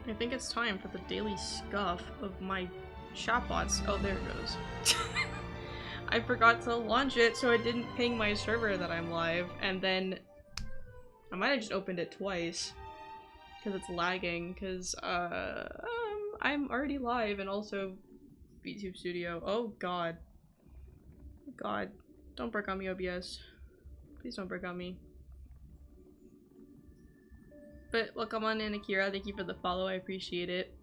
I think it's time for the daily scuff of my chatbots. Oh, there it goes. I forgot to launch it, so it didn't ping my server that I'm live, and then I might have just opened it twice because it's lagging, because I'm already live, and also VTube Studio. Oh god. God. Don't break on me, OBS. Please don't break on me. But welcome on in, Akira. Thank you for the follow. I appreciate it.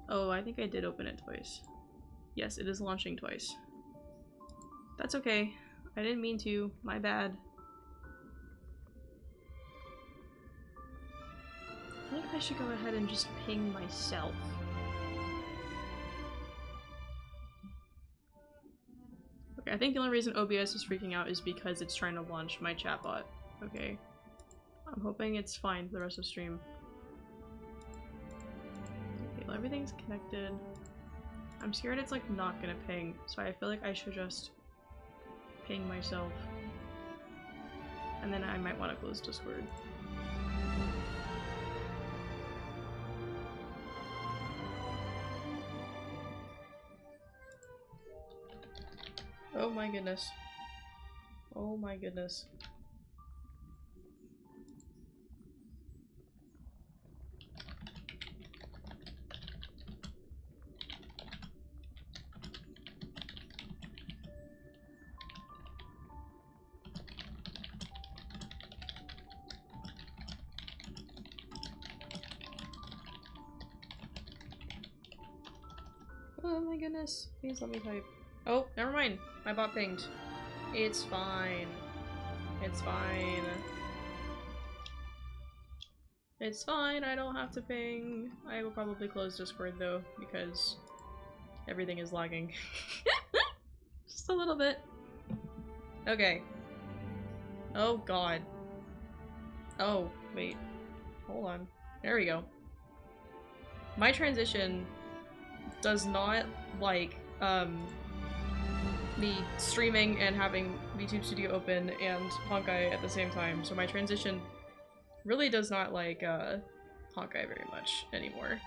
Oh, I think I did open it twice. Yes, it is launching twice. That's okay. I didn't mean to. My bad. I think I should go ahead and just ping myself. Okay, I think the only reason OBS is freaking out is because it's trying to launch my chatbot. Okay. I'm hoping it's fine for the rest of the stream. Okay, well, everything's connected. I'm scared it's like not gonna ping, so I feel like I should just ping myself. And then I might want to close Discord. Oh my goodness. Oh my goodness. Oh my goodness. Please let me type. Oh, never mind. My bot pinged. It's fine. It's fine. It's fine. I don't have to ping. I will probably close Discord though, because everything is lagging. Just a little bit. Okay. Oh god. Oh, wait. Hold on. There we go. My transition does not like me streaming and having VTube Studio open and Honkai at the same time, so my transition really does not like Honkai very much anymore.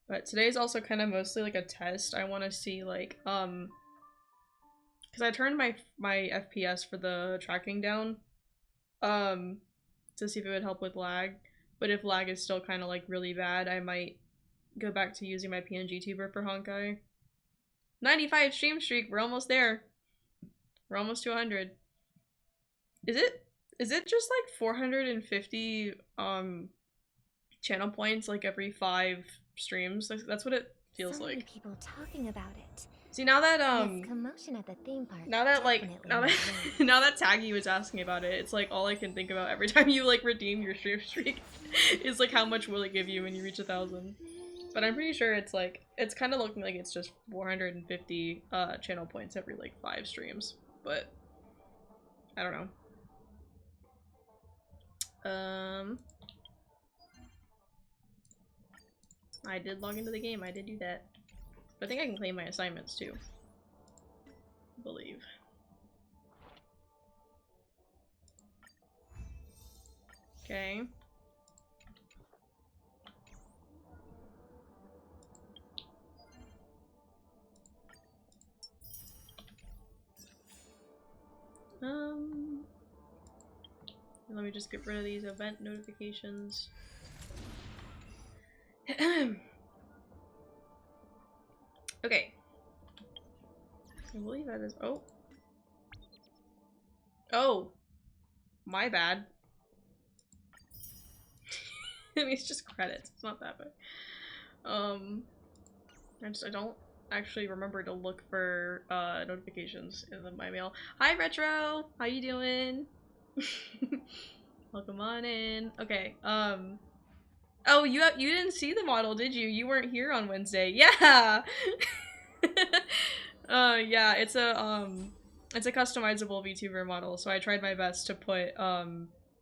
But today's also kind of mostly like a test. I want to see like because I turned my FPS for the tracking down to see if it would help with lag, but if lag is still kind of like really bad, I might go back to using my PNG tuber for Honkai. 95 stream streak, we're almost there. We're almost to 100. Is it just like 450 channel points like every 5 streams? That's what it feels so like. many people talking about it. See, now that This commotion at the theme park now that now that Taggy was asking about it, it's like all I can think about every time you like redeem your stream streak is like how much will it give you when you reach 1,000. But I'm pretty sure it's like it's kind of looking like it's just 450 channel points every like 5 streams, but I don't know. I did log into the game. I did do that. But I think I can claim my assignments too. I believe. Okay. Let me just get rid of these event notifications. Okay. I believe that is. Oh. Oh. My bad. I mean, it's just credits. It's not that bad. I don't actually remember to look for notifications in my mail. Hi, Retro. How you doing? Welcome on in. Okay. Oh, you didn't see the model, did you? You weren't here on Wednesday. Yeah. Yeah, it's a customizable VTuber model, so I tried my best to put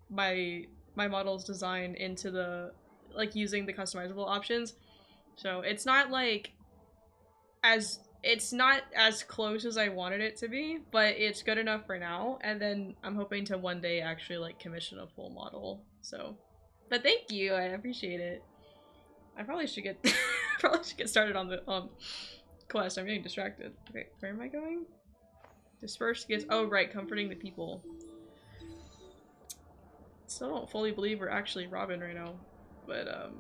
my model's design into the like using the customizable options. So it's not like as it's not as close as I wanted it to be, but it's good enough for now. And then I'm hoping to one day actually like commission a full model. So, but thank you, I appreciate it. I probably should get probably should get started on the quest. I'm getting distracted. Okay, where am I going? Disperse gets. Oh right, comforting the people. Still don't fully believe we're actually Robin right now, but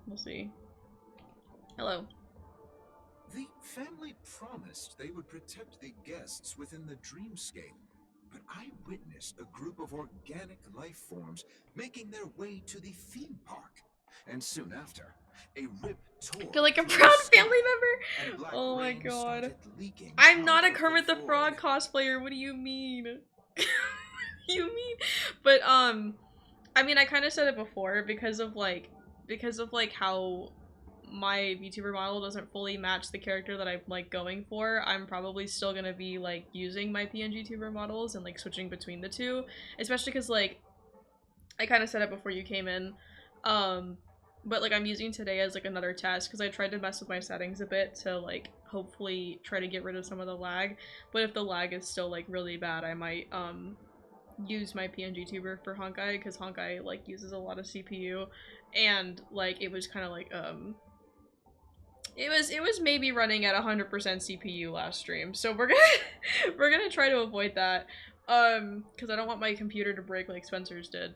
we'll see. Hello. The family promised they would protect the guests within the dreamscape, but I witnessed a group of organic life forms making their way to the theme park. And soon after, a rip tore. I feel like a through proud the sky, family member. and black Oh my rain god. started leaking I'm not a out of Kermit the void. Frog cosplayer. What do you mean? You mean? But I mean, I kind of said it before because of like how my VTuber model doesn't fully match the character that I'm like going for. I'm probably still gonna be like using my PNG tuber models and like switching between the two, especially because like I kind of said it before you came in, but like I'm using today as like another test because I tried to mess with my settings a bit to like hopefully try to get rid of some of the lag. But if the lag is still like really bad, I might use my PNG tuber for Honkai because Honkai like uses a lot of CPU, and like it was kind of like it was maybe running at 100% CPU last stream, so we're gonna try to avoid that, because I don't want my computer to break like Spencer's did,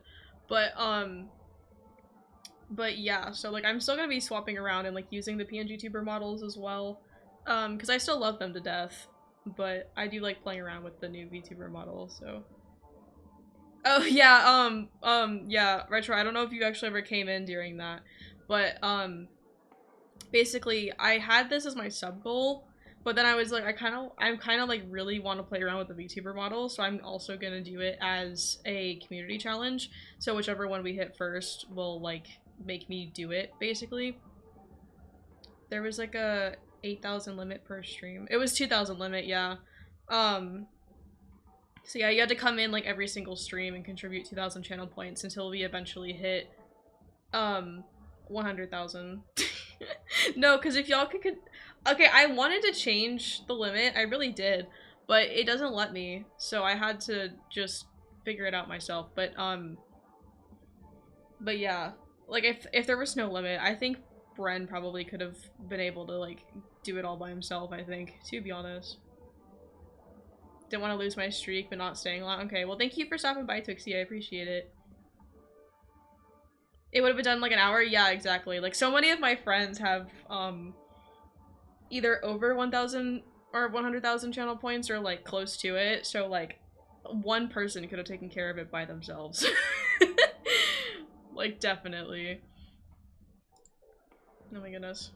but yeah, so like I'm still gonna be swapping around and like using the PNG tuber models as well, because I still love them to death, but I do like playing around with the new VTuber models. So oh yeah, yeah, Retro, I don't know if you actually ever came in during that, but basically I had this as my sub goal, but then I was like, I kind of like really want to play around with the VTuber model, so I'm also gonna do it as a community challenge. So whichever one we hit first will like make me do it, basically. There was like a 8,000 limit per stream. It was 2,000 limit, yeah. So yeah, you had to come in like every single stream and contribute 2,000 channel points until we eventually hit 100,000. No, because if y'all could okay, I wanted to change the limit, I really did, but it doesn't let me, so I had to just figure it out myself. But yeah, like if there was no limit, I think Bren probably could have been able to like do it all by himself, I think, to be honest. Didn't want to lose my streak, but not staying long. Okay, well thank you for stopping by, Twixie, I appreciate it. It would have been done like an hour? Yeah, exactly. Like so many of my friends have either over 1,000 or 100,000 channel points or like close to it, so like one person could have taken care of it by themselves. Like definitely. Oh my goodness.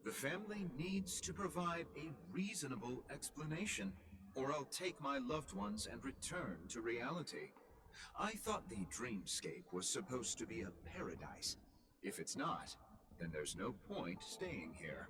The family needs to provide a reasonable explanation, or I'll take my loved ones and return to reality. I thought the dreamscape was supposed to be a paradise. If it's not, then there's no point staying here.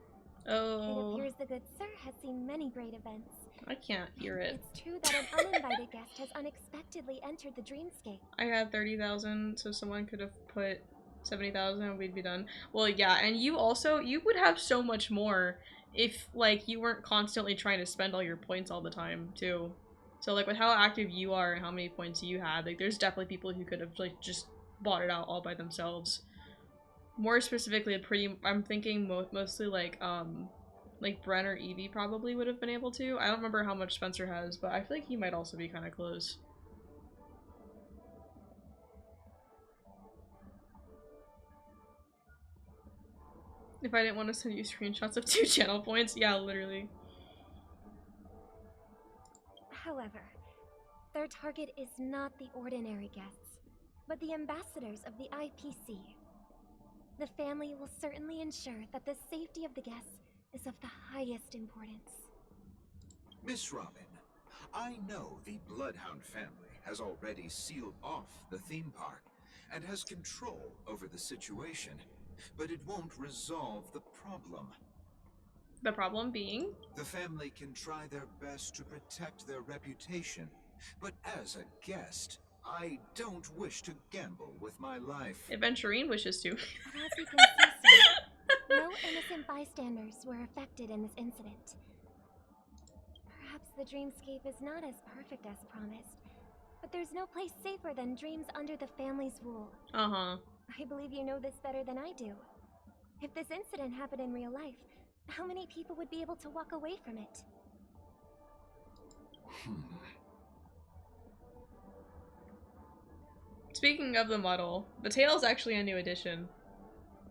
Oh. It appears the good sir has seen many great events. I can't hear it. It's true that an uninvited guest has unexpectedly entered the dreamscape. I had 30,000, so someone could have put 70,000 and we'd be done. Well, yeah, and you also, you would have so much more if, like, you weren't constantly trying to spend all your points all the time, too. So, like, with how active you are and how many points you had, like, there's definitely people who could have, like, just bought it out all by themselves. More specifically, I'm thinking mostly, like Bren or Evie probably would have been able to. I don't remember how much Spencer has, but I feel like he might also be kind of close. If I didn't want to send you screenshots of 2 channel points, yeah, literally. However, their target is not the ordinary guests, but the ambassadors of the IPC. The family will certainly ensure that the safety of the guests is of the highest importance. Miss Robin, I know the Bloodhound family has already sealed off the theme park and has control over the situation, but it won't resolve the problem. The problem being? The family can try their best to protect their reputation, but as a guest, I don't wish to gamble with my life. Adventurine wishes to. But as you can see, sir, no innocent bystanders were affected in this incident. Perhaps the dreamscape is not as perfect as promised, but there's no place safer than dreams under the family's rule. Uh-huh. I believe you know this better than I do. If this incident happened in real life, how many people would be able to walk away from it? Speaking of the model, the tail is actually a new addition.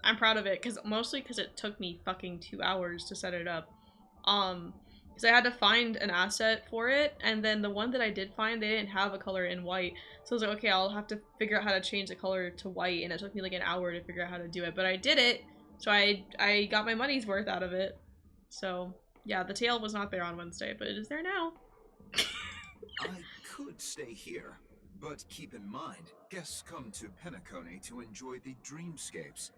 I'm proud of it, mostly because it took me fucking 2 hours to set it up. Because I had to find an asset for it, and then the one that I did find, they didn't have a color in white. So I was like, okay, I'll have to figure out how to change the color to white, and it took me like an hour to figure out how to do it. But I did it, so I got my money's worth out of it. So, yeah, the tail was not there on Wednesday, but it is there now. I could stay here, but keep in mind, guests come to Penacony to enjoy the dreamscapes.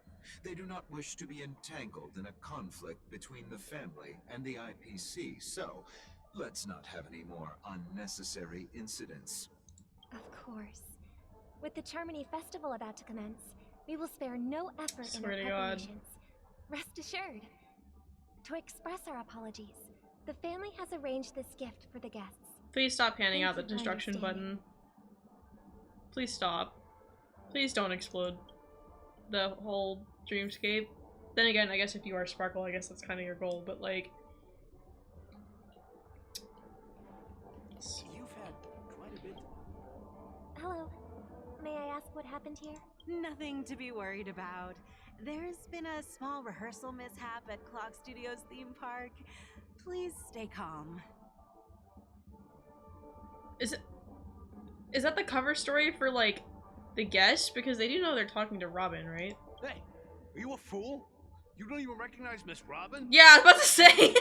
They do not wish to be entangled in a conflict between the family and the IPC, so let's not have any more unnecessary incidents. Of course. With the Charmony Festival about to commence, we will spare no effort in our preparations. Rest assured. To express our apologies, the family has arranged this gift for the guests. Please stop handing out the destruction button. Please stop. Please don't explode the whole dreamscape. Then again, I guess if you are Sparkle, I guess that's kind of your goal, but like... You've had quite a bit. Hello. May I ask what happened here? Nothing to be worried about. There's been a small rehearsal mishap at Clock Studios theme park. Please stay calm. Is that the cover story for, like, the guests? Because they do know they're talking to Robin, right? Hey, are you a fool? You don't even recognize Miss Robin? Yeah, I was about to say!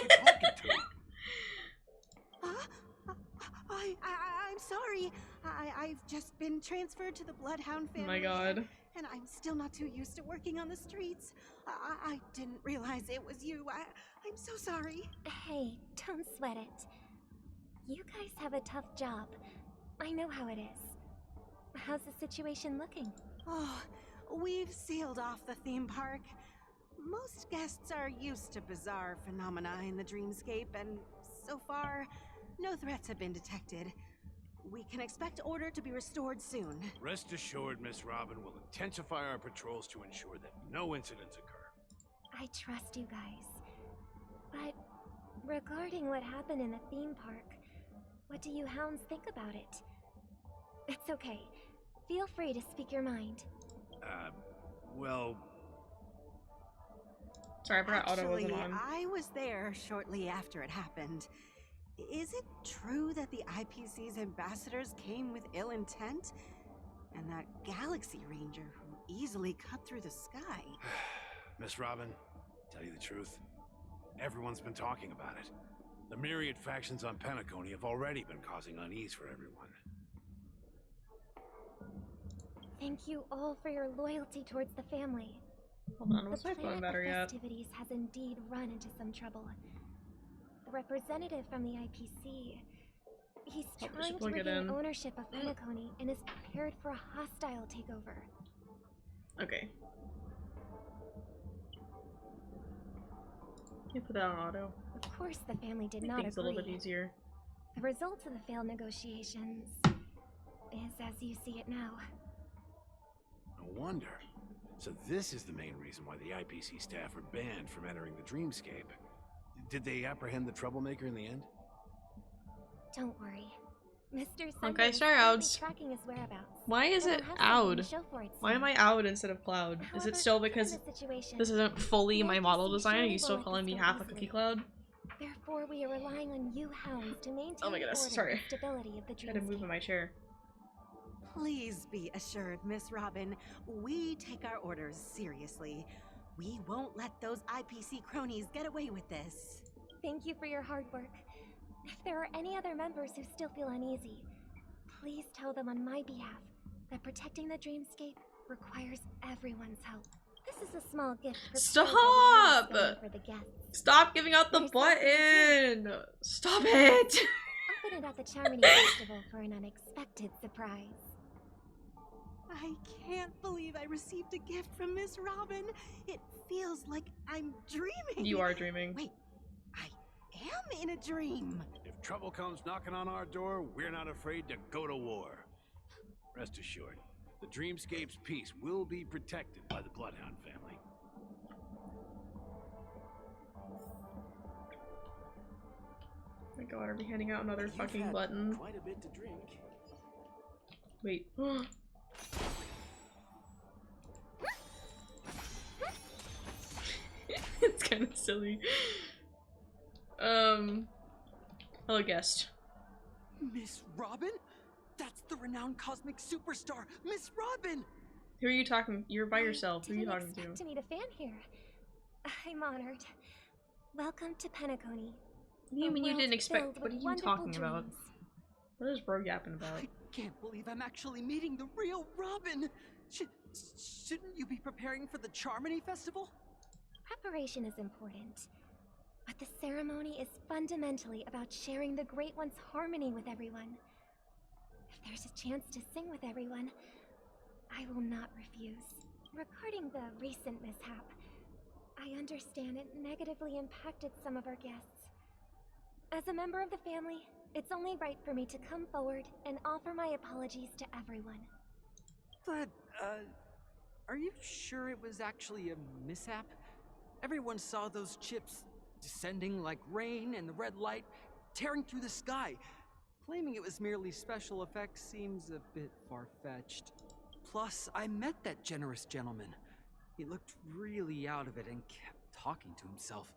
I'm sorry. I've just been transferred to the Bloodhound family. Oh my god. And I'm still not too used to working on the streets. I didn't realize it was you. I'm so sorry. Hey, don't sweat it. You guys have a tough job. I know how it is. How's the situation looking? Oh, we've sealed off the theme park. Most guests are used to bizarre phenomena in the dreamscape, and so far, no threats have been detected. We can expect order to be restored soon. Rest assured, Miss Robin will intensify our patrols to ensure that no incidents occur. I trust you guys. But regarding what happened in the theme park, what do you hounds think about it? It's okay. Feel free to speak your mind. Well... Sorry, I forgot Otto wasn't on. I was there shortly after it happened. Is it true that the IPC's ambassadors came with ill intent? And that Galaxy Ranger who easily cut through the sky? Miss Robin, tell you the truth, everyone's been talking about it. The myriad factions on Penacony have already been causing unease for everyone. Thank you all for your loyalty towards the family. Hold on, what's my phone The battery at? festivities has indeed run into some trouble. The representative from the IPC, he's trying to regain ownership of Penacony and is prepared for a hostile takeover. Okay. You put that on auto. Of course, the family did Make not things agree. a little bit easier. The result of the failed negotiations is as you see it now. No wonder. So this is the main reason why the IPC staff were banned from entering the dreamscape. Did they apprehend the troublemaker in the end? Don't worry. Mr. Okay, Sunday sorry, is Ouds. tracking his whereabouts. Why is And it we'll have something to Oud? show for it Why soon. am I Oud instead of Cloud? Is However, it still given because the situation, this isn't fully the my model IPC design? Are surely you still won't let calling me this go half a easily. Cookie Cloud? Therefore, we are relying on you hounds to maintain Oh my goodness, order sorry. and stability of the I had to move in dreamscape. my chair. Please be assured, Miss Robin, we take our orders seriously. We won't let those IPC cronies get away with this. Thank you for your hard work. If there are any other members who still feel uneasy, please tell them on my behalf that protecting the dreamscape requires everyone's help. This is a small gift prepared by the Stop! family for the guests. Stop giving out the There's button! Stop it! Open it at the Charmony Festival for an unexpected surprise. I can't believe I received a gift from Miss Robin. It feels like I'm dreaming. You are dreaming. Wait, I am in a dream. If trouble comes knocking on our door, we're not afraid to go to war. Rest assured, the Dreamscape's peace will be protected by the Bloodhound family. Oh my god, are we handing out another You've fucking had button? Quite a bit to drink. Wait. It's kind of silly. Hello, guest. Miss Robin? That's the renowned cosmic superstar, Miss Robin! Who are you talking? You're by yourself. Who are you talking I didn't to? expect to meet a fan here. I'm honored. Welcome to Penacony. What do you mean you didn't expect? What are you Wonderful talking about? dreams. What is bro yapping about? I can't believe I'm actually meeting the real Robin! Shouldn't you be preparing for the Charmony Festival? Preparation is important, but the ceremony is fundamentally about sharing the Great One's harmony with everyone. If there's a chance to sing with everyone, I will not refuse. Regarding the recent mishap, I understand it negatively impacted some of our guests. As a member of the family, it's only right for me to come forward and offer my apologies to everyone. But, are you sure it was actually a mishap? Everyone saw those chips descending like rain and the red light tearing through the sky. Claiming it was merely special effects seems a bit far-fetched. Plus, I met that generous gentleman. He looked really out of it and kept talking to himself.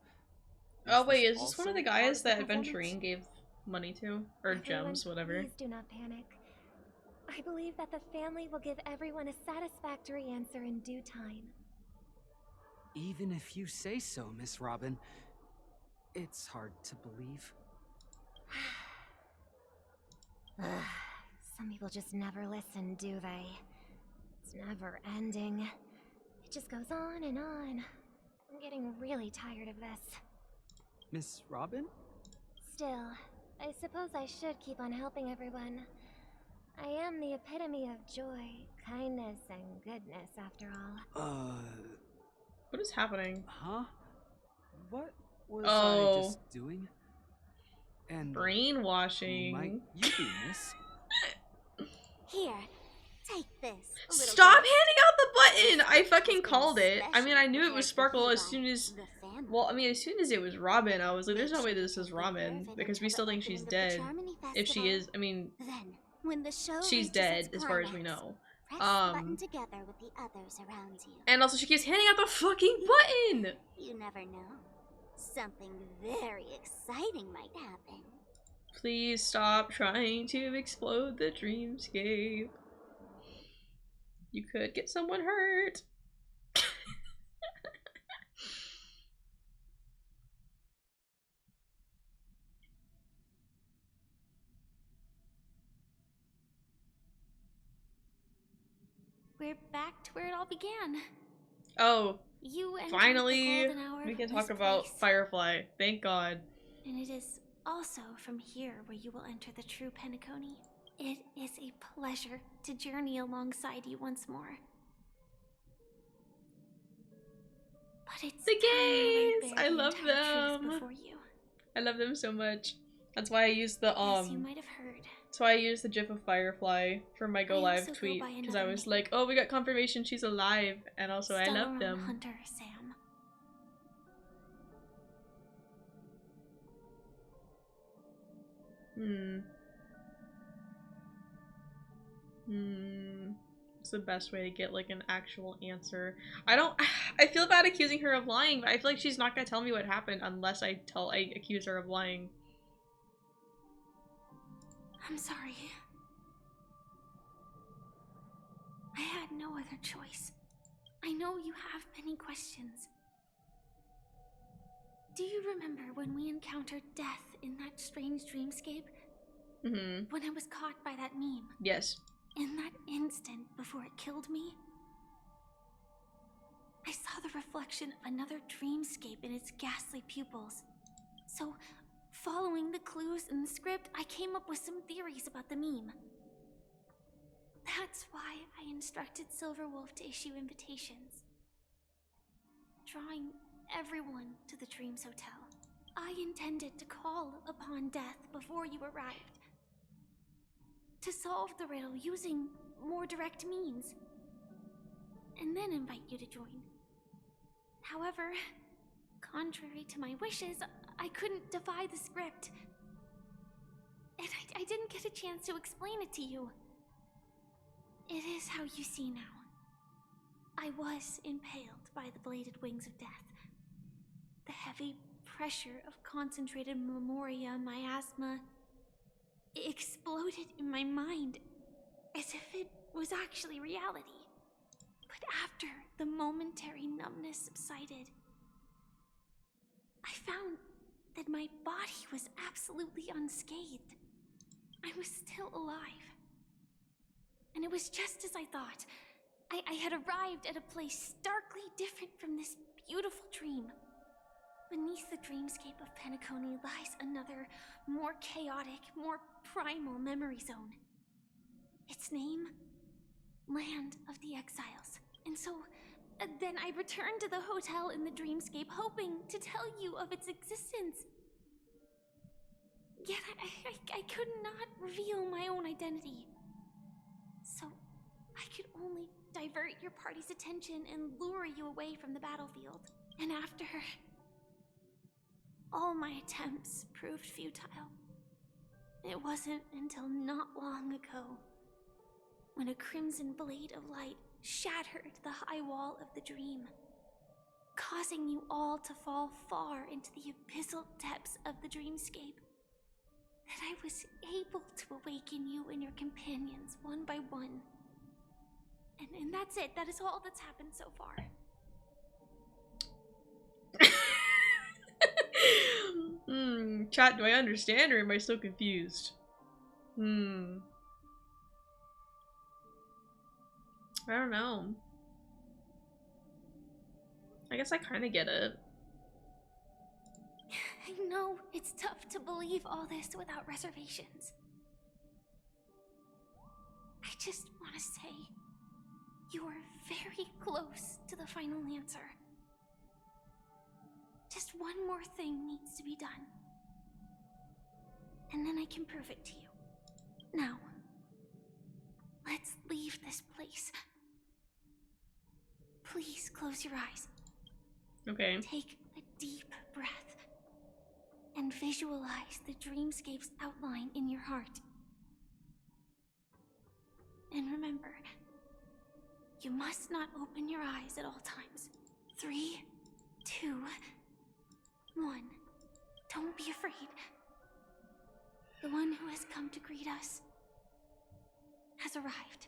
Oh wait, this is this one of also the part guys the that performance? Aventurine gave money to? Or Everyone, gems, whatever. Please do not panic. I believe that the family will give everyone a satisfactory answer in due time. Even if you say so, Miss Robin, it's hard to believe. Some people just never listen, do they? It's never ending. It just goes on and on. I'm getting really tired of this. Miss Robin? Still, I suppose I should keep on helping everyone. I am the epitome of joy, kindness, and goodness, after all. What is happening? Huh? What was Oh. I just doing? And who Brainwashing. might you be, miss? Here, take this. Stop handing out the button! I fucking called it. I mean, I knew it was Sparkle as soon as... Well, I mean, as soon as it was Robin, I was like, there's no way this is Robin. Because we still think she's dead. If she is, I mean, Then, when the show she's reaches dead, its as far as we climax, know. press the button together with the others around you. And also, she keeps handing out the fucking button! You never know. Something very exciting might happen. Please stop trying to explode the dreamscape. You could get someone hurt. We're back to where it all began. Oh, You entered finally, the golden hour we can from talk this about place. Firefly. Thank God. And it is also from here where you will enter the true Penacony. It is a pleasure to journey alongside you once more. But it's The time I gays! laid bare I the love entire truth them. before you. I love them so much. That's why I used the As you might have heard, that's why I used the gif of Firefly for my go I live also go tweet, by because I another was name. like, oh, we got confirmation she's alive, and also I love Stellaron them. Hunter Sam. It's the best way to get like an actual answer. I feel bad accusing her of lying, but I feel like she's not gonna tell me what happened unless I accuse her of lying. I'm sorry. I had no other choice. I know you have many questions. Do you remember when we encountered death in that strange dreamscape? Mm-hmm. When I was caught by that meme? Yes. In that instant before it killed me? I saw the reflection of another dreamscape in its ghastly pupils. So, following the clues in the script, I came up with some theories about the meme. That's why I instructed Silverwolf to issue invitations, drawing everyone to the Dreams Hotel. I intended to call upon death before you arrived, to solve the riddle using more direct means, and then invite you to join. However, contrary to my wishes, I couldn't defy the script, and I didn't get a chance to explain it to you. It is how you see now. I was impaled by the bladed wings of death. The heavy pressure of concentrated memoria miasma exploded in my mind as if it was actually reality. But after the momentary numbness subsided, I found that my body was absolutely unscathed. I was still alive. And it was just as I thought. I had arrived at a place starkly different from this beautiful dream. Beneath the dreamscape of Penacony lies another, more chaotic, more primal memory zone. Its name? Land of the Exiles. And so, then I returned to the hotel in the dreamscape, hoping to tell you of its existence. Yet I could not reveal my own identity. So, I could only divert your party's attention and lure you away from the battlefield. And after all my attempts proved futile, it wasn't until not long ago when a crimson blade of light shattered the high wall of the dream, causing you all to fall far into the abyssal depths of the dreamscape, that I was able to awaken you and your companions one by one. And that's it. That is all that's happened so far. Chat, do I understand or am I still confused? I don't know. I guess I kind of get it. I know it's tough to believe all this without reservations. I just want to say, you are very close to the final answer. Just one more thing needs to be done. And then I can prove it to you. Now, let's leave this place. Please close your eyes. Okay. Take a deep breath. And visualize the dreamscape's outline in your heart. And remember, you must not open your eyes at all times. 3, 2, 1. Don't be afraid. The one who has come to greet us has arrived.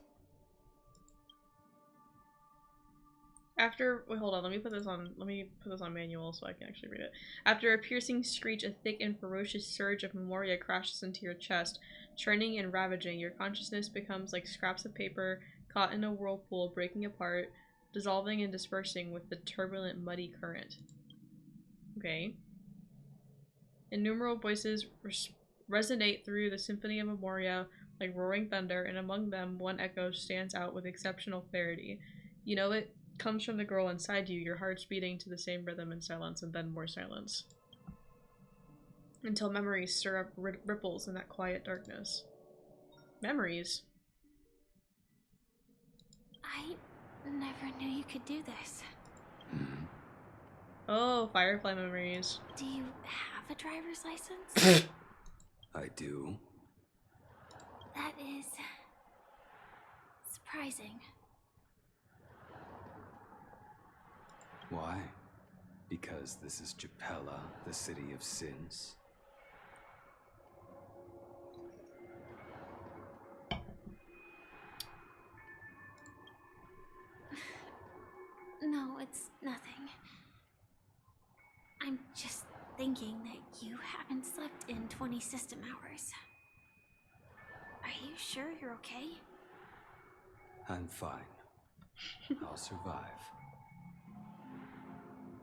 Wait, hold on, let me put this on manual so I can actually read it. After a piercing screech, a thick and ferocious surge of memoria crashes into your chest, churning and ravaging. Your consciousness becomes like scraps of paper caught in a whirlpool, breaking apart, dissolving and dispersing with the turbulent, muddy current. Okay. Innumerable voices resonate through the symphony of memoria like roaring thunder, and among them, one echo stands out with exceptional clarity. You know it comes from the girl inside you, your heart's beating to the same rhythm in silence, and then more silence. Until memories stir up ripples in that quiet darkness. Memories? I never knew you could do this. Oh, Firefly memories. Do you have a driver's license? I do. That is surprising. Why? Because this is Japella, the city of sins? No, it's nothing. I'm just thinking that you haven't slept in 20 system hours. Are you sure you're okay? I'm fine. I'll survive.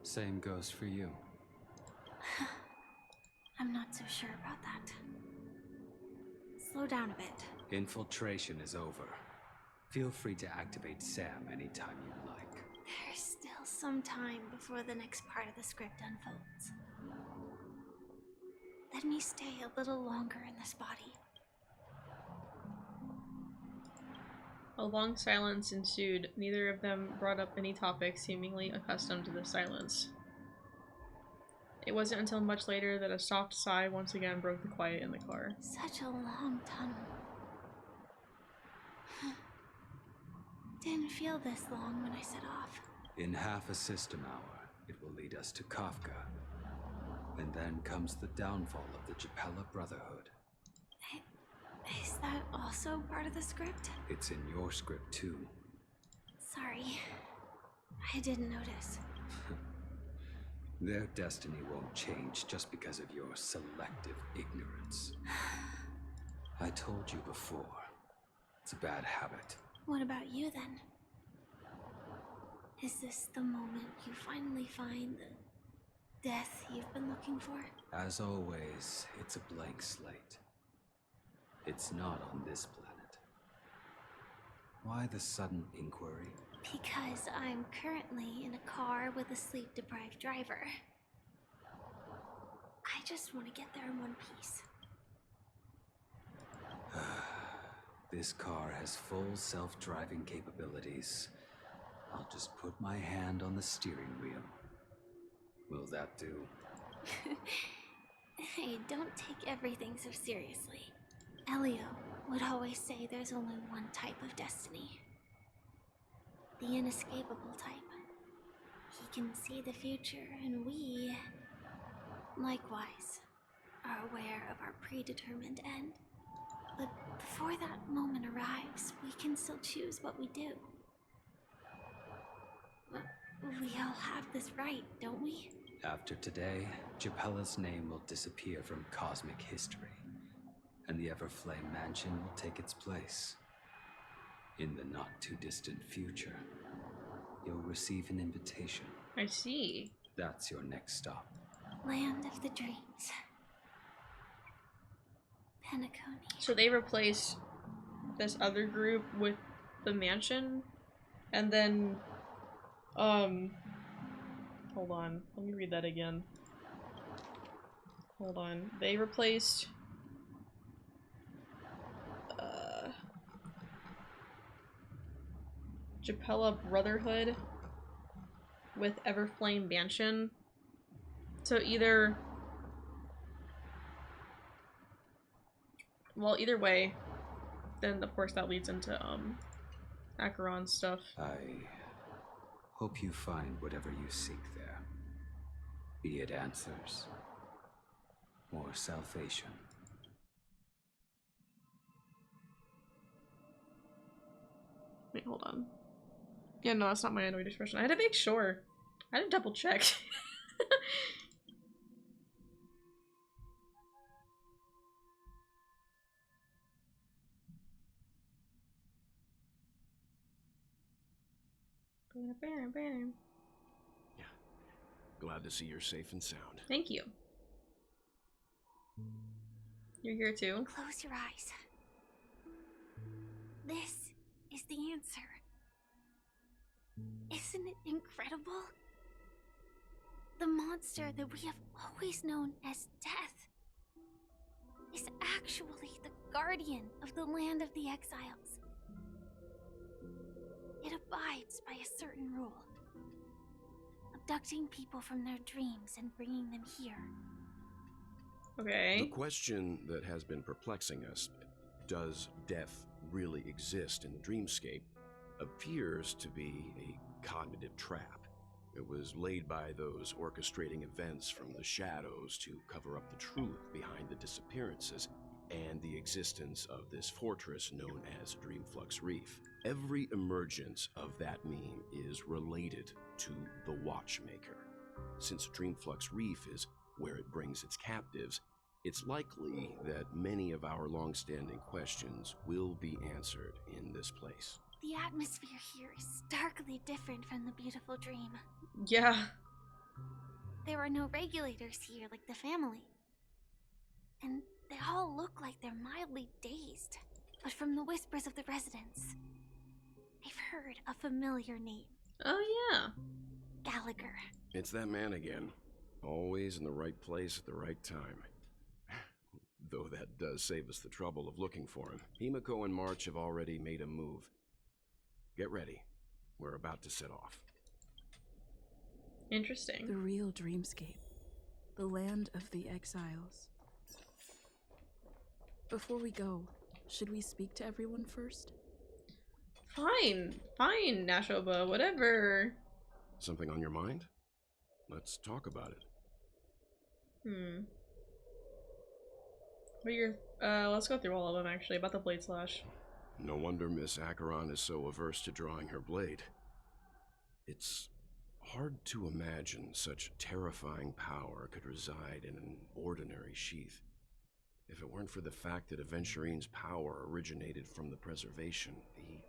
Same goes for you. I'm not so sure about that. Slow down a bit. Infiltration is over. Feel free to activate Sam anytime you like. There's still some time before the next part of the script unfolds. Let me stay a little longer in this body. A long silence ensued. Neither of them brought up any topic, seemingly accustomed to the silence. It wasn't until much later that a soft sigh once again broke the quiet in the car. Such a long tunnel. Didn't feel this long when I set off. In half a system hour, it will lead us to Kafka. And then comes the downfall of the Japella Brotherhood. Is that also part of the script? It's in your script too. Sorry. I didn't notice. Their destiny won't change just because of your selective ignorance. I told you before. It's a bad habit. What about you then? Is this the moment you finally find the death you've been looking for? As always, it's a blank slate. It's not on this planet. Why the sudden inquiry? Because I'm currently in a car with a sleep-deprived driver. I just want to get there in one piece. This car has full self-driving capabilities. I'll just put my hand on the steering wheel. Will that do? Hey, don't take everything so seriously. Elio would always say there's only one type of destiny. The inescapable type. He can see the future, and we, likewise, are aware of our predetermined end. But before that moment arrives, we can still choose what we do. We all have this right, don't we? After today, Japella's name will disappear from cosmic history, and the Everflame Mansion will take its place. In the not-too-distant future, you'll receive an invitation. I see. That's your next stop. Land of the Dreams. Penacony. So they replaced this other group with the mansion, and then, hold on, let me read that again. Hold on. They replaced, Japella Brotherhood with Everflame Mansion. So either, well, either way, then of course that leads into Acheron's stuff. I hope you find whatever you seek there. Be it answers or salvation. Wait, hold on. Yeah, no, that's not my annoyed expression. I had to make sure. I had to double check. Yeah. Glad to see you're safe and sound. Thank you. You're here too. Close your eyes. This is the answer. Isn't it incredible? The monster that we have always known as Death is actually the guardian of the land of the exiles. It abides by a certain rule. Abducting people from their dreams and bringing them here. Okay. The question that has been perplexing us, does death really exist in the dreamscape, appears to be a cognitive trap. It was laid by those orchestrating events from the shadows to cover up the truth behind the disappearances and the existence of this fortress known as Dreamflux Reef. Every emergence of that meme is related to the Watchmaker. Since Dreamflux Reef is where it brings its captives, it's likely that many of our long-standing questions will be answered in this place. The atmosphere here is starkly different from the beautiful dream. Yeah. There are no regulators here like the family. And they all look like they're mildly dazed. But from the whispers of the residents, I've heard a familiar name. Oh, yeah. Gallagher. It's that man again. Always in the right place at the right time. Though that does save us the trouble of looking for him. Himiko and March have already made a move. Get ready. We're about to set off. Interesting. The real dreamscape. The land of the exiles. Before we go, should we speak to everyone first? Fine, Nashoba, whatever. Something on your mind? Let's talk about it. What are your, let's go through all of them, actually, about the Blade Slash. No wonder Miss Acheron is so averse to drawing her blade. It's hard to imagine such terrifying power could reside in an ordinary sheath. If it weren't for the fact that Aventurine's power originated from the preservation, the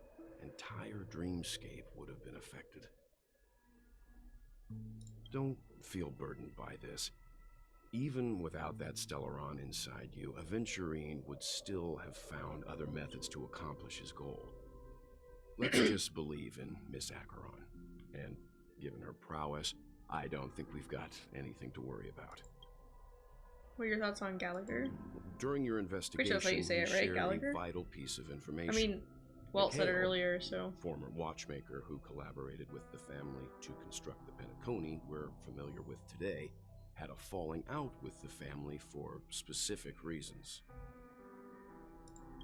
entire dreamscape would have been affected. Don't feel burdened by this. Even without that Stellaron inside you, Aventurine would still have found other methods to accomplish his goal. Let's just believe in Miss Acheron. And given her prowess, I don't think we've got anything to worry about. What are your thoughts on Gallagher? During your investigation, that's how you say it, right? shared Gallagher? a vital piece of information. I mean, Walt said it earlier, so... Former watchmaker who collaborated with the family to construct the Penacony we're familiar with today, had a falling out with the family for specific reasons.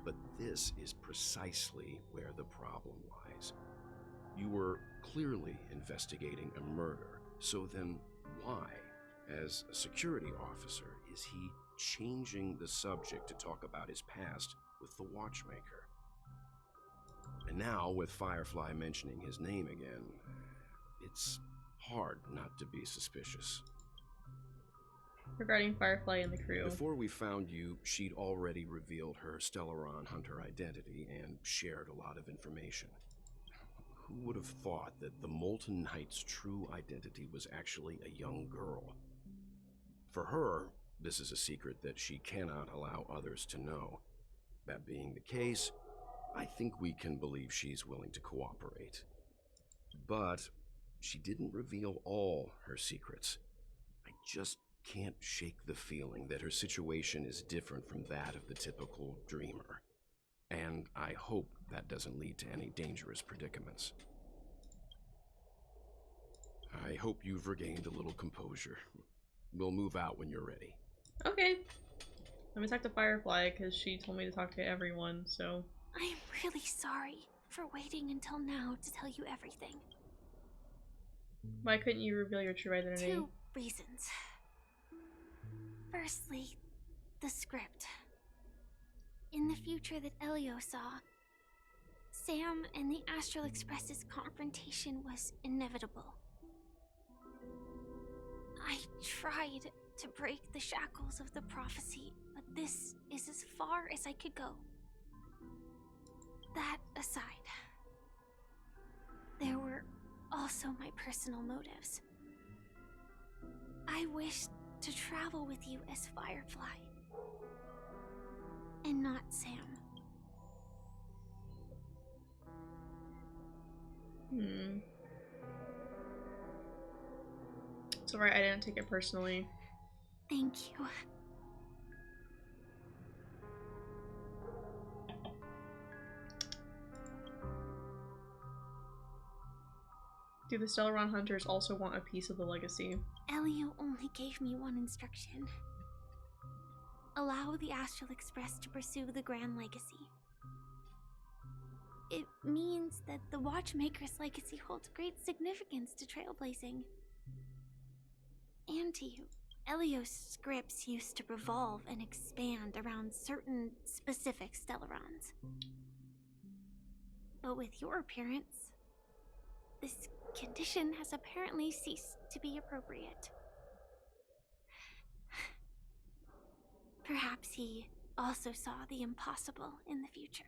But this is precisely where the problem lies. You were clearly investigating a murder, so then why, as a security officer, is he changing the subject to talk about his past with the watchmaker? And now, with Firefly mentioning his name again, it's hard not to be suspicious. Regarding Firefly and the crew. Before we found you, she'd already revealed her Stellaron Hunter identity and shared a lot of information. Who would have thought that the Molten Knight's true identity was actually a young girl? For her, this is a secret that she cannot allow others to know. That being the case, I think we can believe she's willing to cooperate. But she didn't reveal all her secrets. I just can't shake the feeling that her situation is different from that of the typical dreamer. And I hope that doesn't lead to any dangerous predicaments. I hope you've regained a little composure. We'll move out when you're ready. Okay. Let me talk to Firefly, because she told me to talk to everyone, so... I'm really sorry for waiting until now to tell you everything. Why couldn't you reveal your true identity? 2 reasons. Firstly, the script. In the future that Elio saw, Sam and the Astral Express's confrontation was inevitable. I tried to break the shackles of the prophecy, but this is as far as I could go. That aside, there were also my personal motives. I wished to travel with you as Firefly, and not Sam. It's alright, I didn't take it personally. Thank you. Do the Stellaron Hunters also want a piece of the legacy? Elio only gave me one instruction. Allow the Astral Express to pursue the Grand Legacy. It means that the Watchmaker's legacy holds great significance to trailblazing. And to you. Elio's scripts used to revolve and expand around certain specific Stellarons. But with your appearance, this condition has apparently ceased to be appropriate. Perhaps he also saw the impossible in the future.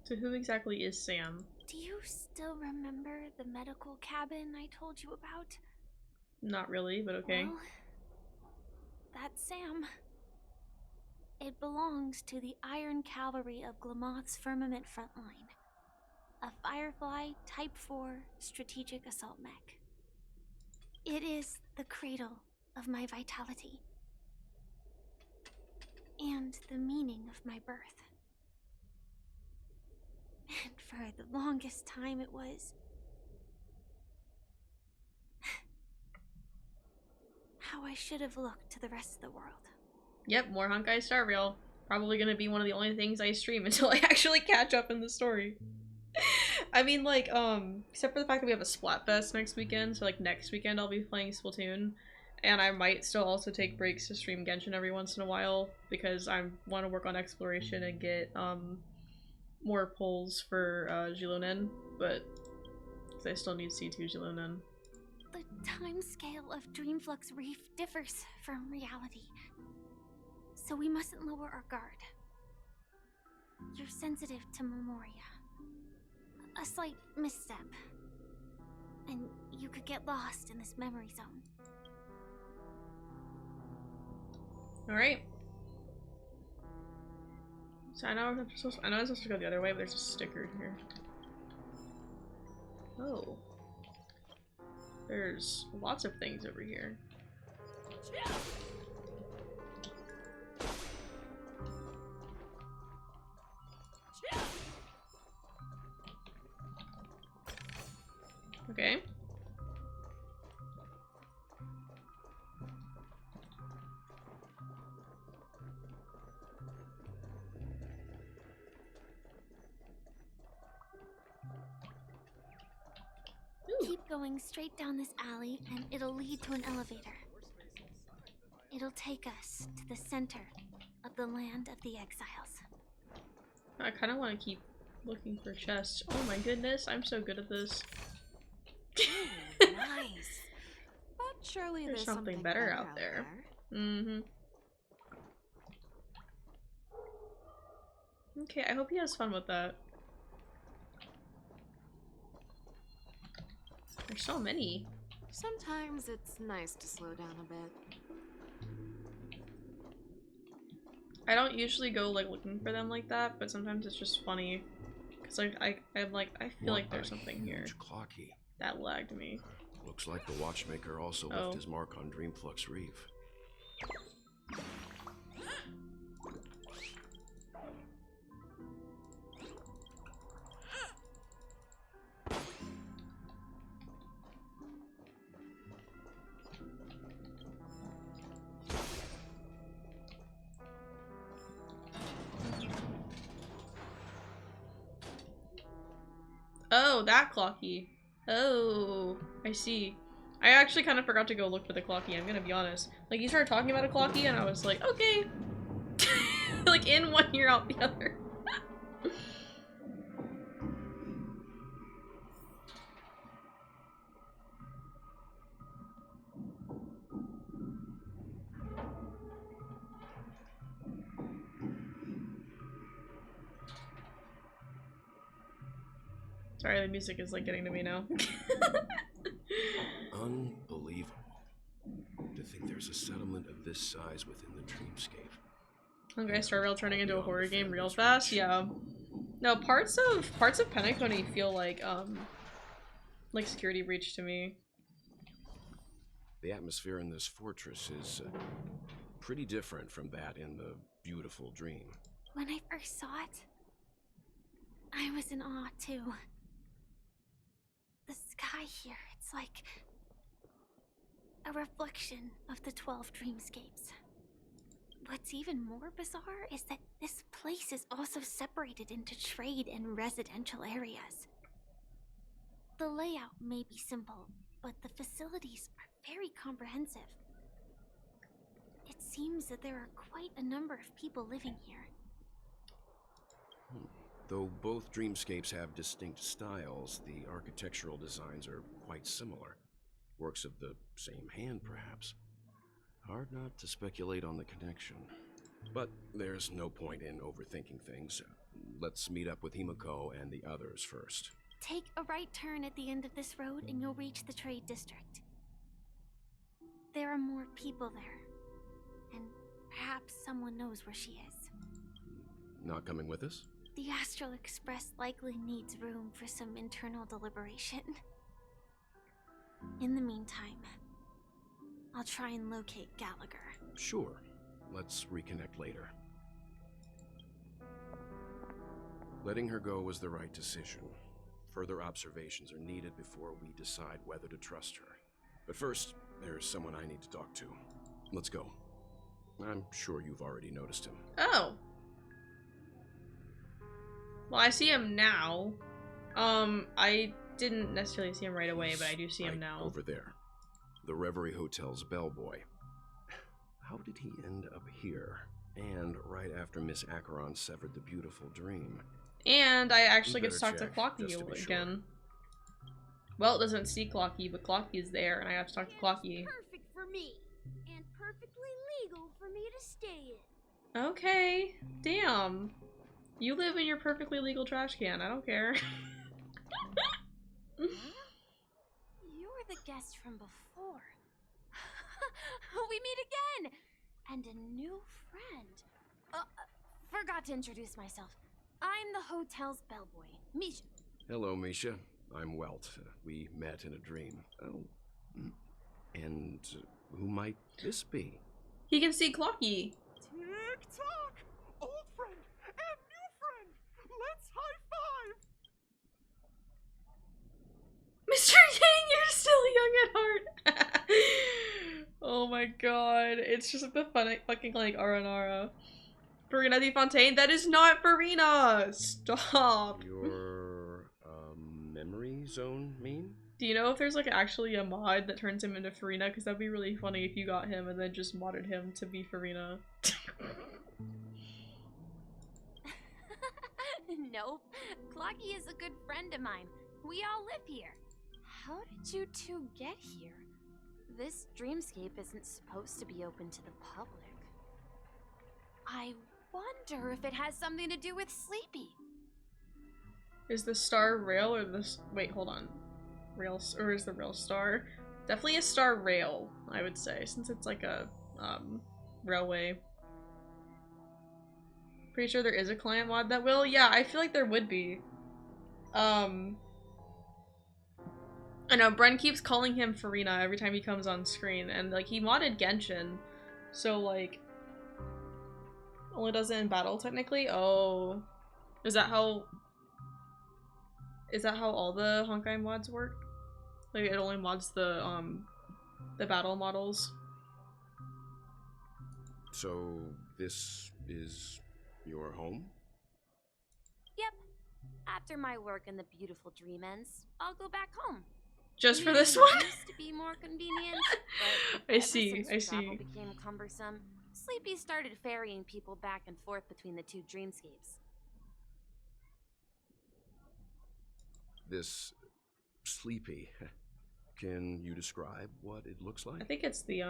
So who exactly is Sam? Do you still remember the medical cabin I told you about? Not really, but okay. Well, that's Sam. It belongs to the Iron Cavalry of Glamoth's Firmament Frontline. a Firefly Type 4 strategic assault mech. It is the cradle of my vitality. And the meaning of my birth. And for the longest time it was... how I should have looked to the rest of the world. Yep, more Honkai Star Rail. Probably gonna be one of the only things I stream until I actually catch up in the story. I mean, like, except for the fact that we have a Splatfest next weekend, so like next weekend I'll be playing Splatoon. And I might still also take breaks to stream Genshin every once in a while, because I want to work on exploration and get, more pulls for, Jilonen, but I still need C2 Jilonen. The time scale of Dreamflux Reef differs from reality, so we mustn't lower our guard. You're sensitive to Memoria. A slight misstep, and you could get lost in this memory zone. Alright. So I know I'm supposed to go the other way, but there's a sticker here. Oh. There's lots of things over here. Okay. Keep going straight down this alley and it'll lead to an elevator. It'll take us to the center of the land of the exiles. I kind of want to keep looking for chests. Oh my goodness, I'm so good at this. Nice. But surely There's something better out there. Mm-hmm. Okay, I hope he has fun with that. There's so many. Sometimes it's nice to slow down a bit. I don't usually go like looking for them like that, but sometimes it's just funny. Cause like I'm like I feel like there's something here. Clock key. That lagged me. Looks like the watchmaker also left his mark on Dreamflux Reef. Oh, that clocky. Oh, I see. I actually kind of forgot to go look for the clocky, I'm gonna be honest. Like, you started talking about a clocky and I was like, okay. Like, in one ear, out the other. Sorry, the music is like getting to me now. Unbelievable. To think there's a settlement of this size within the dreamscape. Okay, Star Rail turning into a horror game real fast. Yeah. No, parts of Penacony feel like Security Breach to me. The atmosphere in this fortress is pretty different from that in the beautiful dream. When I first saw it, I was in awe too. The sky here, it's like a reflection of the 12 dreamscapes. What's even more bizarre is that this place is also separated into trade and residential areas. The layout may be simple, but the facilities are very comprehensive. It seems that there are quite a number of people living here. Though both dreamscapes have distinct styles, the architectural designs are quite similar. Works of the same hand, perhaps. Hard not to speculate on the connection. But there's no point in overthinking things. Let's meet up with Himiko and the others first. Take a right turn at the end of this road and you'll reach the trade district. There are more people there. And perhaps someone knows where she is. Not coming with us? The Astral Express likely needs room for some internal deliberation. In the meantime, I'll try and locate Gallagher. Sure. Let's reconnect later. Letting her go was the right decision. Further observations are needed before we decide whether to trust her. But first, there's someone I need to talk to. Let's go. I'm sure you've already noticed him. Oh. Well, I see him now. I didn't necessarily see him right away, but I do see him now. Over there. The Reverie Hotel's bellboy. How did he end up here? And right after Miss Acheron severed the beautiful dream. And I actually get to talk to check, Clocky just to be again. sure. Well, it doesn't see Clocky, but Clocky's there, and I have to talk to Clocky. Perfect for me, and perfectly legal for me to stay in. Okay, damn. You live in your perfectly legal trash can, I don't care. You're the guest from before. We meet again! And a new friend. Forgot to introduce myself. I'm the hotel's bellboy, Misha. Hello, Misha. I'm Welt. We met in a dream. Oh. And who might this be? He can see Clocky. Tick-tock! Old friend and new friend! Let's high-five! Mr. Yang, you're still young at heart. Oh my god. It's just like the funny fucking like Aranara. Farina Di Fontaine? That is not Farina! Stop! Your, memory zone mean? Do you know if there's like actually a mod that turns him into Farina? Because that'd be really funny if you got him and then just modded him to be Farina. Nope. Clocky is a good friend of mine. We all live here. How did you two get here? This dreamscape isn't supposed to be open to the public. I wonder if it has something to do with Sleepy. Is the star rail or this? Wait, hold on. Rail, or is the rail star? Definitely a star rail, I would say, since it's like a railway. Pretty sure there is a client mod that will. Yeah, I feel like there would be. I know Bren keeps calling him Farina every time he comes on screen, and like he modded Genshin, so like only does it in battle technically. Oh, is that how all the Honkai mods work? Like it only mods the battle models. So this is your home? Yep. After my work in the beautiful dream ends, I'll go back home. Just for this one? Used to be more convenient, but I see, ever since I travel see. became cumbersome, Sleepy started ferrying people back and forth between the two dreamscapes. This Sleepy. Can you describe what it looks like? I think it's the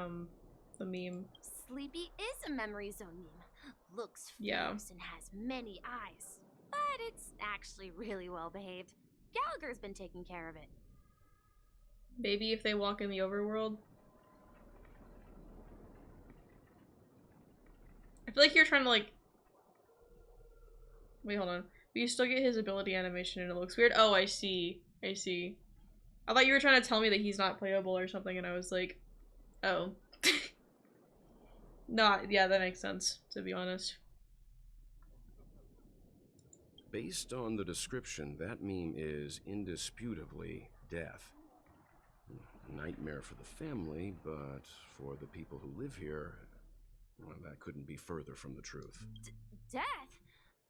meme. Sleepy is a memory zone meme. Looks Yeah. fierce and has many eyes, but it's actually really well behaved. Gallagher's been taking care of it. Maybe if they walk in the overworld. I feel like you're trying to like... Wait, hold on. But you still get his ability animation and it looks weird. Oh, I see. I see. I thought you were trying to tell me that he's not playable or something and I was like, oh. Not, yeah, that makes sense, to be honest. Based on the description, that meme is indisputably death. A nightmare for the family, but for the people who live here, well, that couldn't be further from the truth. Death?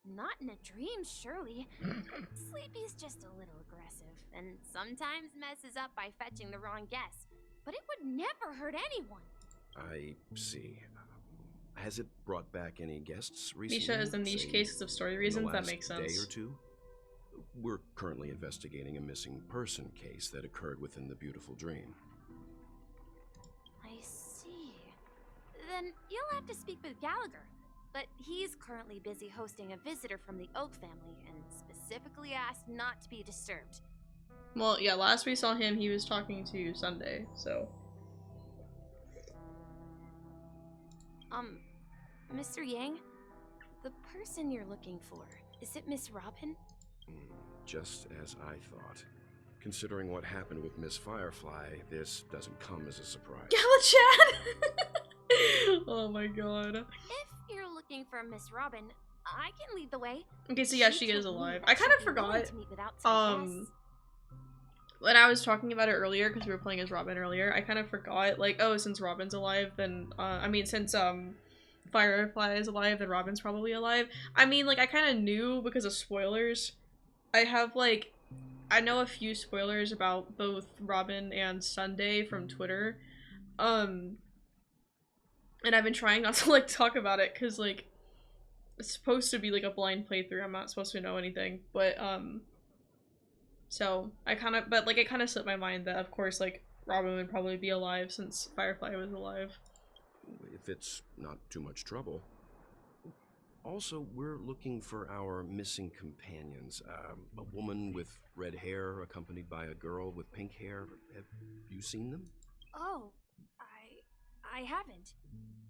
Not in a dream, surely. Sleepy's just a little aggressive, and sometimes messes up by fetching the wrong guess. But it would never hurt anyone. I see. Has it brought back any guests recently? Misha is a niche case of story reasons, that makes sense. Day or two? We're currently investigating a missing person case that occurred within the beautiful dream. I see. Then you'll have to speak with Gallagher. But he's currently busy hosting a visitor from the Oak family and specifically asked not to be disturbed. Well, yeah, last we saw him, he was talking to Sunday, so... Mr. Yang, the person you're looking for, Is it Miss Robin? Just as I thought. Considering what happened with Miss Firefly, this doesn't come as a surprise. Gala Chad! Oh my god. If you're looking for Miss Robin, I can lead the way. Okay, so yeah, she is told me alive. that I kind of she'd be willing forgot. to meet without some guests. When I was talking about it earlier, because we were playing as Robin earlier, I kind of forgot, like, oh, since Robin's alive, then, I mean, since, Firefly is alive, then Robin's probably alive. I mean, like, I kind of knew because of spoilers. I have, like, I know a few spoilers about both Robin and Sunday from Twitter. And I've been trying not to, like, talk about it, because, like, it's supposed to be, like, a blind playthrough. I'm not supposed to know anything, but, so, I kind of, but, like, it kind of slipped my mind that, of course, like, Robin would probably be alive since Firefly was alive. If it's not too much trouble. Also, we're looking for our missing companions. A woman with red hair accompanied by a girl with pink hair. Have you seen them? Oh, I haven't.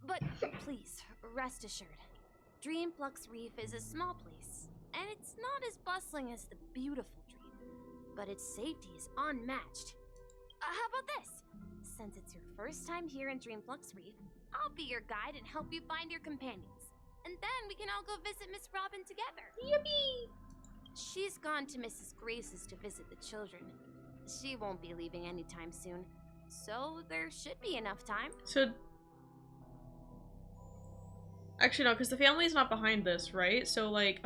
But please, rest assured. Dreamflux Reef is a small place, and it's not as bustling as the beautiful Dream, but its safety is unmatched. How about this? Since it's your first time here in Dreamflux Reef, I'll be your guide and help you find your companions. And then we can all go visit Miss Robin together. Yippee! She's gone to Mrs. Grace's to visit the children. She won't be leaving anytime soon, so there should be enough time. So, actually no, because the family's not behind this, right? So, like,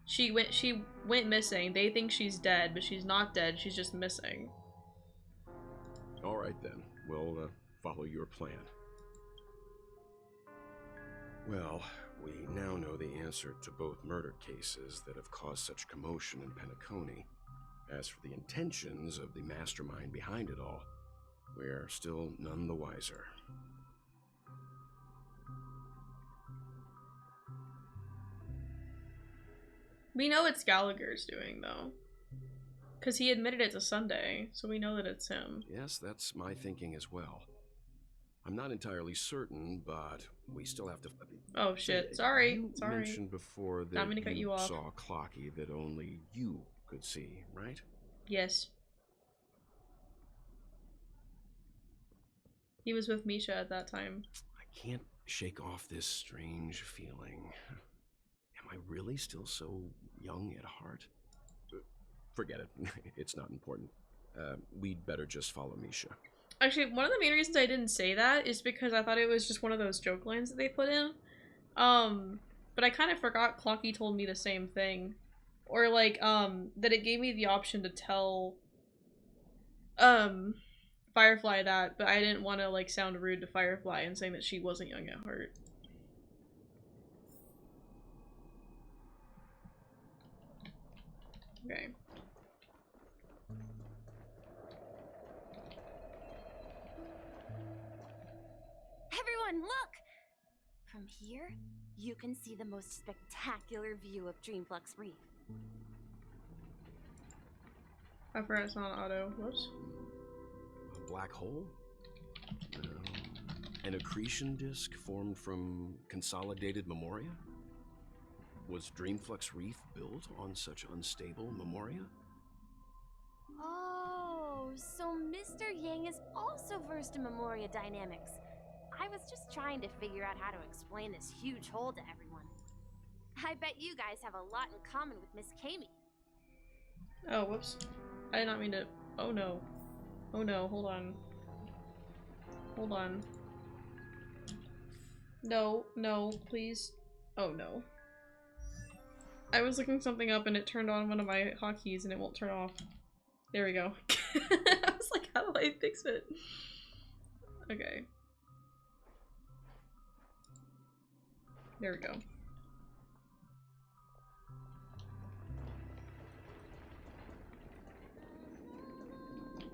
she went missing. They think she's dead, but she's not dead. She's just missing. All right then, we'll follow your plan. Well, we now know the answer to both murder cases that have caused such commotion in Penacony. As for the intentions of the mastermind behind it all, we're still none the wiser. We know it's Gallagher's doing, though. Because he admitted it to Sunday, so we know that it's him. Yes, that's my thinking as well. I'm not entirely certain, but we still have to... Oh shit, sorry, You sorry. mentioned before that Not meaning to cut you off. saw Clocky that only you could see, right? Yes. He was with Misha at that time. I can't shake off this strange feeling. Am I really still so young at heart? Forget it. It's not important. We'd better just follow Misha. Actually, one of the main reasons I didn't say that is because I thought it was just one of those joke lines that they put in. But I kind of forgot Clocky told me the same thing. Or like, that it gave me the option to tell, Firefly that, but I didn't want to like sound rude to Firefly and saying that she wasn't young at heart. Okay. Everyone, look! From here, you can see the most spectacular view of Dreamflux Reef. I forgot it's not auto. Whoops. A black hole? No. An accretion disk formed from consolidated memoria? Was Dreamflux Reef built on such unstable memoria? Oh, so Mr. Yang is also versed in memoria dynamics. I was just trying to figure out how to explain this huge hole to everyone. I bet you guys have a lot in common with Miss Kami. Oh, whoops. I did not mean to. Oh no. Oh no, hold on. Hold on. No, no, please. Oh no. I was looking something up and it turned on one of my hotkeys and it won't turn off. There we go. I was like, how do I fix it? Okay. There we go.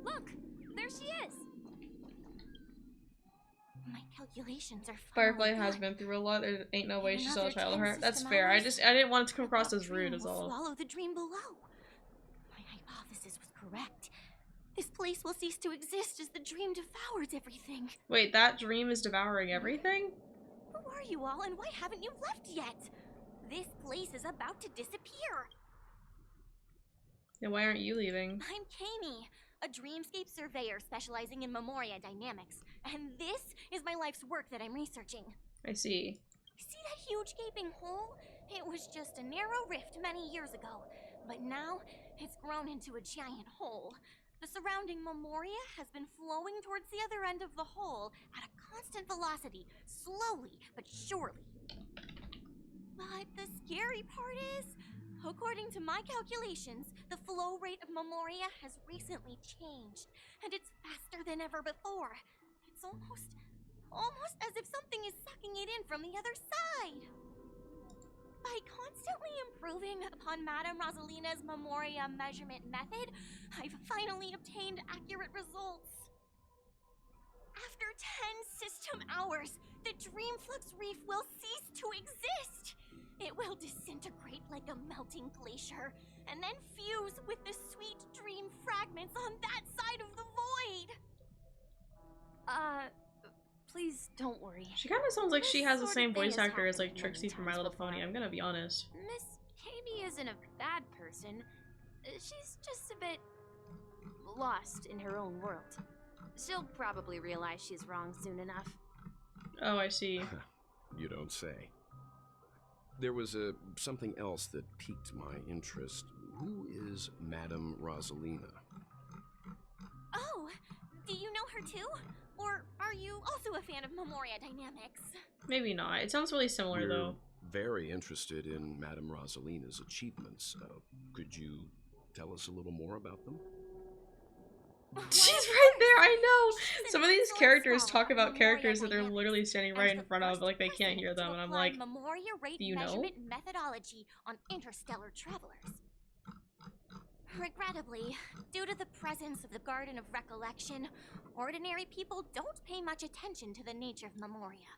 Look! There she is! My calculations are Firefly finally has good. been through a lot. There ain't no way she's still a Another child of her. 10 That's system fair. I hours. didn't want it to come across The as rude dream is will all. swallow the dream below. My hypothesis was correct. This place will cease to exist as the dream devours everything. Wait, that dream is devouring everything? Who are you all, and why haven't you left yet? This place is about to disappear. Then why aren't you leaving? I'm Kami, a dreamscape surveyor specializing in Memoria dynamics, and this is my life's work that I'm researching. I see. See that huge gaping hole? It was just a narrow rift many years ago, but now it's grown into a giant hole. The surrounding Memoria has been flowing towards the other end of the hole at a constant velocity, slowly but surely. But the scary part is, according to my calculations, the flow rate of Memoria has recently changed, and it's faster than ever before. It's almost as if something is sucking it in from the other side. By constantly improving upon Madame Rosalina's Memoria measurement method, I've finally obtained accurate results. After 10 system hours, the Dreamflux Reef will cease to exist. It will disintegrate like a melting glacier, and then fuse with the sweet dream fragments on that side of the void. Please don't worry. She kind of sounds like she has the This same sort of thing voice has actor as like happened Trixie many from My times Little Pony. before. I'm gonna be honest. Miss Kami isn't a bad person. She's just a bit lost in her own world. She'll probably realize she's wrong soon enough. Oh, I see. You don't say. There was something else that piqued my interest. Who is Madame Rosalina? Oh, do you know her too? Or are you also a fan of Memoria dynamics? Maybe not. It sounds really similar We're though. very interested in Madame Rosalina's achievements. Could you tell us a little more about them? She's right there, I know! Some of these characters talk about characters that they're literally standing right in front of, like they can't hear them, and I'm like, do you know? Methodology on interstellar travelers. Regrettably, due to the presence of the Garden of Recollection, ordinary people don't pay much attention to the nature of Memoria.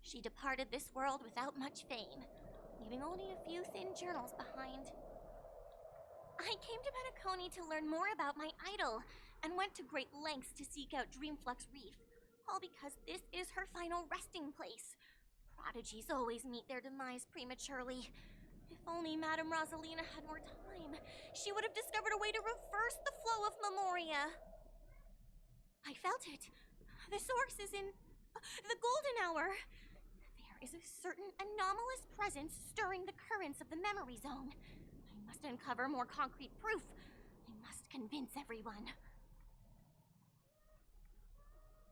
She departed this world without much fame, leaving only a few thin journals behind. I came to Penacony to learn more about my idol, and went to great lengths to seek out Dreamflux Reef, all because this is her final resting place. Prodigies always meet their demise prematurely. If only Madame Rosalina had more time, she would have discovered a way to reverse the flow of Memoria. I felt it. The source is in the golden hour. There is a certain anomalous presence stirring the currents of the memory zone. I must uncover more concrete proof. I must convince everyone.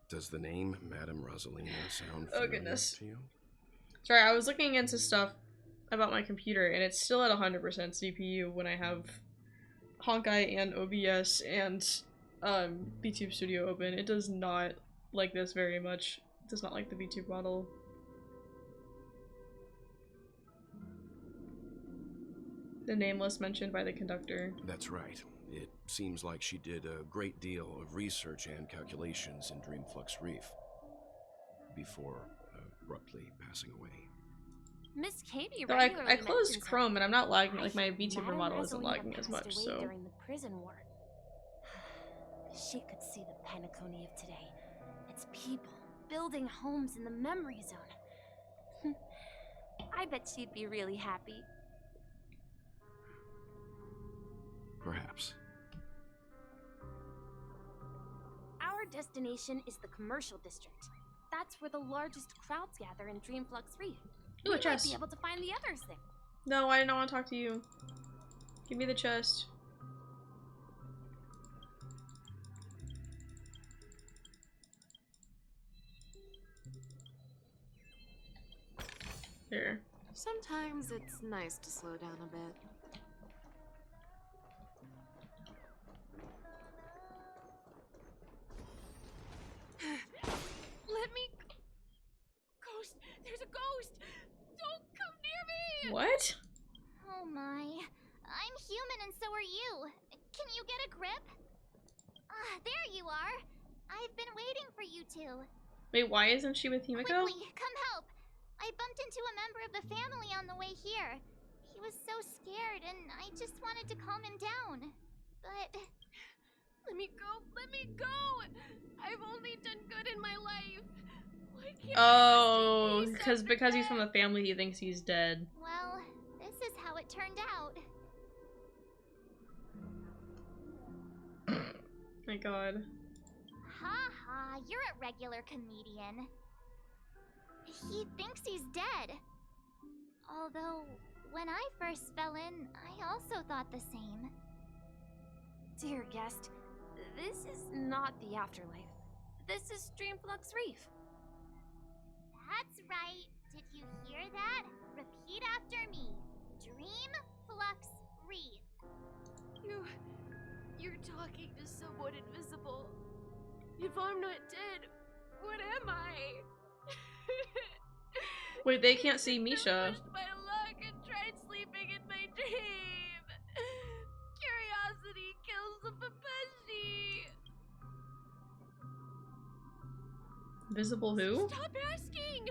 Does the name Madame Rosalina sound familiar to you? Sorry, I was looking into stuff about my computer, and it's still at 100% CPU when I have Honkai and OBS and VTube Studio open. It does not like this very much. It does not like the VTube model. The nameless mentioned by the conductor. That's right. It seems like she did a great deal of research and calculations in Dreamflux Reef before abruptly passing away. Miss Kami So regularly I closed mentions Chrome and I'm not lagging, like my VTuber Madame model isn't Rosalina lagging as passed much, away so. during the prison war. She could see the Penacony of today. Its people building homes in the memory zone. I bet she'd be really happy. Perhaps. Our destination is the commercial district. That's where the largest crowds gather in Dreamflux Reef. Ooh, We a might chest. be able to find the others there. No, I don't want to talk to you. Give me the chest. There. Sometimes it's nice to slow down a bit. Let me... Ghost! There's a ghost! Don't come near me! What? Oh my. I'm human and so are you. Can you get a grip? Ah, there you are. I've been waiting for you two. Wait, why isn't she with Himiko? Quickly, come help. I bumped into a member of the family on the way here. He was so scared and I just wanted to calm him down. But... Let me go! Let me go! I've only done good in my life. Why can't Oh, I just be because he's from the family, he thinks he's dead. well, it turned out. My god. Ha ha, you're a regular comedian. He thinks he's dead. Although, when I first fell in, I also thought the same. Dear guest, this is not the afterlife. This is Dreamflux Reef. That's right. Did you hear that? Repeat after me. Dreamflux Reef. You're talking to someone invisible. If I'm not dead, what am I? Wait, they can't see Misha. I pushed my luck and tried sleeping in my dream. Curiosity kills the Papeshi. Visible who? Stop asking!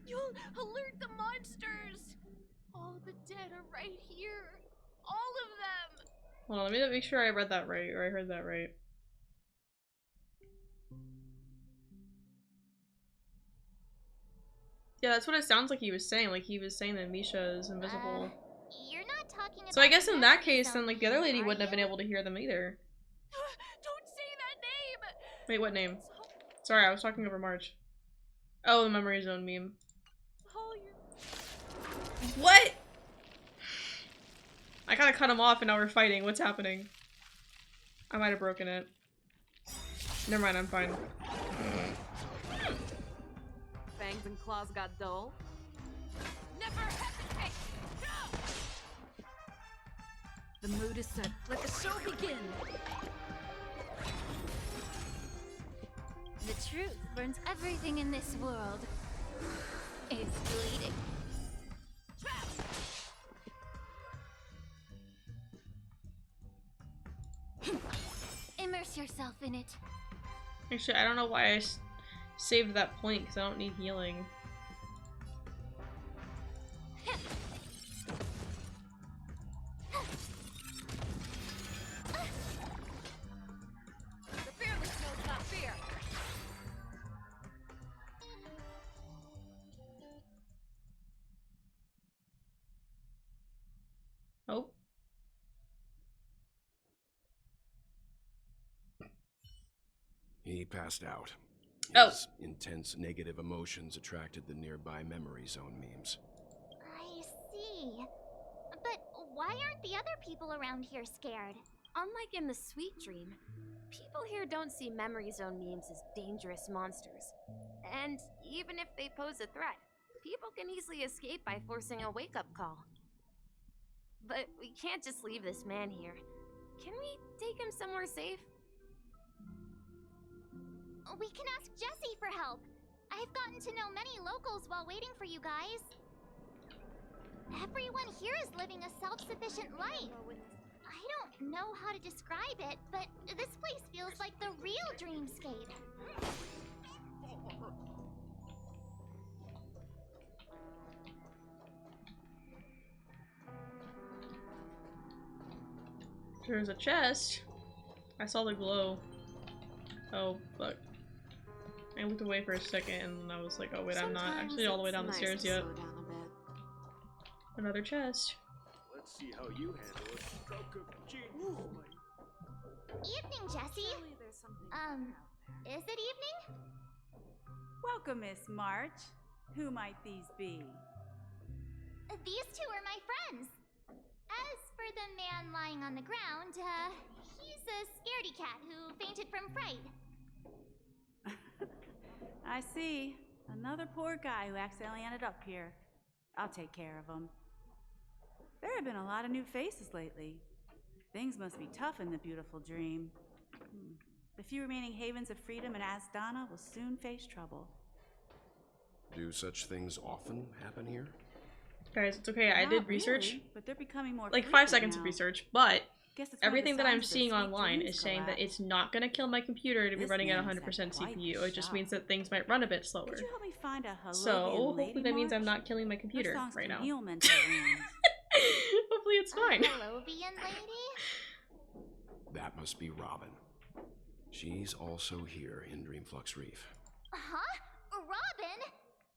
You'll alert the monsters. All the dead are right here. All of them. Hold on, let me make sure I read that right, or I heard that right. Yeah, that's what it sounds like he was saying. Like, he was saying that Misha is invisible. You're not talking about So I guess in that memory case, zone then, like, the other lady are wouldn't have been you? able to hear them either. Don't say that name. Wait, what name? Sorry, I was talking over March. Oh, the Memory Zone meme. What? I gotta cut him off and now we're fighting. What's happening? I might have broken it. Never mind, I'm fine. Fangs and claws got dull. Never hesitate. No! The mood is set. Let the show begin. The truth burns everything in this world. It's bleeding. Immerse yourself in it. Actually, I don't know why I saved that point, because I don't need healing. The fearless knows not fear. Oh. He passed out. Oh. His intense negative emotions attracted the nearby memory zone memes. I see. But why aren't the other people around here scared? Unlike in the Sweet Dream, people here don't see Memory Zone memes as dangerous monsters. And even if they pose a threat, people can easily escape by forcing a wake-up call. But we can't just leave this man here. Can we take him somewhere safe? We can ask Jessie for help. I've gotten to know many locals while waiting for you guys. Everyone here is living a self-sufficient life. I don't know how to describe it, but this place feels like the real dreamscape. There's a chest. I saw the glow. Oh, fuck. I looked away for a second and I was like, oh wait, I'm not actually all the way down the stairs yet. Another chest. Let's see how you handle a stroke of genius. Evening, Jessie. Is it evening? Welcome, Miss March. Who might these be? These two are my friends. As for the man lying on the ground, he's a scaredy cat who fainted from fright. I see. Another poor guy who accidentally ended up here. I'll take care of him. There have been a lot of new faces lately. Things must be tough in the beautiful dream. The few remaining havens of freedom in Asdana will soon face trouble. Do such things often happen here? Guys, it's okay, I did research. Really, but they're becoming more like 5 frequent seconds now. of research, but Guess it's one of the everything that I'm signs seeing sweet online dreams is saying that collapse. it's not going to kill my computer to be This running at man 100% set quite CPU. the It just shot. means that things might run a bit slower. Could you help me find a So, Holovian lady, hopefully that means I'm March? not killing my computer Her songs right can now. heal mental wounds. Hopefully it's fine. Holovian lady? That must be Robin. She's also here in Dreamflux Reef. Huh? Robin?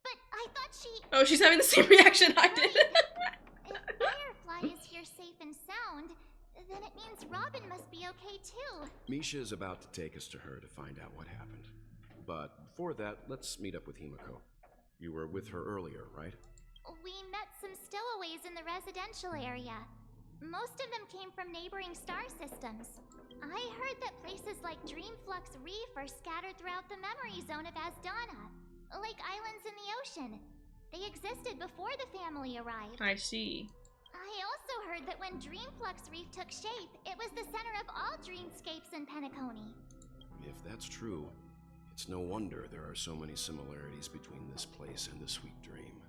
But I thought she... Oh, she's having the same reaction I did. If Firefly is here Then it means Robin must be okay too. Misha is about to take us to her to find out what happened. But before that, let's meet up with Himiko. You were with her earlier, right? We met some stowaways in the residential area. Most of them came from neighboring star systems. I heard that places like Dreamflux Reef are scattered throughout the memory zone of Asdana, like islands in the ocean. They existed before the family arrived. I see. I also heard that when Dreamflux Reef took shape, it was the center of all dreamscapes in Penacony. If that's true, it's no wonder there are so many similarities between this place and the Sweet Dream.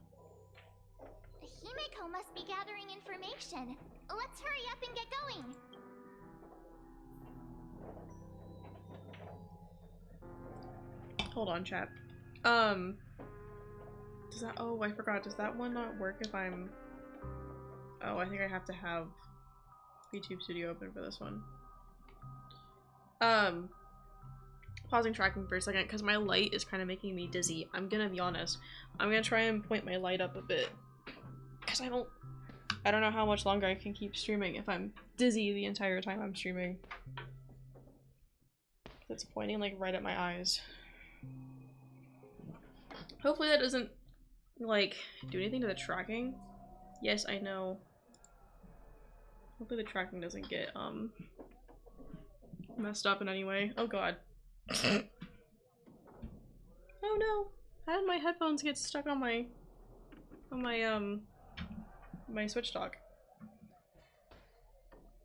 Himiko must be gathering information. Let's hurry up and get going. Hold on, chat. Does that— oh, I forgot. Does that one not work if I'm— oh, I think I have to have YouTube Studio open for this one. Pausing tracking for a second because my light is kind of making me dizzy. I'm gonna be honest. I'm gonna try and point my light up a bit because I don't know how much longer I can keep streaming if I'm dizzy the entire time I'm streaming. It's pointing like right at my eyes. Hopefully that doesn't like do anything to the tracking. Yes, I know. Hopefully the tracking doesn't get messed up in any way. Oh god. Oh no! How did my headphones get stuck on my my switch dock?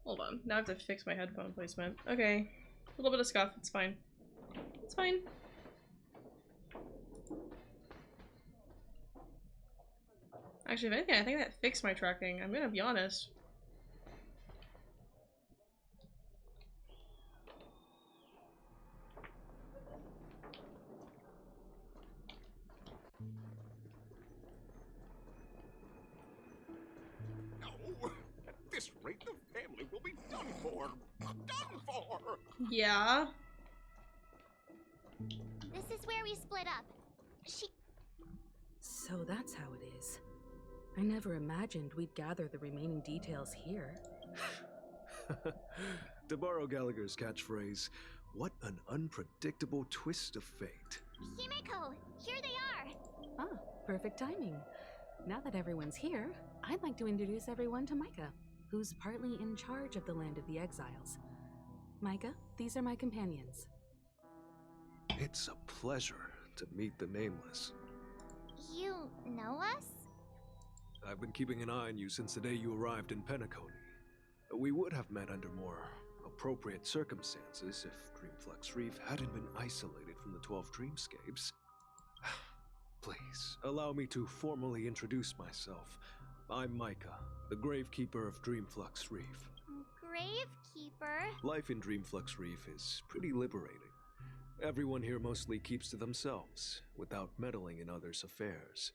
Hold on. Now I have to fix my headphone placement. Okay. A little bit of scuff, it's fine. It's fine. Actually, if anything, I think that fixed my tracking. I'm gonna be honest. No! At this rate, the family will be done for! Done for! Yeah. This is where we split up. So that's how it is. I never imagined we'd gather the remaining details here. To borrow Gallagher's catchphrase, what an unpredictable twist of fate. Himiko, here they are! Ah, perfect timing. Now that everyone's here, I'd like to introduce everyone to Micah, who's partly in charge of the Land of the Exiles. Micah, these are my companions. It's a pleasure to meet the Nameless. You know us? I've been keeping an eye on you since the day you arrived in Penacony. We would have met under more appropriate circumstances if Dreamflux Reef hadn't been isolated from the 12 dreamscapes. Please, allow me to formally introduce myself. I'm Micah, the Gravekeeper of Dreamflux Reef. Gravekeeper? Life in Dreamflux Reef is pretty liberating. Everyone here mostly keeps to themselves, without meddling in others' affairs.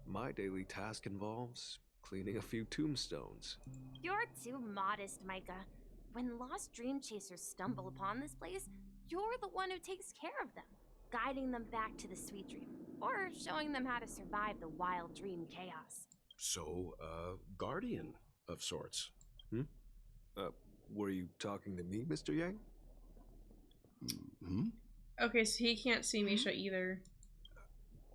My daily task involves cleaning a few tombstones. You're too modest, Micah. When lost dream chasers stumble upon this place, you're the one who takes care of them, guiding them back to the sweet dream, or showing them how to survive the wild dream chaos. So, guardian of sorts. Were you talking to me, Mr. Yang? Okay, so he can't see Misha either.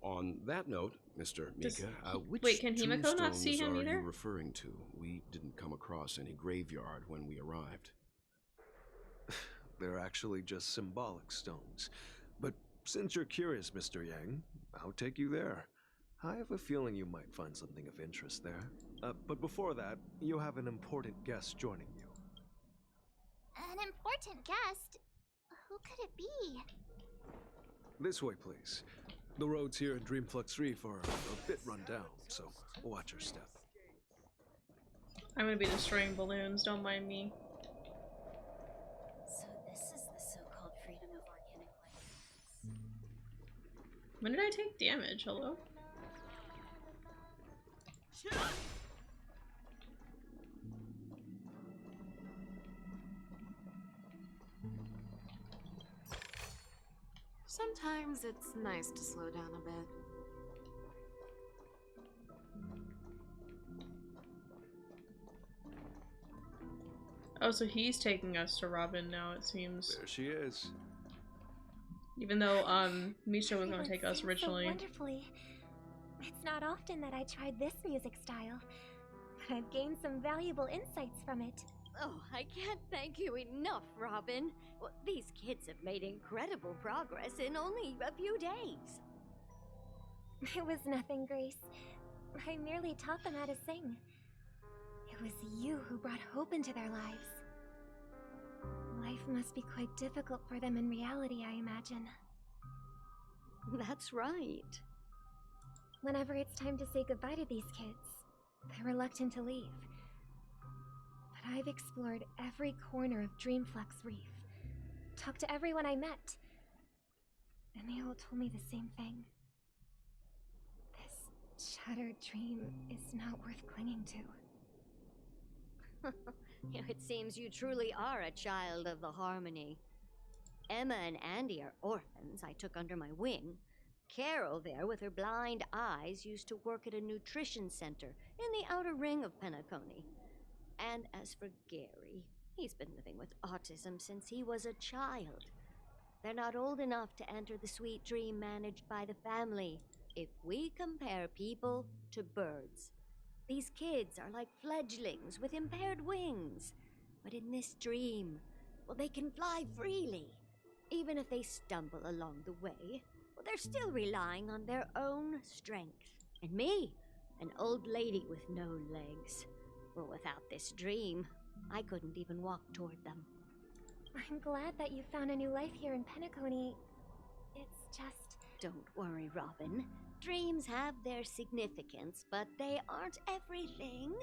On that note, Mr. Mika, which wait, can Himiko not see him tombstones are either? you referring to? We didn't come across any graveyard when we arrived. They're actually just symbolic stones. But since you're curious, Mr. Yang, I'll take you there. I have a feeling you might find something of interest there. But before that, you have an important guest joining you. An important guest? Who could it be? This way, please. The roads here in Dreamflux Reef are a bit run down, so watch your step. I'm gonna be destroying balloons, don't mind me. So this is the so-called freedom of organic life. When did I take damage? Hello? Sometimes it's nice to slow down a bit. Oh, so he's taking us to Robin now, it seems. There she is. Even though, Misha was gonna take us So originally. wonderfully. It's not often that I tried this music style, but I've gained some valuable insights from it. Oh, I can't thank you enough, Robin. Well, these kids have made incredible progress in only a few days. It was nothing, Grace. I merely taught them how to sing. It was you who brought hope into their lives. Life must be quite difficult for them in reality, I imagine. That's right. Whenever it's time to say goodbye to these kids, they're reluctant to leave. But I've explored every corner of Dreamflux Reef, talked to everyone I met, and they all told me the same thing. This shattered dream is not worth clinging to. It seems you truly are a child of the Harmony. Emma and Andy are orphans I took under my wing. Carol there, with her blind eyes, used to work at a nutrition center in the outer ring of Penacony. And as for Gary, he's been living with autism since he was a child. They're not old enough to enter the sweet dream managed by the family. If we compare people to birds, these kids are like fledglings with impaired wings. But in this dream, well, they can fly freely. Even if they stumble along the way, well, they're still relying on their own strength. And me, an old lady with no legs. Well, without this dream, I couldn't even walk toward them. I'm glad that you found a new life here in Penacony. It's just... Don't worry, Robin. Dreams have their significance, but they aren't everything.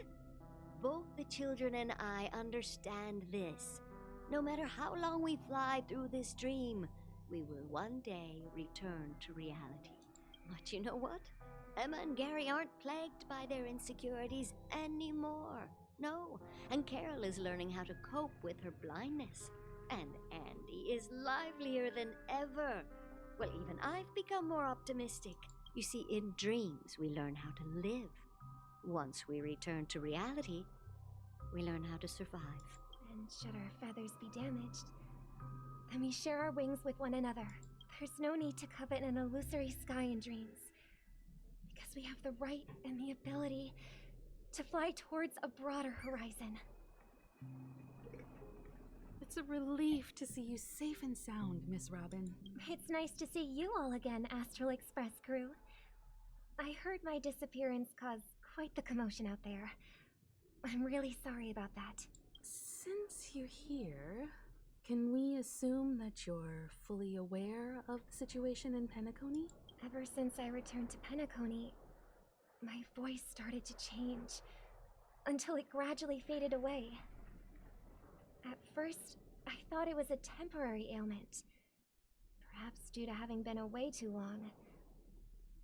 Both the children and I understand this. No matter how long we fly through this dream, we will one day return to reality. But you know what? Emma and Gary aren't plagued by their insecurities anymore. No, and Carol is learning how to cope with her blindness. And Andy is livelier than ever. Well, even I've become more optimistic. You see, in dreams, we learn how to live. Once we return to reality, we learn how to survive. And should our feathers be damaged, then we share our wings with one another. There's no need to covet an illusory sky in dreams, because we have the right and the ability to fly towards a broader horizon. It's a relief to see you safe and sound, Miss Robin. It's nice to see you all again, Astral Express crew. I heard my disappearance caused quite the commotion out there. I'm really sorry about that. Since you're here, can we assume that you're fully aware of the situation in Penacony? Ever since I returned to Penacony, my voice started to change, until it gradually faded away. At first, I thought it was a temporary ailment, perhaps due to having been away too long.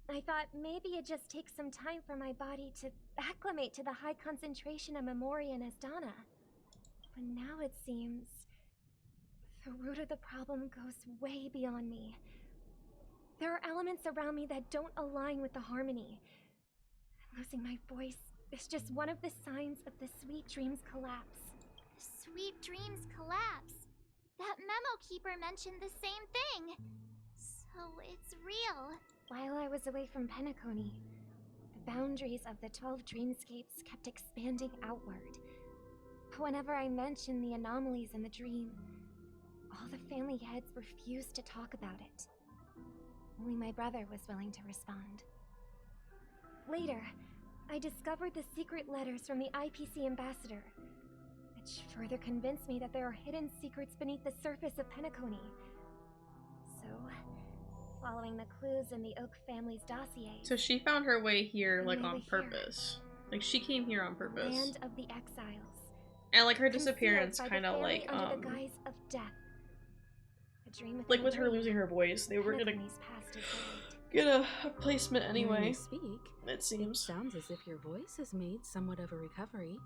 I thought maybe it just takes some time for my body to acclimate to the high concentration of Memoria and Asdana. But now it seems the root of the problem goes way beyond me. There are elements around me that don't align with the Harmony. Losing my voice is just one of the signs of the Sweet Dreams collapse. Sweet Dreams collapse. That memo keeper mentioned the same thing. So it's real. While I was away from Penacony, the boundaries of the 12 dreamscapes kept expanding outward. But whenever I mentioned the anomalies in the dream, all the family heads refused to talk about it. Only my brother was willing to respond. Later, I discovered the secret letters from the IPC ambassador, which further convinced me that there are hidden secrets beneath the surface of Penacony. So, following the clues in the Oak family's dossier. So she found her way here, like, on Here. purpose. Like, she came here on purpose. Land of the Exiles. And, like, her Concealed disappearance by the kind of, family like, under the guise of death. A dream within like, a with her dream. losing her voice, they were gonna Penacony's past is void. get a placement When anyway, you speak, it seems. It sounds as if your voice has made somewhat of a recovery.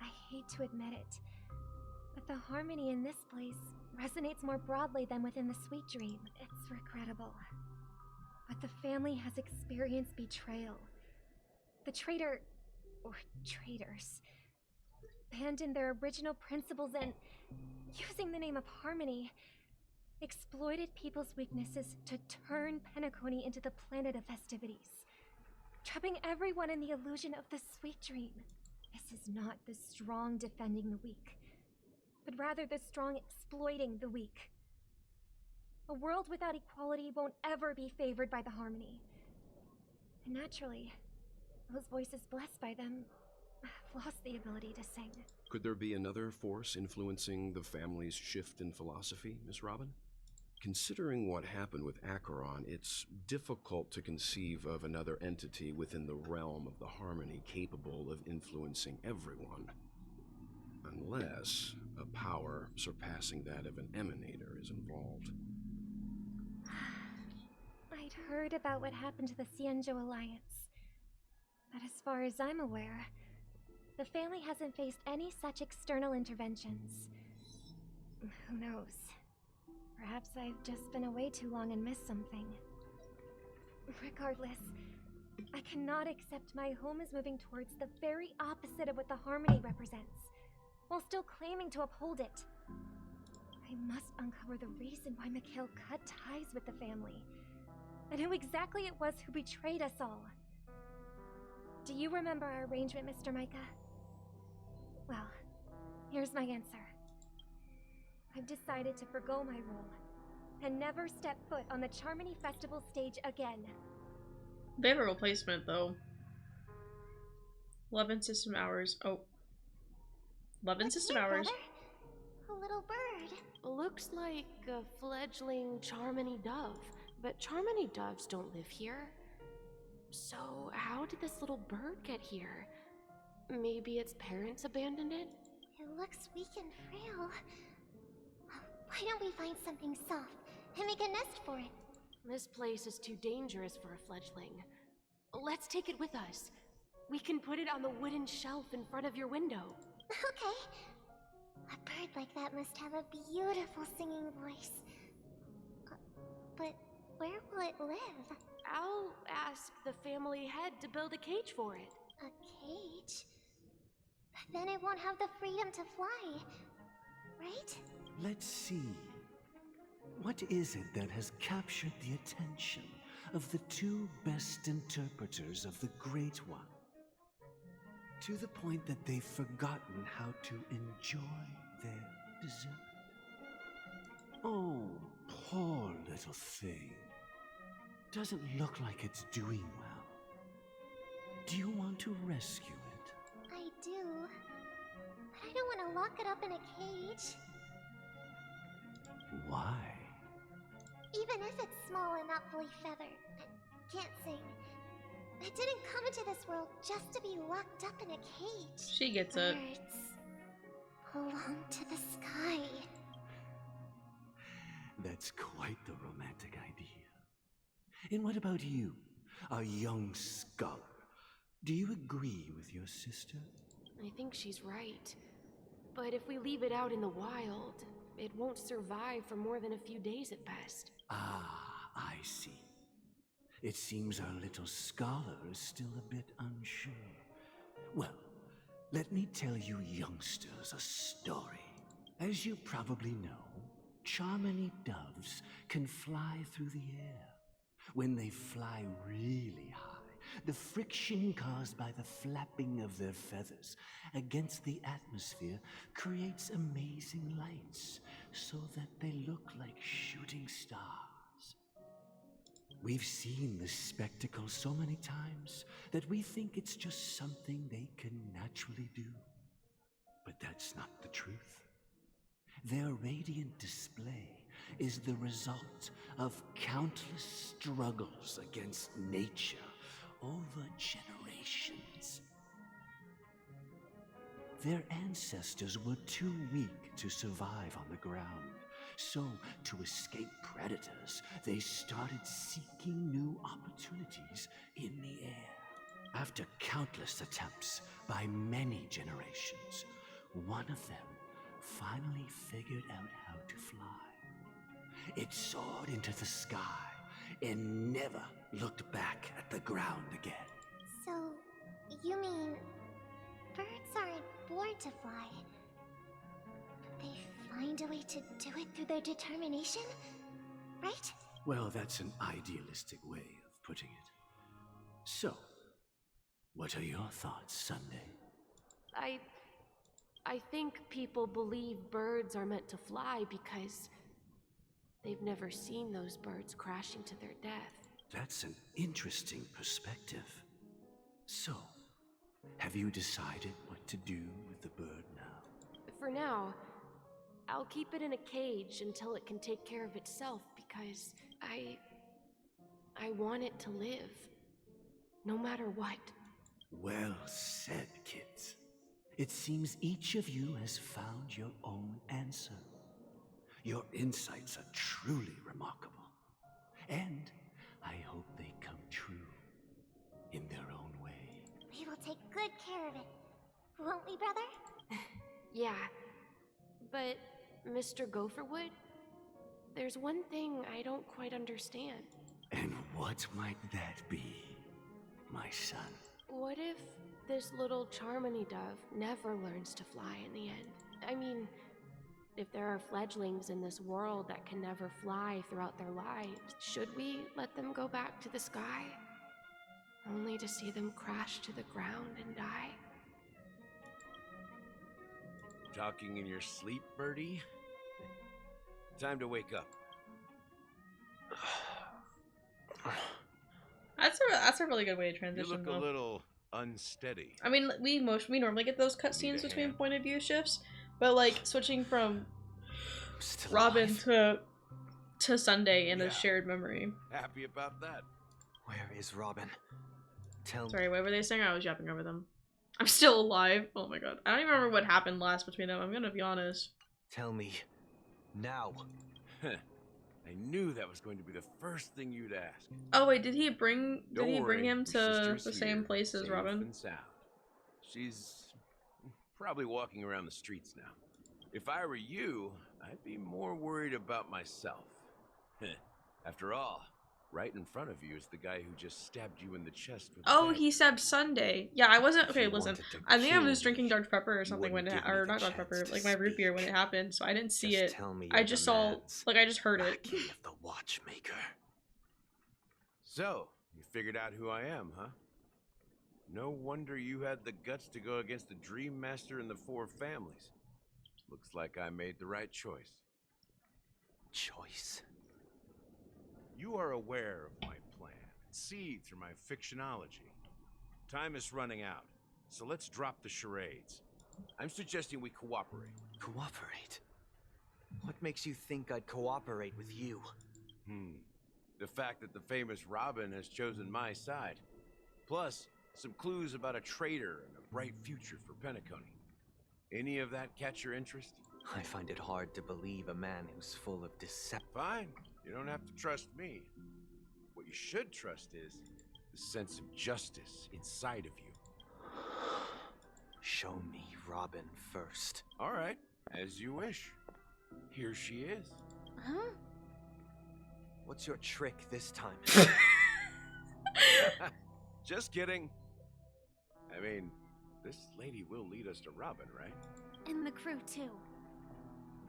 I hate to admit it, but the harmony in this place resonates more broadly than within the Sweet Dream. It's regrettable. But the family has experienced betrayal. The traitor, or traitors, abandoned their original principles and, using the name of harmony, exploited people's weaknesses to turn Penacony into the planet of festivities, trapping everyone in the illusion of the sweet dream. This is not the strong defending the weak, but rather the strong exploiting the weak. A world without equality won't ever be favored by the harmony. And naturally, those voices blessed by them have lost the ability to sing. Could there be another force influencing the family's shift in philosophy, Miss Robin? Considering what happened with Acheron, it's difficult to conceive of another entity within the realm of the harmony capable of influencing everyone. Unless a power surpassing that of an emanator is involved. I'd heard about what happened to the Cienjo Alliance, but as far as I'm aware, the family hasn't faced any such external interventions. Who knows? Perhaps I've just been away too long and missed something. Regardless, I cannot accept my home is moving towards the very opposite of what the harmony represents, while still claiming to uphold it. I must uncover the reason why Mikhail cut ties with the family, and who exactly it was who betrayed us all. Do you remember our arrangement, Mr. Micah? Well, here's my answer. I've decided to forgo my role, and never step foot on the Charmony Festival stage again. They have a replacement, though. 11 system hours. Oh. 11 system hours. A little bird. Looks like a fledgling Charmony dove, but Charmony doves don't live here. So how did this little bird get here? Maybe its parents abandoned it? It looks weak and frail. Why don't we find something soft and make a nest for it? This place is too dangerous for a fledgling. Let's take it with us. We can put it on the wooden shelf in front of your window. Okay. A bird like that must have a beautiful singing voice. But where will it live? I'll ask the family head to build a cage for it. A cage? But then it won't have the freedom to fly, right? Let's see. What is it that has captured the attention of the two best interpreters of the Great One? To the point that they've forgotten how to enjoy their dessert. Oh, poor little thing. Doesn't look like it's doing well. Do you want to rescue it? I do. But I don't want to lock it up in a cage. Why? Even if it's small and not fully feathered, and can't sing. It didn't come into this world just to be locked up in a cage. She gets it. Birds belong to the sky. That's quite the romantic idea. And what about you, a young scholar? Do you agree with your sister? I think she's right. But if we leave it out in the wild, it won't survive for more than a few days at best. Ah, I see. It seems our little scholar is still a bit unsure. Well, let me tell you youngsters a story. As you probably know, Charmony doves can fly through the air. When they fly really high, the friction caused by the flapping of their feathers against the atmosphere creates amazing lights so that they look like shooting stars. We've seen this spectacle so many times that we think it's just something they can naturally do. But that's not the truth. Their radiant display is the result of countless struggles against nature over generations. Their ancestors were too weak to survive on the ground, so to escape predators, they started seeking new opportunities in the air. After countless attempts by many generations, one of them finally figured out how to fly. It soared into the sky and never looked back at the ground again. So, you mean birds aren't born to fly. But they find a way to do it through their determination? Right? Well, that's an idealistic way of putting it. So, what are your thoughts, Sunday? I think people believe birds are meant to fly because they've never seen those birds crashing to their death. That's an interesting perspective. So, have you decided what to do with the bird now? For now, I'll keep it in a cage until it can take care of itself because I want it to live. No matter what. Well said, kids. It seems each of you has found your own answer. Your insights are truly remarkable. And I hope they come true in their own way. We will take good care of it. Won't we, brother? Yeah. But, Mr. Gopherwood, there's one thing I don't quite understand. And what might that be, my son? What if this little Charmony dove never learns to fly in the end? I mean, if there are fledglings in this world that can never fly throughout their lives, should we let them go back to the sky? Only to see them crash to the ground and die? Talking in your sleep, birdie? Time to wake up. That's a really good way to You transition. look though. a little unsteady. I mean, we normally get those cutscenes between point of view shifts, but like switching from Robin to Sunday in a shared memory. Happy about that. Where is Robin? Tell me. Sorry, what were they saying? I was yapping over them. I'm still alive. Oh my god, I don't even remember what happened last between them. I'm gonna be honest. Tell me now. I knew that was going to be the first thing you'd ask. Oh wait, did he bring Worry, him your to sister's the same here, place as safe Robin? and sound. She's probably walking around the streets now. If I were you, I'd be more worried about myself. After all, right in front of you is the guy who just stabbed you in the chest with a Oh, dagger. he stabbed Sunday. Yeah, I wasn't. Okay, you listen. wanted to I think I kill was drinking Dr. Pepper or something when wouldn't it, give me or the not Dr. chance Pepper, to like my root beer when it happened. So I didn't see Just it. tell me I your just saw, demands. like, I just heard it. Key of the Watchmaker. So, you figured out who I am, huh? No wonder you had the guts to go against the Dream Master and the Four Families. Looks like I made the right choice. Choice? You are aware of my plan, and see through my fictionology. Time is running out, so let's drop the charades. I'm suggesting we cooperate. Cooperate? What makes you think I'd cooperate with you? The fact that the famous Robin has chosen my side. Plus, some clues about a traitor and a bright future for Penacony. Any of that catch your interest? I find it hard to believe a man who's full of deception. Fine. You don't have to trust me. What you should trust is the sense of justice inside of you. Show me Robin first. All right, as you wish. Here she is. Huh? What's your trick this time? Just kidding. I mean, this lady will lead us to Robin, right? And the crew, too.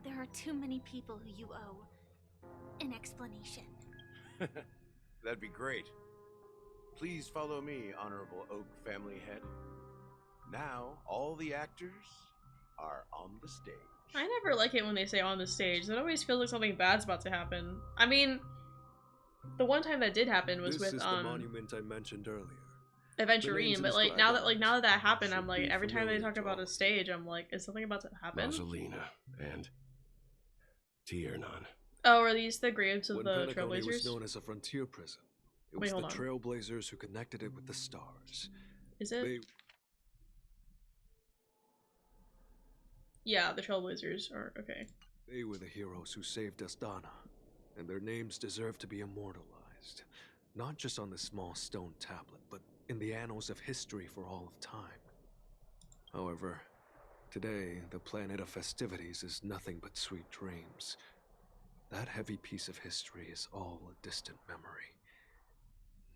There are too many people who you owe an explanation. That'd be great. Please follow me, Honorable Oak Family Head. Now, all the actors are on the stage. I never like it when they say on the stage. It always feels like something bad's about to happen. I mean, the one time that did happen was This with is the monument I mentioned earlier. Aventurine, but like now that that happened, I'm like Should be every time they familiar talk to about all. a stage, I'm like, is something about to happen? Mausolina and Tiernan. Oh, are these the graves of When the Penacony was Trailblazers? known as a frontier prison, it Wait, was the hold on. Trailblazers who connected it with the stars. Is it? They Yeah, the Trailblazers are okay. They were the heroes who saved Astana, and their names deserve to be immortalized, not just on this small stone tablet, but in the annals of history for all of time. However, today, the planet of festivities is nothing but sweet dreams. That heavy piece of history is all a distant memory.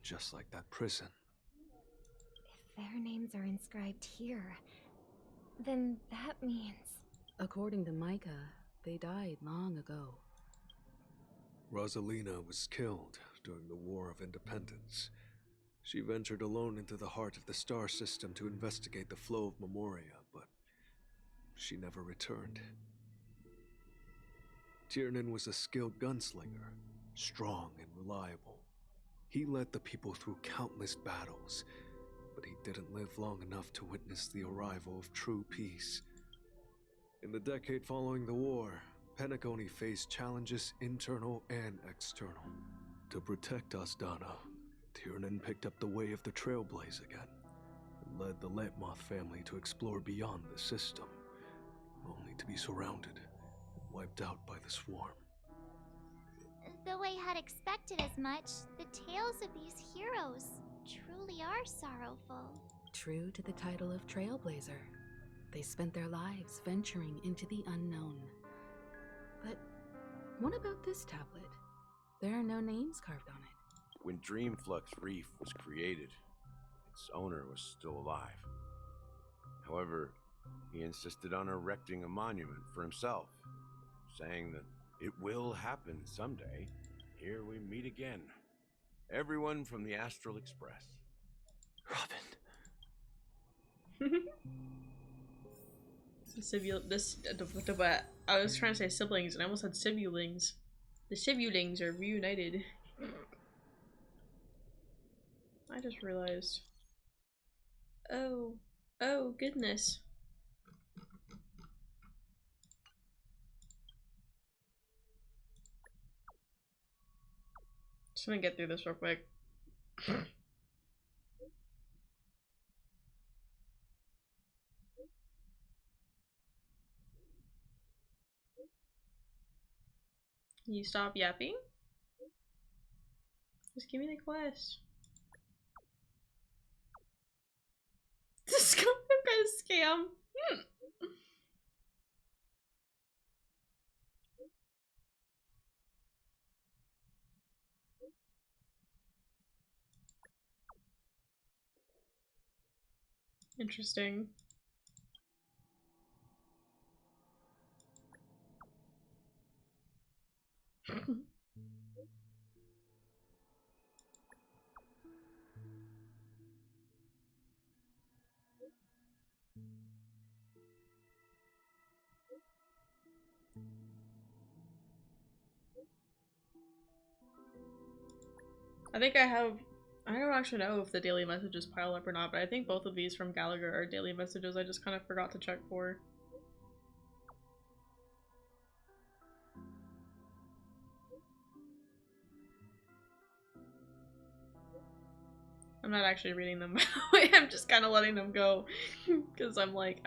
Just like that prison. If their names are inscribed here, Then that means... According to Micah, they died long ago. Rosalina was killed during the War of Independence. She ventured alone into the heart of the star system to investigate the flow of Memoria, but she never returned. Tiernan was a skilled gunslinger, strong and reliable. He led the people through countless battles, but he didn't live long enough to witness the arrival of true peace. In the decade following the war, Penacony faced challenges internal and external. To protect Asdana, Tiernan picked up the way of the Trailblaze again, and led the Letmoth family to explore beyond the system, only to be surrounded and wiped out by the swarm. Though I had expected as much, the tales of these heroes truly are sorrowful. True to the title of Trailblazer, they spent their lives venturing into the unknown. But what about this tablet? There are no names carved on it. When Dreamflux Reef was created, its owner was still alive. However, he insisted on erecting a monument for himself, saying that it will happen someday. Here we meet again. Everyone from the Astral Express. I was trying to say siblings and I almost said sibulings. The sibulings are reunited. I just realized. Oh goodness. Just gonna get through this real quick. Can you stop yapping? Just give me the quest. This kind of scam. Interesting. I don't actually know if the daily messages pile up or not, but I think both of these from Gallagher are daily messages. I just kind of forgot to check for. I'm not actually reading them, by the way. I'm just kind of letting them go. Because I'm like,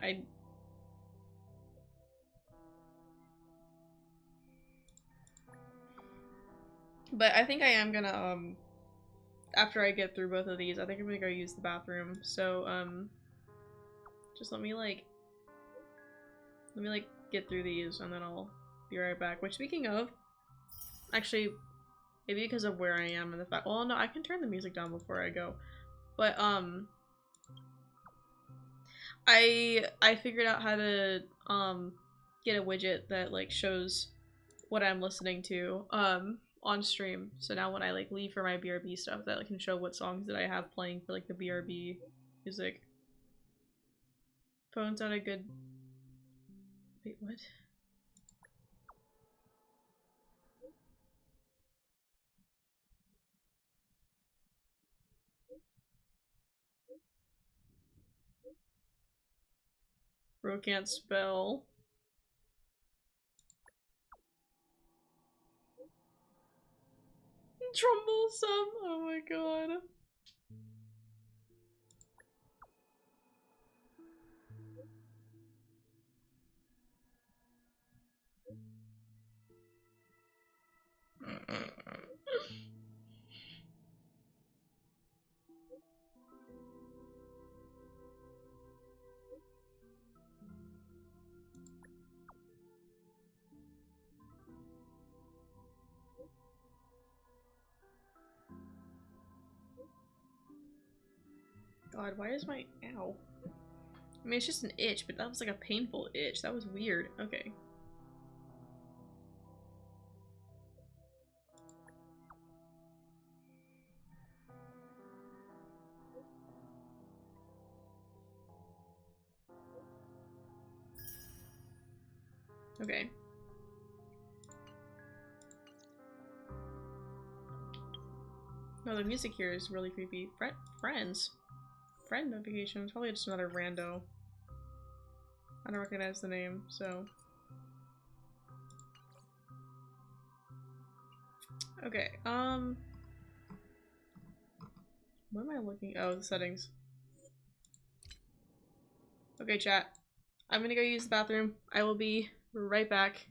But I think I am gonna, after I get through both of these, I think I'm gonna go use the bathroom. So, just let me get through these and then I'll be right back. Which, speaking of, actually, maybe because of where I am and the fact, well, no, I can turn the music down before I go. But, I figured out how to, get a widget that, like, shows what I'm listening to, on stream. So now when I, like, leave for my BRB stuff, that can show what songs that I have playing for, like, the BRB music. Phone's not a good... Wait, what? Bro can't spell. Troublesome. Oh my god. God, why is my... Ow. I mean, it's just an itch, but that was like a painful itch. That was weird. Okay. Okay. No, the music here is really creepy. Friends? Friend notification. It's probably just another rando. I don't recognize the name, so. Okay, what am I looking? Oh, the settings. Okay, chat. I'm gonna go use the bathroom. I will be right back.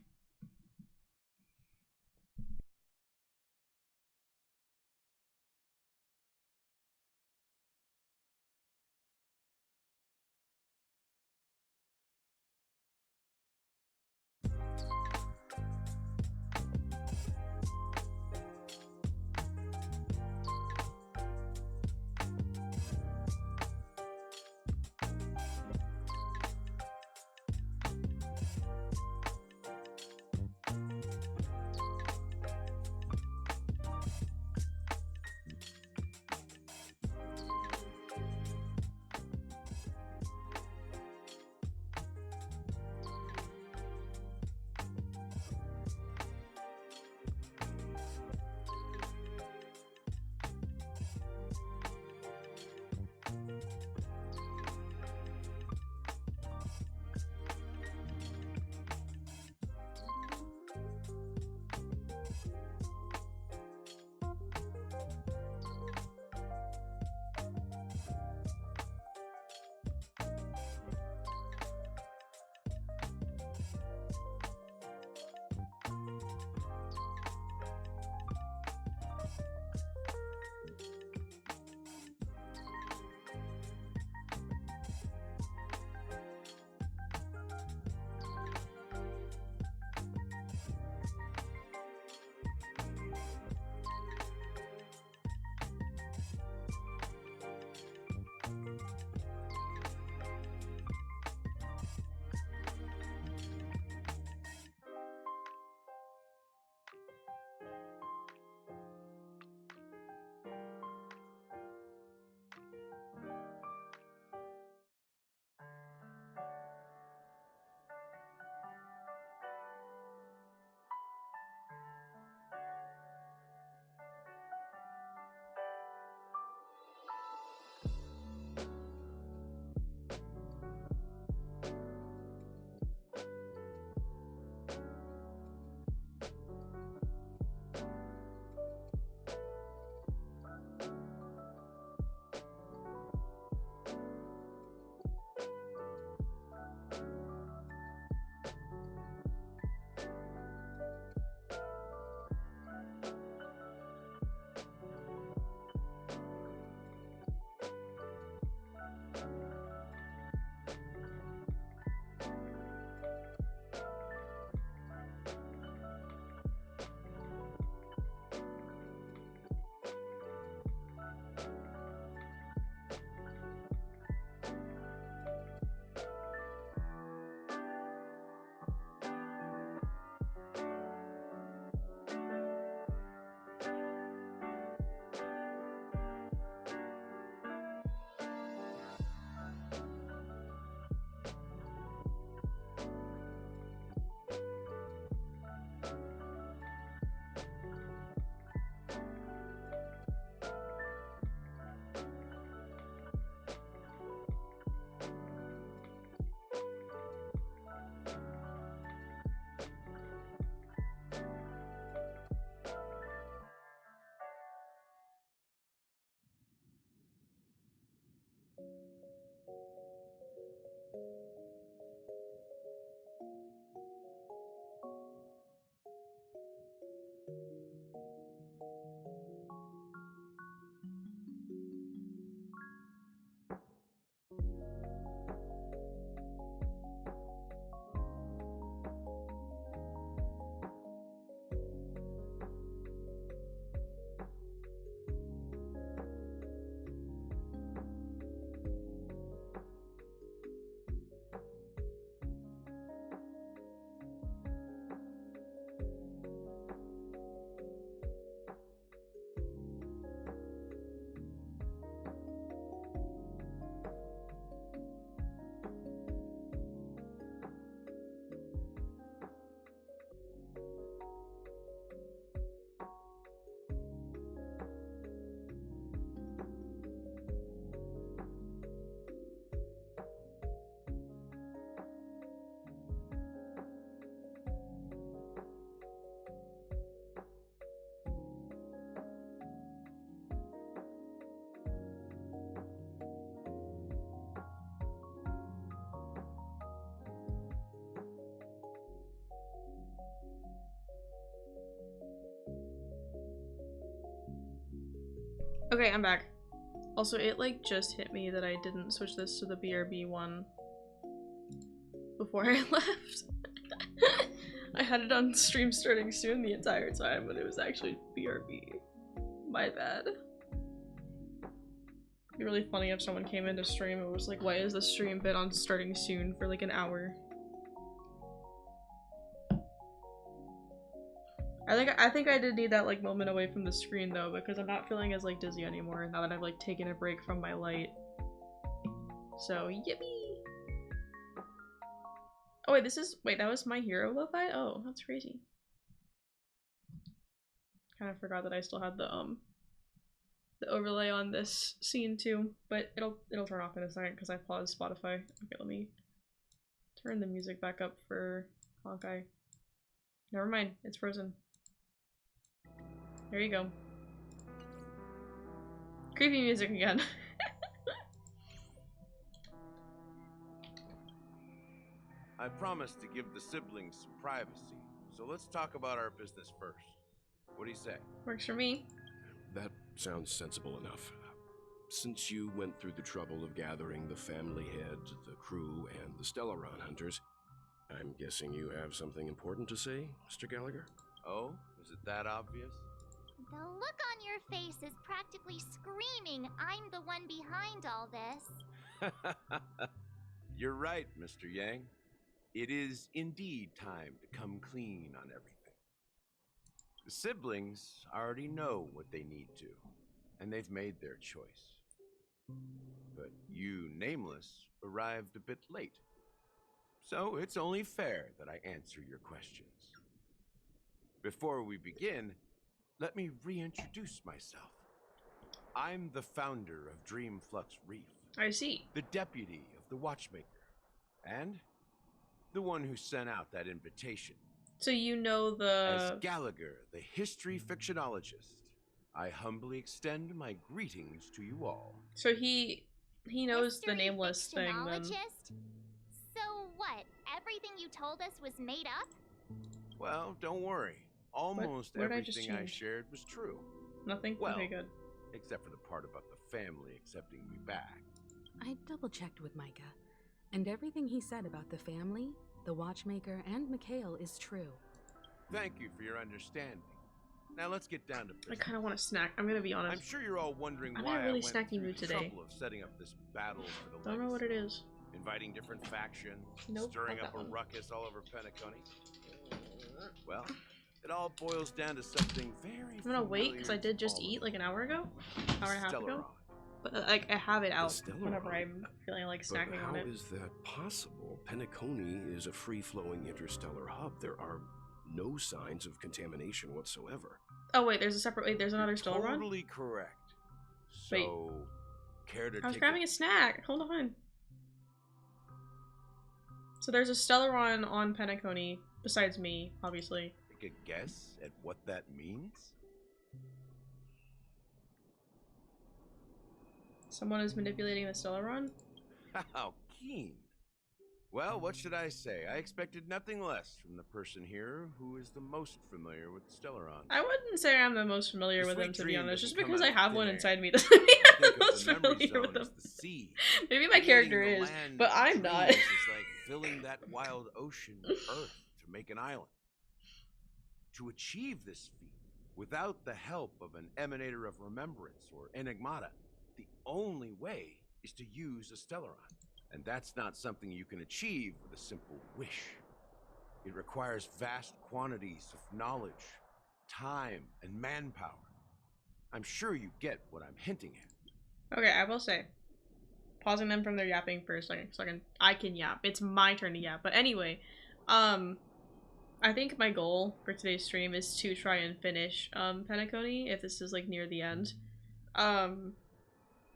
Okay, I'm back. Also, it like just hit me that I didn't switch this to the BRB one before I left. I had it on stream starting soon the entire time, but it was actually BRB. My bad. It'd be really funny if someone came into stream and was like, why is the stream been on starting soon for like an hour? I think I did need that like moment away from the screen though, because I'm not feeling as like dizzy anymore now that I've like taken a break from my light. So yippee! Oh wait, that was My Hero lo-fi? Oh, that's crazy. Kind of forgot that I still had the overlay on this scene too, but it'll turn off in a second because I paused Spotify. Okay, let me turn the music back up for Honkai. Never mind, it's frozen. There you go. Creepy music again. I promised to give the siblings some privacy, so let's talk about our business first. What do you say? Works for me. That sounds sensible enough. Since you went through the trouble of gathering the family head, the crew, and the Stellaron hunters, I'm guessing you have something important to say, Mr. Gallagher? Oh, is it that obvious? The look on your face is practically screaming, I'm the one behind all this. You're right, Mr. Yang. It is indeed time to come clean on everything. The siblings already know what they need to, and they've made their choice. But you, Nameless, arrived a bit late. So it's only fair that I answer your questions. Before we begin, let me reintroduce myself. I'm the founder of Dreamflux Reef. I see. The deputy of the Watchmaker. And the one who sent out that invitation. So you know the... As Gallagher, the history fictionologist, I humbly extend my greetings to you all. So he knows the Nameless thing then. So what? Everything you told us was made up? Well, don't worry. Almost everything I shared was true. Nothing? Well, okay, good. Except for the part about the family accepting me back. I double-checked with Micah, and everything he said about the family, the Watchmaker, and Mikhail is true. Thank you for your understanding. Now let's get down to business. I kind of want a snack. I'm gonna be honest. I'm sure you're all wondering I'm why in a really I went snacky through mood the today. trouble of setting up this battle for the Don't know what it is. Inviting different factions, Nope, stirring not up that a one. ruckus all over Penacony. Well, it all boils down to something very I'm gonna wait because I did just all eat like an hour ago, hour and a half ago. Stellaron. But like I have it out Stellaron? whenever I'm feeling like But snacking on how it. is that possible? Penacony is a free-flowing interstellar hub. There are no signs of contamination whatsoever. Oh wait, there's a separate. Wait, there's another Stellaron. Totally correct. So, Wait. care to I was take grabbing a snack. Hold on. So there's a Stellaron on Penacony besides me, obviously. take a guess at what that means? Someone is manipulating the Stellaron? How keen. Well, what should I say? I expected nothing less from the person here who is the most familiar with Stellaron. I wouldn't say I'm the most familiar with them, to be honest. Just because I have one air. inside me doesn't mean I'm Think the of most the memory familiar with zone them. as the sea. Maybe my character is, but I'm not. It's like filling that wild ocean with earth to make an island. To achieve this feat, without the help of an emanator of remembrance or enigmata, the only way is to use a Stellaron. And that's not something you can achieve with a simple wish. It requires vast quantities of knowledge, time, and manpower. I'm sure you get what I'm hinting at. Okay, I will say, pausing them from their yapping for a second, so I can yap. It's my turn to yap. But anyway, I think my goal for today's stream is to try and finish Penacony if this is like near the end.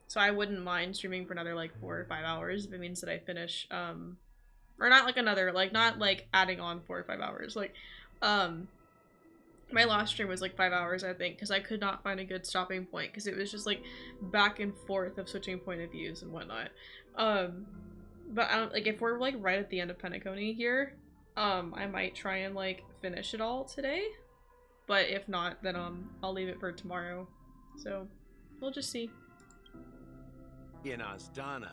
So I wouldn't mind streaming for another like 4 or 5 hours if it means that I finish or not like another, like not like adding on 4 or 5 hours. Like my last stream was like 5 hours, I think, because I could not find a good stopping point because it was just like back and forth of switching point of views and whatnot. But I don't, like if we're like right at the end of Penacony here, I might try and like finish it all today. But if not, then I'll leave it for tomorrow. So We'll just see. In Azdana,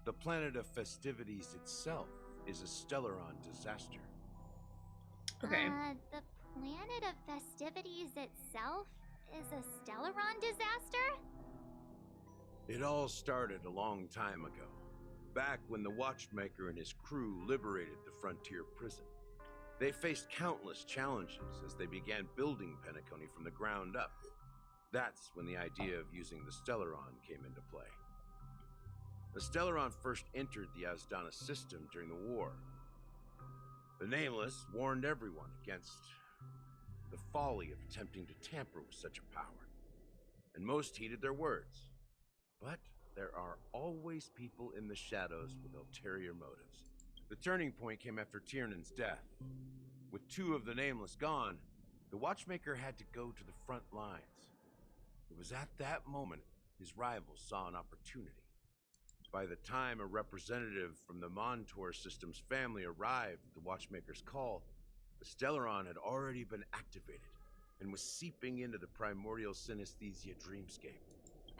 the planet of festivities itself is a Stellaron disaster. Okay. The planet of festivities itself is a Stellaron disaster? It all started a long time ago, back when the Watchmaker and his crew liberated the frontier prison. They faced countless challenges as they began building Penacony from the ground up. That's when the idea of using the Stellaron came into play. The Stellaron first entered the Azdana system during the war. The Nameless warned everyone against the folly of attempting to tamper with such a power, and most heeded their words. But there are always people in the shadows with ulterior motives. The turning point came after Tiernan's death. With 2 of the Nameless gone, the Watchmaker had to go to the front lines. It was at that moment his rivals saw an opportunity. By the time a representative from the Montour System's family arrived at the Watchmaker's call, the Stellaron had already been activated and was seeping into the primordial synesthesia dreamscape.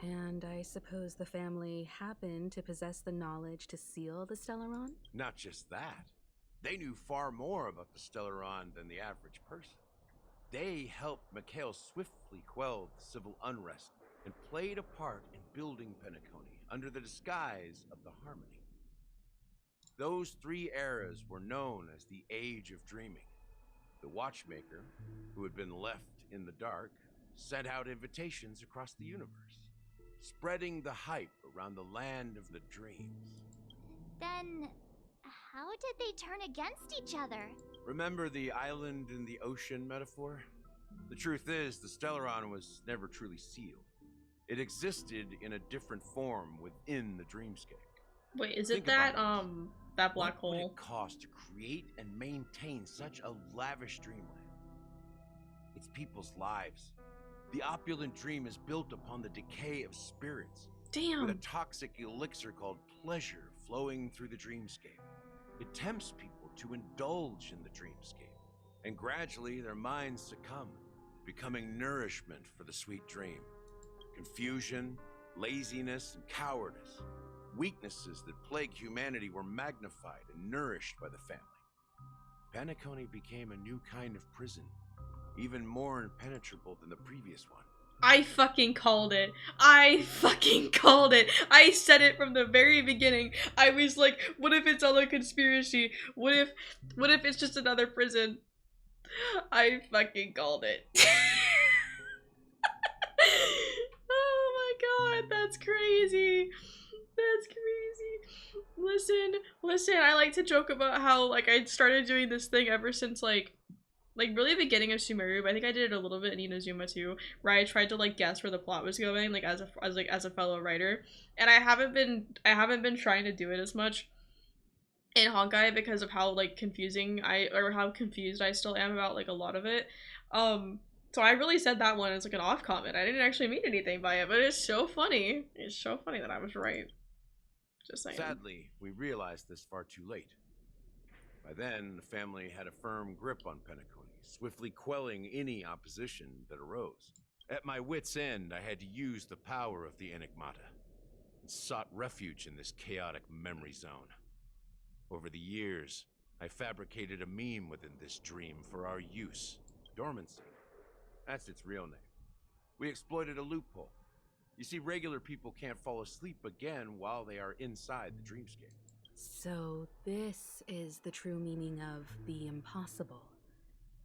And I suppose the family happened to possess the knowledge to seal the Stellaron? Not just that. They knew far more about the Stellaron than the average person. They helped Mikhail swiftly quell the civil unrest and played a part in building Penacony under the disguise of the Harmony. Those 3 eras were known as the Age of Dreaming. The Watchmaker, who had been left in the dark, sent out invitations across the universe, spreading the hype around the land of the dreams. Then, how did they turn against each other? Remember the island in the ocean metaphor? The truth is, the Stellaron was never truly sealed. It existed in a different form within the dreamscape. Wait, is it that that black hole? What would it cost to create and maintain such a lavish dreamland? It's people's lives. The opulent dream is built upon the decay of spirits. Damn. With a toxic elixir called pleasure flowing through the dreamscape. It tempts people to indulge in the dreamscape, and gradually their minds succumb, becoming nourishment for the sweet dream. Confusion, laziness, and cowardice, weaknesses that plague humanity, were magnified and nourished by the family. Penacony became a new kind of prison, even more impenetrable than the previous one. I fucking called it. I fucking called it. I said it from the very beginning. I was like, what if it's all a conspiracy? What if it's just another prison? I fucking called it. Oh my god, that's crazy. That's crazy. Listen, I like to joke about how, like, I started doing this thing ever since, like really beginning of Sumeru, but I think I did it a little bit in Inazuma too, where I tried to, like, guess where the plot was going, like, as a fellow writer. And I haven't been trying to do it as much in Honkai because of how, like, how confused I still am about, like, a lot of it. So I really said that one as, like, an off comment. I didn't actually mean anything by it, but it's so funny. It's so funny that I was right. Just saying. Sadly, we realized this far too late. By then, the family had a firm grip on Penacony, swiftly quelling any opposition that arose. At my wit's end, I had to use the power of the Enigmata, and sought refuge in this chaotic memory zone. Over the years, I fabricated a meme within this dream for our use, Dormancy. That's its real name. We exploited a loophole. You see, regular people can't fall asleep again while they are inside the dreamscape. So this is the true meaning of the impossible.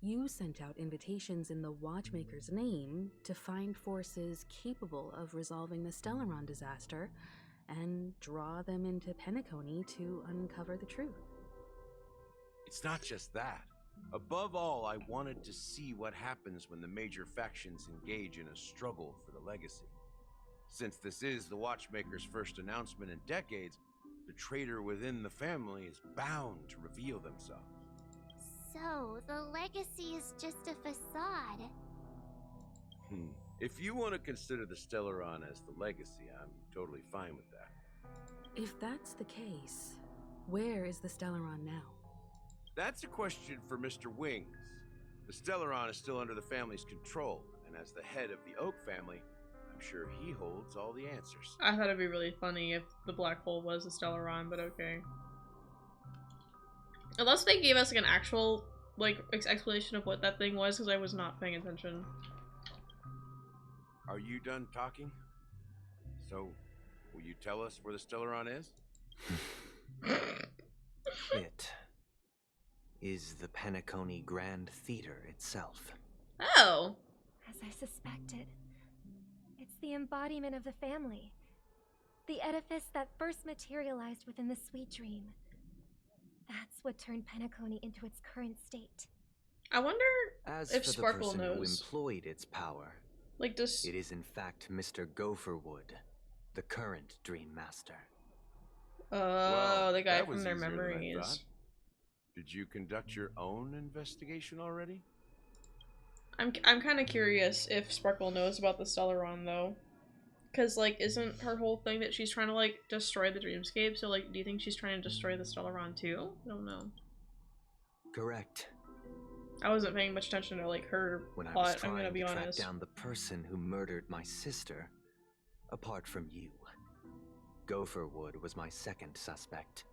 You sent out invitations in the Watchmaker's name to find forces capable of resolving the Stellaron disaster and draw them into Penacony to uncover the truth. It's not just that. Above all, I wanted to see what happens when the major factions engage in a struggle for the legacy. Since this is the Watchmaker's first announcement in decades, the traitor within the family is bound to reveal themselves. So, the legacy is just a facade. If you want to consider the Stellaron as the legacy, I'm totally fine with that. If that's the case, where is the Stellaron now? That's a question for Mr. Wings. The Stellaron is still under the family's control, and as the head of the Oak family, I'm sure he holds all the answers. I thought it'd be really funny if the black hole was a Stellaron, but okay. Unless they gave us like an actual like explanation of what that thing was, because I was not paying attention. Are you done talking? So, will you tell us where the Stellaron is? It is the Penacony Grand Theater itself. Oh! As I suspected, it's the embodiment of the family. The edifice that first materialized within the Sweet Dream. That's what turned Penacony into its current state. I wonder As if for Sparkle the person who knows. employed its power, Like, does... it is in fact Mr. Gopherwood, the current Dream Master. Oh, the guy that was from their easier than I memories. thought. Did you conduct your own investigation already? I'm kind of curious if Sparkle knows about the Stellaron, though. Because, like, isn't her whole thing that she's trying to, like, destroy the dreamscape? So, like, do you think she's trying to destroy the Stellaron, too? I don't know. Correct. I wasn't paying much attention to, like, her When I was plot, I'm trying gonna be to track honest. down the person who murdered my sister, apart from you, Gopherwood was my second suspect.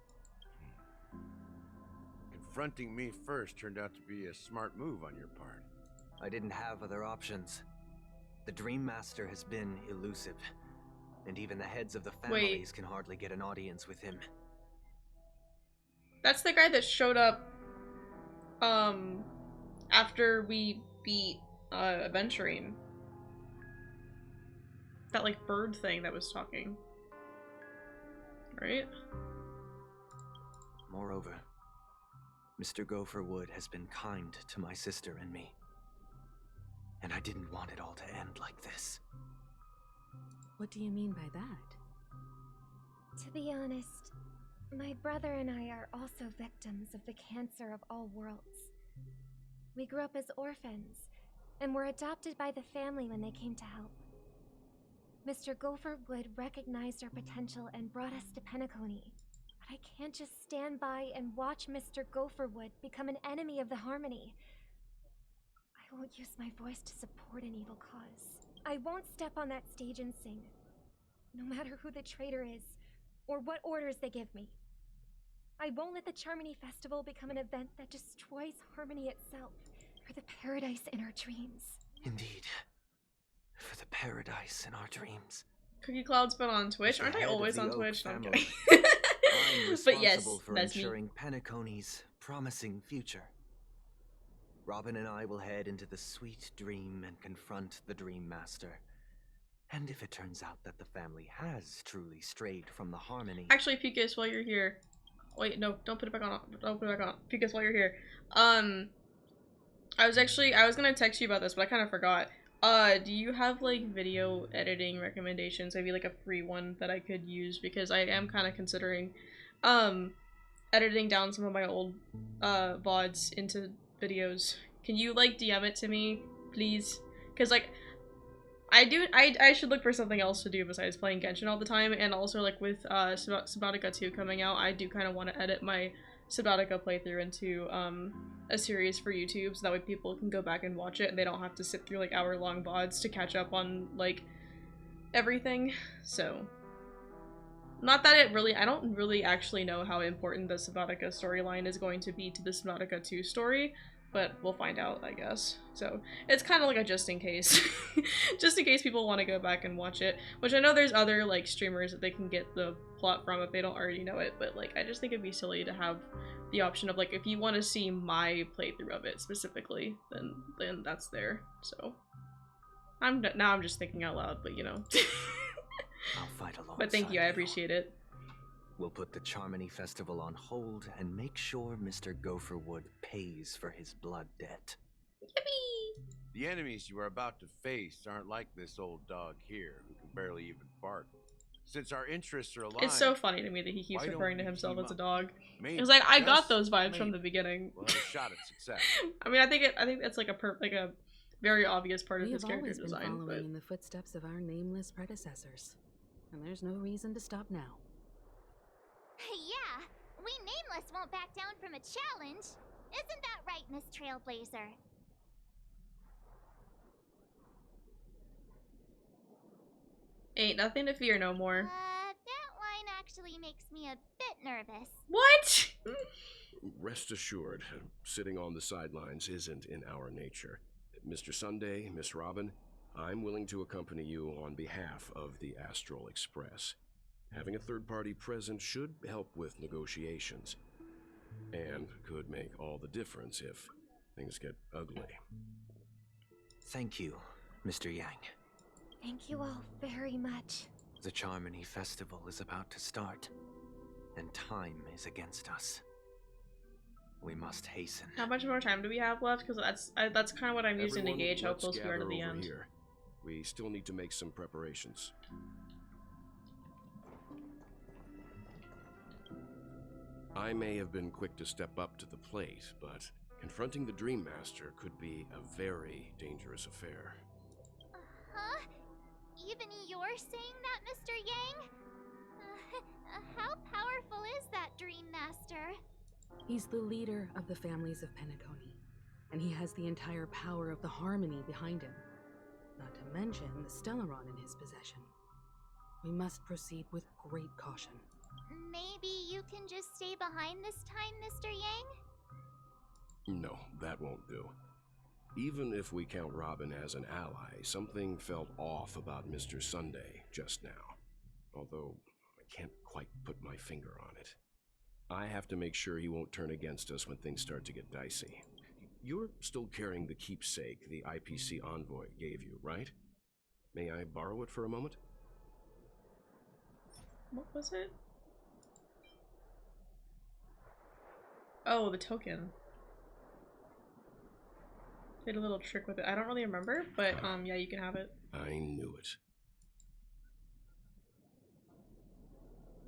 Confronting me first turned out to be a smart move on your part. I didn't have other options. The Dream Master has been elusive, and even the heads of the families can hardly get an audience with him. That's the guy that showed up, after we beat, Aventurine. That, like, bird thing that was talking. Right? Moreover, Mr. Gopherwood has been kind to my sister and me. And I didn't want it all to end like this. What do you mean by that? To be honest, my brother and I are also victims of the cancer of all worlds. We grew up as orphans, and were adopted by the family when they came to help. Mr. Gopherwood recognized our potential and brought us to Penacony. But I can't just stand by and watch Mr. Gopherwood become an enemy of the Harmony. I won't use my voice to support an evil cause. I won't step on that stage and sing, no matter who the traitor is, or what orders they give me. I won't let the Charmony Festival become an event that destroys Harmony itself, or the paradise in our dreams. Indeed. For the paradise in our dreams. Cookie Cloud's been on Twitch. Aren't I Head of always the on Oak Twitch? No, I'm family. kidding. I'm But yes, responsible for that's me. ensuring Penacony's promising future. Robin and I will head into the Sweet Dream and confront the Dream Master. And if it turns out that the family has truly strayed from the Harmony... Actually, Picus, while you're here... Wait, no, don't put it back on. Don't put it back on. Picus, while you're here. I was gonna text you about this, but I kind of forgot. Do you have, like, video editing recommendations? Maybe, like, a free one that I could use? Because I am kind of considering, editing down some of my old, VODs into videos. Can you, like, DM it to me, please? Because, like, I should look for something else to do besides playing Genshin all the time, and also, like, with, Subnautica 2 coming out, I do kind of want to edit my Subnautica playthrough into, a series for YouTube, so that way people can go back and watch it, and they don't have to sit through, like, hour-long VODs to catch up on, like, everything, so... Not that it really- I don't really actually know how important the Subnautica storyline is going to be to the Subnautica 2 story, but we'll find out, I guess. So, it's kind of like a just in case. Just in case people want to go back and watch it, which I know there's other, like, streamers that they can get the plot from if they don't already know it, but, like, I just think it'd be silly to have the option of, like, if you want to see my playthrough of it specifically, then that's there, so. Now I'm just thinking out loud, but you know. I'll fight alongside But thank you, I appreciate it. We'll put the Charmony Festival on hold and make sure Mr. Gopherwood pays for his blood debt. Yippee! The enemies you are about to face aren't like this old dog here, who can barely even bark. Since our interests are aligned, It's so funny to me that he keeps why don't referring to we himself team as a up? dog. Maybe, It's like, I got just those vibes from maybe, the beginning. we'll have a shot at success. I mean, I think it's like a very obvious part of We his have character always been design, following but in the footsteps of our nameless predecessors, and there's no reason to stop now. Yeah, we Nameless won't back down from a challenge. Isn't that right, Miss Trailblazer? Ain't nothing to fear no more. That line actually makes me a bit nervous. What? Rest assured, sitting on the sidelines isn't in our nature. Mr. Sunday, Miss Robin, I'm willing to accompany you on behalf of the Astral Express. Having a third party present should help with negotiations, and could make all the difference if things get ugly. Thank you, Mr. Yang. Thank you all very much. The Charmony Festival is about to start, and time is against us. We must hasten. How much more time do we have left? Because that's kind of what I'm using to gauge how close we are to the end. Here. We still need to make some preparations. I may have been quick to step up to the plate, but confronting the Dream Master could be a very dangerous affair. Huh? Even you're saying that, Mr. Yang? How powerful is that Dream Master? He's the leader of the families of Penacony, and he has the entire power of the Harmony behind him. Not to mention the Stellaron in his possession. We must proceed with great caution. Maybe you can just stay behind this time, Mr. Yang? No, that won't do. Even if we count Robin as an ally, something felt off about Mr. Sunday just now. Although, I can't quite put my finger on it. I have to make sure he won't turn against us when things start to get dicey. You're still carrying the keepsake the IPC envoy gave you, right? May I borrow it for a moment? What was it? Oh, the token. Did a little trick with it. I don't really remember, but yeah, you can have it. I knew it.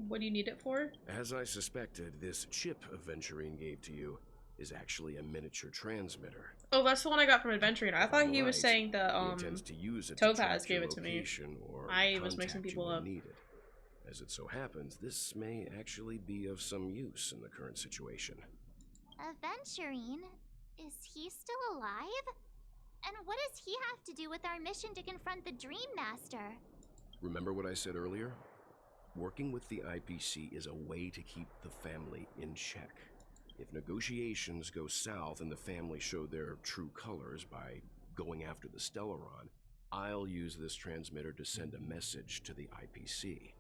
What do you need it for? As I suspected, this chip Aventurine gave to you is actually a miniature transmitter. Oh, that's the one I got from Adventuring. I thought he was Right. saying the He intends to use it Topaz to track gave your it to me. location or I was mixing contact you people when up. needed. As it so happens, this may actually be of some use in the current situation. Aventurine? Is he still alive? And what does he have to do with our mission to confront the Dream Master? Remember what I said earlier? Working with the IPC is a way to keep the family in check. If negotiations go south and the family show their true colors by going after the Stellaron, I'll use this transmitter to send a message to the IPC.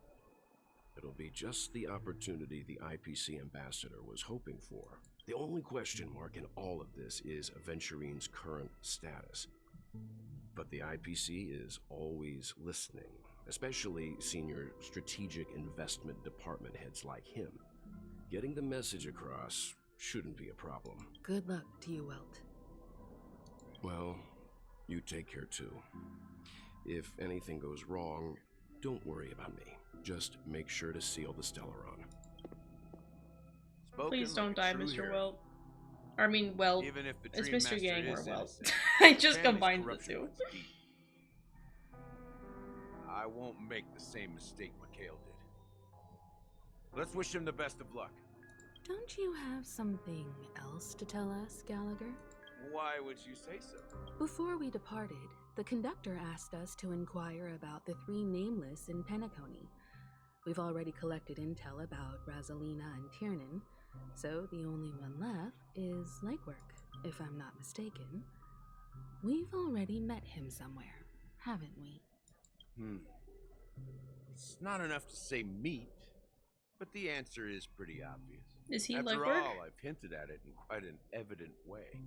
It'll be just the opportunity the IPC ambassador was hoping for. The only question mark in all of this is Aventurine's current status. But the IPC is always listening, especially senior strategic investment department heads like him. Getting the message across shouldn't be a problem. Good luck to you, Welt. Well, you take care too. If anything goes wrong, don't worry about me. Just make sure to seal the Stellaron. Please don't die, Mr. Welt. I mean, Welt. Even if the It's Dream Mr. Master Yang or is Welt. innocent, I just family's combined the corruption two. runs deep. I won't make the same mistake Mikhail did. Let's wish him the best of luck. Don't you have something else to tell us, Gallagher? Why would you say so? Before we departed, the conductor asked us to inquire about the three nameless in Penacony. We've already collected intel about Razalina and Tiernan, so the only one left is Legwork, if I'm not mistaken. We've already met him somewhere, haven't we? It's not enough to say meet, but the answer is pretty obvious. Is he After Legwork? all, I've hinted at it in quite an evident way.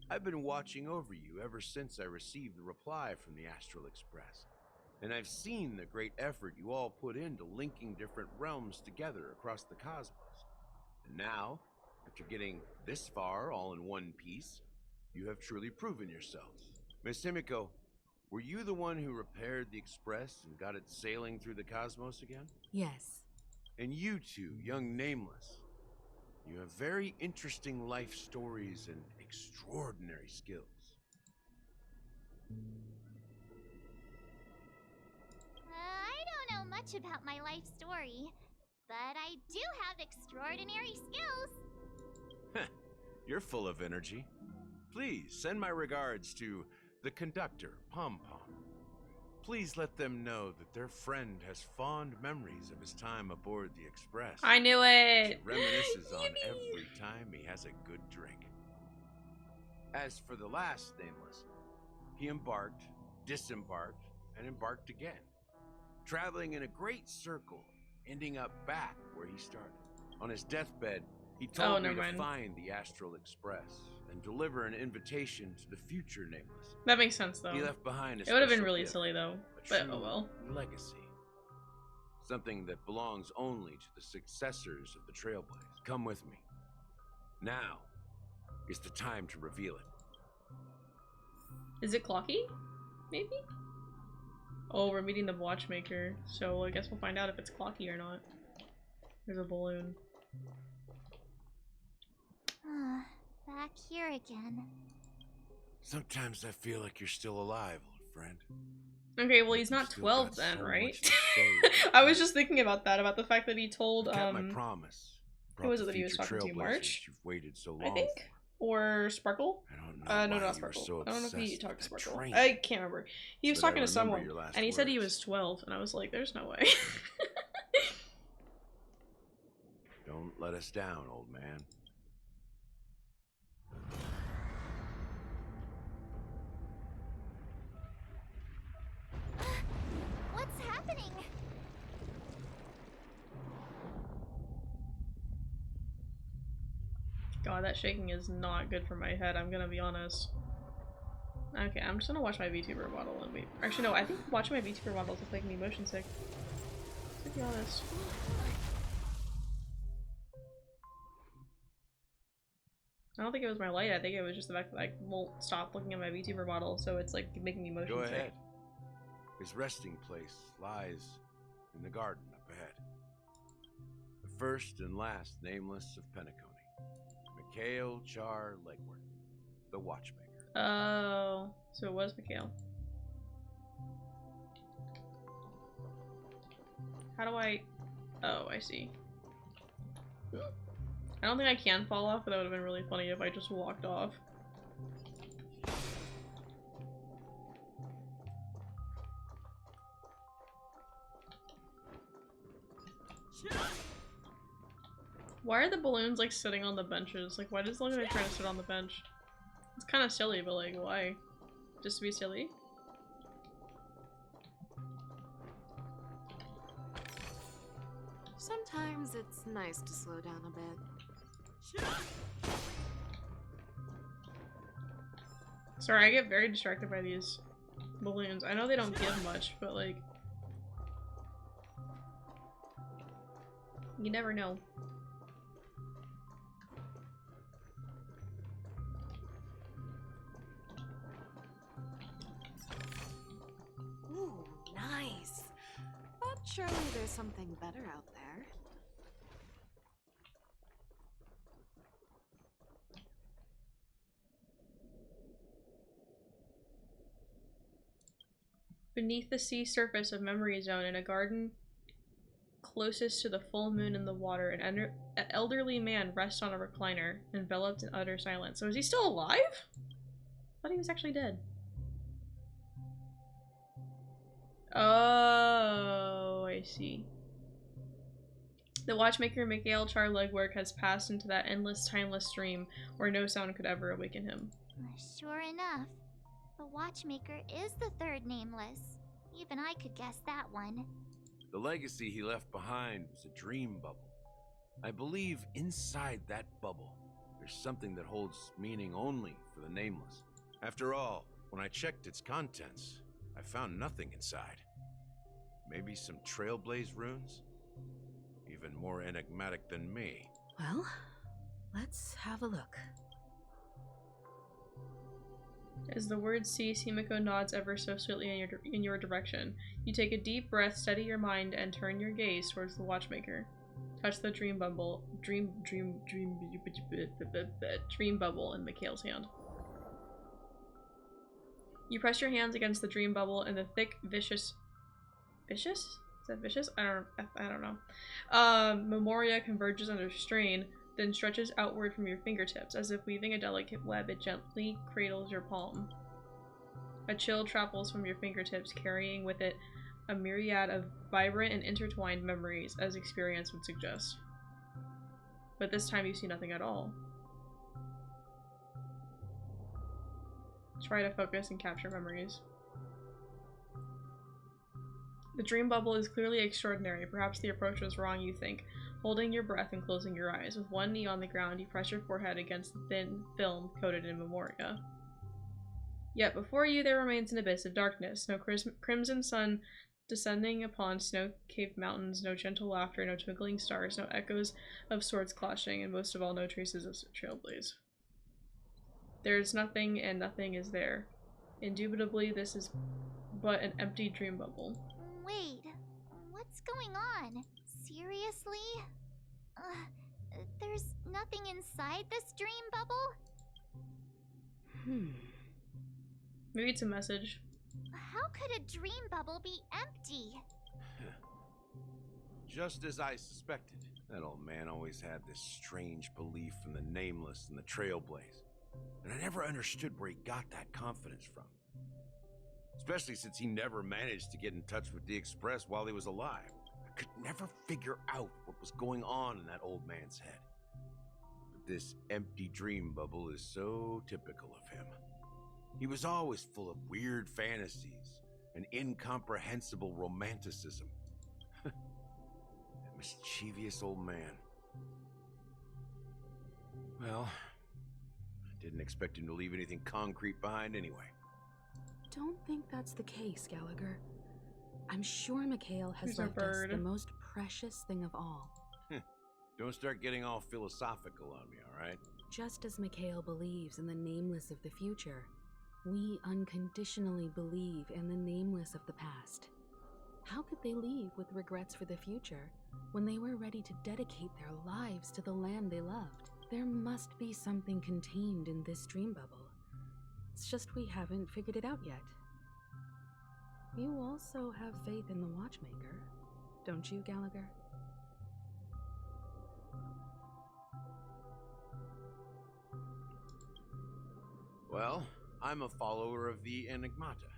I've been watching over you ever since I received the reply from the Astral Express. And I've seen the great effort you all put into linking different realms together across the cosmos. And now, after getting this far all in one piece, you have truly proven yourselves. Miss Himiko, were you the one who repaired the Express and got it sailing through the cosmos again? Yes. And you two, young Nameless, you have very interesting life stories and extraordinary skills. I don't know much about my life story, but I do have extraordinary skills. You're full of energy. Please send my regards to the conductor, Pom Pom. Please let them know that their friend has fond memories of his time aboard the Express. I knew it! She reminisces on every time he has a good drink. As for the last nameless, he embarked, disembarked, and embarked again, traveling in a great circle, ending up back where he started. On his deathbed, he told me to find the Astral Express and deliver an invitation to the future nameless. That makes sense, though. He left behind a it would have been special really gift, silly, though. a But true oh well. legacy. Something that belongs only to the successors of the Trailblaze. Come with me. Now is the time to reveal it. Is it Clocky? Maybe? Oh, we're meeting the watchmaker, so I guess we'll find out if it's Clocky or not. There's a balloon. Back here again. Sometimes I feel like you're still alive, old friend. Okay, well he's not 12 then, right? I was just thinking about that, about the fact that he told kept my promise. Who was it that he was talking to? March? You've waited so long I think? Or Sparkle? I don't know. No, not Sparkle. So I don't know if he talked to Sparkle. Train. I can't remember. He was But talking to someone, and he said he words. was 12, and I was like, there's no way. Don't let us down, old man. What's happening? God, that shaking is not good for my head, I'm gonna be honest. Okay, I'm just gonna watch my VTuber bottle and wait. Actually, no, I think watching my VTuber bottles is making me motion sick. To be honest. I don't think it was my light, I think it was just the fact that I won't stop looking at my VTuber bottle, so it's like making me motion Go sick. ahead. His resting place lies in the garden up ahead. The first and last nameless of Penacony. Mikhail Char Legworth, the watchmaker. Oh, so it was Mikhail. How do I... Oh, I see. I don't think I can fall off, but that would have been really funny if I just walked off. Why are the balloons like sitting on the benches? Like, why does it look like they're trying to sit on the bench? It's kind of silly, but like, why? Just to be silly? Sometimes it's nice to slow down a bit. Sorry, I get very distracted by these balloons. I know they don't give much, but like... You never know. Ooh, nice. But surely there's something better out there. Beneath the sea surface of Memory Zone in a garden closest to the full moon in the water, an elderly man rests on a recliner, enveloped in utter silence. So is he still alive? I thought he was actually dead. Oh, I see. The watchmaker Mikhail Char Legworth has passed into that endless, timeless stream where no sound could ever awaken him. Sure enough, the watchmaker is the third nameless. Even I could guess that one. The legacy he left behind was a dream bubble. I believe inside that bubble, there's something that holds meaning only for the nameless. After all, when I checked its contents, I found nothing inside. Maybe some Trailblaze runes? Even more enigmatic than me. Well, let's have a look. As the words cease, Himiko nods ever so sweetly in your direction. You take a deep breath, steady your mind, and turn your gaze towards the watchmaker. Touch the dream bubble in Mikhail's hand. You press your hands against the dream bubble, and the thick, vicious? Is that vicious? I don't know. Memoria converges under strain, then stretches outward from your fingertips. As if weaving a delicate web, it gently cradles your palm. A chill travels from your fingertips, carrying with it a myriad of vibrant and intertwined memories, as experience would suggest. But this time you see nothing at all. Try to focus and capture memories. The dream bubble is clearly extraordinary. Perhaps the approach was wrong, you think. Holding your breath and closing your eyes. With one knee on the ground, you press your forehead against the thin film coated in memoria. Yet before you there remains an abyss of darkness. No crimson sun descending upon snow-capped mountains, no gentle laughter, no twinkling stars, no echoes of swords clashing, and most of all, no traces of trailblaze. There is nothing, and nothing is there. Indubitably, this is but an empty dream bubble. Wait, what's going on? Seriously? There's nothing inside this dream bubble? Maybe it's a message. How could a dream bubble be empty? Just as I suspected. That old man always had this strange belief in the nameless and the trailblaze. And I never understood where he got that confidence from. Especially since he never managed to get in touch with the Express while he was alive. I could never figure out what was going on in that old man's head. But this empty dream bubble is so typical of him. He was always full of weird fantasies and incomprehensible romanticism. That mischievous old man. Well, I didn't expect him to leave anything concrete behind anyway. Don't think that's the case, Gallagher. I'm sure Mikhail has He's a left us bird. the most precious thing of all. Don't start getting all philosophical on me, alright? Just as Mikhail believes in the nameless of the future, we unconditionally believe in the nameless of the past. How could they leave with regrets for the future when they were ready to dedicate their lives to the land they loved? There must be something contained in this dream bubble. It's just we haven't figured it out yet. You also have faith in the Watchmaker, don't you, Gallagher? Well, I'm a follower of the Enigmata.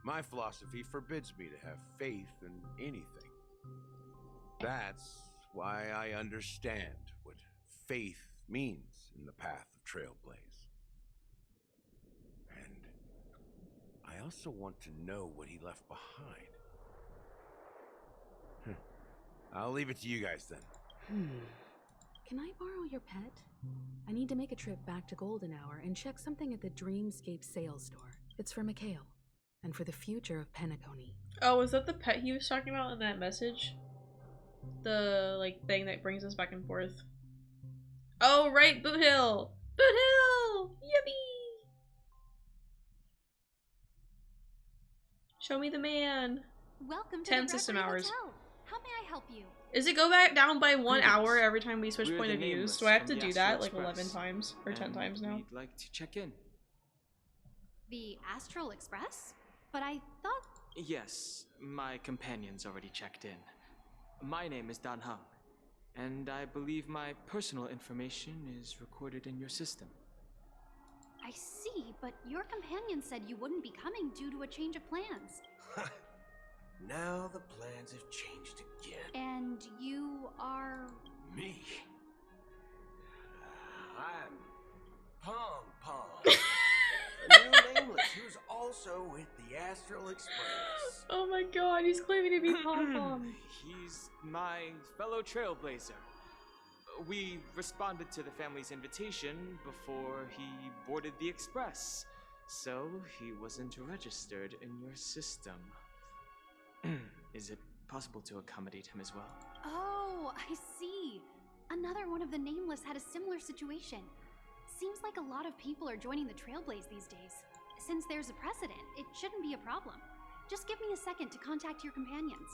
My philosophy forbids me to have faith in anything. That's why I understand what faith means in the path of Trailblaze. And I also want to know what he left behind. I'll leave it to you guys then. Can I borrow your pet? I need to make a trip back to Golden Hour and check something at the Dreamscape sales store. It's for Mikhail, and for the future of Penacony. Oh, was that the pet he was talking about in that message? The, like, thing that brings us back and forth. Oh, right, Boot Hill! Boot Hill! Yippee! Show me the man. Welcome to 10 the system Bradbury hours. Hotel. How may I help you? Is it go back down by 1 Greetings. hour every time we switch We're point the of views? Nameless Do I have from to the do Astral that like Express, 11 times or 10 times now? We'd like to check in. The Astral Express? But I thought... Yes, my companion's already checked in. My name is Dan Hung, and I believe my personal information is recorded in your system. I see, but your companion said you wouldn't be coming due to a change of plans. Now the plans have changed again. And you are... Me? I'm Pom Pom. A new nameless who's also with the Astral Express. Oh my god, he's claiming to be Pom Pom. He's my fellow trailblazer. We responded to the family's invitation before he boarded the express, so he wasn't registered in your system. Is it possible to accommodate him as well? Oh, I see. Another one of the Nameless had a similar situation. Seems like a lot of people are joining the Trailblaze these days. Since there's a precedent, it shouldn't be a problem. Just give me a second to contact your companions.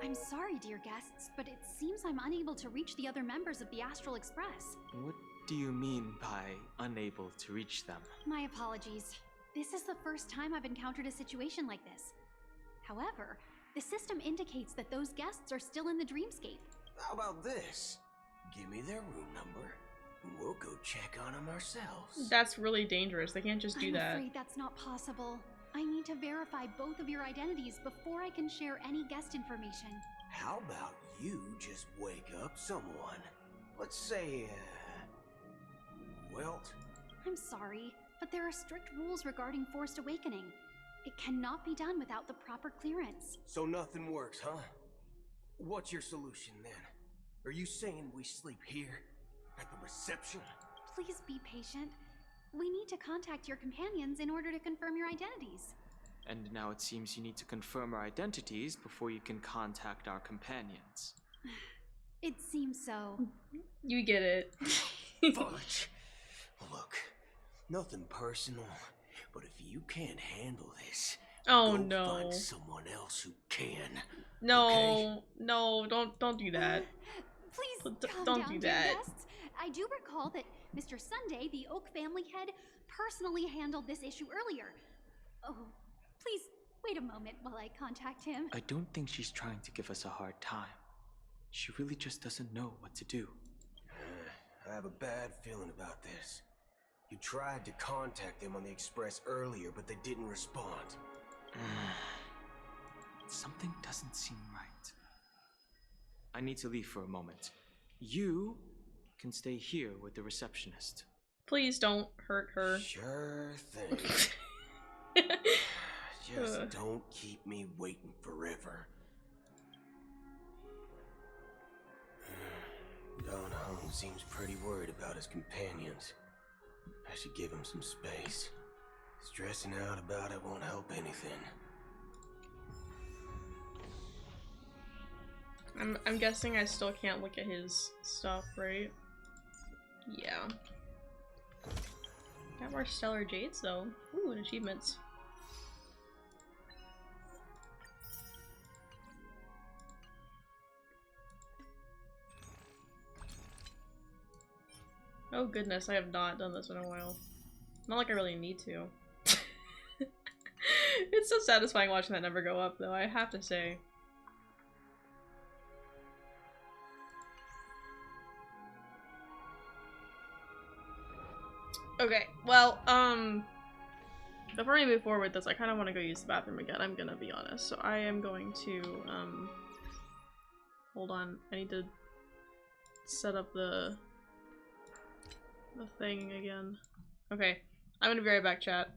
I'm sorry, dear guests, but it seems I'm unable to reach the other members of the Astral Express. What do you mean by unable to reach them? My apologies. This is the first time I've encountered a situation like this. However, the system indicates that those guests are still in the dreamscape. How about this? Give me their room number, We'll go check on them ourselves. That's really dangerous. They can't just do I'm that. afraid that's not possible. I need to verify both of your identities before I can share any guest information. How about you just wake up someone? Let's say, Welt? I'm sorry, but there are strict rules regarding forced awakening. It cannot be done without the proper clearance. So nothing works, huh? What's your solution then? Are you saying we sleep here? At the reception? Please be patient. We need to contact your companions in order to confirm your identities. And now it seems you need to confirm our identities before you can contact our companions. It seems so. You get it. Fudge. Look, nothing personal, but if you can't handle this, Oh go no. find someone else who can. No, okay? no, don't do that. Please calm Don't down, do dear that. guests. I do recall that Mr. Sunday, the Oak family head, personally handled this issue earlier. Oh, please wait a moment while I contact him. I don't think she's trying to give us a hard time. She really just doesn't know what to do. I have a bad feeling about this. You tried to contact them on the express earlier, but they didn't respond. Something doesn't seem right. I need to leave for a moment. You can stay here with the receptionist. Please don't hurt her. Sure thing. Just don't keep me waiting forever. Don Hung seems pretty worried about his companions. I should give him some space. Stressing out about it won't help anything. I'm guessing I still can't look at his stuff, right? Yeah. Got more stellar jades though. Ooh, and achievements. Oh goodness, I have not done this in a while. Not like I really need to. It's so satisfying watching that number go up though, I have to say. Okay, well, before we move forward with this, I kind of want to go use the bathroom again, I'm gonna be honest. So I am going to, hold on, I need to set up the thing again. Okay, I'm gonna be right back, chat.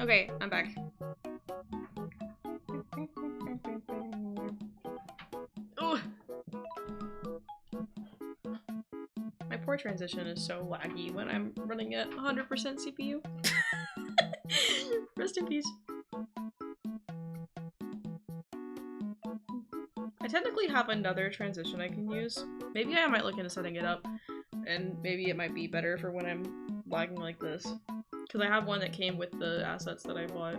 Okay, I'm back. Oh, my poor transition is so laggy when I'm running at 100% CPU. Rest in peace. I technically have another transition I can use. Maybe I might look into setting it up, and maybe it might be better for when I'm lagging like this. Because I have one that came with the assets that I bought.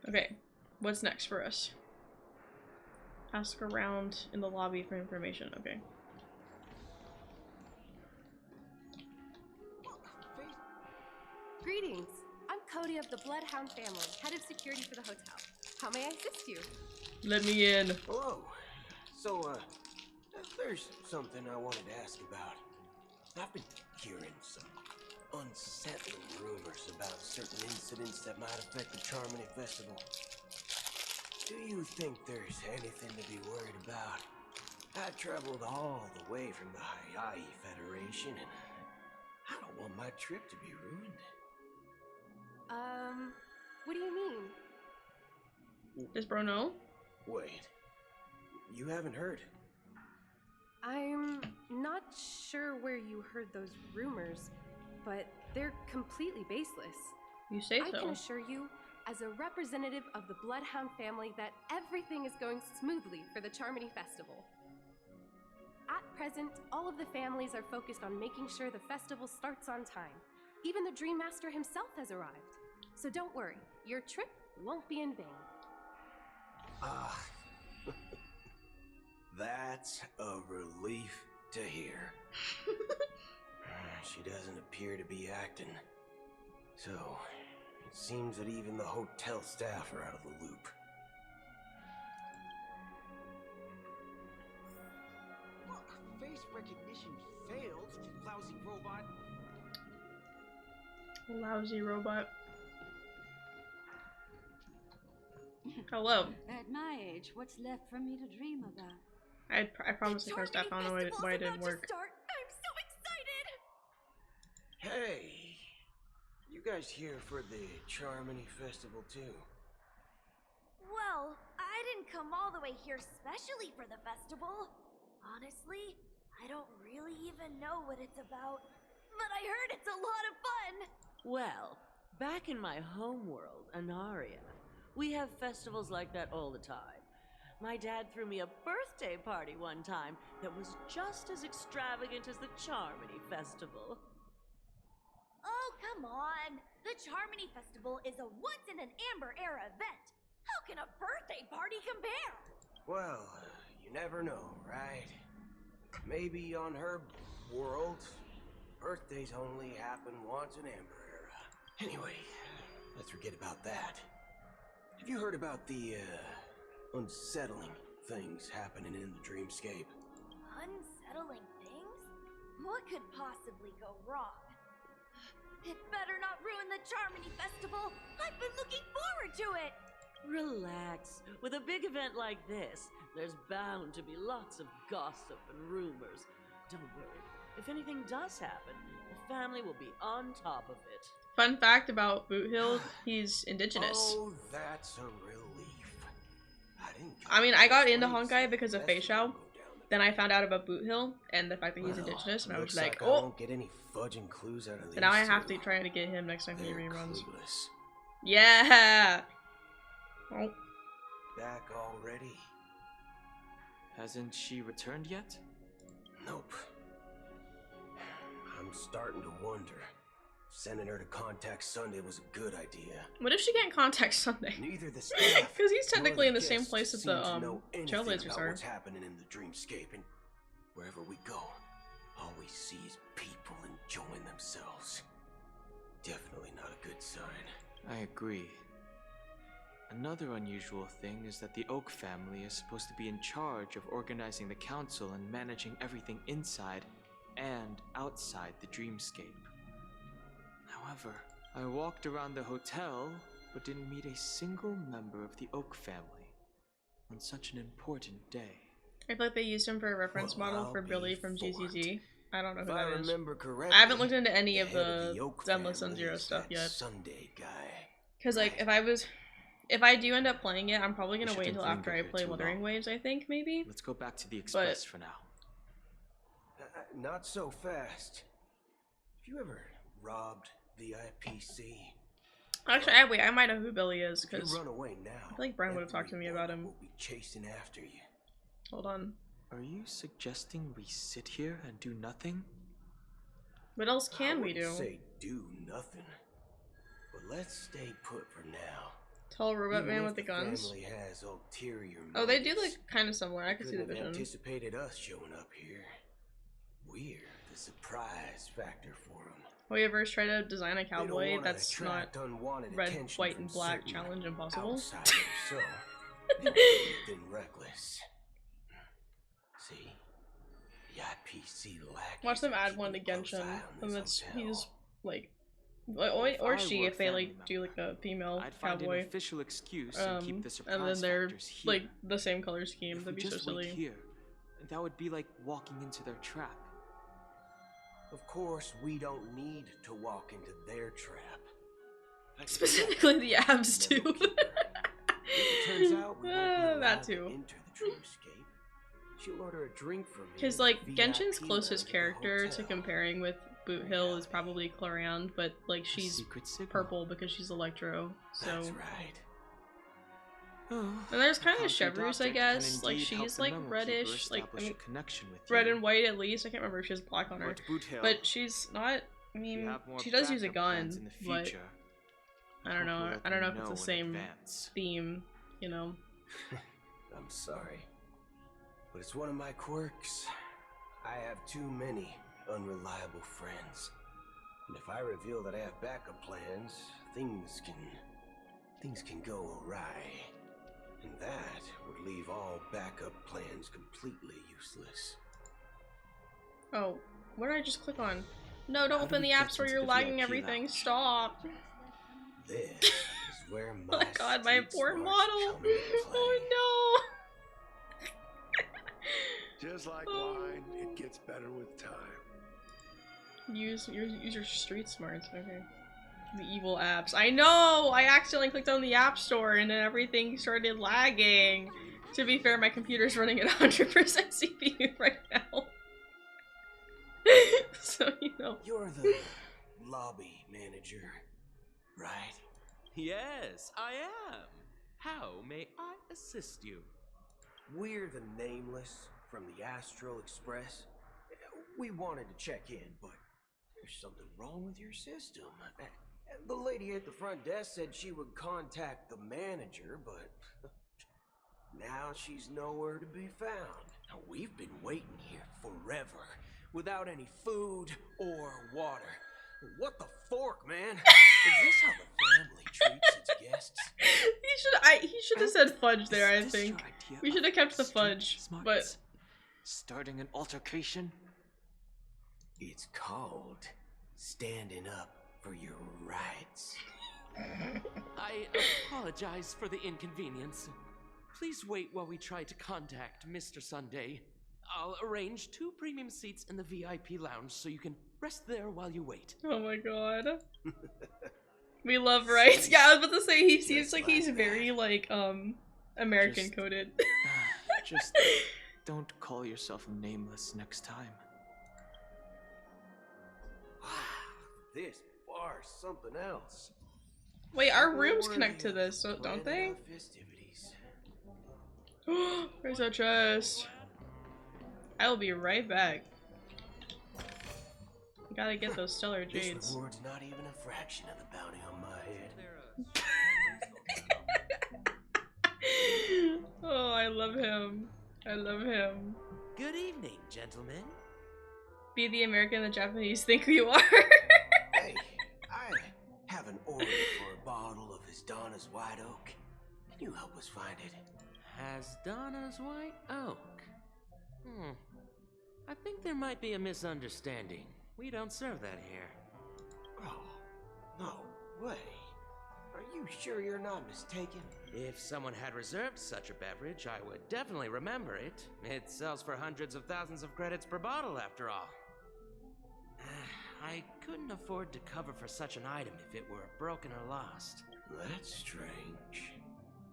Okay, what's next for us? Ask around in the lobby for information. Okay. Greetings. I'm Cody of the Bloodhound family, head of security for the hotel. How may I assist you? Let me in. Hello. So, there's something I wanted to ask about. I've been hearing some unsettling rumors about certain incidents that might affect the Charmony Festival. Do you think there's anything to be worried about? I traveled all the way from the Hawaii Federation, and I don't want my trip to be ruined. What do you mean? Does bro know? Wait. You haven't heard? I'm not sure where you heard those rumors, but they're completely baseless. You say I so. can assure you, as a representative of the Bloodhound family, that everything is going smoothly for the Charmony Festival. At present, all of the families are focused on making sure the festival starts on time. Even the Dream Master himself has arrived. So don't worry, your trip won't be in vain. That's a relief to hear. She doesn't appear to be acting. So, it seems that even the hotel staff are out of the loop. Face recognition failed, you lousy robot. Lousy robot. Hello. At my age, what's left for me to dream about? I promised I pressed that. I don't know why it didn't work. I'm so excited! Hey! You guys here for the Charmony Festival too? Well, I didn't come all the way here specially for the festival. Honestly, I don't really even know what it's about. But I heard it's a lot of fun! Well, back in my homeworld, Anaria, we have festivals like that all the time. My dad threw me a birthday party one time that was just as extravagant as the Charmony Festival. Oh, come on! The Charmony Festival is a once-in-an-Amber-era event! How can a birthday party compare? Well, you never know, right? Maybe on her world, birthdays only happen once in Amber Era. Anyway, let's forget about that. Have you heard about the, unsettling things happening in the dreamscape? Unsettling things? What could possibly go wrong? It better not ruin the Charmony Festival! I've been looking forward to it! Relax. With a big event like this, there's bound to be lots of gossip and rumors. Don't worry. If anything does happen, the family will be on top of it. Fun fact about Boot Hill, he's indigenous. Oh, that's a relief. I mean, I got into Honkai because of Fei Xiao. Then I found out about Boot Hill and the fact that he's indigenous, and I was like, I oh! won't get any fudging clues out of So now I these have two. to try to get him next time he They're reruns. clueless. Yeah! Oh. Back already? Hasn't she returned yet? Nope. I'm starting to wonder. Sending her to contact Sunday was a good idea. What if she can't contact Sunday? Neither the staff Because he's nor technically in the guests same place as seem the to know anything Trailblazers about are. what's happening in the dreamscape, and wherever we go, all we see is people enjoying themselves. Definitely not a good sign. I agree. Another unusual thing is that the Oak family is supposed to be in charge of organizing the council and managing everything inside and outside the dreamscape. However, I walked around the hotel, but didn't meet a single member of the Oak family on such an important day. I feel like they used him for a reference Well, model I'll for be Billy from forked. GZZ. I don't know who If I that is. remember correctly, I haven't looked into any of head the Oak Zenless family Zero is stuff that yet. Sunday guy. Because like if I do end up playing it, I'm probably gonna We wait until shouldn't after I linger play here too Wuthering long. Waves. I think maybe. Let's go back to the Express for now. Not so fast. Have you ever robbed the IPC? Actually, wait, I might know who Billy is If you because run away now, I feel like Brian would have talked to me about him. we'll be chasing after you. Hold on. Are you suggesting we sit here and do nothing? What else can we I do? wouldn't say do nothing, but let's stay put for now. Tall robot Even man if with the guns. family has ulterior Oh, they do motives, look kind of similar. I can see the couldn't have vision. anticipated us showing up here. We're the surprise factor for them. Will you ever try to design a cowboy wanna that's not attract unwanted red, attention white, from and black certain challenge impossible? outsiders, so they would've been reckless. See, the IPC lack. Watch them add one to Genshin, and that's he's like, or she if they like do like a female I'd find cowboy. an official excuse and keep the surprise and then they're factors here. like the same color scheme. If That'd we be so just wait silly. here, that would be like walking into their trap. Of course, we don't need to walk into their trap. Specifically the abs too. It turns out we won't be allowed that to too. enter the dreamscape. She'll order a drink from me. Because like Genshin's closest character to comparing with Boot Hill is probably Clorian, but like she's purple because she's Electro. So. That's right. And there's kind of Concrete Chevrus, I object guess. can Like indeed help she's the like memory reddish, keeper like I establish mean, a connection with red you. and white at least. I can't remember if she has black on her, But Boot Hill, but she's not. I mean, have more she does use a backup plans gun, in the but future, I don't know. let I don't know them if it's know the in same advance. theme, you know. I'm sorry, but it's one of my quirks. I have too many unreliable friends, and if I reveal that I have backup plans, things can go awry, and that would leave all backup plans completely useless. Oh, what did I just click on? No, don't How do open we the app get store. into You're the lagging VIP everything. lounge? Stop. This is where Oh my my god, my street poor smarts model. come into play. Oh Just like Oh. wine, it gets better with time. no. Use your street smarts. Okay. The evil apps. I know. I accidentally clicked on the app store and then everything started lagging. To be fair, my computer's running at 100% CPU right now. So you know. You're the lobby manager, right? Yes, I am. How may I assist you? We're the Nameless from the Astral Express. We wanted to check in, but there's something wrong with your system. The lady at the front desk said she would contact the manager, but now she's nowhere to be found. Now, we've been waiting here forever, without any food or water. What the fork, man? Is this how the family treats its guests? He should have said fudge there, I think. We should have kept the fudge, but Starting an altercation? It's called standing up for your rights. I apologize for the inconvenience. Please wait while we try to contact Mr. Sunday. I'll arrange 2 premium seats in the VIP lounge so you can rest there while you wait. oh my god. We love rights. Yeah, I was about to say he seems like he's very like American coded. Just don't call yourself Nameless next time. This bar's something else. Wait, our rooms connect to this, so don't they? Festivities. Where's that chest? I will be right back. Gotta get those stellar This jades. reward's not even a fraction of the bounty on my head. Oh, I love him. I love him. Good evening, gentlemen. Be the American the Japanese think you are. Hey, I have an order for a bottle of his Donna's White Oak. Can you help us find it? Has Donna's White Oak? I think there might be a misunderstanding. We don't serve that here. Oh, no way. Are you sure you're not mistaken? If someone had reserved such a beverage, I would definitely remember it. It sells for hundreds of thousands of credits per bottle, after all. I couldn't afford to cover for such an item if it were broken or lost. That's strange.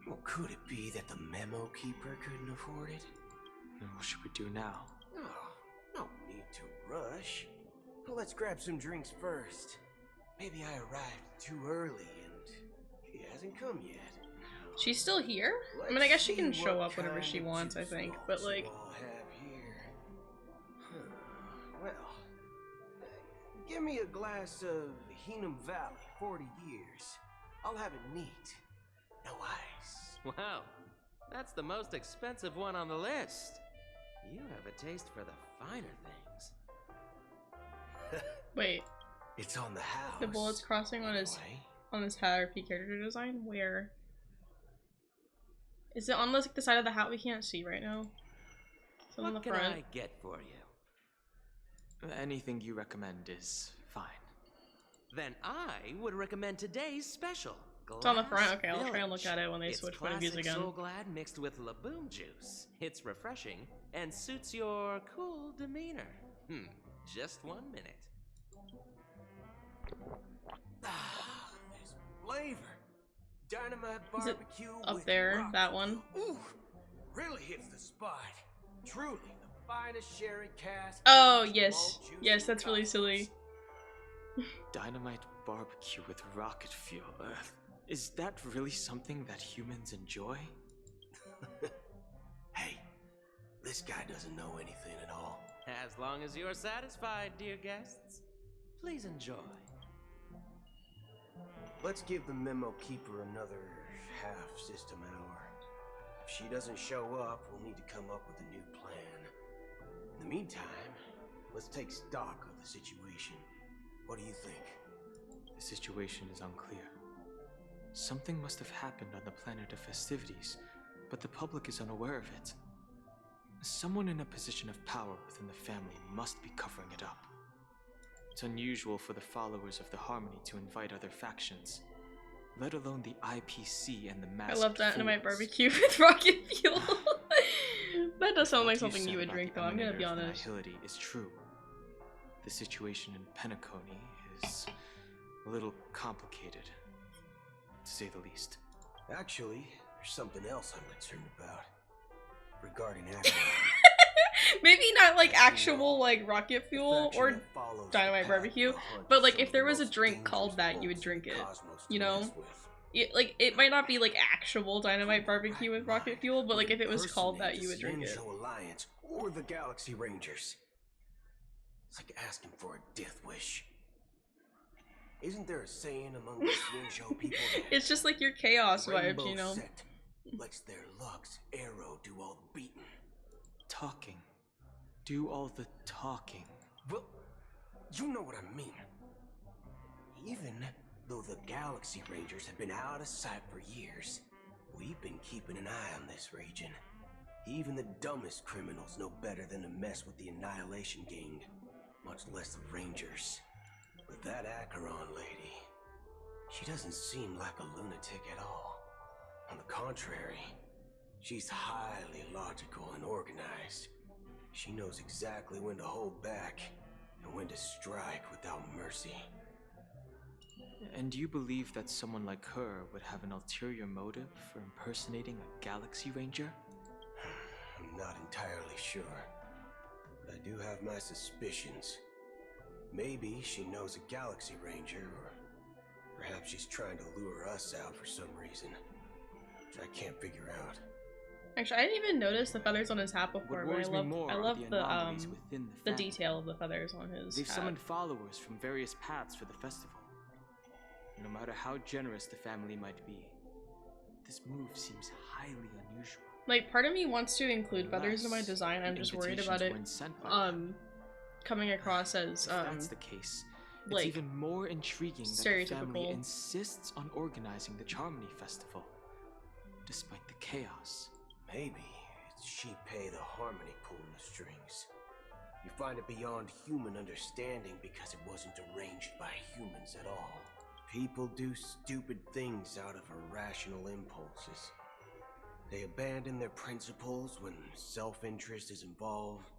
Well, could it be that the memo keeper couldn't afford it? What should we do now? Oh, no need to rush. Well, let's grab some drinks first. Maybe I arrived too early and he hasn't come yet. She's still here? I mean, I guess she can show up whenever she wants, I think, but like... Well, give me a glass of Heenum Valley, 40 years. I'll have it neat. No ice. Wow, that's the most expensive one on the list. You have a taste for the finer things. Wait. It's on the house. The bullets crossing on his hat or P character design? Where? Is it on like the side of the hat we can't see right now? Is it on the What can front? I get for you? Anything you recommend is fine. Then I would recommend today's special. It's on the front? Okay, I'll try Village. and look at it when they It's switch point of views classic again. Soul Glad mixed with Laboom juice. It's refreshing and suits your cool demeanor. Just 1 minute. There's flavor. Dynamite Is it barbecue up with there? rock. That one? Ooh, really hits the spot. Truly, the finest sherry cask. Oh, yes. Yes, that's really silly. Dynamite barbecue with rocket fuel. Is that really something that humans enjoy? Hey, this guy doesn't know anything at all. As long as you're satisfied, dear guests, please enjoy. Let's give the memo keeper another half system hour. If she doesn't show up, we'll need to come up with a new plan. In the meantime, let's take stock of the situation. What do you think? The situation is unclear. Something must have happened on the planet of festivities, but the public is unaware of it. Someone in a position of power within the family must be covering it up. It's unusual for the followers of the Harmony to invite other factions, let alone the IPC and the Masked I love Dynamite Fools. barbecue with rocket fuel. That does sound like What something said you would about drink, the though. I'm gonna Emanator be of honest. Annihility is true. The situation in Penacony is a little complicated, to say the least. Actually, there's something else I'm concerned about. Regarding action. Maybe not like actual like rocket fuel or dynamite barbecue, but like if there was a drink called that, you would drink it. You know, it might not be like actual dynamite barbecue with rocket fuel, but like if it was called that, you would drink it. Ninja Alliance or the Galaxy Rangers. It's like asking for a death wish. Isn't there a saying among the Ninja people that It's just like your chaos vibes, Rainbow you know. Set lets their Lux arrow do all the beating? Talking. Do all the talking. Well, you know what I mean. Even though the Galaxy Rangers have been out of sight for years, we've been keeping an eye on this region. Even the dumbest criminals know better than to mess with the Annihilation Gang, much less the Rangers. But that Acheron lady, she doesn't seem like a lunatic at all. On the contrary, she's highly logical and organized. She knows exactly when to hold back and when to strike without mercy. And do you believe that someone like her would have an ulterior motive for impersonating a Galaxy Ranger? I'm not entirely sure, but I do have my suspicions. Maybe she knows a Galaxy Ranger, or perhaps she's trying to lure us out for some reason, which I can't figure out. Actually, I didn't even notice the feathers on his hat before, but I love the detail of the feathers on his They've hat. summoned followers from various paths for the festival. No matter how generous the family might be, this move seems highly unusual. Like, part of me wants to include feathers in my design. I'm just worried about it coming across as If that's the case, it's like even more intriguing that the family stereotypical. insists on organizing the Charmony Festival, despite the chaos. Maybe it's she pay the Harmony pulling the strings. You find it beyond human understanding because it wasn't arranged by humans at all. People do stupid things out of irrational impulses. They abandon their principles when self-interest is involved.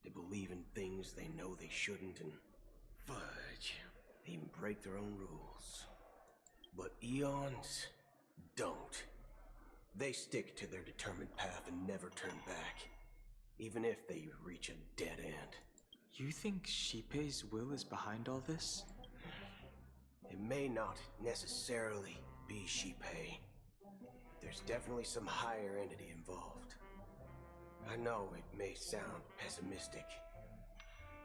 They believe in things they know they shouldn't, and Fudge. They even break their own rules. But Eons don't. They stick to their determined path and never turn back, even if they reach a dead end. You think Shippei's will is behind all this? It may not necessarily be Shippei. There's definitely some higher entity involved. I know it may sound pessimistic,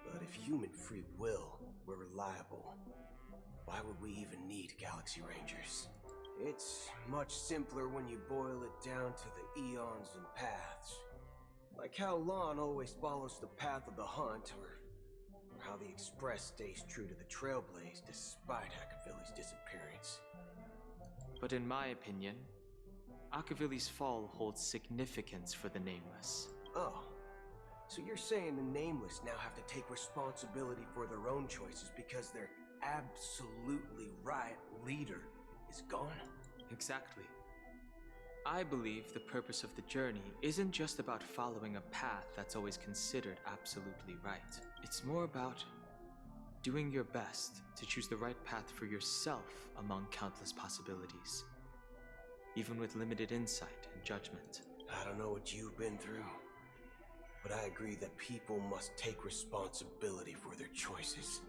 but if human free will were reliable, why would we even need Galaxy Rangers? It's much simpler when you boil it down to the eons and paths. Like how Lon always follows the path of the hunt, or how the Express stays true to the Trailblaze despite Akavilli's disappearance. But in my opinion, Akavilli's fall holds significance for the Nameless. Oh, so you're saying the Nameless now have to take responsibility for their own choices because their absolutely right leader is gone? Exactly. I believe the purpose of the journey isn't just about following a path that's always considered absolutely right. It's more about doing your best to choose the right path for yourself among countless possibilities, even with limited insight and judgment. I don't know what you've been through, but I agree that people must take responsibility for their choices,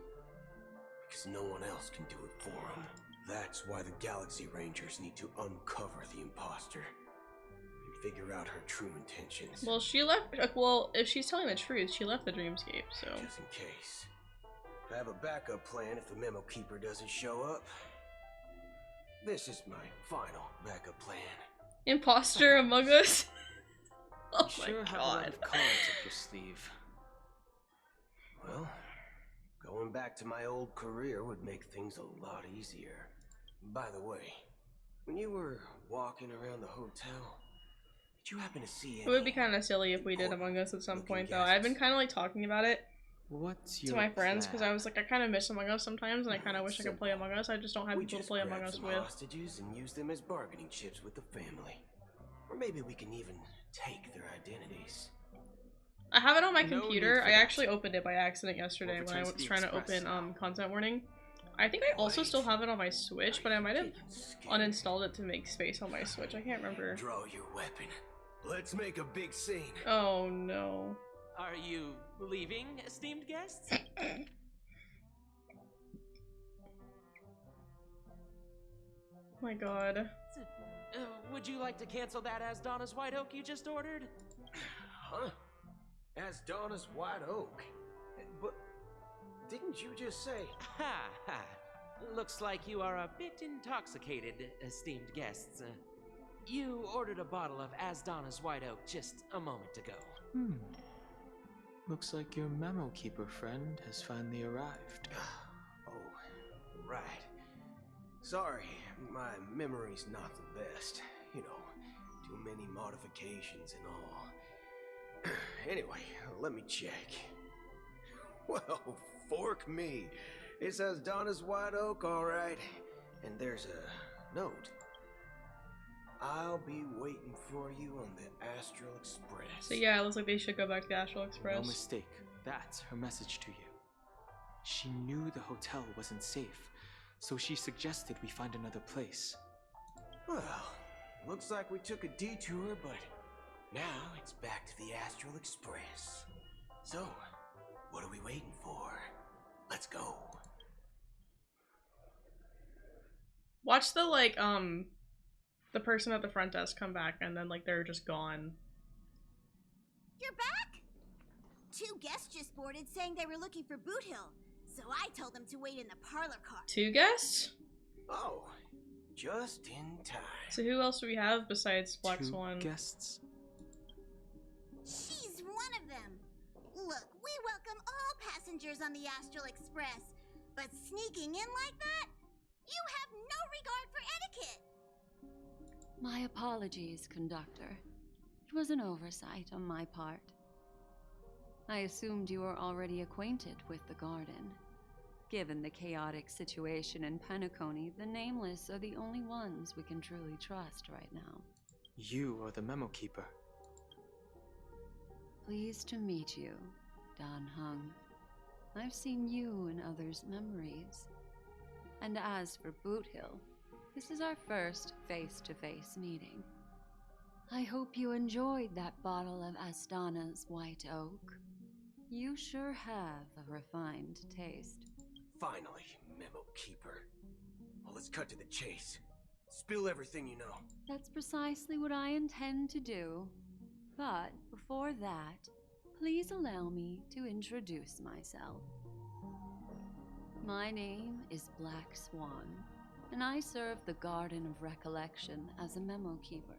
because no one else can do it for them. That's why the Galaxy Rangers need to uncover the imposter and figure out her true intentions. Well, she left. Well, if she's telling the truth, she left the dreamscape, so. Just in case. I have a backup plan if the Memo Keeper doesn't show up. This is my final backup plan. Imposter among us? Oh You my sure have a lot god. of cards up your sleeve. Well, going back to my old career would make things a lot easier. By the way, when you were walking around the hotel, did you happen to see It would be kind of silly if we did Among Us at some point, though. I've been kind of like talking about it to my friends because I was like, I kind of miss Among Us sometimes, and I kind of wish I could play Among Us. I just don't have people to play Among Us with. Hostages and use them as bargaining chips with the family, or maybe we can even take their identities. I have it on my No computer. need for I that. actually opened it by accident yesterday when I was trying to open content warning. I think I also still have it on my Switch, but I might have uninstalled it to make space on my Switch. I can't remember. Draw your weapon. Let's make a big scene. Oh no. Are you leaving, esteemed guests? My god. Would you like to cancel that as Donna's White Oak you just ordered? Huh? As Donna's White Oak? But didn't you just say? Ha ha. Looks like you are a bit intoxicated, esteemed guests. You ordered a bottle of As Donna's White Oak just a moment ago. Looks like your Memo Keeper friend has finally arrived. Oh, right. Sorry, my memory's not the best. You know, too many modifications and all. Anyway, let me check. Well, fork me. It says Donna's White Oak, all right. And there's a note. I'll be waiting for you on the Astral Express. So yeah, it looks like they should go back to Astral Express. No mistake. That's her message to you. She knew the hotel wasn't safe, so she suggested we find another place. Well, looks like we took a detour, but now it's back to the Astral Express. So, what are we waiting for? Let's go. Watch the the person at the front desk come back and then like they're just gone. You're back? 2 guests just boarded saying they were looking for Boot Hill, so I told them to wait in the parlor car. 2 guests? Oh, just in time. So who else do we have besides Black 2 Swan? guests? She's one of them. Look, we welcome all passengers on the Astral Express, but sneaking in like that? You have no regard for etiquette. My apologies, conductor. It was an oversight on my part. I assumed you were already acquainted with the garden. Given the chaotic situation in Penacony, the Nameless are the only ones we can truly trust right now. You are the Memo Keeper. Pleased to meet you, Dan Hung. I've seen you in others' memories. And as for Boot Hill, this is our first face-to-face meeting. I hope you enjoyed that bottle of Astana's White Oak. You sure have a refined taste. Finally, Memo Keeper. Well, let's cut to the chase. Spill everything you know. That's precisely what I intend to do. But before that, please allow me to introduce myself. My name is Black Swan, and I serve the Garden of Recollection as a memo keeper.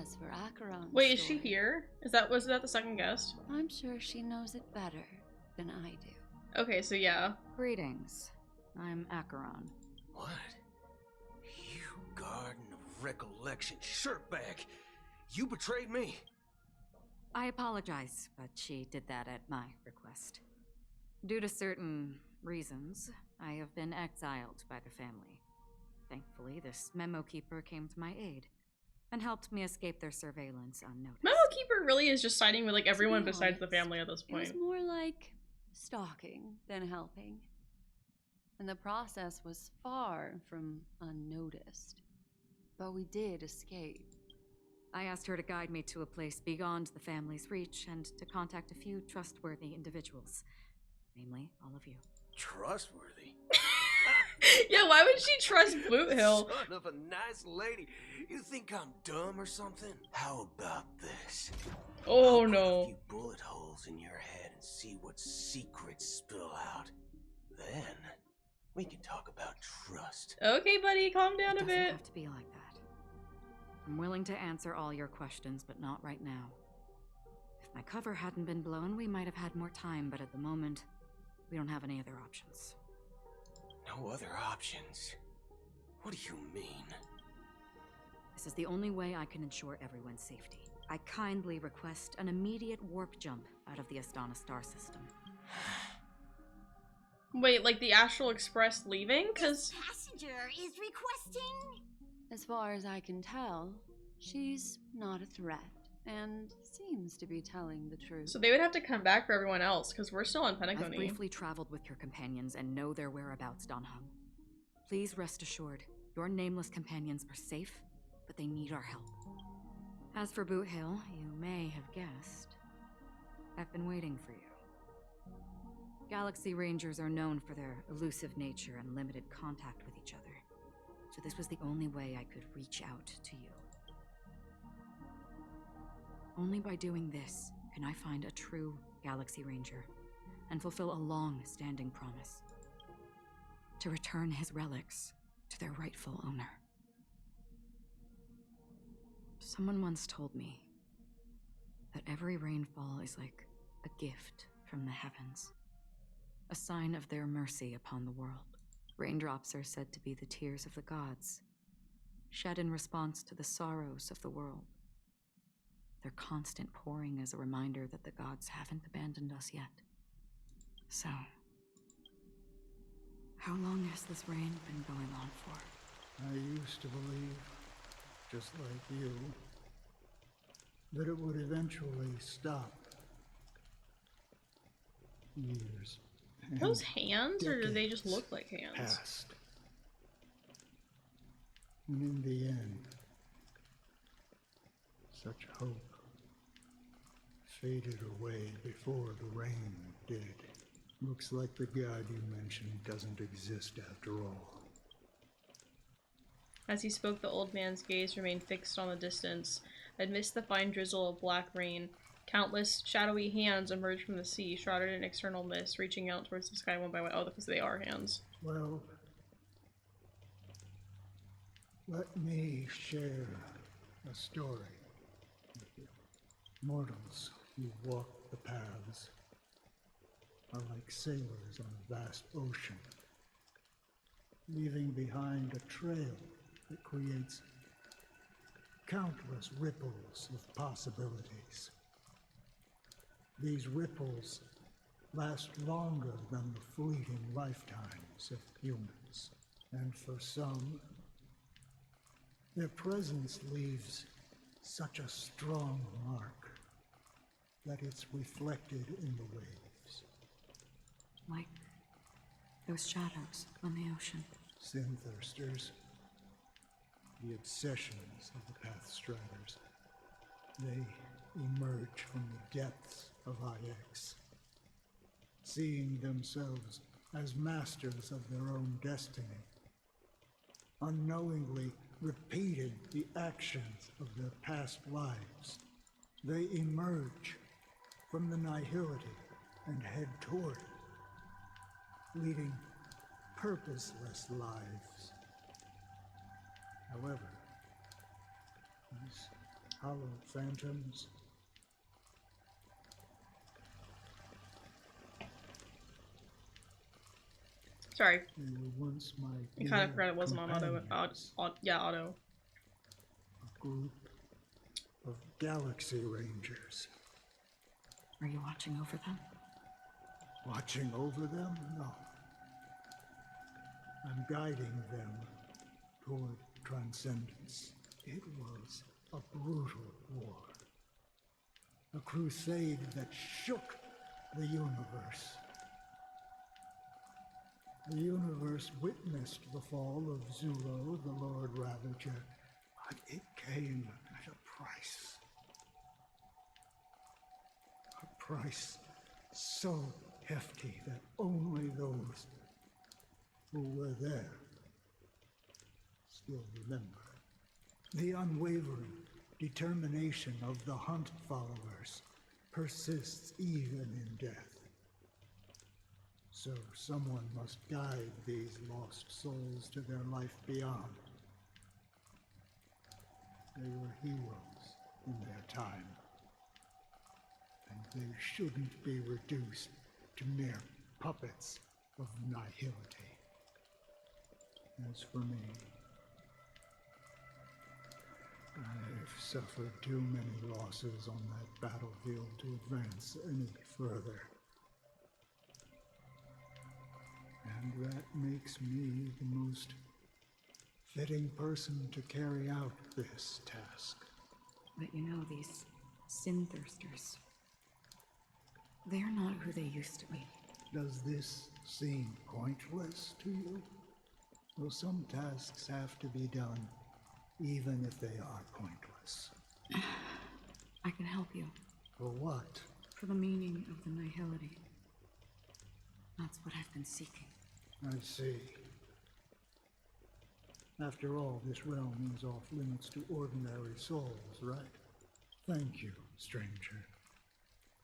As for Acheron's Wait, is story, she here? Was that the second guest? I'm sure she knows it better than I do. Okay, so yeah. Greetings. I'm Acheron. What? You Garden of Recollection shirtbag! You betrayed me! I apologize, but she did that at my request. Due to certain reasons, I have been exiled by the family. Thankfully, this memo keeper came to my aid and helped me escape their surveillance unnoticed. Memo Keeper really is just siding with like everyone besides the family at this point. It was more like stalking than helping. And the process was far from unnoticed. But we did escape. I asked her to guide me to a place beyond the family's reach and to contact a few trustworthy individuals. Namely, all of you. Trustworthy? Yeah, why would she trust Boot Hill? Son of a nice lady. You think I'm dumb or something? How about this? Oh I'll no. put a few bullet holes in your head and see what secrets spill out. Then we can talk about trust. Okay, buddy, calm down a bit. It doesn't have to be like that. I'm willing to answer all your questions, but not right now. If my cover hadn't been blown, we might have had more time, but at the moment, we don't have any other options. No other options? What do you mean? This is the only way I can ensure everyone's safety. I kindly request an immediate warp jump out of the Astana star system. Wait, like the Astral Express leaving? This passenger is requesting... As far as I can tell, she's not a threat and seems to be telling the truth. So they would have to come back for everyone else, because we're still on Penacony. I've briefly traveled with your companions and know their whereabouts, Danhung. Please rest assured, your nameless companions are safe, but they need our help. As for Boot Hill, you may have guessed, I've been waiting for you. Galaxy Rangers are known for their elusive nature and limited contact with each other, so this was the only way I could reach out to you. Only by doing this can I find a true Galaxy Ranger and fulfill a long-standing promise. To return his relics to their rightful owner. Someone once told me that every rainfall is like a gift from the heavens, a sign of their mercy upon the world. Raindrops are said to be the tears of the gods, shed in response to the sorrows of the world. Their constant pouring is a reminder that the gods haven't abandoned us yet. So, how long has this rain been going on for? I used to believe, just like you, that it would eventually stop. Years. Those hands, or do they just look like hands? Passed. And in the end, such hope faded away before the rain did. Looks like the god you mentioned doesn't exist after all. As he spoke, the old man's gaze remained fixed on the distance. Amidst the fine drizzle of black rain, countless shadowy hands emerged from the sea, shrouded in external mist, reaching out towards the sky one by one. Oh, because they are hands. Well, let me share a story with you. Mortals who walk the paths are like sailors on a vast ocean, leaving behind a trail that creates countless ripples of possibilities. These ripples last longer than the fleeting lifetimes of humans, and for some, their presence leaves such a strong mark that it's reflected in the waves. Those shadows on the ocean. Sin-thirsters. The obsessions of the Pathstriders. They emerge from the depths of IX, seeing themselves as masters of their own destiny, unknowingly repeating the actions of their past lives. They emerge from the nihility and head toward it, leading purposeless lives. However, these hollow phantoms Sorry. they were once my I kind of forgot it wasn't on auto. Yeah, auto. A group of Galaxy Rangers. Are you watching over them? Watching over them? No. I'm guiding them toward transcendence. It was a brutal war. A crusade that shook the universe. The universe witnessed the fall of Zulo, the Lord Ravager, but it came at a price. A price so hefty that only those who were there still remember. The unwavering determination of the Hunt followers persists even in death. So someone must guide these lost souls to their life beyond. They were heroes in their time, and they shouldn't be reduced to mere puppets of nihility. As for me, I've suffered too many losses on that battlefield to advance any further. And that makes me the most fitting person to carry out this task. But you know, these sin-thirsters, they're not who they used to be. Does this seem pointless to you? Well, some tasks have to be done, even if they are pointless. I can help you. For what? For the meaning of the nihility. That's what I've been seeking. I see. After all, this realm is off limits to ordinary souls, right? Thank you, stranger.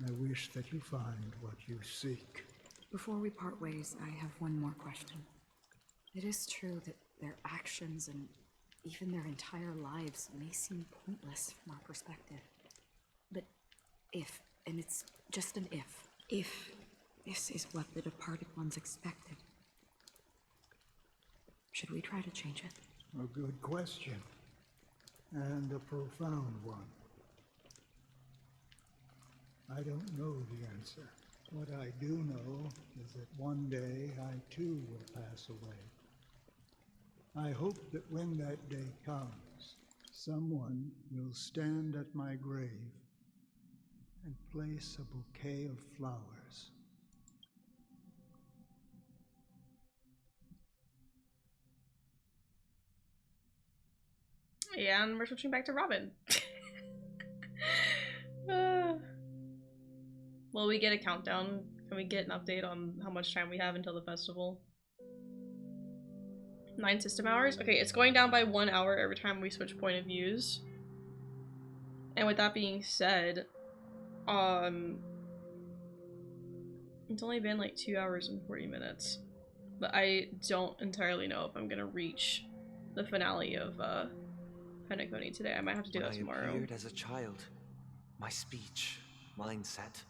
I wish that you find what you seek. Before we part ways, I have one more question. It is true that their actions and even their entire lives may seem pointless from our perspective. But if, and it's just an if this is what the departed ones expected, should we try to change it? A good question. And a profound one. I don't know the answer. What I do know is that one day I too will pass away. I hope that when that day comes, someone will stand at my grave and place a bouquet of flowers. Yeah, and we're switching back to Robin. Will we get a countdown? Can we get an update on how much time we have until the festival? 9 system hours? Okay, it's going down by 1 hour every time we switch point of views. And with that being said, it's only been like 2 hours and 40 minutes. But I don't entirely know if I'm gonna reach the finale of Penacony today. I might have to do that tomorrow. When I appeared as a child, my speech, mindset,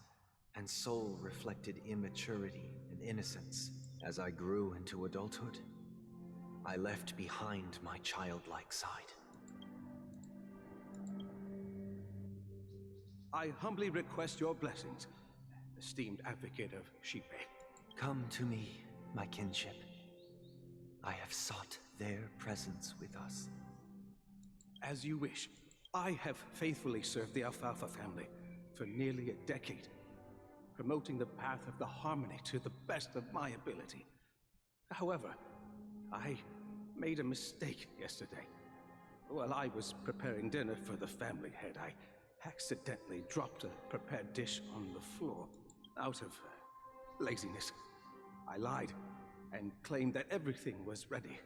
and soul reflected immaturity and innocence. As I grew into adulthood, I left behind my childlike side. I humbly request your blessings, esteemed advocate of Shipe. Come to me, my kinship. I have sought their presence with us. As you wish. I have faithfully served the Alfalfa family for nearly a decade, promoting the path of the harmony to the best of my ability. However, I made a mistake yesterday. While I was preparing dinner for the family head, I accidentally dropped a prepared dish on the floor out of laziness. I lied and claimed that everything was ready.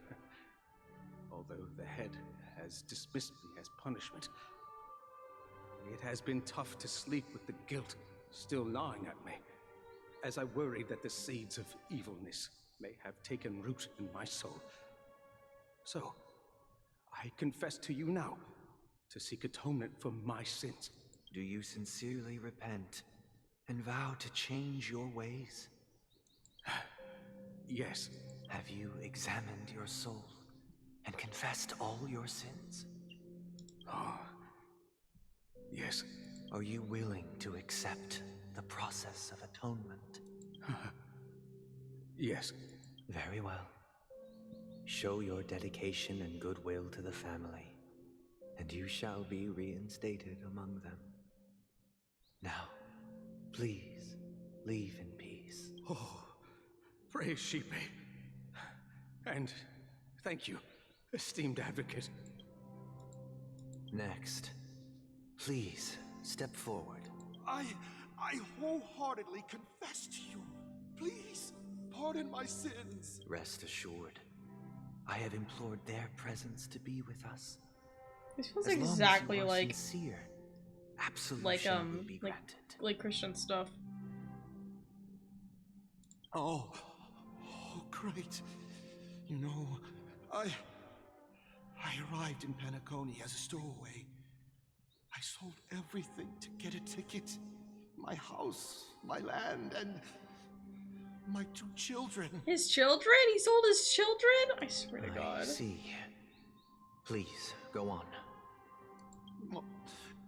Although the head has dismissed me as punishment, it has been tough to sleep with the guilt still gnawing at me, as I worried that the seeds of evilness may have taken root in my soul. So, I confess to you now to seek atonement for my sins. Do you sincerely repent and vow to change your ways? Yes. Have you examined your soul and confessed all your sins? Oh, yes. Are you willing to accept the process of atonement? Yes. Very well. Show your dedication and goodwill to the family, and you shall be reinstated among them. Now, please, leave in peace. Oh, praise Sheepy. And thank you, esteemed advocate. Next, please step forward. I wholeheartedly confess to you. Please, pardon my sins. Rest assured, I have implored their presence to be with us. This feels As long as exactly you are like sincere, absolution will be granted. like Christian stuff. Oh, great. You know, I arrived in Penacony as a stowaway. I sold everything to get a ticket. My house, my land, and my 2 children. His children? He sold his children? I swear to God. I see. Please, go on.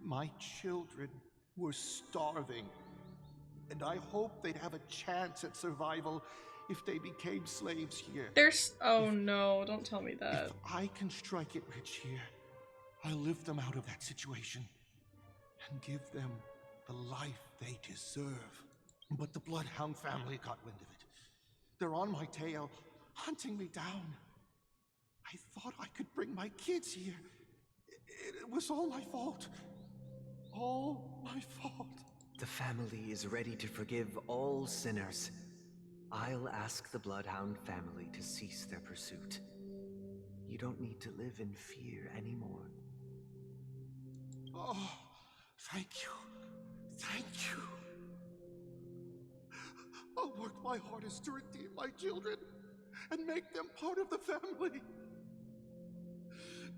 My children were starving, and I hoped they'd have a chance at survival if they became slaves here. Oh no, don't tell me that. If I can strike it rich here, I'll lift them out of that situation and give them the life they deserve. But the Bloodhound family got wind of it. They're on my tail, hunting me down. I thought I could bring my kids here. It was all my fault. All my fault. The family is ready to forgive all sinners. I'll ask the Bloodhound family to cease their pursuit. You don't need to live in fear anymore. Oh, thank you. Thank you. I'll work my hardest to redeem my children and make them part of the family.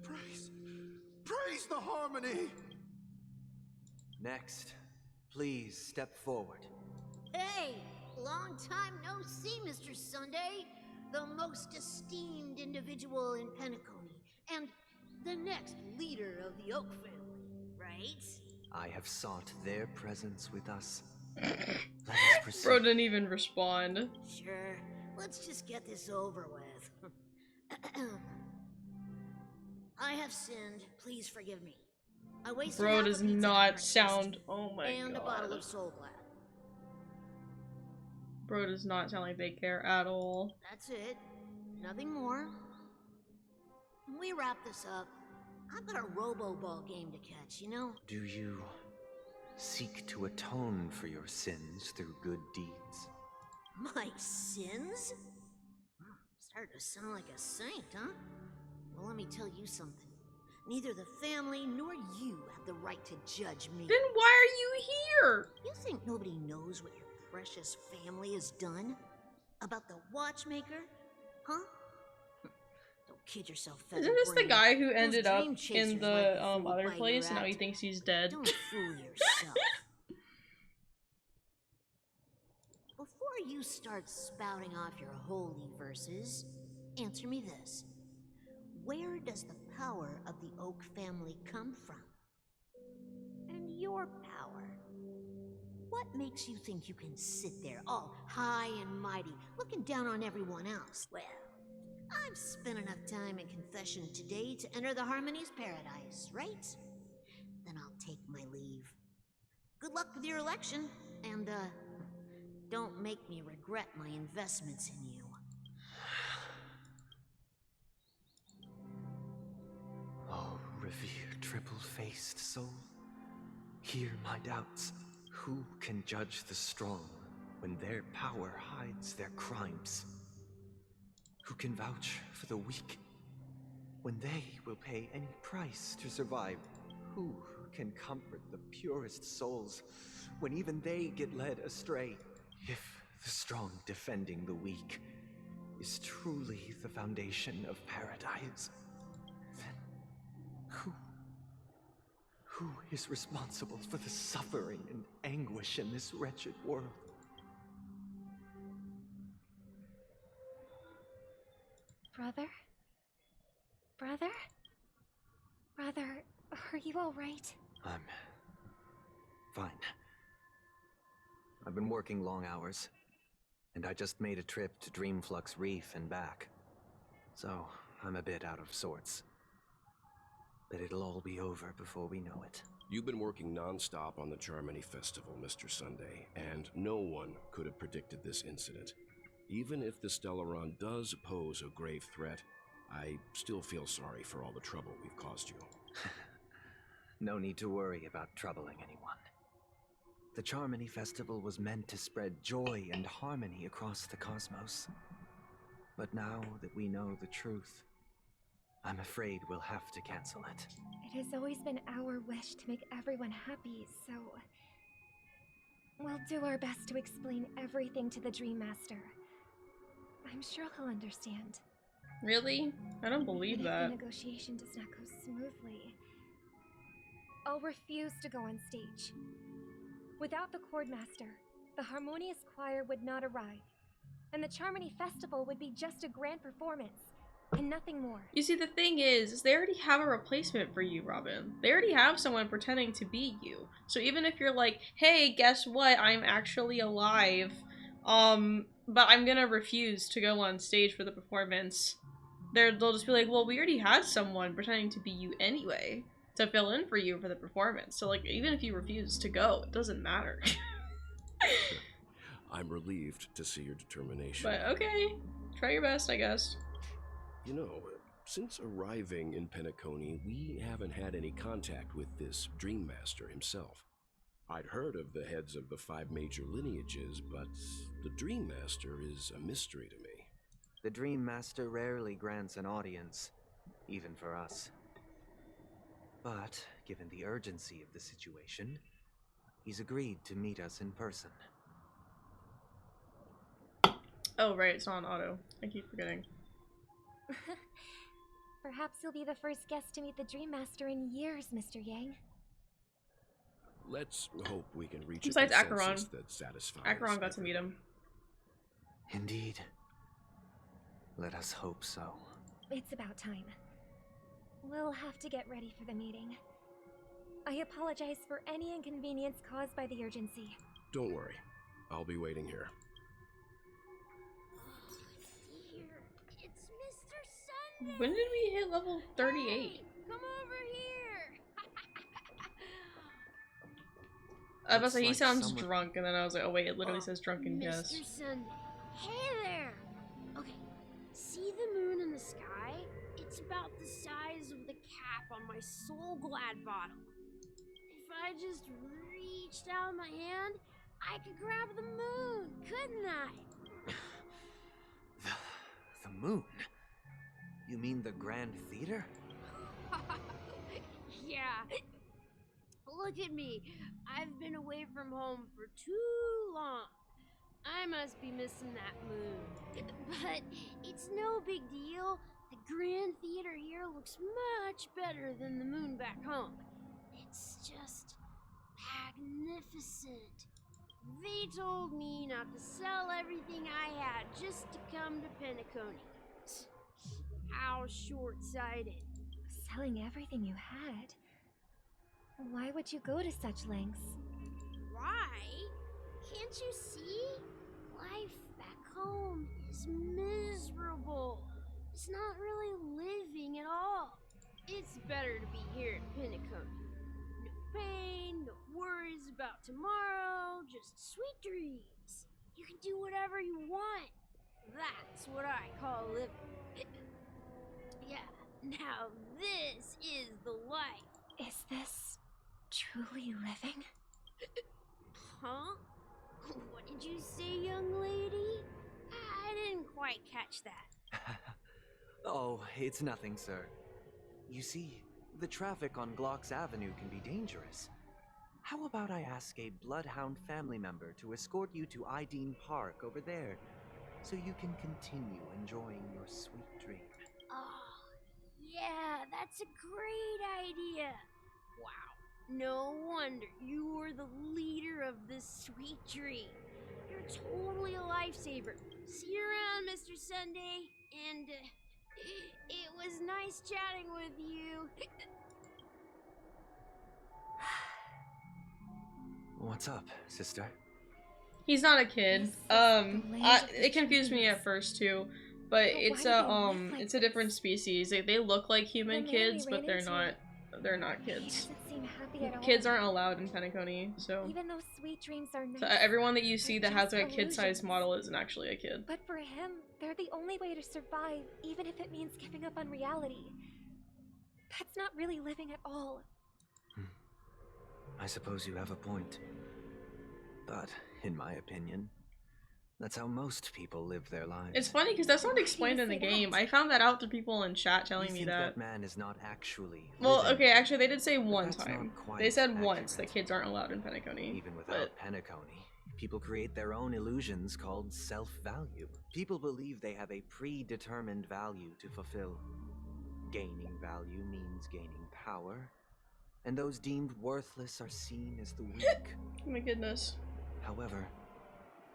Praise the harmony. Next, please step forward. Hey, long time no see, Mr. Sunday. The most esteemed individual in Penacony, and the next leader of the Oak family, right? I have sought their presence with us. Let us proceed. Bro didn't even respond. Sure, let's just get this over with. I have sinned. Please forgive me. I wasted Bro half a does pizza not for sound. breakfast Oh my and God. a bottle of Soul Glad. Bro does not sound like they care at all. That's it. Nothing more. When we wrap this up, I've got a robo-ball game to catch, you know? Do you seek to atone for your sins through good deeds? My sins? Started to sound like a saint, huh? Well, let me tell you something. Neither the family nor you have the right to judge me. Then why are you here? You think nobody knows what your precious family has done? About the watchmaker? Huh? Don't kid yourself, Isn't this the feather-brained. guy who Those ended up dream in chasers the might be fooled other by place your and now he act. thinks he's dead? Don't fool yourself. Before you start spouting off your holy verses, answer me this. Where does the power of the Oak family come from? And your power? What makes you think you can sit there all high and mighty, looking down on everyone else? Well, I've spent enough time in confession today to enter the Harmony's paradise, right? Then I'll take my leave. Good luck with your election, and, don't make me regret my investments in you. revered triple-faced soul, hear my doubts. Who can judge the strong when their power hides their crimes? Who can vouch for the weak when they will pay any price to survive? Who can comfort the purest souls when even they get led astray? If the strong defending the weak is truly the foundation of paradise, then who is responsible for the suffering and anguish in this wretched world? Brother? Brother? Brother, are you alright? I'm fine. I've been working long hours, and I just made a trip to Dreamflux Reef and back. So, I'm a bit out of sorts. But it'll all be over before we know it. You've been working non-stop on the Charmony Festival, Mr. Sunday, and no one could have predicted this incident. Even if the Stellaron does pose a grave threat, I still feel sorry for all the trouble we've caused you. No need to worry about troubling anyone. The Charmony Festival was meant to spread joy and harmony across the cosmos. But now that we know the truth, I'm afraid we'll have to cancel it. It has always been our wish to make everyone happy, so we'll do our best to explain everything to the Dream Master. I'm sure he'll understand. Really? I don't believe that. If the negotiation does not go smoothly, I'll refuse to go on stage. Without the Chordmaster, the Harmonious Choir would not arrive, and the Charmony Festival would be just a grand performance, and nothing more. You see, the thing is they already have a replacement for you, Robin. They already have someone pretending to be you. So even if you're like, hey, guess what? I'm actually alive, but I'm gonna refuse to go on stage for the performance, they'll just be like, well, we already had someone pretending to be you anyway to fill in for you for the performance. So, like, even if you refuse to go, it doesn't matter. I'm relieved to see your determination. But okay, try your best, I guess. You know, since arriving in Penacony, we haven't had any contact with this Dream Master himself. I'd heard of the heads of the 5 major lineages, but the Dream Master is a mystery to me. The Dream Master rarely grants an audience, even for us. But, given the urgency of the situation, he's agreed to meet us in person. Oh, right, it's on auto. I keep forgetting. Perhaps you'll be the first guest to meet the Dream Master in years, Mr. Yang. Let's hope we can reach Besides a consensus Acheron. that satisfies Acheron got to meet him. Indeed. Let us hope so. It's about time. We'll have to get ready for the meeting. I apologize for any inconvenience caused by the urgency. Don't worry. I'll be waiting here. It's Mr. Sunday! When did we hit level 38? Hey, come over here! I was about to say, he like sounds someone... drunk, and then I was like, oh wait, it literally says drunken Mr. guest. Sunday. Hey there! Okay, see the moon in the sky? It's about the size of the cap on my Soul Glad bottle. If I just reached out my hand, I could grab the moon, couldn't I? The moon? You mean the Grand Theater? Yeah. Look at me. I've been away from home for too long. I must be missing that moon. But it's no big deal. The Grand Theater here looks much better than the moon back home. It's just magnificent. They told me not to sell everything I had just to come to Penacony. How short-sighted. Selling everything you had? Why would you go to such lengths? Why? Can't you see? Life back home is miserable. It's not really living at all. It's better to be here at Penacony. No pain, no worries about tomorrow, just sweet dreams. You can do whatever you want. That's what I call living. Yeah, Now this is the life. Is this truly living? Huh? What did you say, young lady? I didn't quite catch that. Oh, it's nothing, sir. You see, the traffic on Glocks Avenue can be dangerous. How about I ask a Bloodhound family member to escort you to Ideen Park over there, so you can continue enjoying your sweet dream? Oh, yeah, that's a great idea. Wow, no wonder you were the leader of this sweet dream. You're totally a lifesaver. See you around, Mr. Sunday. And it was nice chatting with you. What's up, sister? He's not a kid. It confused me at first too, but it's a different species. They look like human kids, but they're not. They're not kids. Doesn't seem happy at all. Kids aren't allowed in Penacony, so. Even though sweet dreams are nice. So everyone that you see that has like a illusions. kid-sized model isn't actually a kid. But for him, they're the only way to survive, even if it means giving up on reality. That's not really living at all. I suppose you have a point. But, in my opinion, that's how most people live their lives. It's funny because that's not explained in the game. I found that out through people in chat telling me that. That man is not actually well, living. okay, actually they did say one time. They said accurate. once that kids aren't allowed in Penacony. Even without Penacony, people create their own illusions called self-value. People believe they have a predetermined value to fulfill. Gaining value means gaining power, and those deemed worthless are seen as the weak. Oh my goodness. However,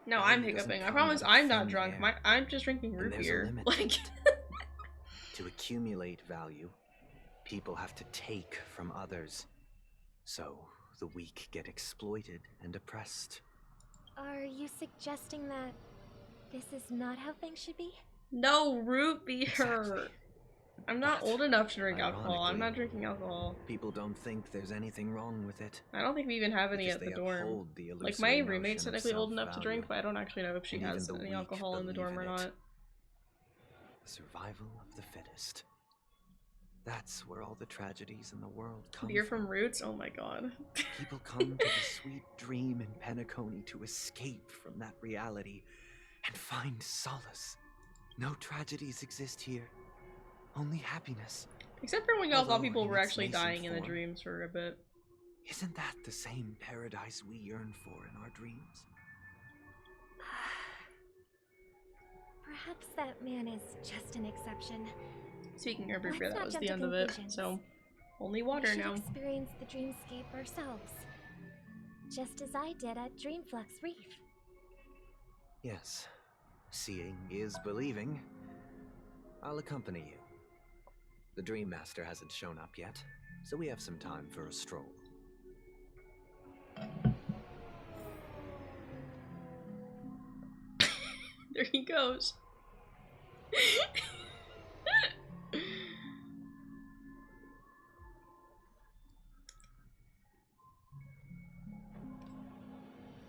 no, I'm hiccuping. I promise I'm not drunk. I'm just drinking root beer. Like to accumulate value, people have to take from others. So the weak get exploited and oppressed. Are you suggesting that this is not how things should be? No, root beer. Exactly. I'm not old enough to drink alcohol. I'm not Ironically, drinking alcohol. People don't think there's anything wrong with it. I don't think we even have any because at the they dorm. uphold the Like my illusory roommate's notion of technically old enough to drink, self-value. but I don't actually know if she And has even the any weak alcohol in the believe dorm or in it. not. The survival of the fittest. That's where all the tragedies in the world come Beer from Roots? Oh my god. People come to the sweet dream in Penacony to escape from that reality and find solace. No tragedies exist here. Only happiness. Except for when y'all thought Although people in were its actually nascent dying in the form, dreams for a bit. Isn't that the same paradise we yearn for in our dreams? Perhaps that man is just an exception. Speaking of root beer, Let's that not was jump the to end of it. conclusions. So, only water we should now. experience the dreamscape ourselves. Just as I did at Dreamflux Reef. Yes. Seeing is believing. I'll accompany you. The Dream Master hasn't shown up yet, so we have some time for a stroll. There he goes.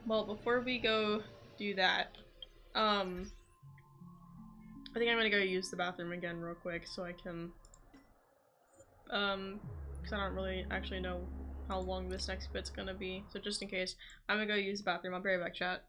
Well, before we go do that, I think I'm gonna go use the bathroom again real quick so I can, because I don't really actually know how long this next bit's gonna be, so just in case, I'm gonna go use the bathroom. I'll be right back, chat.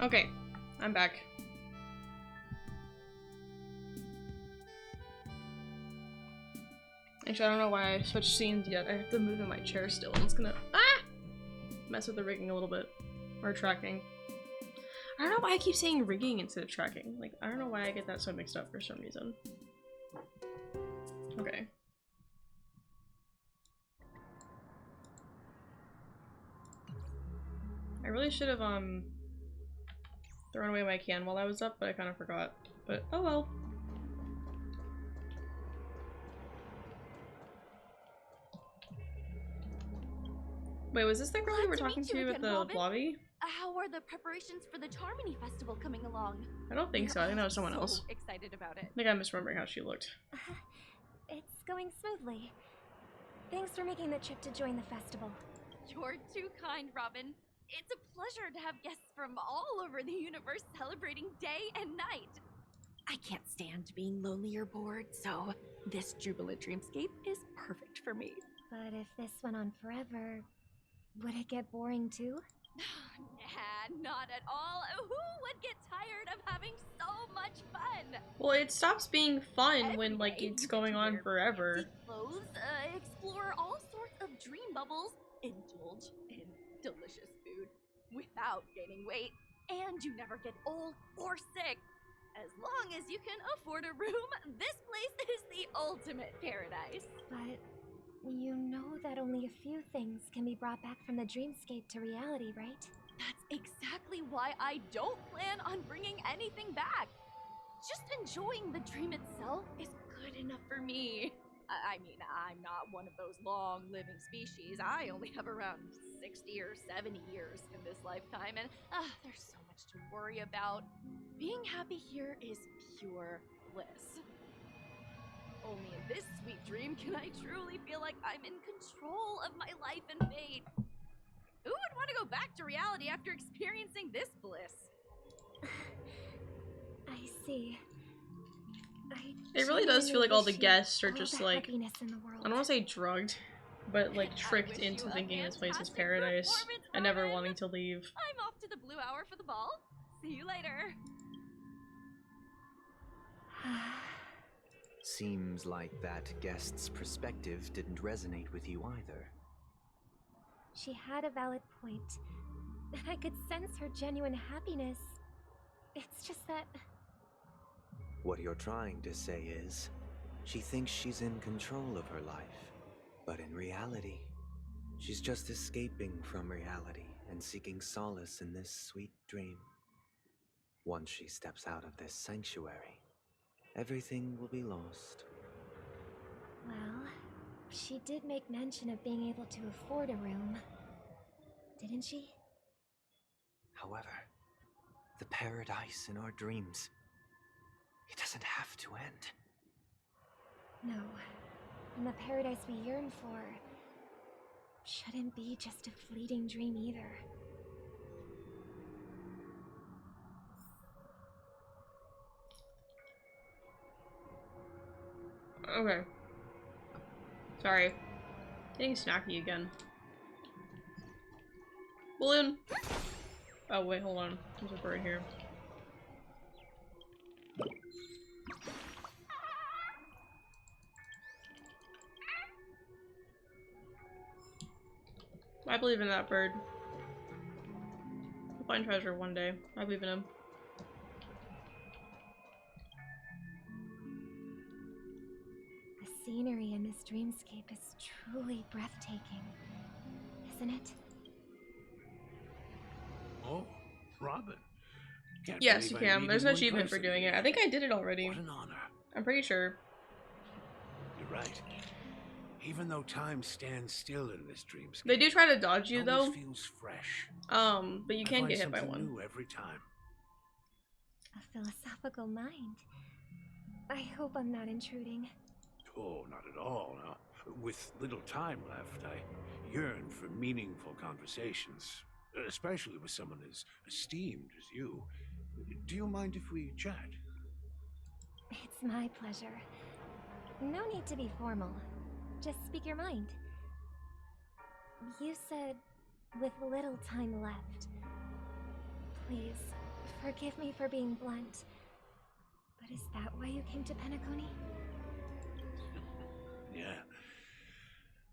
Okay, I'm back. Actually, I don't know why I switched scenes yet. I have to move in my chair still, and it's gonna mess with the rigging a little bit. Or tracking. I don't know why I keep saying rigging instead of tracking. Like, I don't know why I get that so mixed up for some reason. Okay. I really should have, thrown away my can while I was up, but I kind of forgot. But, oh well. Wait, was this the girl you were talking to at the lobby? How are the preparations for the Charmony Festival coming along? I don't think so. I think that was someone else. Excited about it. I think I'm misremembering how she looked. It's going smoothly. Thanks for making the trip to join the festival. You're too kind, Robin. It's a pleasure to have guests from all over the universe celebrating day and night. I can't stand being lonely or bored, so this jubilant dreamscape is perfect for me. But if this went on forever, would it get boring too? Nah, not at all. Who would get tired of having so much fun? Well, it stops being fun when, like, it's going on forever. Clothes, explore all sorts of dream bubbles, indulge in delicious food without gaining weight, and you never get old or sick. As long as you can afford a room, this place is the ultimate paradise. But you know that only a few things can be brought back from the dreamscape to reality, right? That's exactly why I don't plan on bringing anything back. Just enjoying the dream itself is good enough for me. I mean, I'm not one of those long-living species. I only have around 60 or 70 years in this lifetime, and there's so much to worry about. Being happy here is pure bliss. Only in this sweet dream can I truly feel like I'm in control of my life and fate. Who would want to go back to reality after experiencing this bliss? I see. It really does feel like all the guests are just like, I don't want to say drugged, but like tricked into thinking this place is paradise and never wanting to leave. I'm off to the Blue Hour for the ball. See you later. Seems like that guest's perspective didn't resonate with you either. She had a valid point, and I could sense her genuine happiness. It's just that... What you're trying to say is, she thinks she's in control of her life, but in reality, she's just escaping from reality and seeking solace in this sweet dream. Once she steps out of this sanctuary, everything will be lost. Well, she did make mention of being able to afford a room, didn't she? However, the paradise in our dreams, it doesn't have to end. No, and the paradise we yearn for shouldn't be just a fleeting dream either. Okay. Sorry. Getting snacky again. Balloon! Oh wait, hold on. There's a bird here. I believe in that bird. He'll find treasure one day. I believe in him. The scenery in this dreamscape is truly breathtaking, isn't it? Oh, Robin. Yes, you can. There's no achievement for doing it. I think I did it already. What an honor. I'm pretty sure. You're right. Even though time stands still in this dreamscape, They do try to dodge you it though. always feels fresh. But you I can find get hit by something one. new every time. A philosophical mind. I hope I'm not intruding. Oh, not at all. Now, with little time left, I yearn for meaningful conversations, especially with someone as esteemed as you. Do you mind if we chat? It's my pleasure. No need to be formal. Just speak your mind. You said, with little time left. Please, Forgive me for being blunt, but is that why you came to Penacony? Yeah.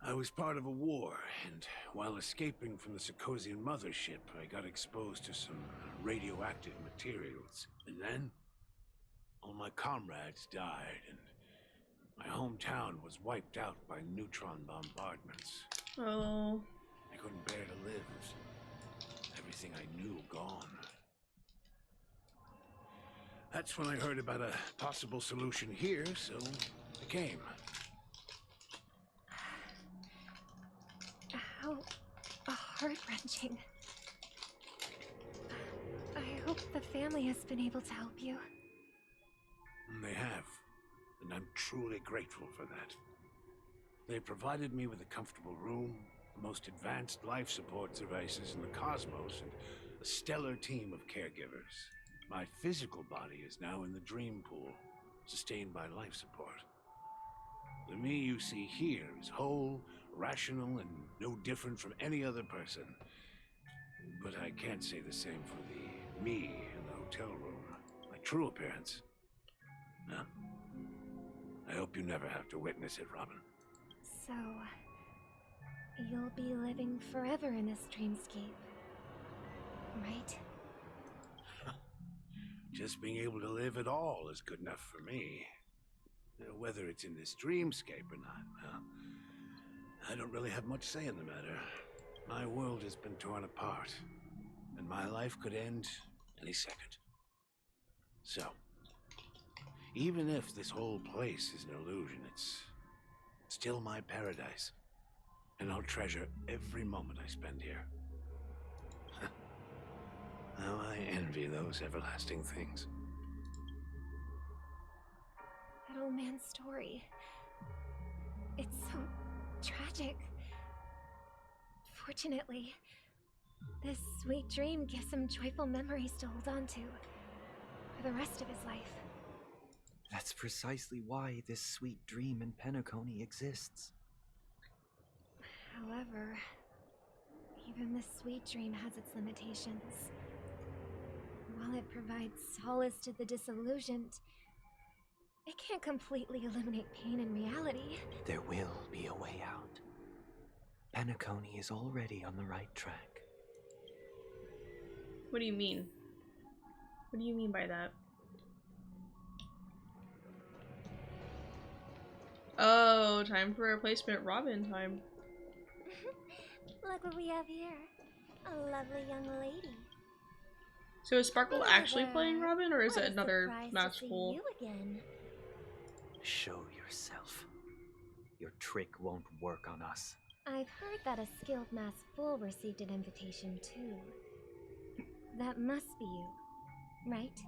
I was part of a war, and while escaping from the Sarkosian mothership, I got exposed to some radioactive materials. And then, all my comrades died, and my hometown was wiped out by neutron bombardments. Oh. I couldn't bear to live. Everything I knew gone. That's when I heard about a possible solution here, so I came. How heart-wrenching. I hope the family has been able to help you. They have, and I'm truly grateful for that. They provided me with a comfortable room, the most advanced life support devices in the cosmos, and a stellar team of caregivers. My physical body is now in the dream pool, sustained by life support. The me you see here is whole, rational, and no different from any other person. But I can't say the same for the me in the hotel room. My true appearance. No. I hope you never have to witness it, Robin. So, you'll be living forever in this dreamscape, right? Just being able to live at all is good enough for me. Whether it's in this dreamscape or not, well, I don't really have much say in the matter. My world has been torn apart, and my life could end any second. So, even if this whole place is an illusion, it's still my paradise, and I'll treasure every moment I spend here. How I envy those everlasting things. That old man's story. It's so tragic. Fortunately, this sweet dream gives him joyful memories to hold on to for the rest of his life. That's precisely why this sweet dream in Penacony exists. However, even this sweet dream has its limitations. While it provides solace to the disillusioned, it can't completely eliminate pain in reality. There will be a way out. Penacony is already on the right track. What do you mean? What do you mean by that? Oh, time for replacement Robin time. Look what we have here. A lovely young lady. So is Sparkle actually playing Robin, or is What it a another surprise to match see pool? you again. Show yourself. Your trick won't work on us. I've heard that a skilled masked fool received an invitation too. That must be you, right?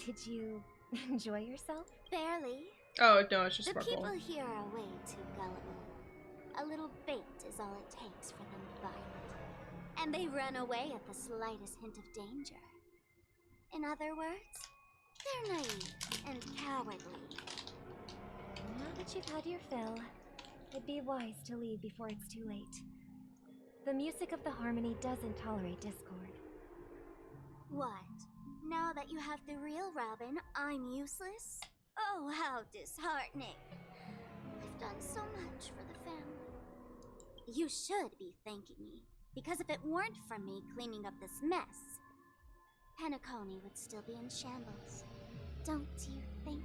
Did you enjoy yourself? Barely. Oh no, it's just The Sparkle. people here are way too gullible. A little bait is all it takes for them to bite. And they run away at the slightest hint of danger. In other words, they're naive and cowardly. Now that you've had your fill, it'd be wise to leave before it's too late. The music of the harmony doesn't tolerate discord. What? Now that you have the real Robin, I'm useless? Oh, how disheartening. I've done so much for the family. You should be thanking me, because if it weren't for me cleaning up this mess, Penacony would still be in shambles. Don't you think?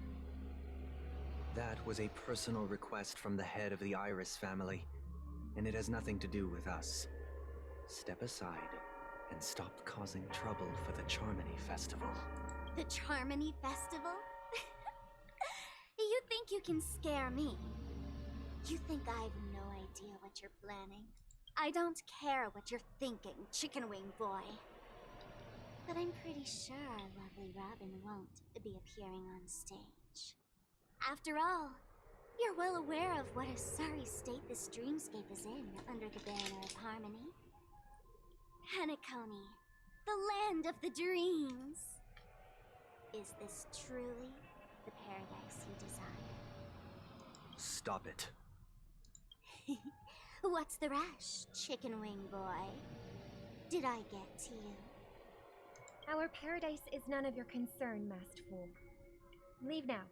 That was a personal request from the head of the Iris family, and it has nothing to do with us. Step aside and stop causing trouble for the Charmony Festival. The Charmony Festival? You think you can scare me? You think I have no idea what you're planning? I don't care what you're thinking, Chicken Wing Boy. But I'm pretty sure our lovely Robin won't be appearing on stage. After all, you're well aware of what a sorry state this dreamscape is in under the banner of harmony. Penacony, the land of the dreams. Is this truly the paradise you desire? Stop it. What's the rush, Chicken Wing Boy? Did I get to you? Our paradise is none of your concern, masked fool. Leave now,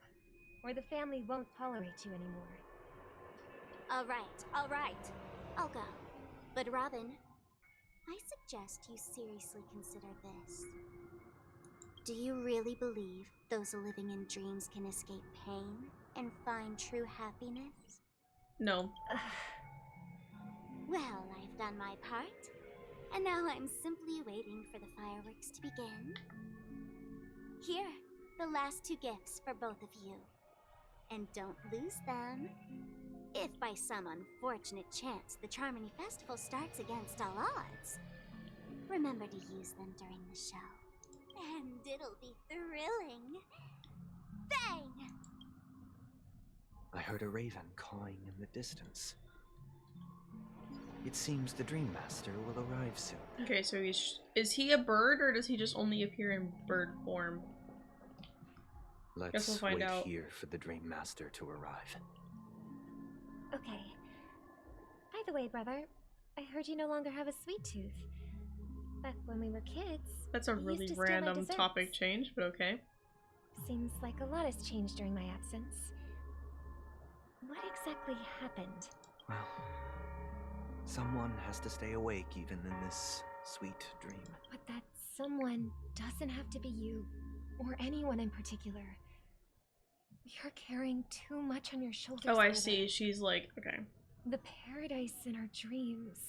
or the family won't tolerate you anymore. All right. I'll go. But Robin, I suggest you seriously consider this. Do you really believe those living in dreams can escape pain and find true happiness? No. Well, I've done my part, and now I'm simply waiting for the fireworks to begin. Here, the last 2 gifts for both of you. And don't lose them. If by some unfortunate chance the Charmony Festival starts against all odds, remember to use them during the show. And it'll be thrilling. Bang! I heard a raven cawing in the distance. It seems the Dream Master will arrive soon. Okay, so is he a bird, or does he just only appear in bird form? Guess we'll Let's find wait out. here for the Dream Master to arrive. Okay. By the way, brother, I heard you no longer have a sweet tooth. Back when we were kids, That's a you really used to steal my random desserts. topic change, but okay. Seems like a lot has changed during my absence. What exactly happened? Well, someone has to stay awake even in this sweet dream. But that someone doesn't have to be you, or anyone in particular. You're carrying too much on your shoulders. Oh, I brother. see. She's like, okay. The paradise in our dreams.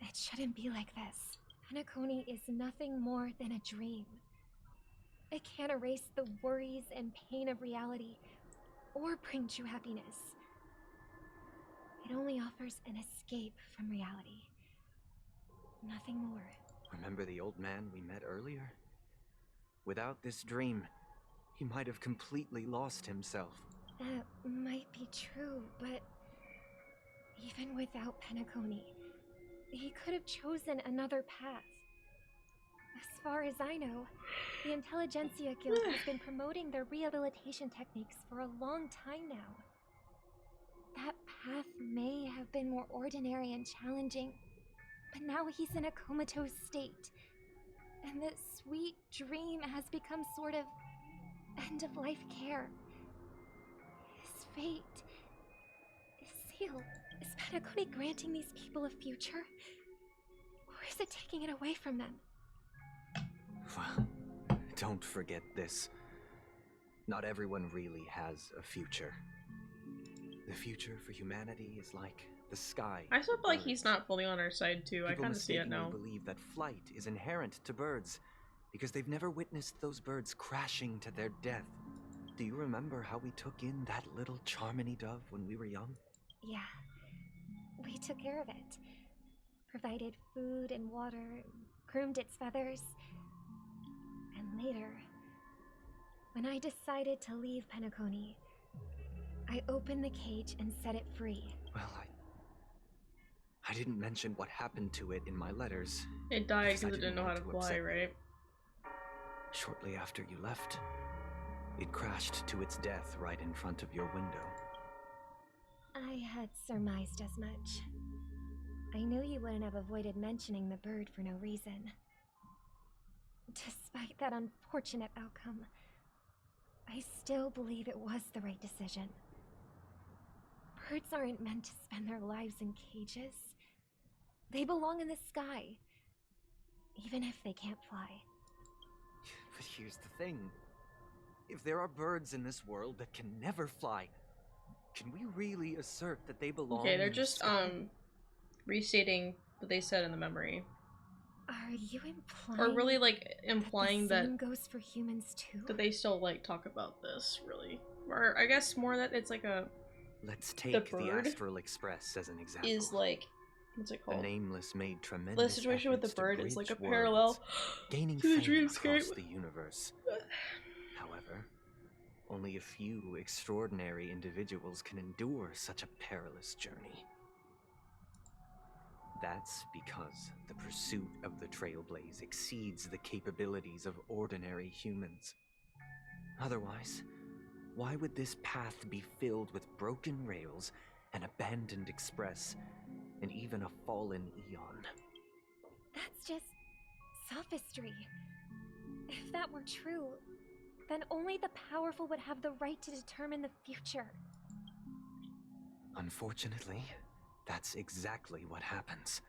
It shouldn't be like this. Penacony is nothing more than a dream. It can't erase the worries and pain of reality, or bring true happiness. It only offers an escape from reality. Nothing more. Remember the old man we met earlier? Without this dream, he might have completely lost himself. That might be true, but even without Penacony, he could have chosen another path. As far as I know, the Intelligentsia Guild has been promoting their rehabilitation techniques for a long time now. That path may have been more ordinary and challenging, but now he's in a comatose state, and the sweet dream has become sort of end-of-life care. His fate is sealed. Is Penacony granting these people a future? Or is it taking it away from them? Well, don't forget this. Not everyone really has a future. The future for humanity is like the sky. I still feel like he's not fully on our side, too. I People kind of see it mistakenly now. believe that flight is inherent to birds because they've never witnessed those birds crashing to their death. Do you remember how we took in that little Charmony dove when we were young? Yeah. We took care of it. Provided food and water, groomed its feathers. And later, when I decided to leave Penacony, I opened the cage and set it free. Well, I didn't mention what happened to it in my letters. It died because I because it didn't know how to want fly, upset right? Shortly after you left, it crashed to its death right in front of your window. I had surmised as much. I knew you wouldn't have avoided mentioning the bird for no reason. Despite that unfortunate outcome, I still believe it was the right decision. Birds aren't meant to spend their lives in cages. They belong in the sky, even if they can't fly. But here's the thing. If there are birds in this world that can never fly, can we really assert that they belong Okay, they're in the just, sky? restating what they said in the memory. Are you implying? Or really, like, implying the that same goes for humans too? that they still, like, talk about this, really. Or, I guess more that it's like a... Let's take the bird Astral Express as an example. is, like... What's it The called? Nameless made tremendous The situation with the efforts to bird is like a bridge parallel worlds, gaining to the fame across dreamscape. the universe. However, only a few extraordinary individuals can endure such a perilous journey. That's because the pursuit of the Trailblaze exceeds the capabilities of ordinary humans. Otherwise, why would this path be filled with broken rails, an abandoned express, and even a fallen eon? That's just sophistry. If that were true, then only the powerful would have the right to determine the future. Unfortunately, that's exactly what happens.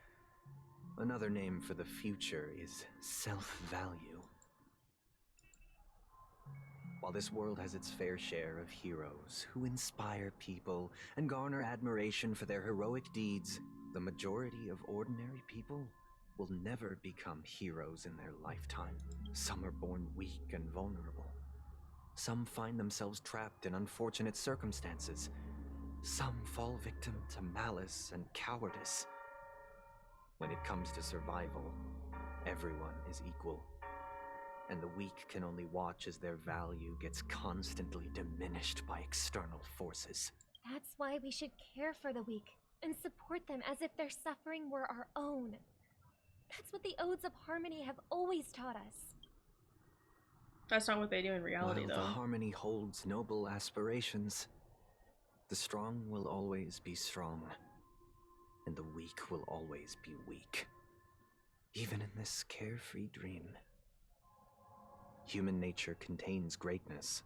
Another name for the future is self-value. While this world has its fair share of heroes who inspire people and garner admiration for their heroic deeds, the majority of ordinary people will never become heroes in their lifetime. Some are born weak and vulnerable. Some find themselves trapped in unfortunate circumstances. Some fall victim to malice and cowardice. When it comes to survival, everyone is equal. And the weak can only watch as their value gets constantly diminished by external forces. That's why we should care for the weak and support them as if their suffering were our own. That's what the Odes of Harmony have always taught us. That's not what they do in reality, While though. the Harmony holds noble aspirations, the strong will always be strong, and the weak will always be weak. Even in this carefree dream. Human nature contains greatness,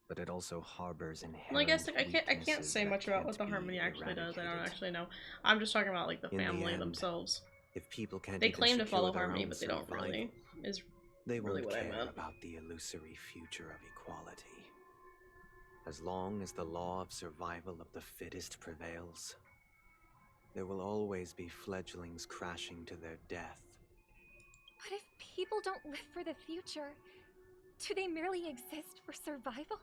but it also harbors inherent Well, I guess like, I can't say that much about what the can't be Harmony actually does. I don't eradicated. actually know. I'm just talking about like the In the family end, themselves. If people can't They even claim to secure follow their Harmony, own but they don't survival, really. Is they really won't what I care meant. about the illusory future of equality. As long as the law of survival of the fittest prevails, there will always be fledglings crashing to their death. But if people don't live for the future, do they merely exist for survival?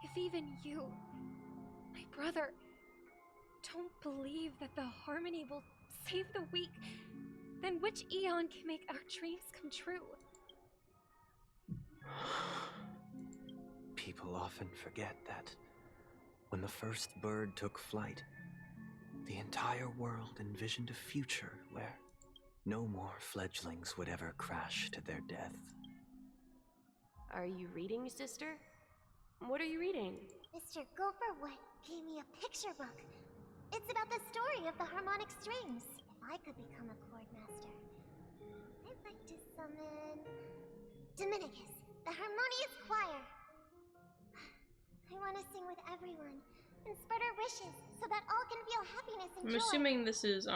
If even you, my brother, don't believe that the Harmony will save the weak, then which eon can make our dreams come true? People often forget that when the first bird took flight, the entire world envisioned a future where no more fledglings would ever crash to their death. Are you reading, sister? What are you reading? Mr. Gopherwood gave me a picture book. It's about the story of the harmonic strings. If I could become a chord master, I'd like to summon Dominicus, the harmonious choir. I want to sing with everyone and spread our wishes so that all can feel happiness and I'm joy. assuming this is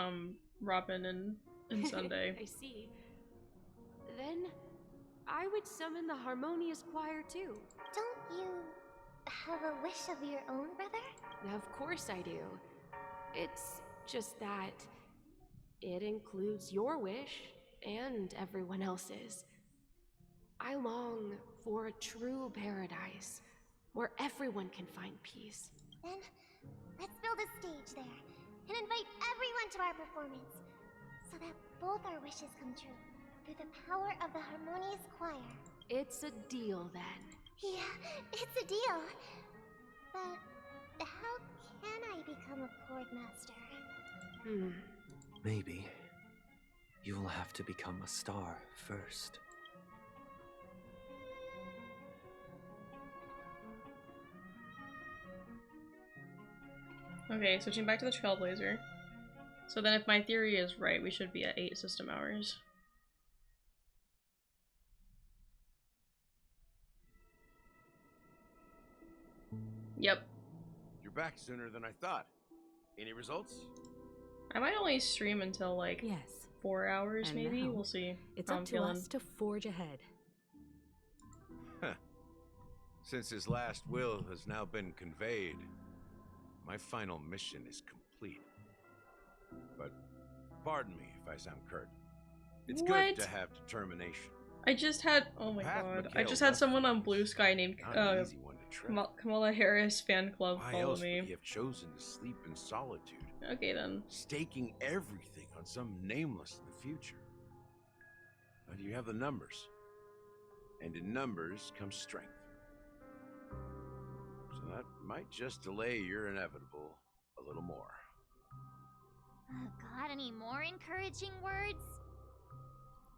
Robin and Sunday. I see. Then I would summon the harmonious choir too. Don't you have a wish of your own, brother? Of course I do. It's just that it includes your wish and everyone else's. I long for a true paradise where everyone can find peace. Then let's build a stage there and invite everyone to our performance so that both our wishes come true through the power of the harmonious choir. It's a deal then. Yeah, it's a deal. But how can I become a chord master? Maybe you will have to become a star first. Okay, switching back to the Trailblazer. So then if my theory is right, we should be at 8 system hours. Yep. You're back sooner than I thought. Any results? I might only stream until like 4 hours And maybe. now, We'll see. It's how up I'm to feeling. us to forge ahead. Huh. Since his last will has now been conveyed, my final mission is complete. But pardon me if I sound curt. It's What? good to have determination. I just had, oh my Path god, I Mikhail just had left someone on Blue Sky named Not an easy one to tread. Kamala Harris fan club Why follow else would he me. have chosen to sleep in solitude? Okay then. Staking everything on some nameless in the future. But you have the numbers. And in numbers comes strength. So that might just delay your inevitable a little more. Got any more encouraging words?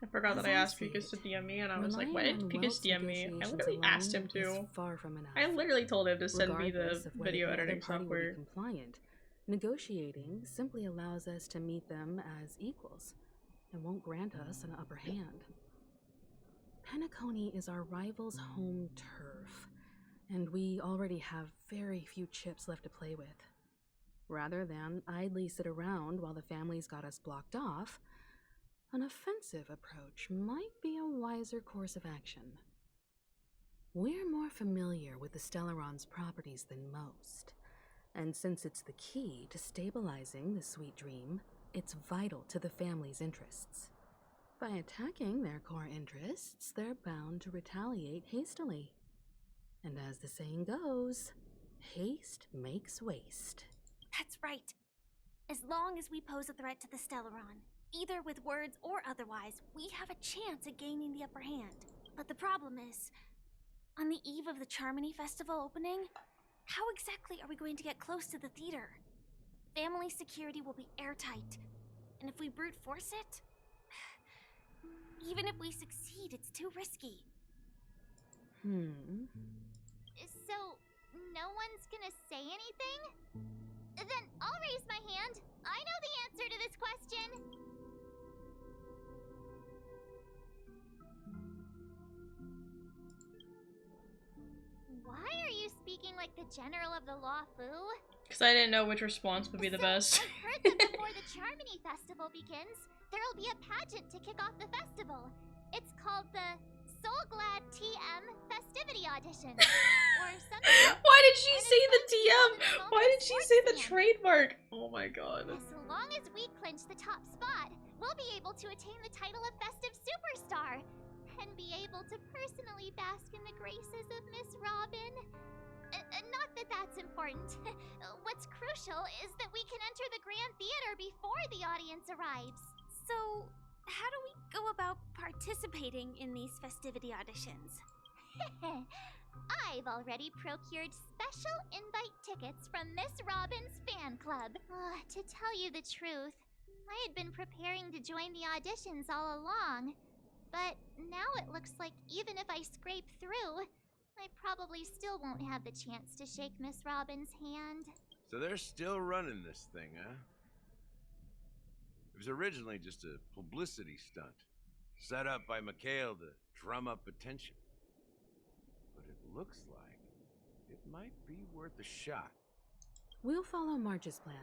I forgot As that I I asked see Pikus to it, DM me and I was like, relying why did on Pikus Welt's DM me? I negotiations literally asked him alone to. is far from enough. I literally told him to send me the Regardless of whether video the other editing party will be software. compliant, negotiating simply allows us to meet them as equals. and won't grant us an upper hand. Penacony is our rival's home turf, and we already have very few chips left to play with. Rather than idly sit around while the family's got us blocked off, an offensive approach might be a wiser course of action. We're more familiar with the Stellaron's properties than most, and since it's the key to stabilizing the sweet dream, it's vital to the family's interests. By attacking their core interests, they're bound to retaliate hastily. And as the saying goes, haste makes waste. That's right. As long as we pose a threat to the Stellaron, either with words or otherwise, we have a chance at gaining the upper hand. But the problem is, on the eve of the Charmony Festival opening, how exactly are we going to get close to the theater? Family security will be airtight, and if we brute force it, even if we succeed, it's too risky. So, no one's gonna say anything? Then I'll raise my hand. I know the answer to this question. Why are you speaking like the General of the Law Fu? Because I didn't know which response would be the best. I've heard that before the Charmony Festival begins, there'll be a pageant to kick off the festival. It's called the Soul Glad TM Festivity Audition. Or something. Why did she say the TM? Why did she say the trademark? Oh my god. As long as we clinch the top spot, we'll be able to attain the title of Festive Superstar and be able to personally bask in the graces of Miss Robin. Not that that's important. What's crucial is that we can enter the Grand Theater before the audience arrives. So, how do we go about participating in these festivity auditions? I've already procured special invite tickets from Miss Robin's fan club. To tell you the truth, I had been preparing to join the auditions all along. But now it looks like even if I scrape through, I probably still won't have the chance to shake Miss Robin's hand. So they're still running this thing, huh? It was originally just a publicity stunt, set up by Mikhail to drum up attention. But it looks like it might be worth a shot. We'll follow Marge's plan.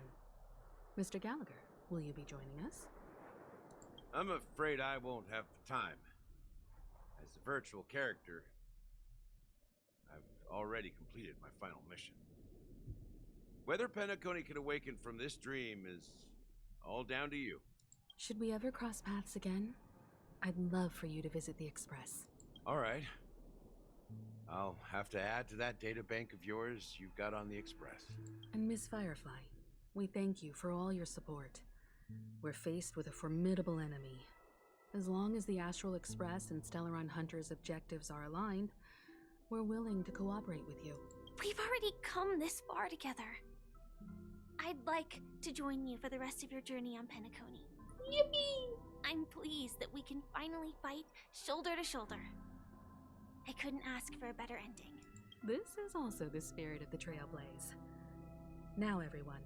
Mr. Gallagher, will you be joining us? I'm afraid I won't have the time. As a virtual character, I've already completed my final mission. Whether Penacony can awaken from this dream is all down to you. Should we ever cross paths again? I'd love for you to visit the Express. All right. I'll have to add to that data bank of yours you've got on the Express. And Miss Firefly, we thank you for all your support. We're faced with a formidable enemy. As long as the Astral Express and Stellaron Hunter's objectives are aligned, we're willing to cooperate with you. We've already come this far together. I'd like to join you for the rest of your journey on Penacony. Yippee! I'm pleased that we can finally fight shoulder to shoulder. I couldn't ask for a better ending. This is also the spirit of the Trailblaze. Now everyone,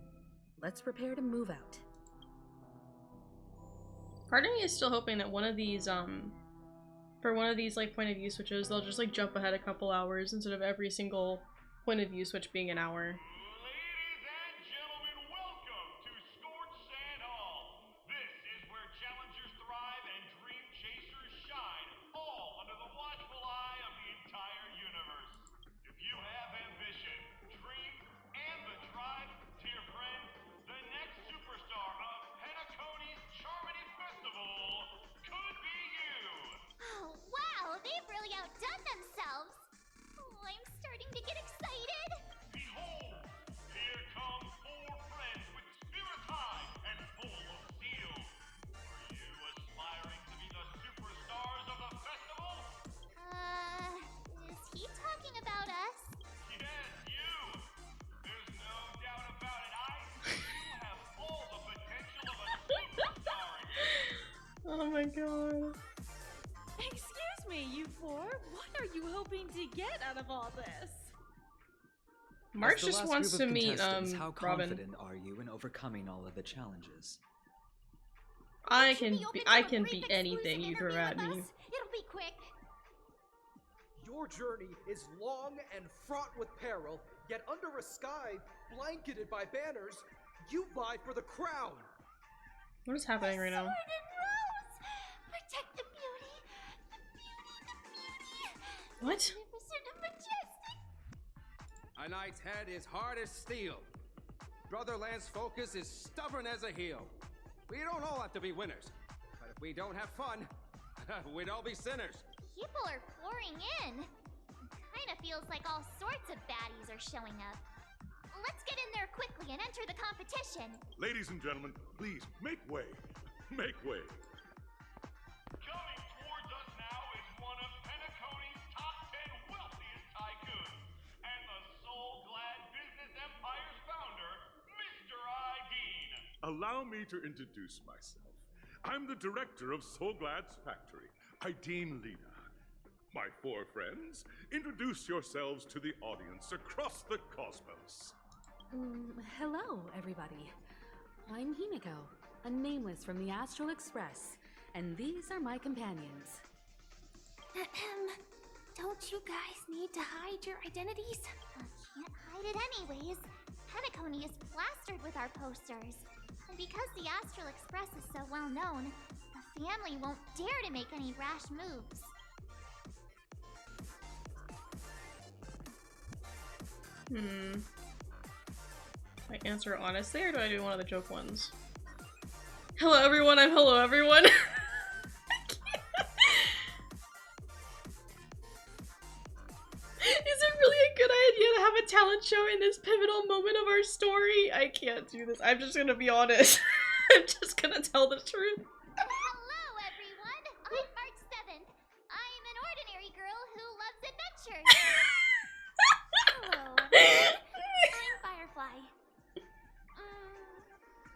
let's prepare to move out. Part of me is still hoping that one of these, for one of these, like, point of view switches, they'll just, like, jump ahead a couple hours instead of every single point of view switch being an hour. Outdone themselves. Oh, I'm starting to get excited. Behold, here come 4 friends with spirit high and full of zeal. Are you aspiring to be the superstars of the festival? Is he talking about us? Yes, you. There's no doubt about it. I think you have all the potential of a superstar again. Oh my god. Excuse me, you 4. What are you hoping to get out of all this? March just wants to meet how Robin. confident are you in overcoming all of the challenges? I can be anything you throw at me. It'll be quick. Your journey is long and fraught with peril, yet under a sky blanketed by banners, you vie for the crown. What is happening right now? Sword and rose! Protect the beauty! The beauty! What? Magnificent and majestic! A knight's head is hard as steel. Brother Lance's focus is stubborn as a heel. We don't all have to be winners, but if we don't have fun, we'd all be sinners. People are pouring in. Kinda feels like all sorts of baddies are showing up. Let's get in there quickly and enter the competition. Ladies and gentlemen, please, make way. Make way. Coming towards us now is one of Penacony's top 10 wealthiest tycoons, and the soul-glad business empire's founder, Mr. Dean. Allow me to introduce myself. I'm the director of Soulglad's factory, Dean Lena. My four friends, introduce yourselves to the audience across the cosmos. Hello, everybody. I'm Himiko, a nameless from the Astral Express, and these are my companions. Don't you guys need to hide your identities? Can't hide it anyways. Penacony is plastered with our posters. And because the Astral Express is so well known, the family won't dare to make any rash moves. I answer honestly, or do I do one of the joke ones? Hello everyone, I'm hello everyone. Is it really a good idea to have a talent show in this pivotal moment of our story? I can't do this. I'm just gonna be honest. I'm just gonna tell the truth. Hello everyone, I'm March 7th. I'm an ordinary girl who loves adventures. Hello, I'm Firefly.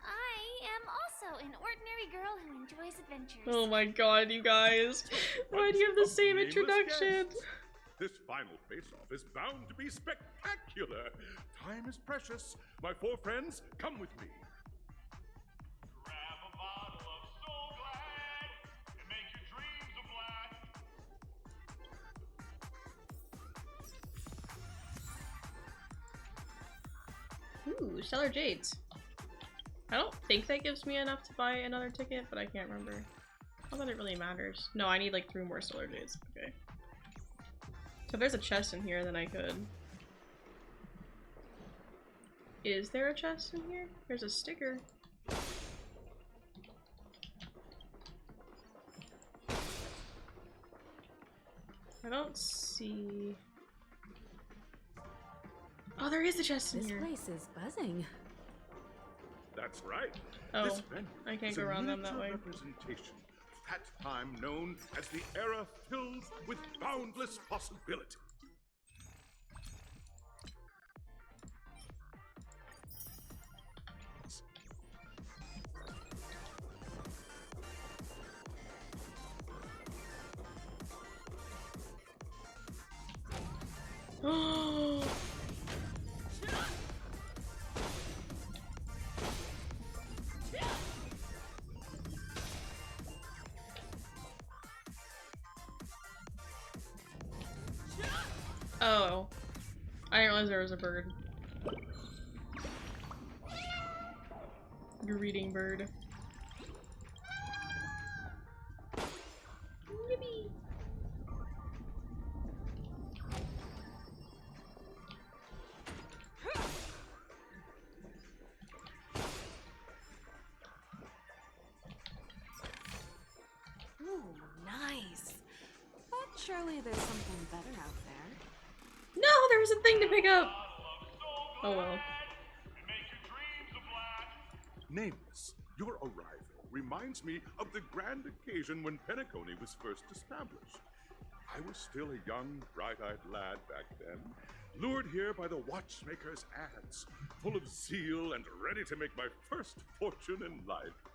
I am also an ordinary girl who enjoys adventures. Oh my god, you guys. Why do you have the same Nameless introduction? guests. This final face-off is bound to be spectacular. Time is precious. My four friends, come with me. Grab a bottle of Soul Glad and make your dreams a blast. Ooh, Stellar Jades. I don't think that gives me enough to buy another ticket, but I can't remember. Not that it really matters. No, I need like 3 more Stellar Jades. Okay. So if there's a chest in here, then I could. Is there a chest in here? There's a sticker. I don't see... Oh, there is a chest in This here. place is buzzing. That's right. Oh, This venue I can't is go a around them that miniature way. representation of that time known as the era filled with boundless possibility. Oh. Oh. I didn't realize there was a bird. Greeting bird. Yippee. Ooh, nice. But surely there's something better out there. No, there was a thing to pick up. Oh well. Nameless, your arrival reminds me of the grand occasion when Penacony was first established. I was still a young, bright-eyed lad back then, lured here by the watchmaker's ads, full of zeal and ready to make my first fortune in life.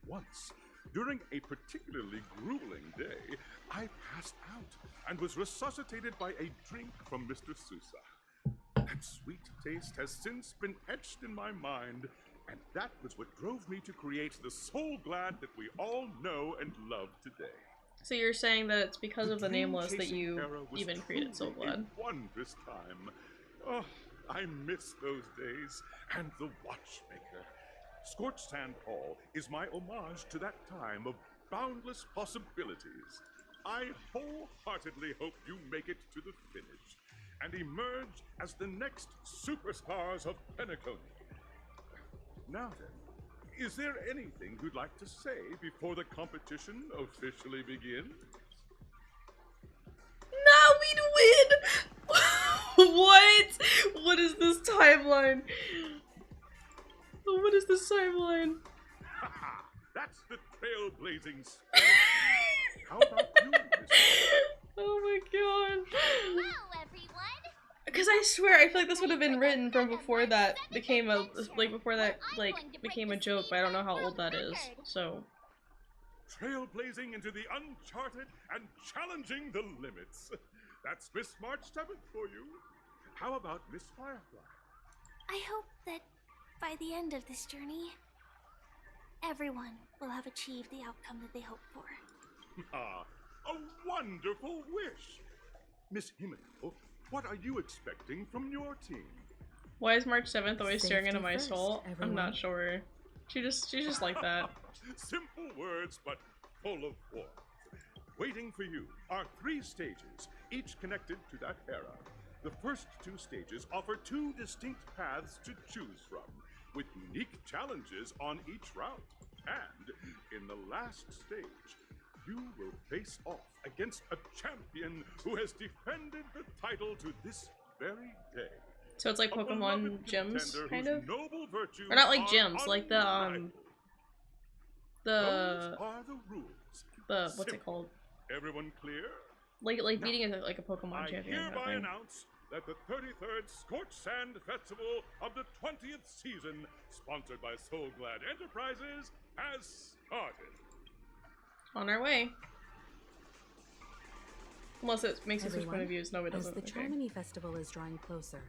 Once, during a particularly grueling day, I passed out and was resuscitated by a drink from Mr. Sousa. That sweet taste has since been etched in my mind, And that was what drove me to create the Soul Glad that we all know and love today. So you're saying that it's because of the Nameless that dream-chasing you era was even created Soul truly Glad? a wondrous time. Oh, I miss those days. And the Watchmaker. Scorched Sand Hall is my homage to that time of boundless possibilities. I wholeheartedly hope you make it to the finish and emerge as the next superstars of Penacony. Now then, is there anything you'd like to say before the competition officially begins? No, we'd win! What? What is this timeline? What is this timeline? Haha, that's the trailblazing spirit. How about you, Miss? Oh my god. Hello, everyone. Because I swear, I feel like this would have been written from before that became a became a joke, but I don't know how old that is. So Trailblazing into the uncharted and challenging the limits. That's Miss March 7th for you. How about Miss Firefly? I hope that by the end of this journey, everyone will have achieved the outcome that they hoped for. Ah, a wonderful wish. Miss Himiko, what are you expecting from your team? why is March 7th always staring into my first, soul? I'm everyone. not sure. She's just like that. Simple words, but full of warmth. Waiting for you are 3 stages, each connected to that era. The first 2 stages offer 2 distinct paths to choose from, with unique challenges on each route. And in the last stage, you will face off against a champion who has defended the title to this very day. So it's like A Pokemon beloved gyms, contender kind whose of? noble virtues Or not like are gyms, like the Those are the rules. what's it called? Everyone clear? Like Now, beating like a Pokemon I champion. hereby That thing. announce that the 33rd Scorched Sand Festival of the 20th season, sponsored by Soul Glad Enterprises, has started. On our way. Unless it makes us switch point of Everyone, views. No, it as doesn't. the Okay. Charmony Festival is drawing closer,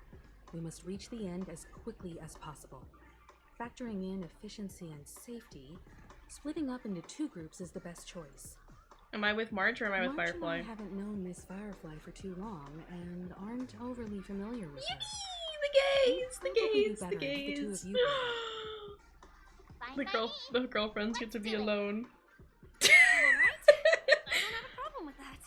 we must reach the end as quickly as possible. Factoring in efficiency and safety, splitting up into 2 groups is the best choice. Am I with March or am I with March Firefly? and I haven't known Miss Firefly for too long and aren't overly familiar with her. The gays! The It would be gays! The better if the 2 gays! of you The girlfriends get to be alone. Alright, I don't have a problem with that.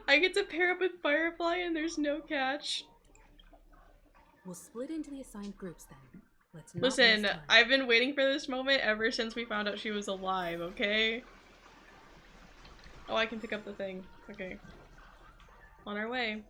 I get to pair up with Firefly and there's no catch. We'll split into the assigned groups then. Let's not Listen, waste time. I've been waiting for this moment ever since we found out she was alive, okay? Oh, I can pick up the thing. Okay. On our way.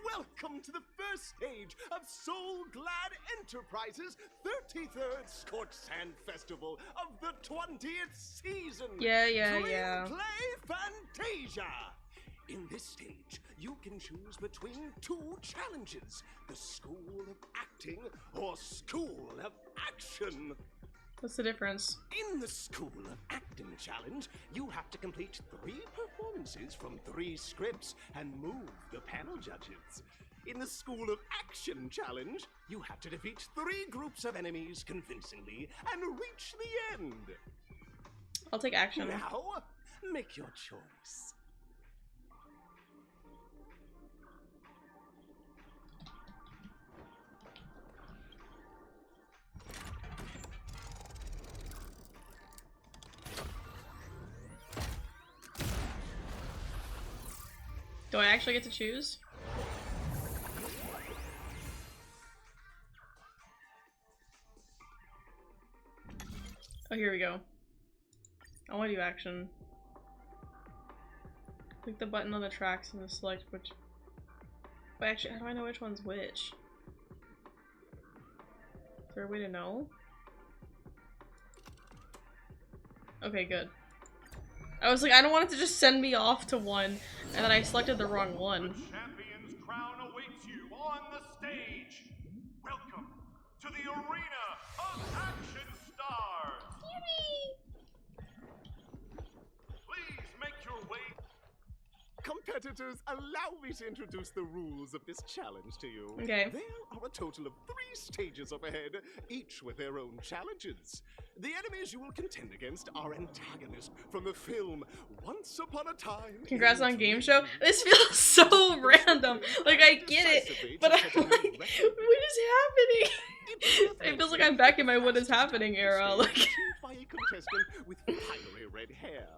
Welcome to the first stage of Soul Glad Enterprises' 33rd Scorched Sand Festival of the 20th season. Yeah. Dream Play Fantasia. In this stage, you can choose between 2 challenges: the School of Acting or School of Action. What's the difference? In the School of Acting challenge, you have to complete 3 performances from 3 scripts and move the panel judges. In the School of Action challenge, you have to defeat 3 groups of enemies convincingly and reach the end. I'll take action. Now, make your choice. Do I actually get to choose? Oh, here we go. I want to do action. Click the button on the tracks and select which. But actually, how do I know which one's which? Is there a way to know? Okay, good. I was like, I don't want it to just send me off to one, and then I selected the wrong one. Champion's crown awaits you on the stage. Welcome to the arena of action stars. Please make your way. Compare competitors, allow me to introduce the rules of this challenge to you. Okay. There are a total of 3 stages up ahead, each with their own challenges. The enemies you will contend against are antagonists from the film Once Upon a Time. Congrats on game show. This feels so random. Like, I get it, but I'm like, what is happening? It feels like I'm back in my what is happening era. Like, by a contestant with fiery red hair.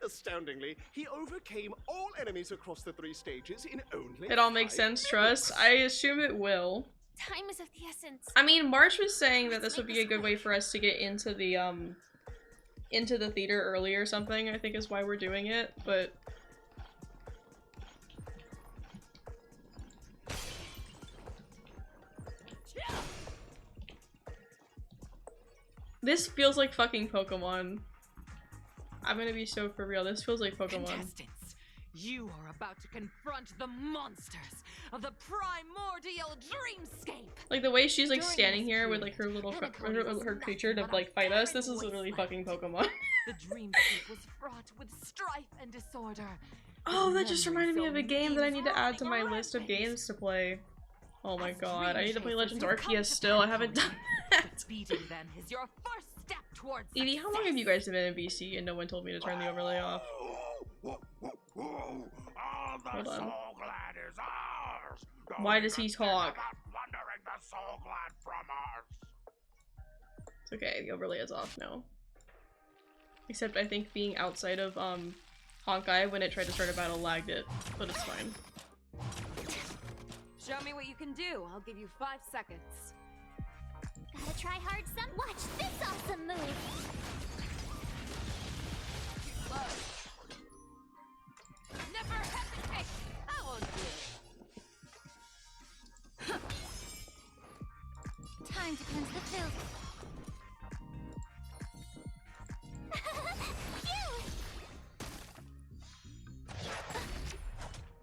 Astoundingly, he overcame all enemies across the 3 stages in only it all makes sense, trust. I assume it will. Time is of the essence. I mean, March was saying that this would be a good way for us to get into the theater early or something, I think is why we're doing it, but... This feels like fucking Pokemon. I'm gonna be so for real, this feels like Pokemon. Contestants, you are about to confront the monsters of the primordial dreamscape. Like the way she's like standing here with like her little her creature to like fight us, this is literally fucking Pokemon. The dreamscape was fraught with strife and disorder. Oh, that just reminded me of a game that I need to add to my list of games to play. Oh my god, I need to play Legends Arceus still, I haven't done that. Beating them is your first step towards Evie, how long have you guys been in BC and no one told me to turn the overlay off? Hold on. Why does he talk? It's okay, the overlay is off now. Except I think being outside of Honkai when it tried to start a battle lagged it, but it's fine. Show me what you can do. I'll give you 5 seconds. Gotta try hard, son. Watch this awesome move. Never hesitate. I won't do it. Time to cleanse the filth.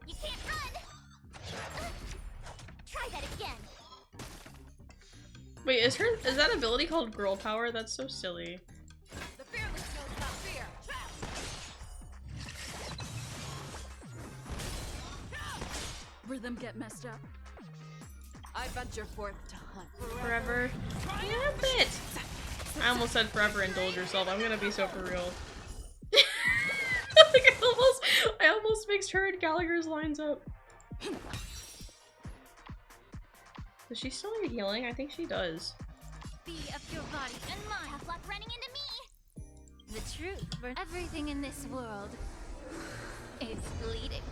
You can't run. Try that again. Wait, is that ability called Girl Power? That's so silly. The fearless knows not fear. Rhythm get messed up. I venture forth to hunt Forever. Damn it! I almost said forever indulge yourself. I'm gonna be so for real. Like I almost mixed her and Gallagher's lines up. Does she still need healing? I think she does. Be of your body and mind. Tough luck running into me. The truth for everything in this world is bleeding.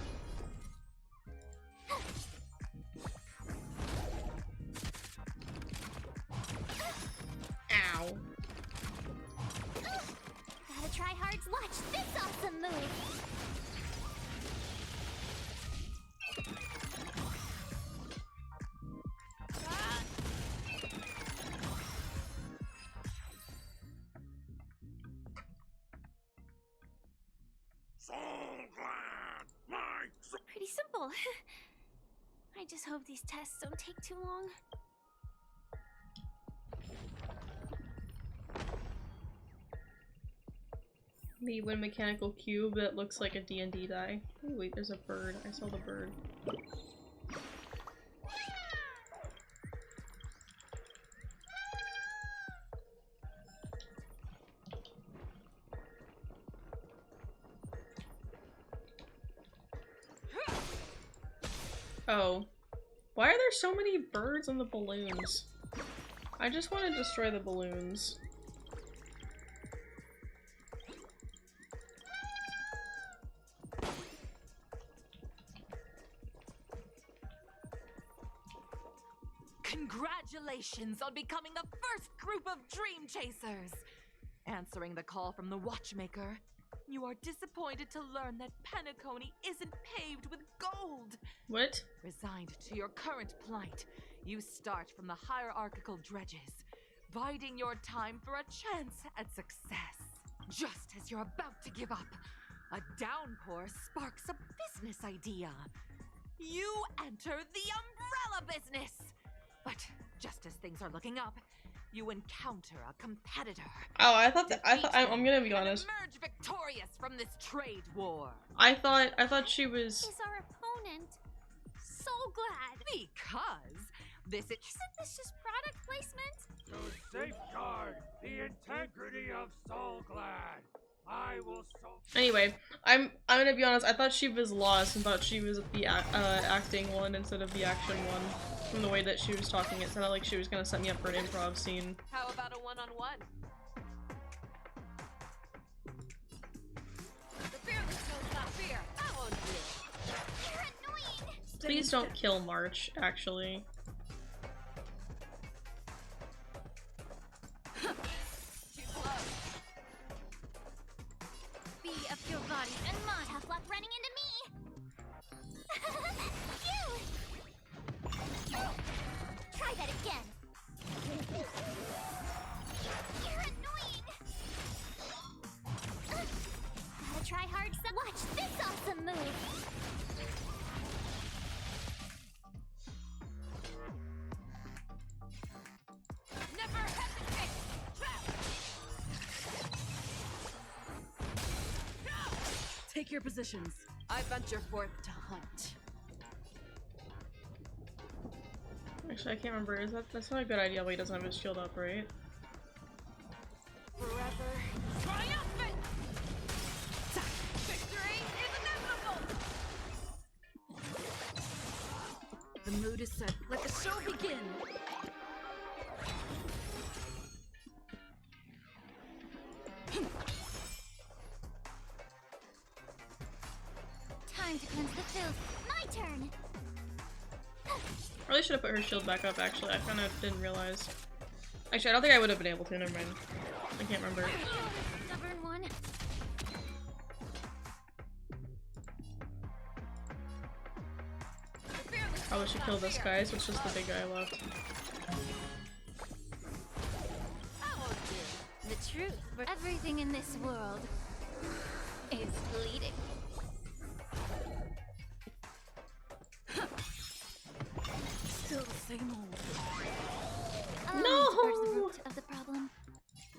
Ow. Gotta try hard. Watch this awesome move. Pretty simple. I just hope these tests don't take too long. The wind mechanical cube that looks like a D&D die. Oh wait, there's a bird. I saw the bird. Oh. Why are there so many birds on the balloons? I just want to destroy the balloons. Congratulations on becoming the first group of Dream Chasers! Answering the call from the Watchmaker, you are disappointed to learn that Penacony isn't paved with gold. What? Resigned to your current plight, you start from the hierarchical dredges, biding your time for a chance at success. Just as you're about to give up, a downpour sparks a business idea. You enter the umbrella business! But just as things are looking up, you encounter a competitor. Oh, I thought I'm gonna be honest. Emerge victorious from this trade war. I thought she was. Is our opponent. So glad. Because this is. Isn't this just product placement? To safeguard the integrity of Soulglad, I will Anyway, I'm gonna be honest. I thought she was lost and thought she was the acting one instead of the action one. From the way that she was talking, it sounded like she was gonna set me up for an improv scene. How about a one-on-one? The fearless knows not fear. I won't do. You're annoying. Please don't kill March. Actually. Be of your body and mind. Tough luck running into me. You. Try that again. You're annoying. Gotta try hard. Watch this awesome move. Never hesitate. Trap. Take your positions. I venture forth to hunt. Actually, I can't remember. That's not a good idea? But he doesn't have his shield up, right? Forever triumphant. Victory is inevitable. The mood is set. Let the show begin. Time to cleanse the filth. My turn. Probably should have put her shield back up. Actually, I kind of didn't realize. Actually, I don't think I would have been able to. Never mind. I can't remember. Stubborn one. Probably should kill this guy, so it's just the big guy left. The truth for everything in this world is bleeding. Still the same old. No! The root of the problem.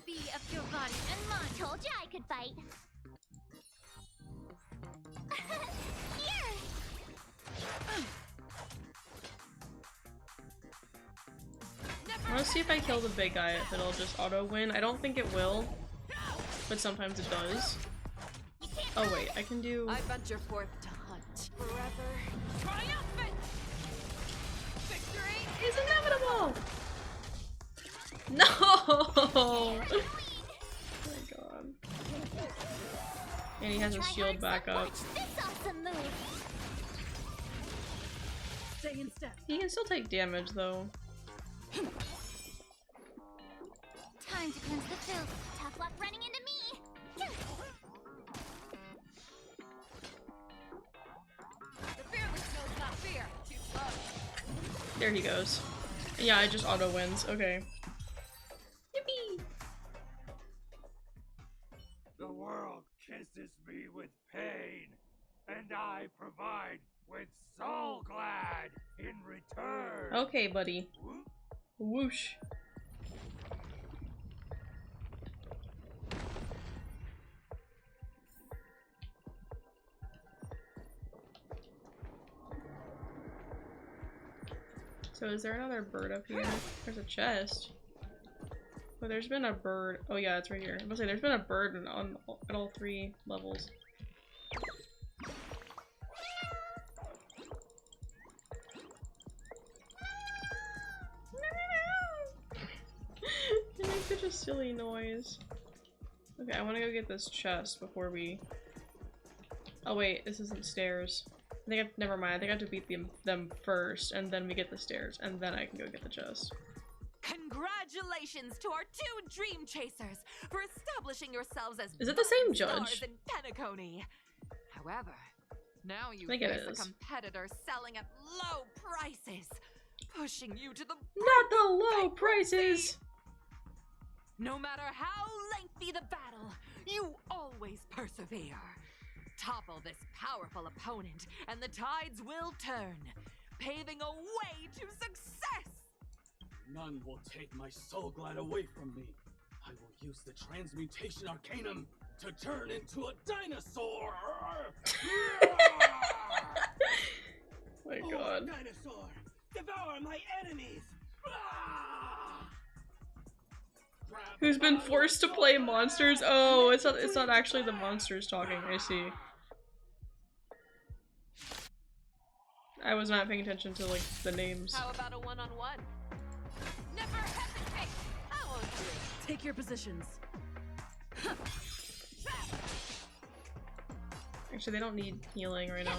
Be of your body and mind. Told you I could fight. Here. I want to see if I kill the big guy if it'll just auto win. I don't think it will, but sometimes it does. Oh wait, I can do. I venture forth to hunt. Forever triumphant. Victory is inevitable. No! Oh my god. And he has his shield back up. Stay in step. He can still take damage though. Time to cleanse the filth. Tough luck running into me. The fearless knows not fear. Too slow. There he goes. Yeah, I just auto wins. Okay. Yippee! The world kisses me with pain, and I provide with Soulglad in return. Okay, buddy. Whoosh. So is there another bird up here? There's a chest. Oh, there's been a bird. Oh yeah, it's right here. I was gonna say there's been a bird at all 3 levels. It makes such a silly noise. Okay, I want to go get this chest before we. Oh wait, this isn't stairs. I think never mind. I think I have to beat them first, and then we get the stairs, and then I can go get the chest. Congratulations to our 2 dream chasers for establishing yourselves as Is it the same stars judge? in Penacony. However, now you I think face it a is. competitor selling at low prices, pushing you to the Not the low prices. No matter how lengthy the battle, you always persevere. Topple this powerful opponent, and the tides will turn, paving a way to success! None will take my soul glide away from me. I will use the transmutation arcanum to turn into a dinosaur! My god. Dinosaur! Devour my enemies! Who's been forced to play monsters? Oh, it's not actually the monsters talking, I see. I was not paying attention to like the names. How about a one-on-one? Never hesitate! I won't do it. Take your positions. Actually, they don't need healing right now.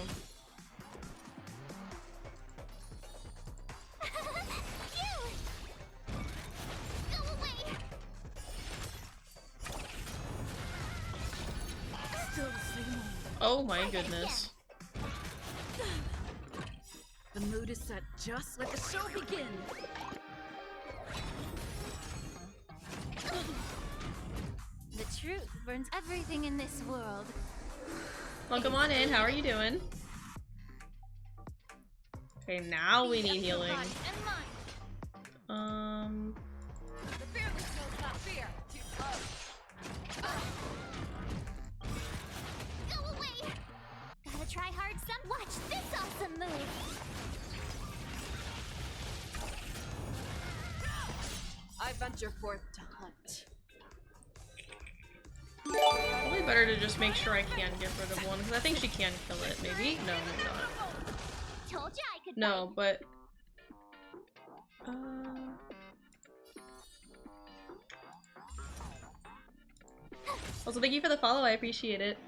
Oh my goodness. The mood is set. Just let the show begin. The truth burns everything in this world. Welcome on in. How are you doing? Okay, now we need healing. The fearless knows not fear. Too close. Go away! Gotta try hard some. Watch this awesome move! I venture forth to hunt. Probably better to just make sure I can get rid of one, because I think she can kill it, maybe? No, maybe not. Told ya I could. No, but... Also, thank you for the follow, I appreciate it.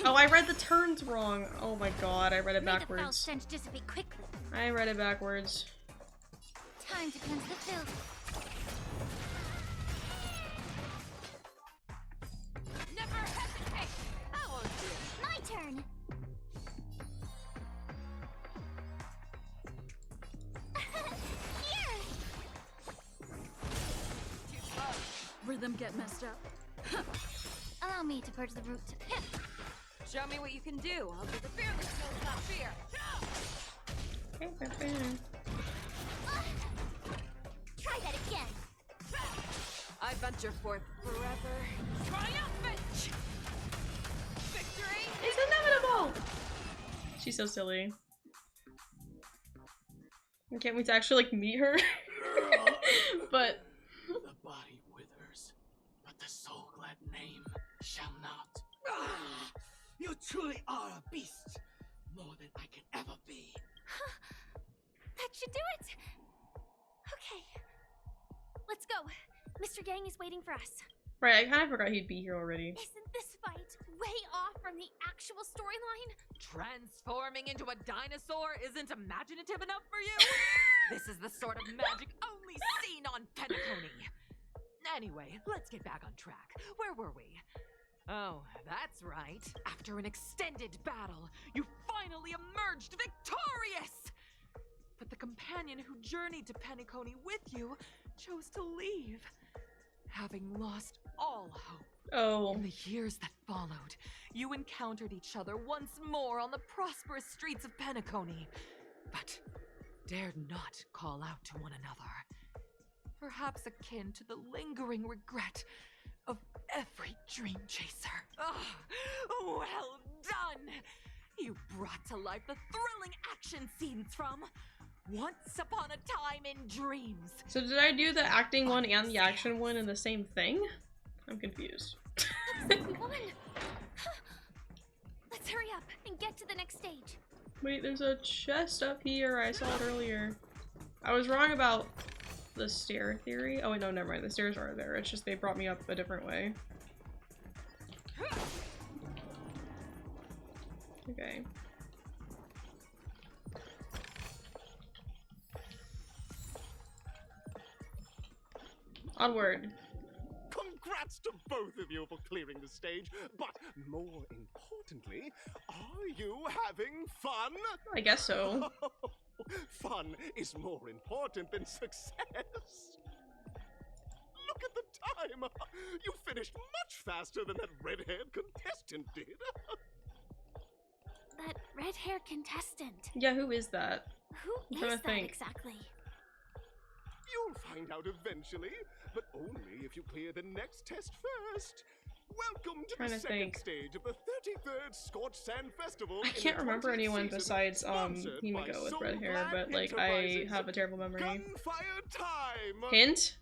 Oh, I read the turns wrong! Oh my god, I read it backwards. Dissipate quickly. I read it backwards. Time to cleanse the filth. Never hesitate! I won't do it. My turn! Here! Too close. Rhythm get messed up. Allow me to purge the root. Show me what you can do. I'll be the fearless knows not fear. Okay, Try that again. I venture forth forever. Triumphant! Victory! It's inevitable! She's so silly. I can't wait to actually like meet her. But The body withers, but the soul-glad name shall not. You truly are a beast, more than I can ever be. That should do it. Okay. Let's go. Mr. Yang is waiting for us. right, I kind of forgot he'd be here already. Isn't this fight way off from the actual storyline? Transforming into a dinosaur isn't imaginative enough for you? This is the sort of magic only seen on Penacony. Anyway, let's get back on track. Where were we? Oh, that's right. After an extended battle, you finally emerged victorious! But the companion who journeyed to Penacony with you chose to leave, having lost all hope. Oh. In the years that followed, you encountered each other once more on the prosperous streets of Penacony, but dared not call out to one another. Perhaps akin to the lingering regret of every dream chaser. Oh, well done! You brought to life the thrilling action scenes from Once Upon a Time in Dreams. So did I do the acting one and the action one in the same thing? I'm confused. Woman! Let's hurry up and get to the next stage. Wait, there's a chest up here. I saw it earlier. I was wrong about the stair theory. Oh wait, no, never mind. The stairs are there. It's just they brought me up a different way. Okay. Onward. Congrats to both of you for clearing the stage, but more importantly, are you having fun? I guess so. Fun is more important than success. Look at the time! You finished much faster than that red-haired contestant did. That red-haired contestant. Yeah, who is that? Who I'm trying is to that think. exactly? You'll find out eventually, but only if you clear the next test first. Welcome to Trying the to second think. stage of the 33rd Scorched Sand Festival. I can't remember anyone besides Himiko with red hair, but like I have a terrible memory. Gunfire time. Hint?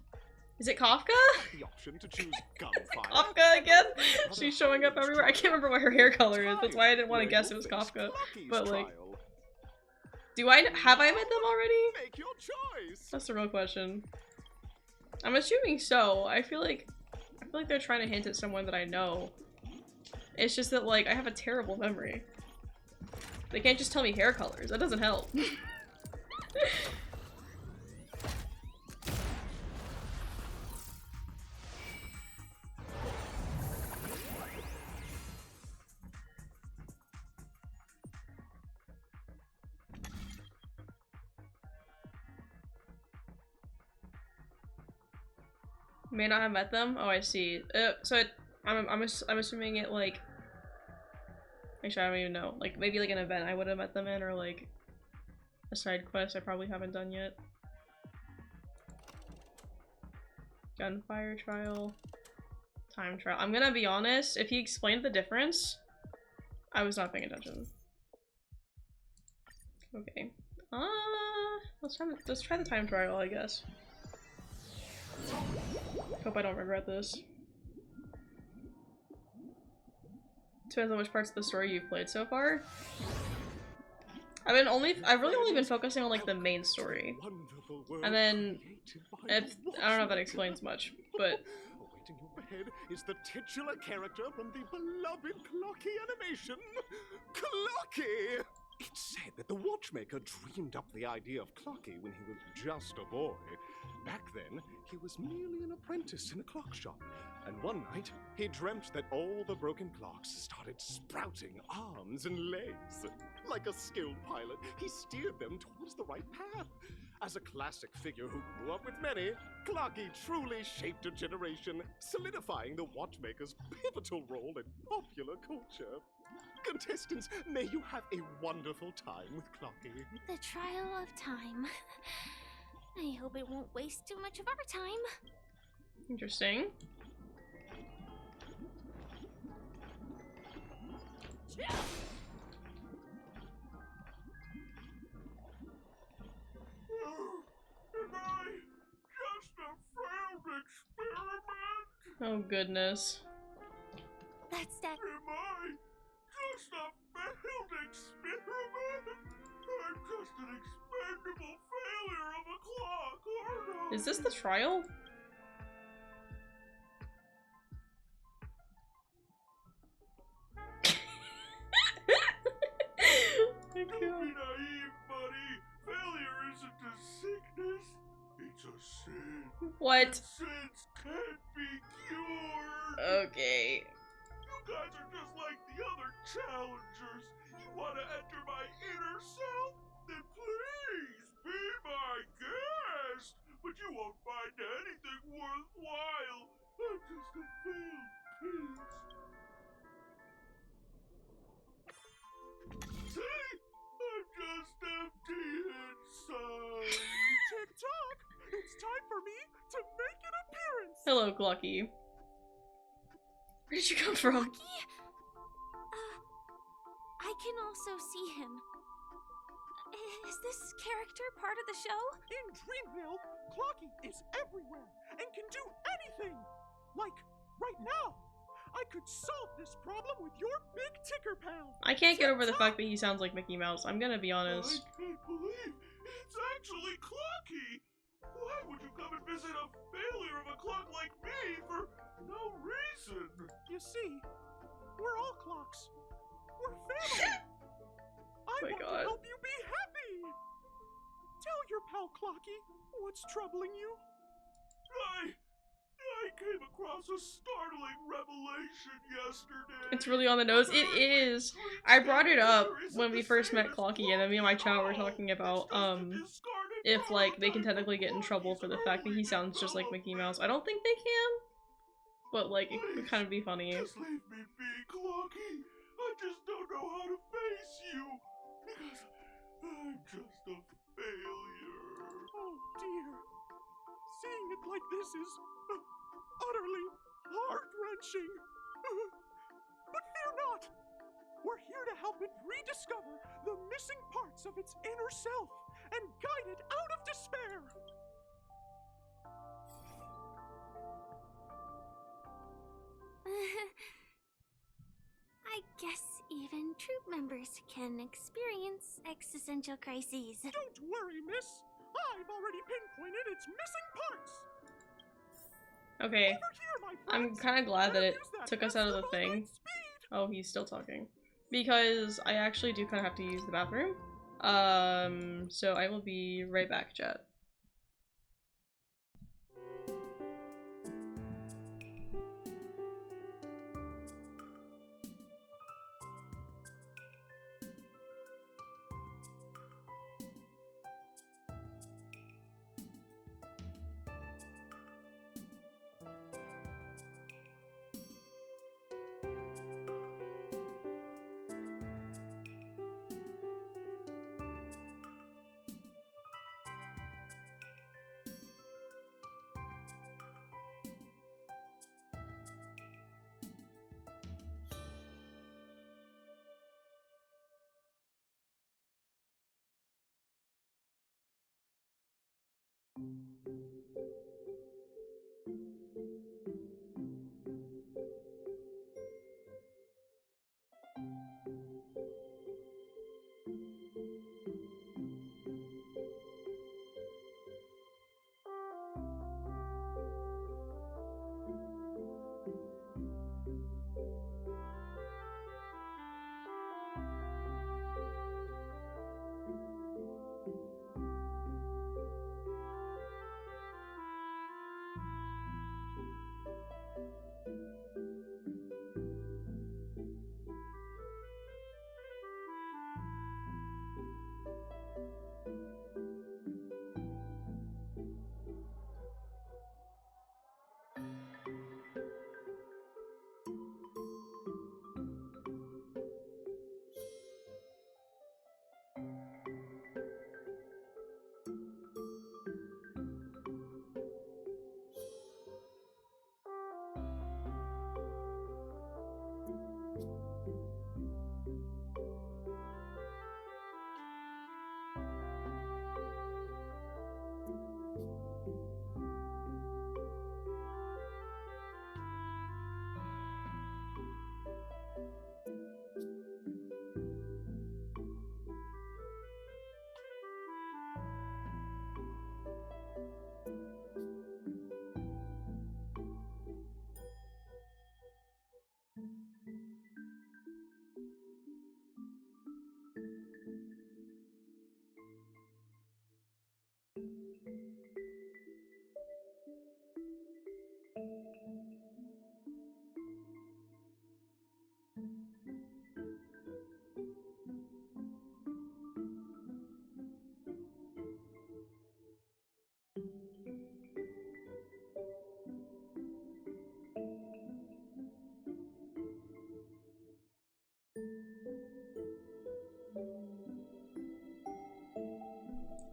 Is it Kafka? The option to choose gunfire. Kafka again? She's showing up everywhere. I can't remember what her hair color is. That's why I didn't want to guess it was Kafka. But like, have I met them already? Make your choice. That's the real question. I'm assuming so. I feel like they're trying to hint at someone that I know. It's just that like I have a terrible memory. They can't just tell me hair colors. That doesn't help. May not have met them. Oh, I see. I'm assuming it like. Actually, I don't even know. Like maybe like an event I would have met them in, or like a side quest I probably haven't done yet. Gunfire trial, time trial. I'm gonna be honest. If he explained the difference, I was not paying attention. Okay. Let's try the time trial, I guess. Hope I don't regret this. Depends on which parts of the story you've played so far. I've really only been focusing on like the main story. And then I don't know if that explains much, but Awaiting you ahead is the titular character from the beloved Clocky animation, Clocky! It's said that the watchmaker dreamed up the idea of Clocky when he was just a boy. Back then, he was merely an apprentice in a clock shop. And one night, he dreamt that all the broken clocks started sprouting arms and legs. Like a skilled pilot, he steered them towards the right path. As a classic figure who grew up with many, Clocky truly shaped a generation, solidifying the watchmaker's pivotal role in popular culture. Contestants, may you have a wonderful time with Clocky. The trial of time. I hope it won't waste too much of our time. interesting. Oh goodness. That's that. Am I just a failed experiment? I'm just an expendable failure of a clock, aren't I? Is this the trial? Don't be naive, buddy. Failure isn't a sickness. It's a sin. What? And sins can't be cured. Okay. You guys are just like the other challengers. You want to enter my inner self? Then please be my guest. But you won't find anything worthwhile. I'm just a failed prince. See? I'm just empty inside. Tick-tock! It's time for me to make an appearance! Hello, Glucky. Where did you come from? I can also see him. Is this character part of the show? In Dreamville, Clocky is everywhere and can do anything! Like, right now! I could solve this problem with your big ticker pal! I can't get over the fact that he sounds like Mickey Mouse. I'm gonna be honest. I can't believe it's actually Clocky! Why would you come and visit a failure of a clock like me for no reason? You see, we're all clocks. We're family. I want to help you be happy. Tell your pal Clocky what's troubling you. I came across a startling revelation yesterday. It's really on the nose. It is. I brought it up when we first met Clocky, and then me and my chat were talking about if like they can technically get in trouble for the fact that he sounds just like Mickey Mouse. I don't think they can, but like it would kind of be funny. Just leave me be, Clocky. I just don't know how to face you. Because I'm just a failure. Oh dear. Seeing it like this is utterly heart-wrenching. But fear not. We're here to help it rediscover the missing parts of its inner self and guide it out of despair. I guess even troop members can experience existential crises. Don't worry, miss. I've already pinpointed its missing parts. Okay. Over here, my friends. I'm kind of glad that it took us out of the thing. Oh, he's still talking. Because I actually do kind of have to use the bathroom. So I will be right back, chat.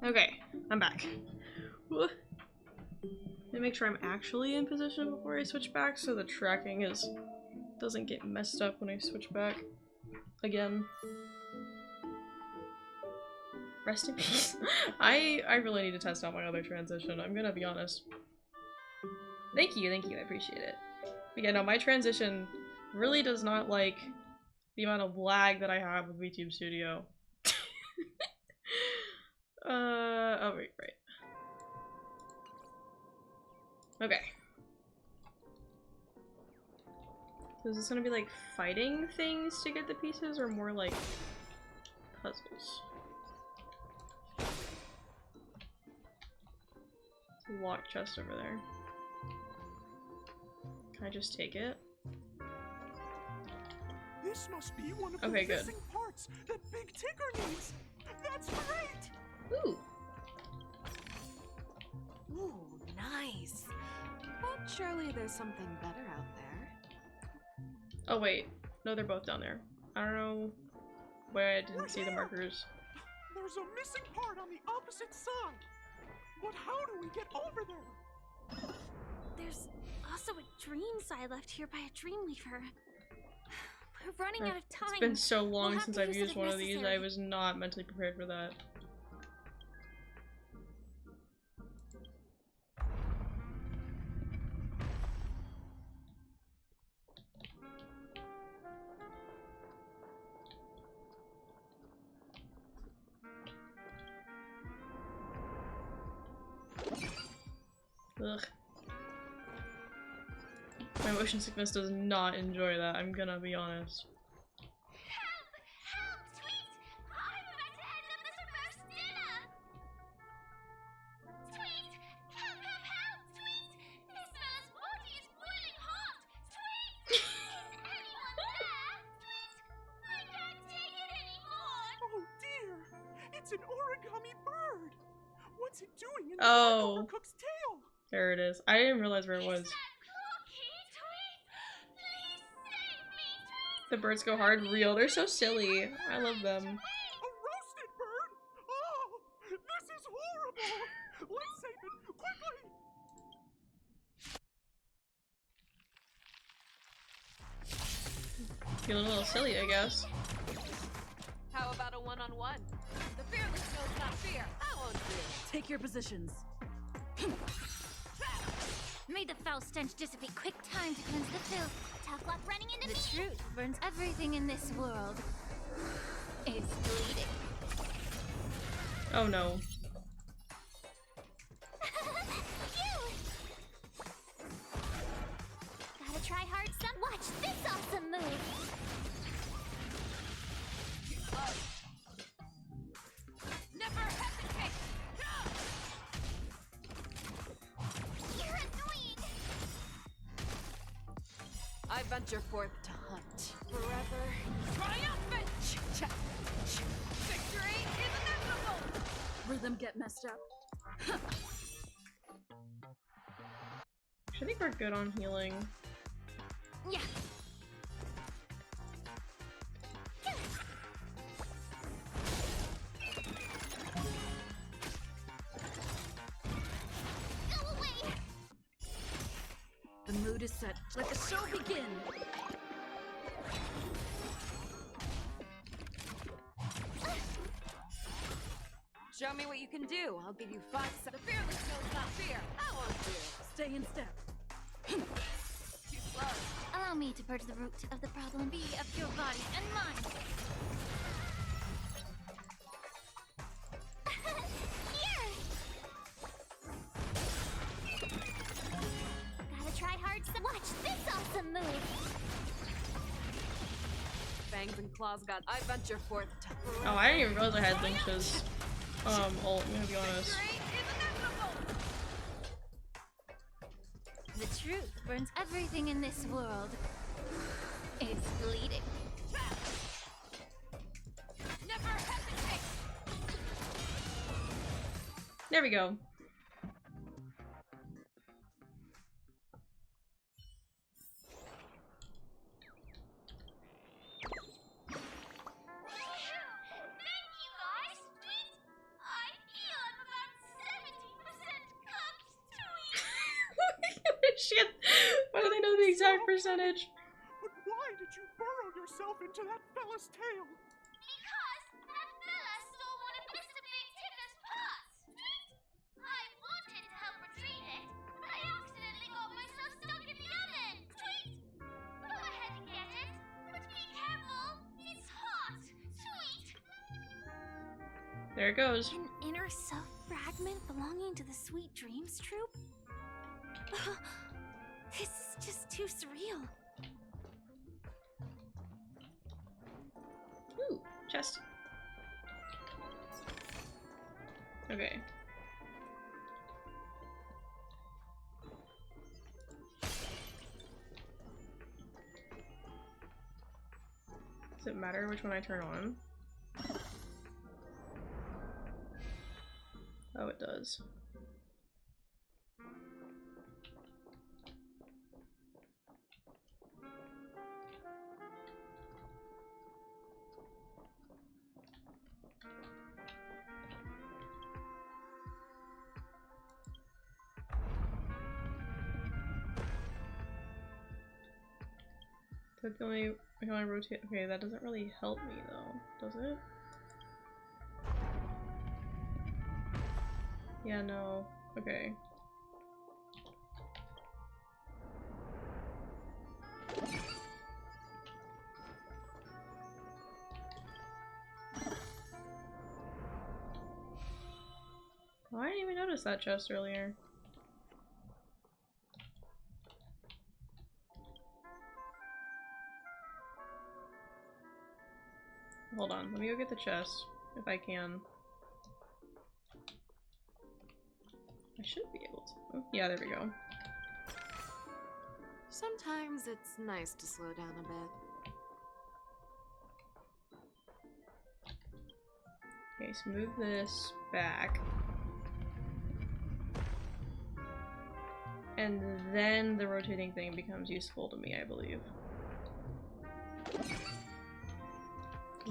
Okay, I'm back. Let me make sure I'm actually in position before I switch back so the tracking doesn't get messed up when I switch back again. Rest in peace. I really need to test out my other transition, I'm gonna be honest. Thank you, I appreciate it. But yeah, no, my transition really does not like the amount of lag that I have with VTube Studio. Oh right. Okay. So is this gonna be like fighting things to get the pieces or more like puzzles? There's a locked chest over there. Can I just take it? This must be one of Okay, the good. missing parts that Big Tigger needs. That's great. Ooh. Ooh, nice. But surely there's something better out there. Oh wait, no, they're both down there. I don't know where I didn't see the markers. There's a missing part on the opposite side. But how do we get over there? There's also a dream side left here by a Dreamweaver. We're running out of time. It's been so long We'll have since to I've use it used if one of these, I necessary. was not mentally prepared for that. Ugh. My motion sickness does not enjoy that, I'm gonna be honest. Oh dear! It's an origami bird! What's it doing in the Oh. leftover-cook's tail? There it is. I didn't realize where it was. The birds go hard real. They're so silly. I love them. A roasted bird? Oh! This is horrible! Let's save it, quickly! Feeling a little silly, I guess. How about a one-on-one? The fearless knows not fear. I won't do. Take your positions. May the foul stench dissipate. Quick time to cleanse the filth. Tough luck running into me. The truth burns everything in this world. Is bleeding. Oh no. Gotta try hard some. Watch this awesome move. Never hesitate. You're annoying. I venture forth to hunt. Forever triumphant. Victory is inevitable. Rhythm get messed up. I think we're good on healing. Yeah. Go away. The mood is set. Let the show begin. Show me what you can do. I'll give you 5 seconds. The fearless knows not fear. I won't do. Stay in step. Too slow. Allow me to purge the root of the problem. Be of your body and mind. Here. Gotta try hard. Watch this awesome move. Fangs and claws got. I venture forth to. Oh, I didn't even realize I had Lynch's ult, I'm gonna be honest. The truth burns everything in this world. Is bleeding. Never hesitate. There we go. Shit! Why do they know the exact percentage? But why did you burrow yourself into that fella's tail? Because that fella stole one of Mr. Big Ticker's pots. I wanted to help retrieve it, but I accidentally got myself stuck in the oven. Go ahead and get it, but be careful. It's hot. Sweet. There it goes. An inner self fragment belonging to the Sweet Dreams troupe? This is just too surreal. Ooh, chest. Okay. Does it matter which one I turn on? Oh, it does. That's the only, I can only rotate. Okay, that doesn't really help me though, does it? Yeah, no. Okay. Oh, I didn't even notice that chest earlier. Hold on, let me go get the chest, if I can. I should be able to. Oh, yeah, there we go. Sometimes it's nice to slow down a bit. Okay, so move this back. And then the rotating thing becomes useful to me, I believe.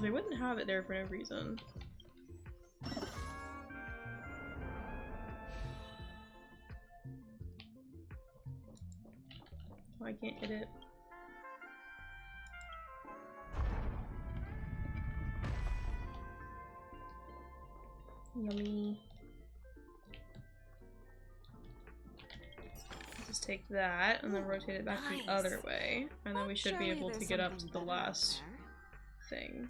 They wouldn't have it there for no reason. Oh, I can't get it. Yummy. Just take that and then rotate it back the other way, and then we should be able to get up to the last thing.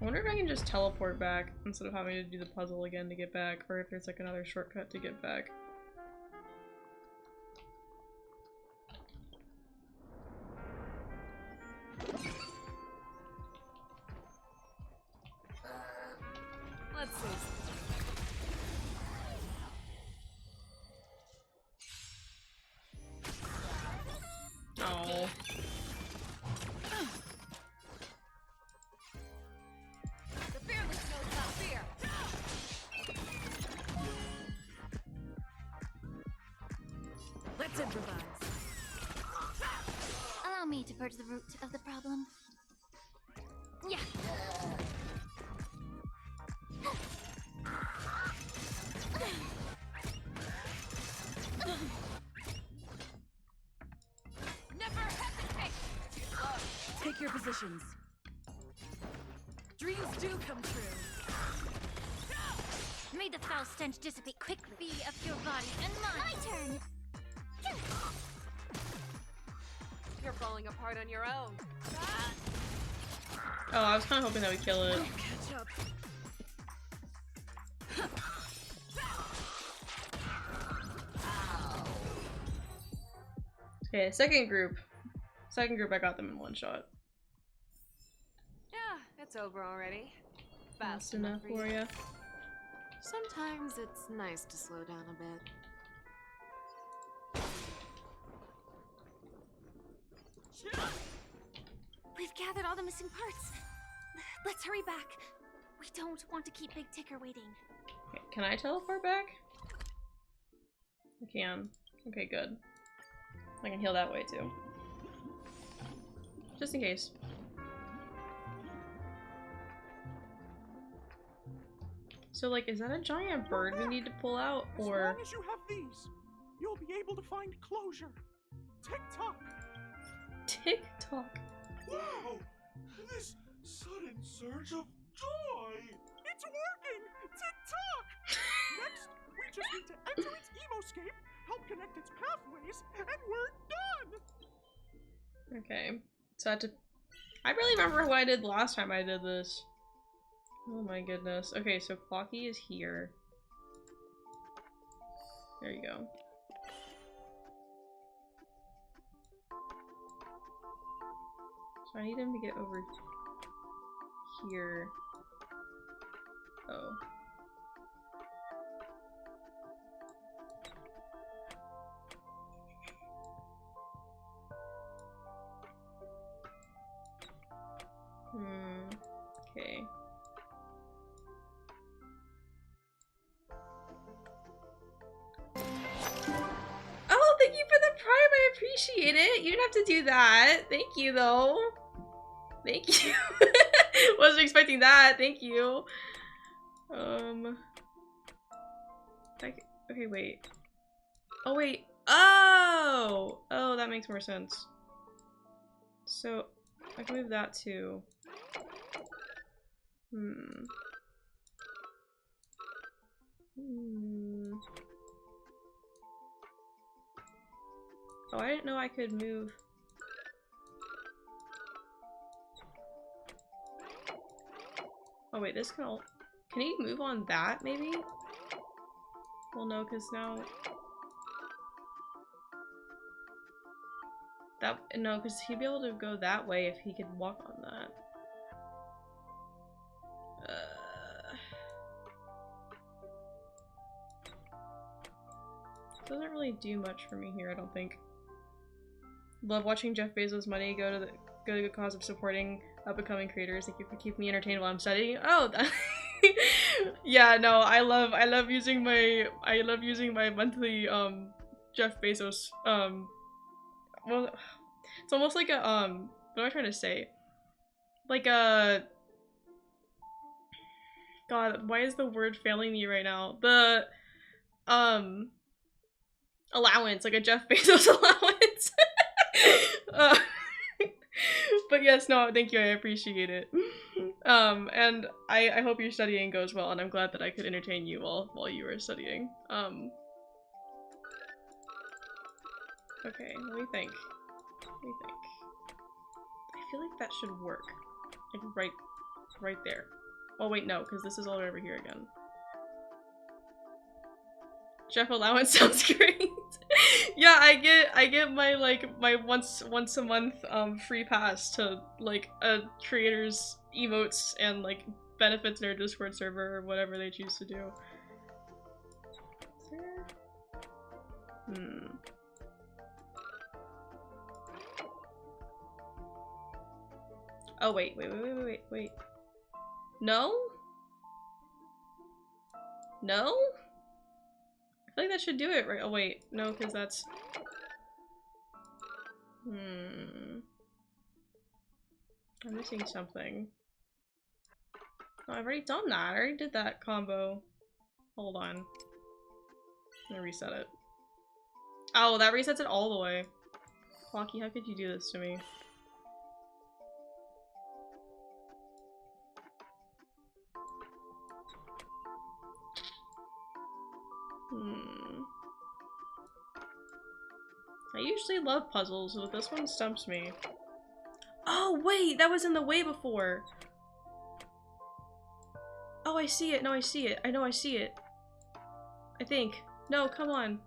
I wonder if I can just teleport back instead of having to do the puzzle again to get back, or if there's like another shortcut to get back. Let's see. Oh. The fearless knows not fear. Let's improvise. Allow me to purge the root of the problem. Yeah. Never hesitate. Take your positions. Dreams do come true. May the foul stench dissipate quickly. Be of your body and mine. My turn. You're falling apart on your own. Oh, I was kind of hoping that would kill it. Catch up. Okay, second group. Second group, I got them in one shot. Yeah, it's over already. Fast enough for you. Sometimes it's nice to slow down a bit. We've gathered all the missing parts. Let's hurry back. We don't want to keep Big Ticker waiting. Okay, can I teleport back? I can. Okay, good. I can heal that way too. Just in case. So, like, is that a giant bird we need to pull out, or? As long as you have these, you'll be able to find closure. Tick-tock. Tick-tock. Wow! This sudden surge of joy! It's working! Tick-tock! Next, we just need to enter its emoscape, help connect its pathways, and we're done! Okay. So I had to... I barely remember what I did last time I did this. Oh my goodness. Okay, so Clocky is here. There you go. So I need him to get over here. Oh. Okay. Oh, thank you for the prime. I appreciate it. You didn't have to do that. Thank you, though. Thank you. Wasn't expecting that. Thank you. Okay, wait. Oh, wait. Oh! Oh, that makes more sense. So I can move that too. Oh, I didn't know I could move. Oh wait, this can all— can he move on that maybe? Well no, because now that— no, because he'd be able to go that way if he could walk on that. Doesn't really do much for me here, I don't think. Love watching Jeff Bezos' money go to the good cause of supporting up-and-coming creators. Thank you for keeping me entertained while I'm studying. Oh, yeah, no, I love using my monthly Jeff Bezos well, it's almost like a what am I trying to say? Like a— God, why is the word failing me right now? The allowance, like a Jeff Bezos allowance. But yes, no, thank you, I appreciate it. And I hope your studying goes well, and I'm glad that I could entertain you while you were studying. Okay, let me think. I feel like that should work. Like right there. Oh wait, no, because this is all over here again. Jeff allowance sounds great. Yeah, I get my my once a month free pass to like a creator's emotes and like benefits in their Discord server or whatever they choose to do. Oh wait. No? No? I feel like that should do it, right? Oh wait, no, because that's— I'm missing something. Oh, I've already done that. I already did that combo. Hold on. I'm gonna reset it. Oh, that resets it all the way. Clocky, how could you do this to me? I usually love puzzles, but this one stumps me. Oh wait, that was in the way before! Oh, I see it. No, I see it. I know I see it. I think. No, come on.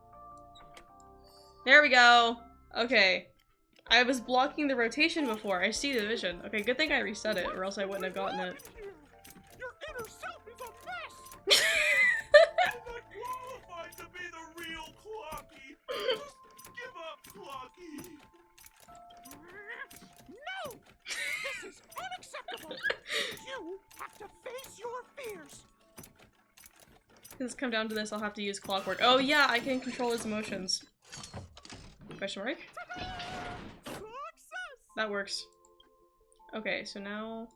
There we go! Okay. I was blocking the rotation before. I see the vision. Okay, good thing I reset it, or else I wouldn't have gotten it. Your inner self is a mess! Qualified to be the real Clocky! Just give up, Clocky! No! This is unacceptable! You have to face your fears! If it's come down to this, I'll have to use clockwork. Oh yeah, I can control his emotions. Question mark? That works. Okay, so now...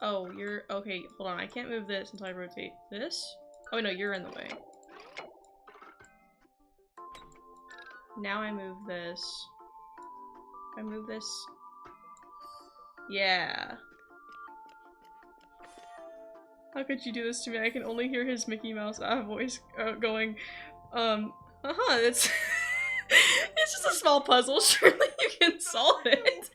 Oh, you're... Okay, hold on. I can't move this until I rotate this. Oh no, you're in the way. Now I move this. I move this. Yeah. How could you do this to me? I can only hear his Mickey Mouse voice going, it's it's just a small puzzle. Surely you can solve it.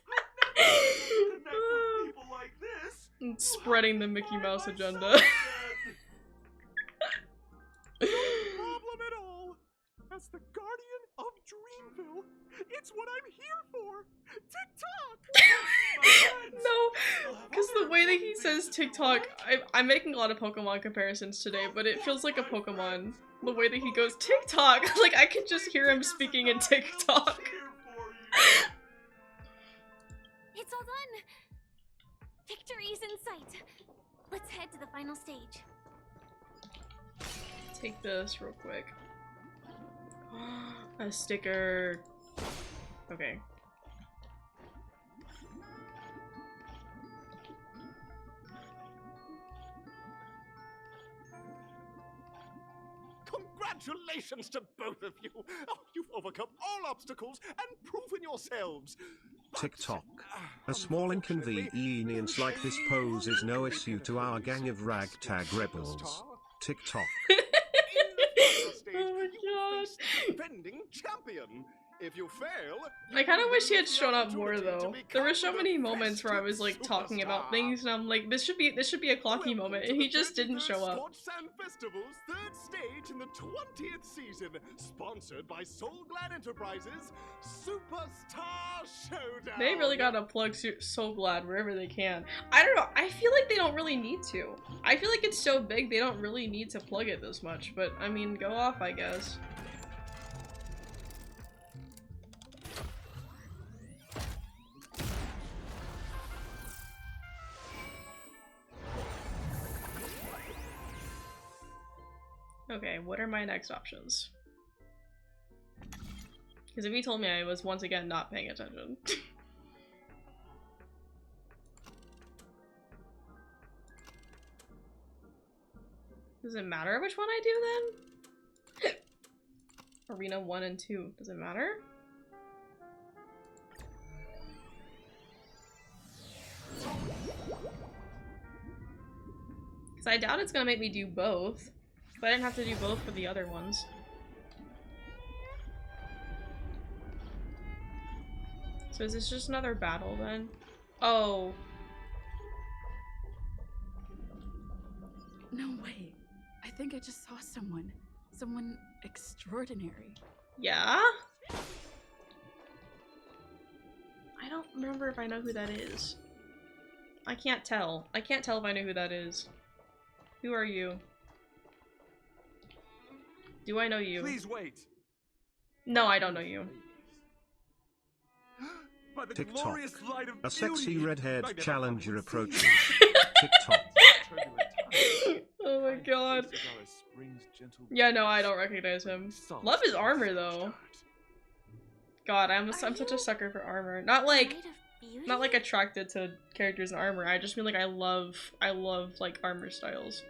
And spreading the Mickey Mouse agenda. No problem at all. As the guardian of Dreamville, it's what I'm here for. TikTok. No, because the way that he says TikTok, I'm making a lot of Pokemon comparisons today, but it feels like a Pokemon. The way that he goes TikTok, like I can just hear him speaking in TikTok. It's all done. Victory's in sight. Let's head to the final stage. Take this real quick. A sticker. Okay. Congratulations to both of you! Oh, you've overcome all obstacles and proven yourselves! TikTok. A small inconvenience like this poses no issue to our gang of ragtag rebels. TikTok. Oh my god! Defending champion. If you fail, I kind of wish he had shown up more though. There were so many moments where I was like talking about things and I'm like, this should be a clocky moment, and he just didn't show up. Sports and Festivals, third stage in the 20th season, sponsored by Soul Glad Enterprises, Superstar Showdown. They really gotta plug So Glad wherever they can. I don't know, I feel like they don't really need to. I feel like it's so big they don't really need to plug it this much, but I mean, go off, I guess. Okay, what are my next options? Because if he told me I was once again not paying attention. Does it matter which one I do then? Arena 1 and 2. Does it matter? Because I doubt it's gonna make me do both. But I didn't have to do both for the other ones. So is this just another battle then? Oh. No way. I think I just saw someone. Someone extraordinary. Yeah? I don't remember if I know who that is. I can't tell. I can't tell if I know who that is. Who are you? Do I know you? Please wait. No, I don't know you. By the TikTok. glorious light of A sexy beauty, red-haired I challenger never approaches. TikTok. Oh my god. Yeah, no, I don't recognize him. Love his armor though. God, I'm such a sucker for armor. Not like attracted to characters in armor. I just mean like I love like armor styles.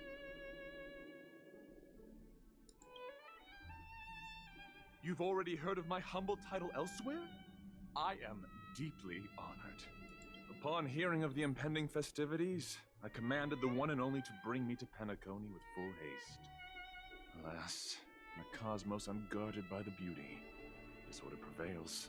You've already heard of my humble title elsewhere? I am deeply honored. Upon hearing of the impending festivities, I commanded the one and only to bring me to Penacony with full haste. Alas, the cosmos unguarded by the beauty. Disorder prevails.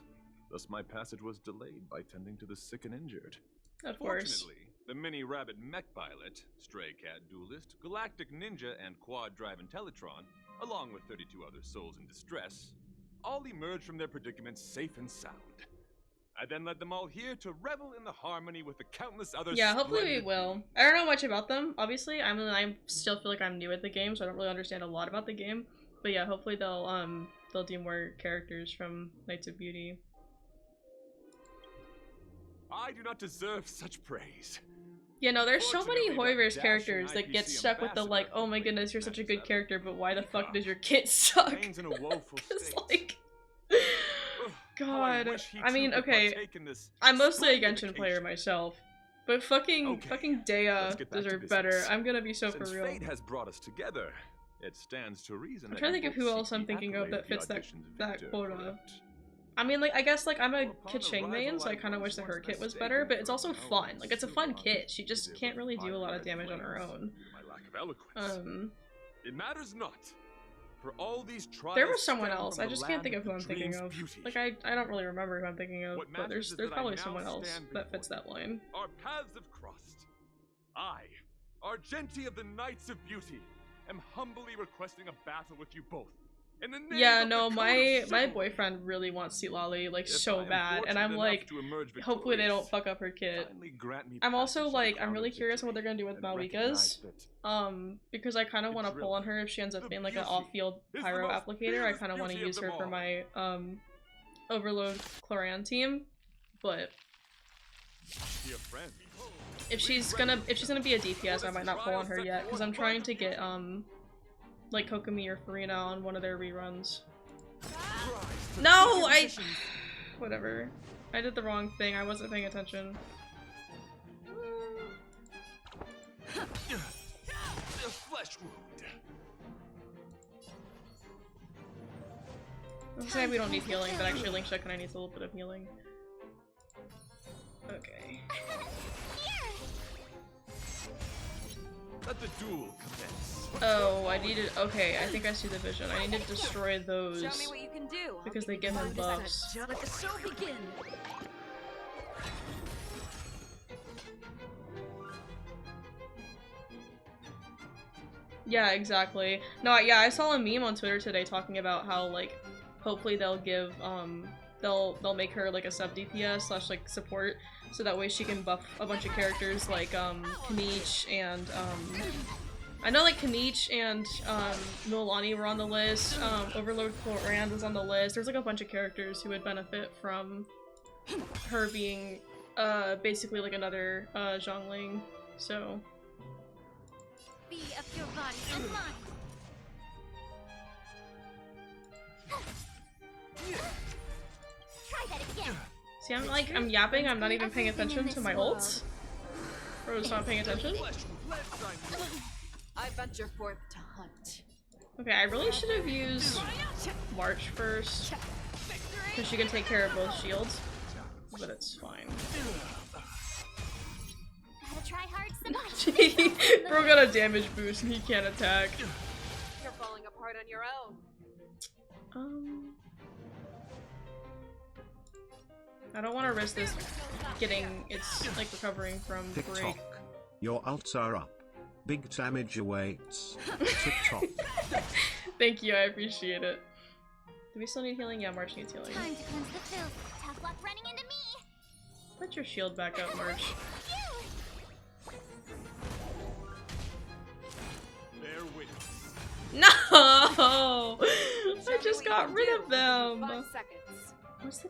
Thus my passage was delayed by tending to the sick and injured. Of course. Fortunately, the mini-rabbit mech pilot, stray cat duelist, galactic ninja, and quad-drive Intellatron, along with 32 other souls in distress, all emerged from their predicaments safe and sound. I then led them all here to revel in the harmony with the countless other Yeah, hopefully we will. I don't know much about them, obviously. I still feel like I'm new at the game, so I don't really understand a lot about the game. But yeah, hopefully they'll do more characters from Knights of Beauty. I do not deserve such praise. Yeah, no, there's so many Hoiverse characters that get stuck with the like, oh my goodness, you're such a good character, but why the fuck does your kit suck? It's like, God, I mean, okay, I'm mostly a Genshin player myself, but fucking Dea deserve better. I'm gonna be so for real. Fate has brought us together. It stands to reason. I'm trying to think of who else I'm thinking of that fits that quota. I mean, like, I guess, like, I'm a Keqing main, so I kind of wish that her kit was better, but it's also fun. Like, it's a fun kit. She just can't really do a lot of damage on her own. It matters not. For all these trials, there was someone else. I just can't think of who I'm thinking of. Like, I don't really remember who I'm thinking of, but there's probably someone else that fits that line. Our paths have crossed. I, Argenti of the Knights of Beauty, am humbly requesting a battle with you both. Yeah, no, my boyfriend really wants Silali, like, so bad, and I'm like, hopefully they don't fuck up her kit. I'm also like, I'm really curious on what they're gonna do with Malika's, because I kind of want to pull on her if she ends up being like an off-field pyro applicator. I kind of want to use her for my Overload Cloran team, but if she's gonna be a DPS, I might not pull on her yet, because I'm trying to get like Kokomi or Farina on one of their reruns. No, whatever. I did the wrong thing. I wasn't paying attention. Flesh wound. Let's say we don't need healing, but actually Link Shot kinda needs a little bit of healing. Okay. Let the duel commence. Oh, I needed. Okay, I think I see the vision. I need to destroy those. Show me what you can do. Because they give him buffs. Let the show begin. Yeah, exactly. No, yeah, I saw a meme on Twitter today talking about how, like, hopefully they'll give, they'll make her, like, a sub DPS slash, like, support, so that way she can buff a bunch of characters like, Kanich and, I know, like, Kanich and, Milani were on the list, Overlord Rand was on the list. There's, like, a bunch of characters who would benefit from her being, basically, like, another, Zhongling, so... Be of your body and mind. Try that again. See, I'm yapping, I'm not even paying attention to my ults. Bro's not paying attention. I venture forth to hunt. Okay, I really should have used March first, because she can take care of both shields, but it's fine. Try hard some Bro got a damage boost and he can't attack. You're falling apart on your own. I don't want to risk this getting its like recovering from break. TikTok. Your ults are up. Big damage awaits. TikTok. Thank you, I appreciate it. Do we still need healing? Yeah, March needs healing. Time to cleanse the filth. Tough luck running into me. Put your shield back up, March. No! I just got rid of them! What's the...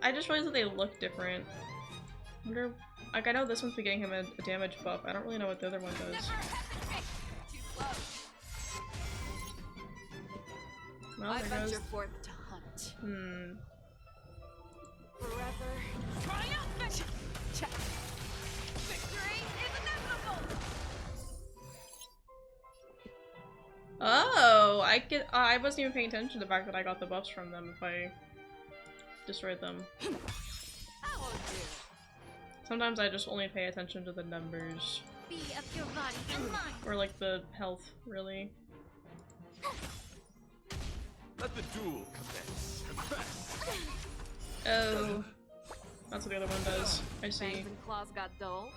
I just realized that they look different. I wonder... Like, I know this one's been getting him a damage buff. I don't really know what the other one does. Well, there goes... Hmm... Forever. Triumphant! Victory is inevitable! Oh, I wasn't even paying attention to the fact that I got the buffs from them if I destroyed them. Sometimes I just only pay attention to the numbers. Be of your body and mind. Or like the health, really. Let the duel commence. Oh. That's what the other one does. I see. Fangs and claws got dull.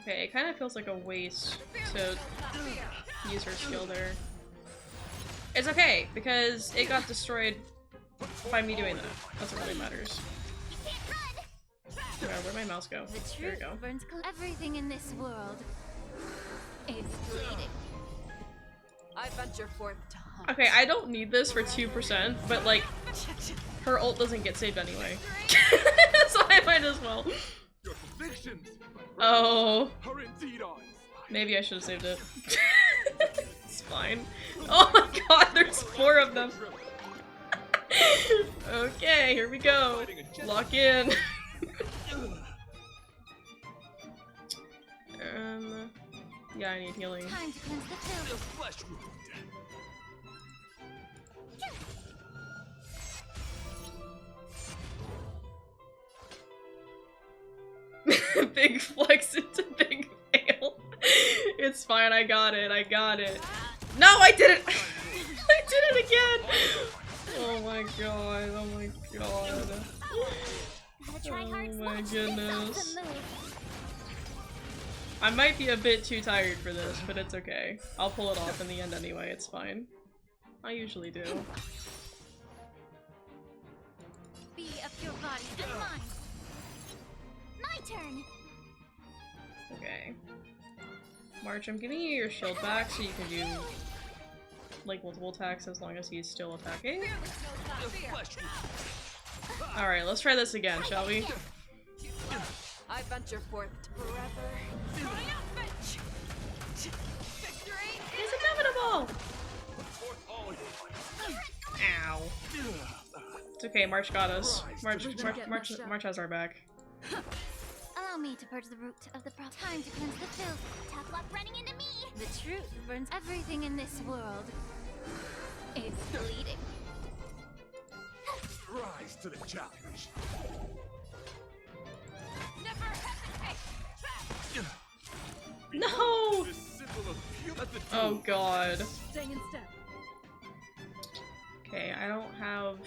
Okay, it kind of feels like a waste to use her skill there. It's okay, because it got destroyed by me doing that. That's what really matters. Yeah, where'd my mouse go? There we go. Burns everything in this world is bleeding. I venture forth to hunt. Okay, I don't need this for 2%, but like, her ult doesn't get saved anyway. So I might as well. Your convictions. Oh. Are indeed on. Maybe I should have saved it. It's fine. Oh my god, there's 4 of them. Okay, here we go. Lock in. Yeah, I need healing. Time to cleanse the filth. Big flex into big fail. It's fine, I got it, I got it. No, I did it! I did it again! Oh my god, oh my god. Oh my goodness. I might be a bit too tired for this, but it's okay. I'll pull it off in the end anyway, it's fine. I usually do. Be of your body and mind. My turn. Okay. March, I'm giving you your shield back so you can do like multiple attacks as long as he's still attacking. Alright, let's try this again, shall we? I venture forth forever. Victory is inevitable! Ow. It's okay, March got us. March has our back. Allow me to purge the root of the problem. Time to cleanse the filth. Tough luck running into me. The truth burns everything in this world. It's bleeding. Rise to the challenge. Never hesitate. No! Oh god. Staying in step. Okay, I don't have...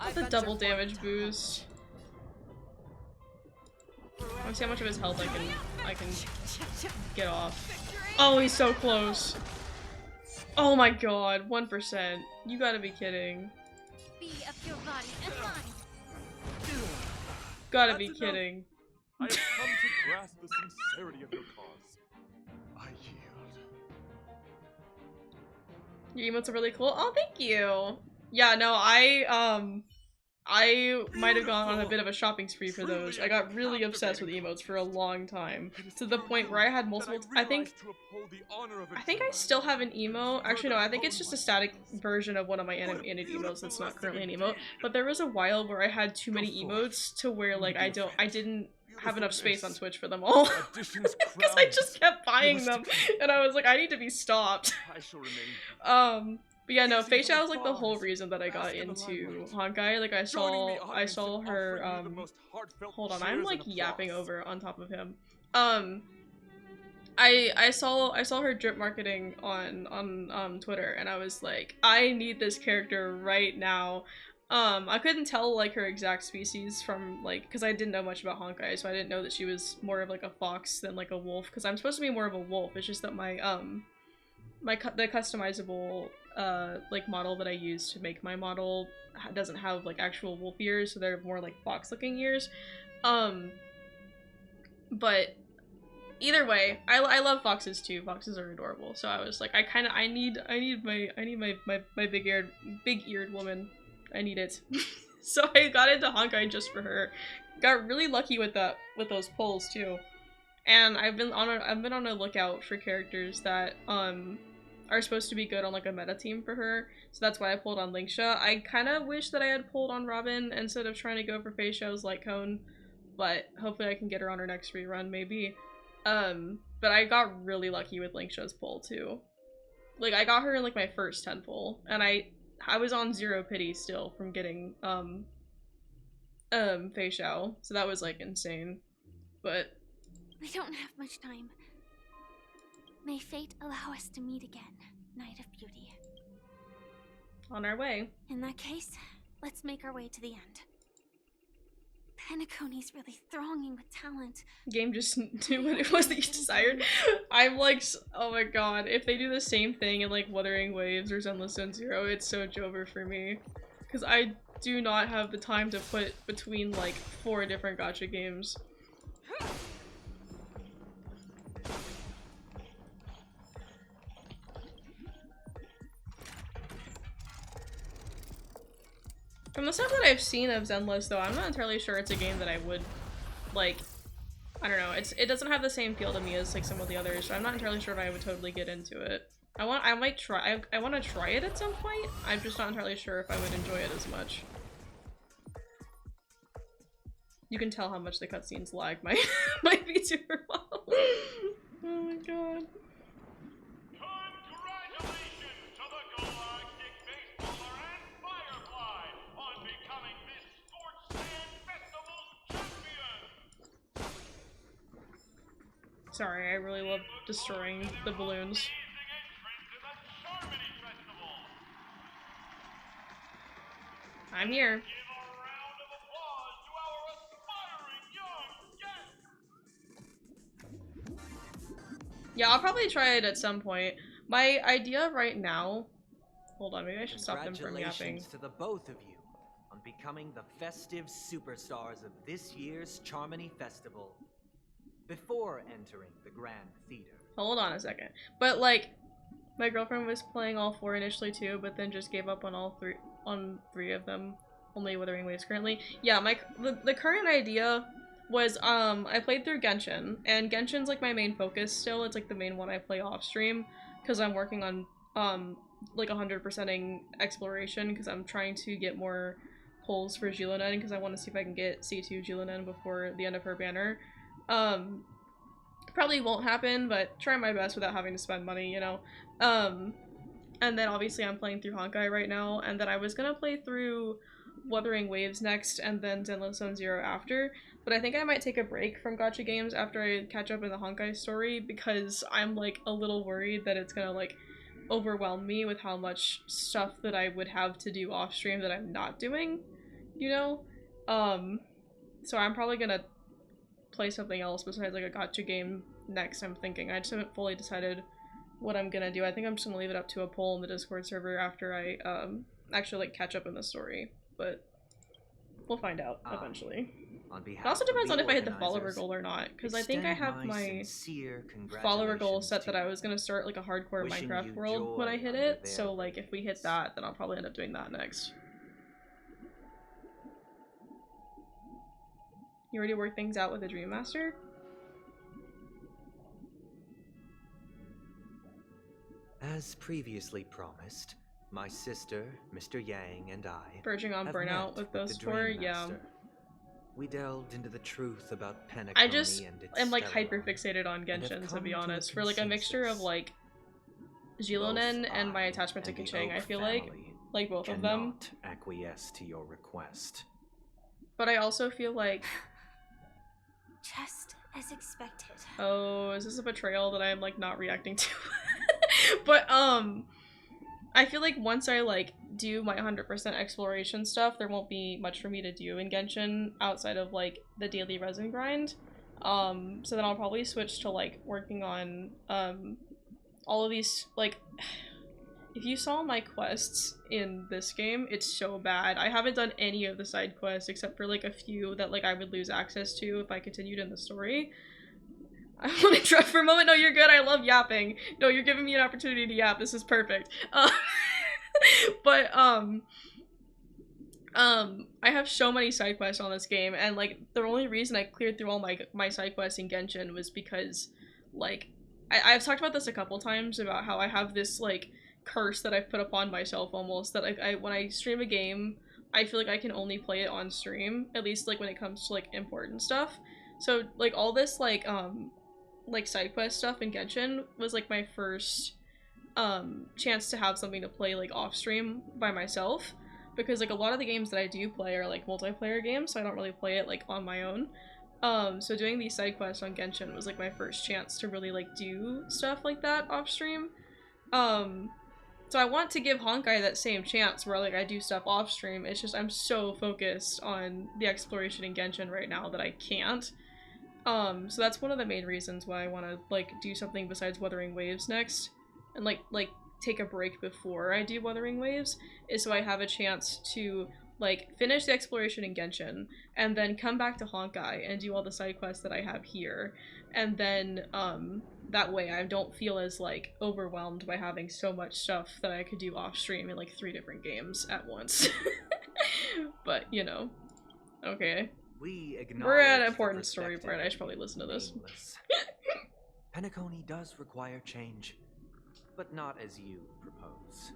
That's a double damage boost. Let me see how much of his health I can get off. Oh, he's so close. Oh my god, 1%. You gotta be kidding. Be of your body and mind. Gotta be kidding. I have come to grasp the sincerity of your cause. I yield. Your emotes are really cool. Oh, thank you. Yeah, no, I might have gone on a bit of a shopping spree for those. I got really obsessed with emotes for a long time, to the point where I had multiple. I think I still have an emo. Actually, no, I think it's just a static version of one of my animated emotes that's not currently an emote. But there was a while where I had too many emotes to where like I didn't have enough space on Twitch for them all because I just kept buying them, and I was like, I need to be stopped. But yeah, no, Feisha was like the whole reason that I got into Honkai. Like I saw her, hold on, I'm like yapping over on top of him. I saw her drip marketing on Twitter, and I was like, I need this character right now. I couldn't tell like her exact species from like, because I didn't know much about Honkai, so I didn't know that she was more of like a fox than like a wolf, because I'm supposed to be more of a wolf. It's just that my the customizable like model that I use to make my model doesn't have like actual wolf ears, so they're more like fox looking ears. But either way, I love foxes too. Foxes are adorable. So I was like, I need my big eared woman. I need it. So I got into Honkai just for her. Got really lucky with those polls too. And I've been on a lookout for characters that are supposed to be good on like a meta team for her. So that's why I pulled on Linksha. I kind of wish that I had pulled on Robin instead of trying to go for Feisha's Light Cone, but hopefully I can get her on her next rerun maybe. But I got really lucky with Linksha's pull too. Like I got her in like my first 10 pull, and I was on 0 pity still from getting Feisha, so that was like insane. But we don't have much time. May fate allow us to meet again, Knight of Beauty. On our way. In that case, let's make our way to the end. Penacony's really thronging with talent. Game just knew what it was that you desired. I'm like, oh my god, if they do the same thing in like Wuthering Waves or Zenless Zone Zero, it's so Jover for me. Because I do not have the time to put between like 4 different gacha games. From the stuff that I've seen of Zenless, though, I'm not entirely sure it's a game that I would, like, I don't know, it doesn't have the same feel to me as, like, some of the others, so I'm not entirely sure if I would totally get into it. I want to try it at some point, I'm just not entirely sure if I would enjoy it as much. You can tell how much the cutscenes lag my VTuber model. Oh my god. Sorry, I really love destroying the balloons. I'm here. Yeah, I'll probably try it at some point. My idea right now... Hold on, maybe I should stop them from yapping. Congratulations to the both of you on becoming the festive superstars of this year's Charmony Festival. Before entering the Grand Theater. Hold on a second. But like, my girlfriend was playing all 4 initially too, but then just gave up on 3 of them. Only Wuthering Waves currently. Yeah, the current idea was I played through Genshin, and Genshin's like my main focus still. It's like the main one I play off stream because I'm working on like 100%ing exploration because I'm trying to get more pulls for Jilonen because I want to see if I can get C2 Jilonen before the end of her banner. Probably won't happen, but try my best without having to spend money, you know. And then obviously I'm playing through Honkai right now, and then I was gonna play through Wuthering Waves next and then Zenless Zone Zero after, but I think I might take a break from gacha games after I catch up in the Honkai story because I'm like a little worried that it's gonna like overwhelm me with how much stuff that I would have to do off stream that I'm not doing, you know? So I'm probably gonna play something else besides like a gacha game next, I'm thinking. I just haven't fully decided what I'm gonna do. I think I'm just gonna leave it up to a poll in the Discord server after I actually like catch up in the story, but we'll find out eventually. It also depends on if I hit the follower goal or not, because I think I have my follower goal set that I was gonna start like a hardcore Minecraft world when I hit it, so like if we hit that, then I'll probably end up doing that next. You ready to work things out with the Dream Master? As previously promised, my sister, Mr. Yang, and I verging on have burnout met with those four, yeah. We delved into the truth about Penacony I just and its am like Stellaron, hyper fixated on Genshin, to be honest. For like a mixture of like Jilonen and my attachment to Keqing, I feel like both of them. cannot acquiesce to your request. But I also feel like Just as expected. oh, is this a betrayal that I'm like not reacting to? But I feel like once I like do my 100% exploration stuff, there won't be much for me to do in Genshin outside of like the daily resin grind. So then I'll probably switch to like working on all of these like if you saw my quests in this game, it's so bad. I haven't done any of the side quests except for like a few that like I would lose access to if I continued in the story. I want to try for a moment. No, you're good. I love yapping. No, you're giving me an opportunity to yap. This is perfect. But I have so many side quests on this game, and like the only reason I cleared through all my side quests in Genshin was because like I've talked about this a couple times about how I have this like curse that I've put upon myself almost that like when I stream a game, I feel like I can only play it on stream, at least like when it comes to like important stuff. So like all this like side quest stuff in Genshin was like my first chance to have something to play like off stream by myself, because like a lot of the games that I do play are like multiplayer games, so I don't really play it like on my own. So doing these side quests on Genshin was like my first chance to really like do stuff like that off stream. So I want to give Honkai that same chance where like I do stuff off stream. It's just I'm so focused on the exploration in Genshin right now that I can't. So that's one of the main reasons why I want to like do something besides Wuthering Waves next, and like take a break before I do Wuthering Waves, is so I have a chance to like finish the exploration in Genshin and then come back to Honkai and do all the side quests that I have here, and then that way I don't feel as like overwhelmed by having so much stuff that I could do off stream in like 3 different games at once. But you know, okay. We're at an important story part. I should probably listen to this. Penacony does require change, but not as you propose.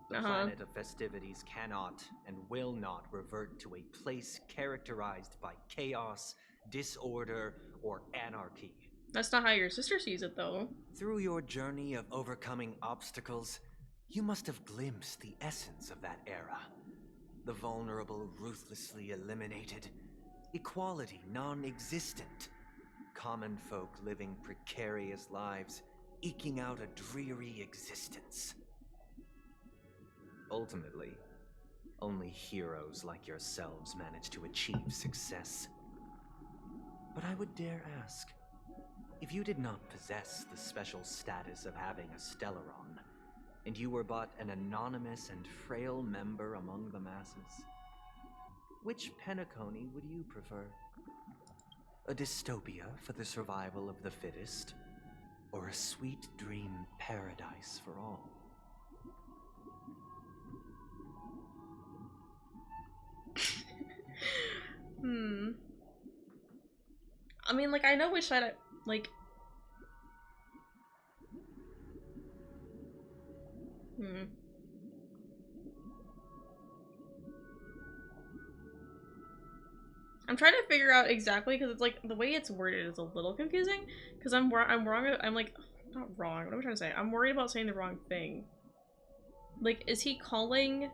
The planet of festivities cannot and will not revert to a place characterized by chaos, disorder, or anarchy. That's not how your sister sees it, though. Through your journey of overcoming obstacles, you must have glimpsed the essence of that era. The vulnerable ruthlessly eliminated, equality non-existent, common folk living precarious lives, eking out a dreary existence. Ultimately, only heroes like yourselves manage to achieve success. But I would dare ask, if you did not possess the special status of having a Stellaron, and you were but an anonymous and frail member among the masses, which Penacony would you prefer? A dystopia for the survival of the fittest, or a sweet dream paradise for all? I mean, like, I know which side I, like... I'm trying to figure out exactly, because it's like the way it's worded is a little confusing. Because I'm wrong. I'm like, not wrong. What am I trying to say? I'm worried about saying the wrong thing. Like, is he calling,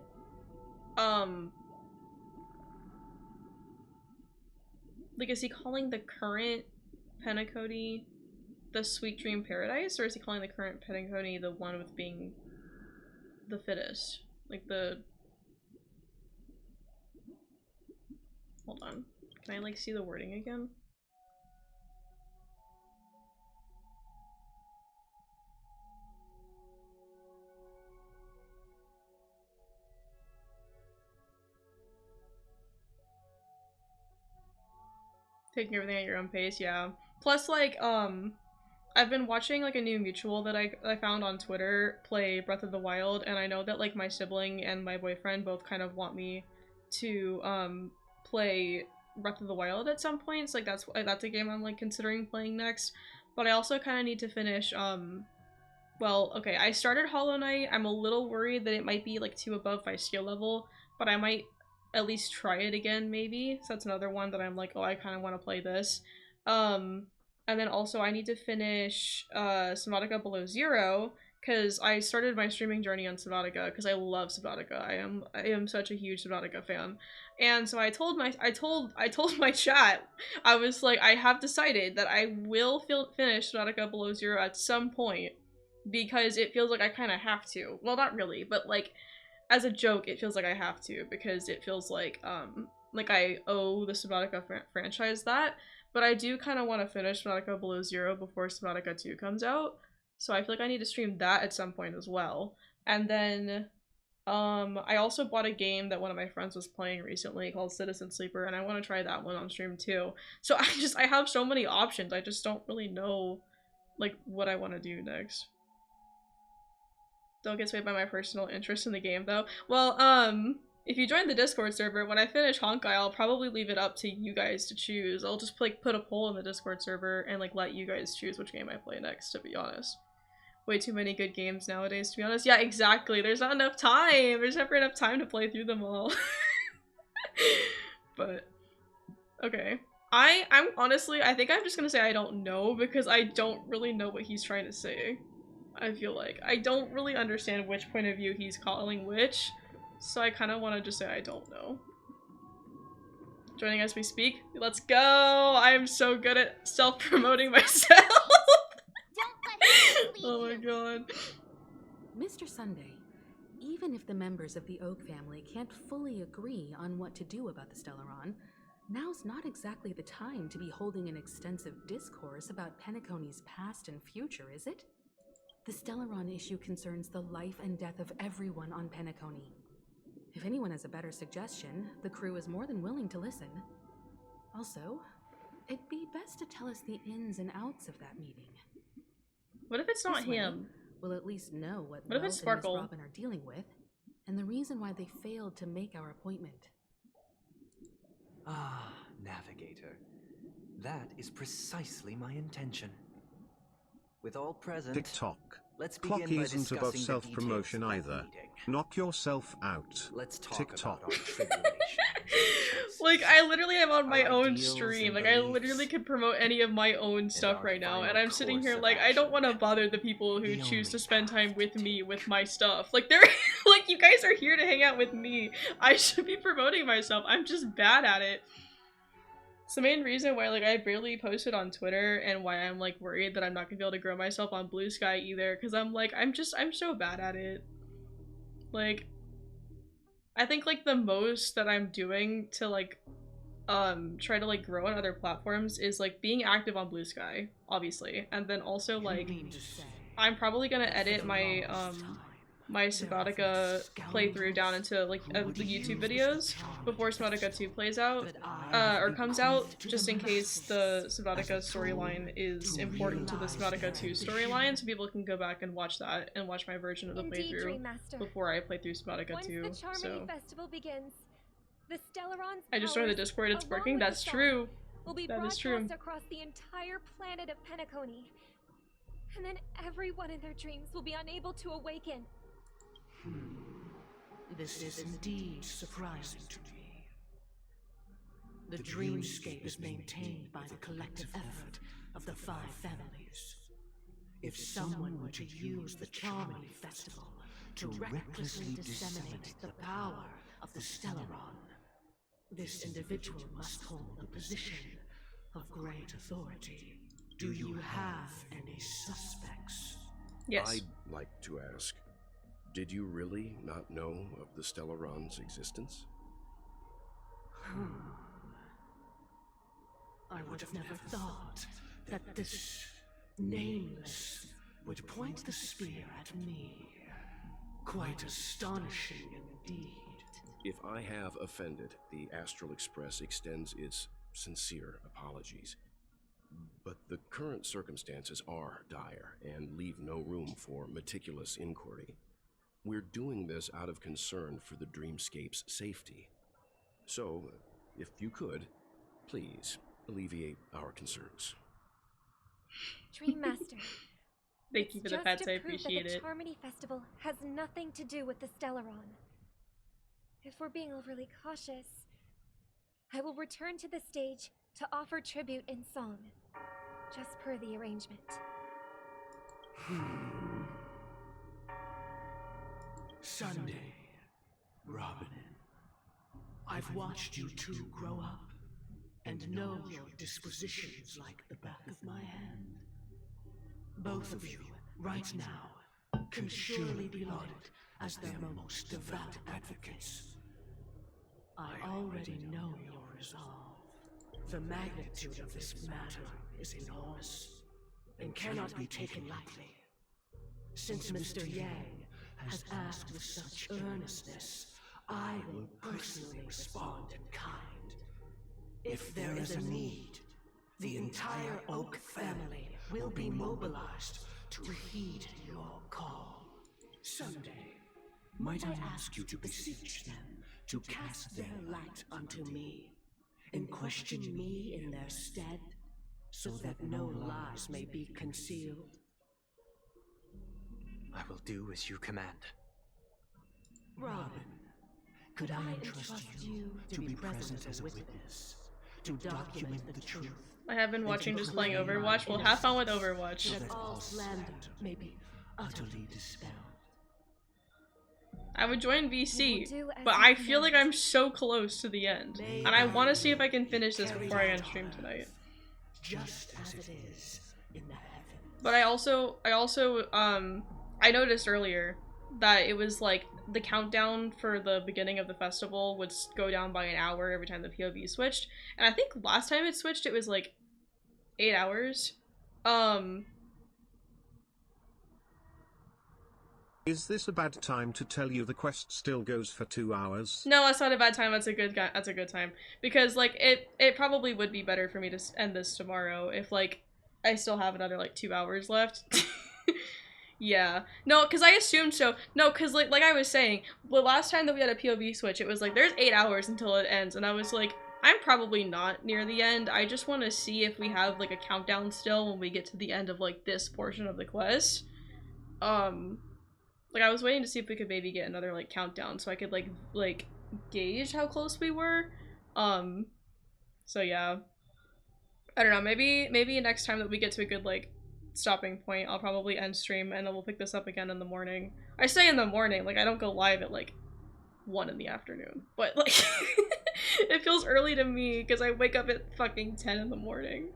like, is he calling the current Penacony the Sweet Dream Paradise, or is he calling the current Penacony the one with being the fittest? Like the... Hold on. Can I, like, see the wording again? Taking everything at your own pace, yeah. Plus, like, I've been watching, like, a new mutual that I found on Twitter play Breath of the Wild, and I know that, like, my sibling and my boyfriend both kind of want me to, play Breath of the Wild at some points. Like, that's a game I'm, like, considering playing next. But I also kind of need to finish, well, okay, I started Hollow Knight. I'm a little worried that it might be, like, too above my skill level, but I might at least try it again, maybe. So that's another one that I'm like, oh, I kind of want to play this. And then also I need to finish Subnautica Below Zero, because I started my streaming journey on Subnautica because I love Subnautica. I am such a huge Subnautica fan. And so I told my chat, I was like, I have decided that I will finish Subnautica Below Zero at some point, because it feels like I kind of have to. Well, not really, but like, as a joke, it feels like I have to, because it feels like I owe the Subnautica franchise that. But I do kind of want to finish Subnautica Below Zero before Subnautica 2 comes out. So I feel like I need to stream that at some point as well. And then I also bought a game that one of my friends was playing recently called Citizen Sleeper, and I want to try that one on stream too. So I have so many options. I just don't really know, like, what I want to do next. Don't get swayed by my personal interest in the game, though. Well, if you join the Discord server, when I finish Honkai, I'll probably leave it up to you guys to choose. I'll just, like, put a poll in the Discord server and, like, let you guys choose which game I play next, to be honest. Way too many good games nowadays, to be honest. Yeah, exactly. There's not enough time. There's never enough time to play through them all. But, okay. I'm honestly, I think I'm just gonna say I don't know, because I don't really know what he's trying to say. I feel like I don't really understand which point of view he's calling which, so I kind of want to just say I don't know. Joining as we speak. Let's go! I am so good at self-promoting myself! Oh my god. Mr. Sunday, even if the members of the Oak family can't fully agree on what to do about the Stellaron, now's not exactly the time to be holding an extensive discourse about Penacony's past and future, is it? The Stellaron issue concerns the life and death of everyone on Penacony. If anyone has a better suggestion, the crew is more than willing to listen. Also, it'd be best to tell us the ins and outs of that meeting. What if it's not him? We'll at least know what if it's Sparkle? and Miss Robin are dealing with, and the reason why they failed to make our appointment. Ah, Navigator. That is precisely my intention. With all present, TikTok. let's begin Clock by isn't above discussing the self-promotion details of that either. meeting. Knock yourself out. Let's talk TikTok. about our tribulation. Like, I literally am on my own ideals stream. and Like, I beliefs, literally could promote any of my own stuff our right now, and final I'm sitting course here of like, I don't want to bother the people who choose to spend time with me with my stuff. Like, they're like, you guys are here to hang out with me. I should be promoting myself. I'm just bad at it. It's the main reason why, like, I barely posted on Twitter, and why I'm, like, worried that I'm not gonna be able to grow myself on Blue Sky either, because I'm like, I'm so bad at it. Like, I think, like, the most that I'm doing to, like, try to, like, grow on other platforms is, like, being active on Blue Sky, obviously, and then also, like, I'm probably gonna edit my, my Subnautica playthrough down into, like, the YouTube videos before Subnautica 2 plays out, or comes out, just in case the Subnautica storyline is important to the Subnautica 2 storyline, so people can go back and watch that, and watch my version of the playthrough before I play through Subnautica 2, Once the Charmony so... Festival begins, the Stellaron's I just joined the Discord, it's working, that's true. Will be That is true. broadcast across the entire planet of Penacony. And then everyone in their dreams will be unable to awaken. This is indeed surprising to me. The dreamscape is maintained by the collective effort of the 5 families. If someone were to use the Charmony Festival to recklessly disseminate the power of the Stellaron, this individual must hold a position of great authority. Do you have any suspects? Yes. I'd like to ask, did you really not know of the Stellaron's existence? I would have never thought that this nameless would point the spear at me. Quite astonishing indeed. If I have offended, the Astral Express extends its sincere apologies. But the current circumstances are dire and leave no room for meticulous inquiry. We're doing this out of concern for the Dreamscape's safety. So, if you could, please alleviate our concerns. Dreammaster. Thank you for the pets, I appreciate that it. the Charmony Festival has nothing to do with the Stellaron. If we're being overly cautious, I will return to the stage to offer tribute in song, just per the arrangement. Sunday, Robin. I've watched you two grow up and know your dispositions like the back of my hand. Both of you, right now, can surely be lauded as their most devout advocates. I already know your resolve. The magnitude of this matter is enormous and cannot be taken lightly. Since Mr. Yang has asked with such earnestness, I will personally respond in kind. If there is a need, the entire Oak family will be mobilized to heed your call. Someday, might I ask you to beseech them to cast their light unto me, and question me in their stead, so that no lies may be concealed? I will do as you command. Robin, could I entrust you to be present as a witness, to document the truth? I have been watching just playing Overwatch. Well, have fun with Overwatch. So that all slander may be utterly dispelled. I would join VC, but I feel like I'm so close to the end, and I want to see if I can finish this before I end stream tonight. Just as it is in the heavens. But I noticed earlier that it was like the countdown for the beginning of the festival would go down by an hour every time the POV switched, and I think last time it switched it was like 8 hours. Is this a bad time to tell you the quest still goes for 2 hours? No, that's not a bad time. That's a good time, because like it probably would be better for me to end this tomorrow if like I still have another like 2 hours left. Yeah. No, because I assumed so. No, because like I was saying, the last time that we had a POV switch, it was like there's 8 hours until it ends, and I was like, I'm probably not near the end. I just want to see if we have like a countdown still when we get to the end of like this portion of the quest. Like I was waiting to see if we could maybe get another like countdown so I could like gauge how close we were. So yeah. I don't know, maybe next time that we get to a good like stopping point, I'll probably end stream and then we'll pick this up again in the morning. I say in the morning, like I don't go live at like 1 in the afternoon, but like it feels early to me because I wake up at fucking 10 in the morning.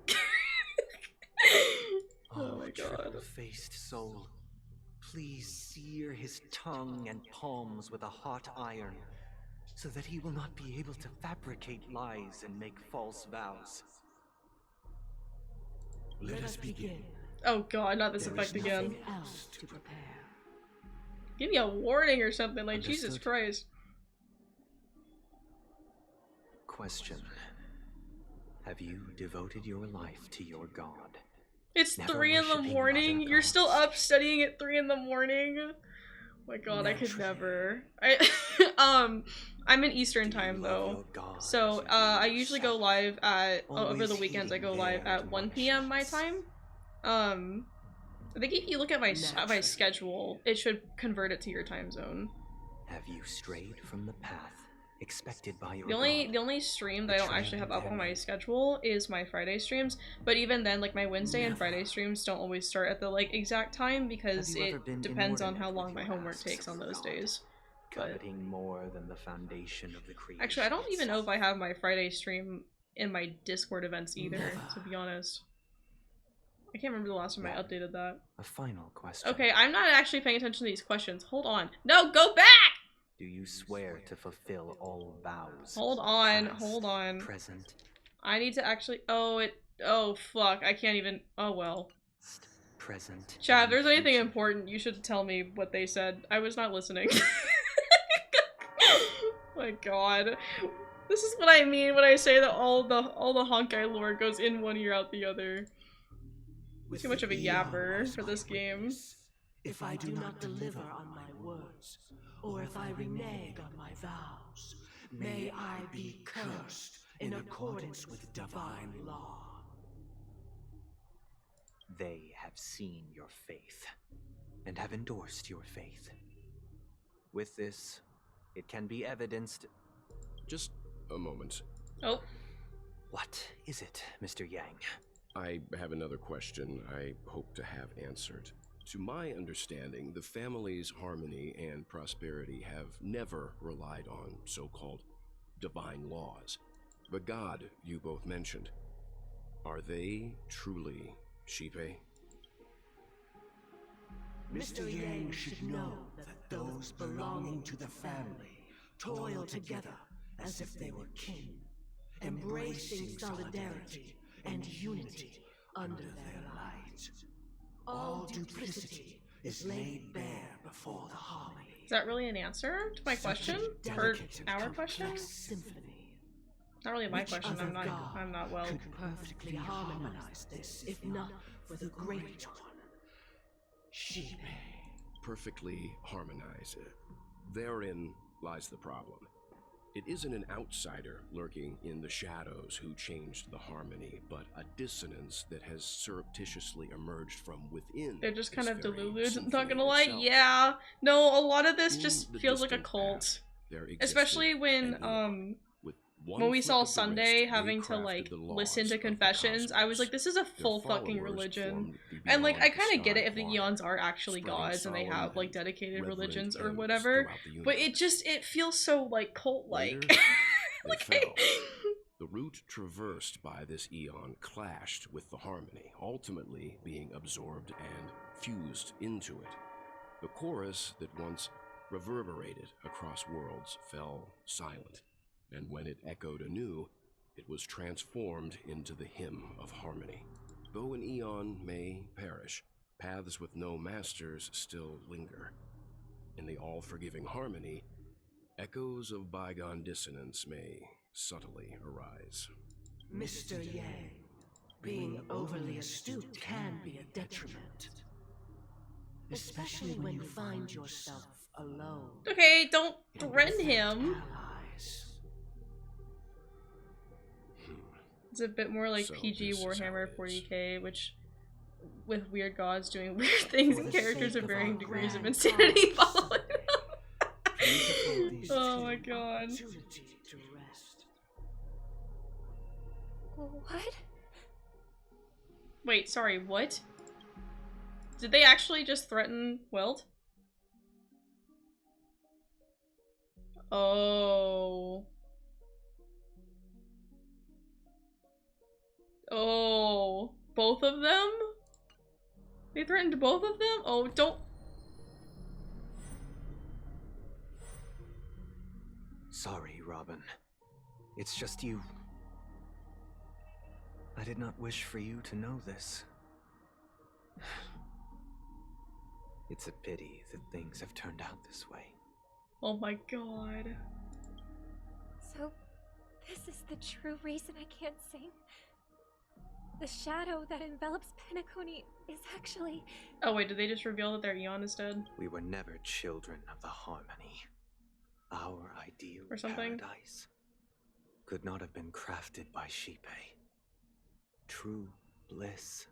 Oh my god. Triple-faced soul, please sear his tongue and palms with a hot iron, so that he will not be able to fabricate lies and make false vows. Let us begin. Oh god, not this effect again. Else to prepare. Give me a warning or something, like Understood. Jesus Christ. Question. Have you devoted your life to your god? It's Never 3 in the worshipping morning? other You're still up studying at 3 in the morning? Oh my god, I could never. I'm in Eastern time though. So I usually go live at over the weekends I go live at 1 p.m. my time. I think if you look at my schedule, it should convert it to your time zone. Have you strayed from the path expected by your The only stream that I don't actually have up on my companion. schedule is my Friday streams, but even then, like, my Wednesday and Friday streams don't always start at the, like, exact time because Have you ever it been depends on inordinate how with long my your homework asks takes of on the those god, days. But coveting more than the foundation of the creation. actually, I don't even know if I have my Friday stream in my Discord events either, to be honest. I can't remember the last time I updated that. A final question. Okay, I'm not actually paying attention to these questions. Hold on. No, go back! Do you swear to fulfill all vows? Hold on, past, hold on. Present. I need to actually. Oh fuck! I can't even. Oh well. Present. Chad, if there's anything important, you should tell me what they said. I was not listening. My god. This is what I mean when I say that all the Honkai lore goes in one ear out the other. Too much of a yapper for this game. If I do not deliver on my words, or if I renege on my vows, may I be cursed in accordance with divine law. They have seen your faith, and have endorsed your faith. With this, it can be evidenced. Just a moment. Oh. What is it, Mr. Yang? I have another question I hope to have answered. To my understanding, the family's harmony and prosperity have never relied on so-called divine laws. The god you both mentioned, are they truly Shipe? Mr. Yang should know that those belonging to the family toil together as if they were kin, embracing solidarity and unity under their light. All duplicity is laid bare before the harmony. Is that really an answer to my question? Or our question? Not really my question. I'm not well. Could perfectly harmonize this, if not for the great one, Shipe. Perfectly harmonize it. Therein lies the problem. It isn't an outsider lurking in the shadows who changed the harmony, but a dissonance that has surreptitiously emerged from within. They're just kind of this very deluded, not symphony gonna lie. itself. Yeah. No, a lot of this In just the feels like a distant cult. past, there existed Especially when, one when we flick saw of the Sunday wrist, having they to, like, crafted the listen laws to of the confessions, I was like, this is a full fucking followers religion. formed the And, like, I beyond kind of get it the if the sky Eons are actually spreading gods and they solemn have, like, and dedicated reverent religions or hymns whatever. throughout the But it feels so, like, cult-like. Later, they fell. The route traversed by this eon clashed with the harmony, ultimately being absorbed and fused into it. The chorus that once reverberated across worlds fell silent, and when it echoed anew, it was transformed into the hymn of harmony. Though an eon may perish, paths with no masters still linger. In the all-forgiving harmony, echoes of bygone dissonance may subtly arise. Mr. Yang, being overly astute can be a detriment. Especially when you find yourself alone. Okay, don't threaten him. It's a bit more like So PG this is Warhammer 40k, which, with weird gods doing weird things and characters of varying degrees of insanity following them. Oh my god. What? Wait, sorry, what? Did they actually just threaten Weld? Oh. Oh. Both of them? They threatened both of them? Oh, don't. Sorry, Robin. It's just you. I did not wish for you to know this. It's a pity that things have turned out this way. Oh my god. So, this is the true reason I can't sing? The shadow that envelops Penacony is actually... Oh wait, did they just reveal that their Eon is dead? We were never children of the harmony. Our ideal Or something? paradise could not have been crafted by Shipe. True bliss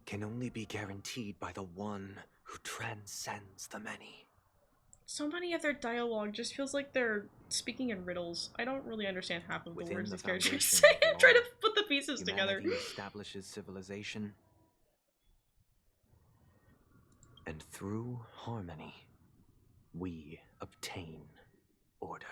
can only be guaranteed by the one who transcends the many. So many of their dialogue just feels like they're speaking in riddles. I don't really understand half of the words these characters say. I'm trying to put the pieces together. Humanity establishes civilization, and through harmony, we obtain order.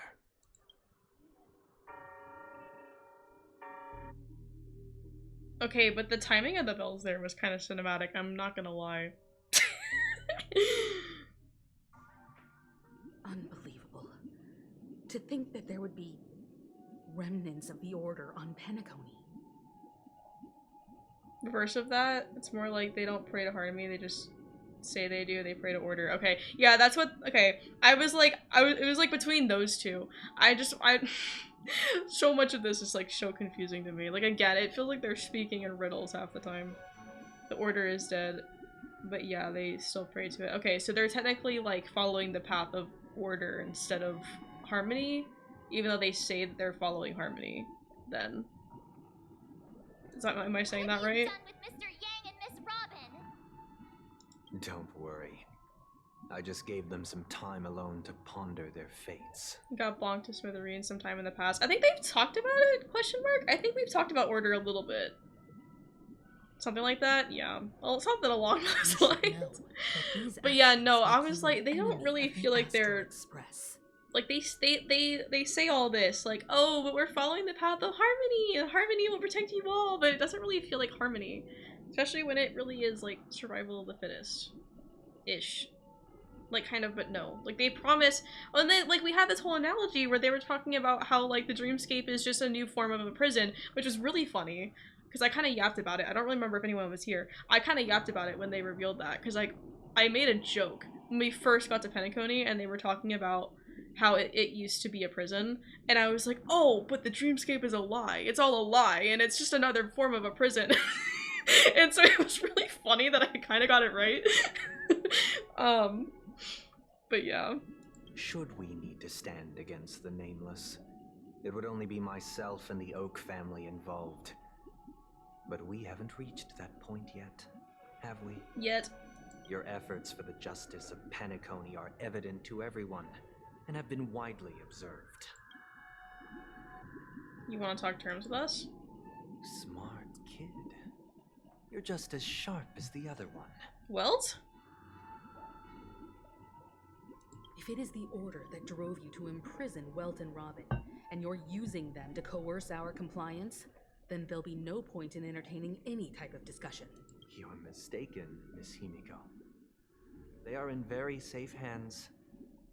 Okay, but the timing of the bells there was kind of cinematic, I'm not gonna lie. Unbelievable. To think that there would be remnants of the Order on Penacony. Reverse of that, it's more like they don't pray to harmony, they just say they do, they pray to order. Okay, yeah, that's what, okay. It was like between those two. So much of this is like so confusing to me. Like again, it feels like they're speaking in riddles half the time. The order is dead, but yeah, they still pray to it. Okay, so they're technically like following the path of order instead of harmony, even though they say that they're following harmony. Then, am I saying that right? Don't worry. I just gave them some time alone to ponder their fates. Got bonked to smithereens sometime in the past. I think they've talked about it, question mark? I think we've talked about order a little bit. Something like that? Yeah. Well, something along those lines. But yeah, no, I was like, they don't really feel like they're... Like, they say all this, like, oh, but we're following the path of harmony, and harmony will protect you all, but it doesn't really feel like harmony. Especially when it really is, like, survival of the fittest-ish. Like, kind of, but no. Like, they promise... Oh, and then, like, we had this whole analogy where they were talking about how, like, the dreamscape is just a new form of a prison, which was really funny. Because I kind of yapped about it. I don't really remember if anyone was here. I kind of yapped about it when they revealed that. Because, like, I made a joke when we first got to Penacony, and they were talking about how it used to be a prison. And I was like, oh, but the dreamscape is a lie. It's all a lie, and it's just another form of a prison. And so it was really funny that I kind of got it right. But yeah. Should we need to stand against the Nameless, it would only be myself and the Oak family involved. But we haven't reached that point yet, have we? Yet. Your efforts for the justice of Penacony are evident to everyone, and have been widely observed. You want to talk terms with us? Smart kid. You're just as sharp as the other one. Welt? If it is the Order that drove you to imprison Welt and Robin, and you're using them to coerce our compliance, then there'll be no point in entertaining any type of discussion. You're mistaken, Miss Himiko. They are in very safe hands.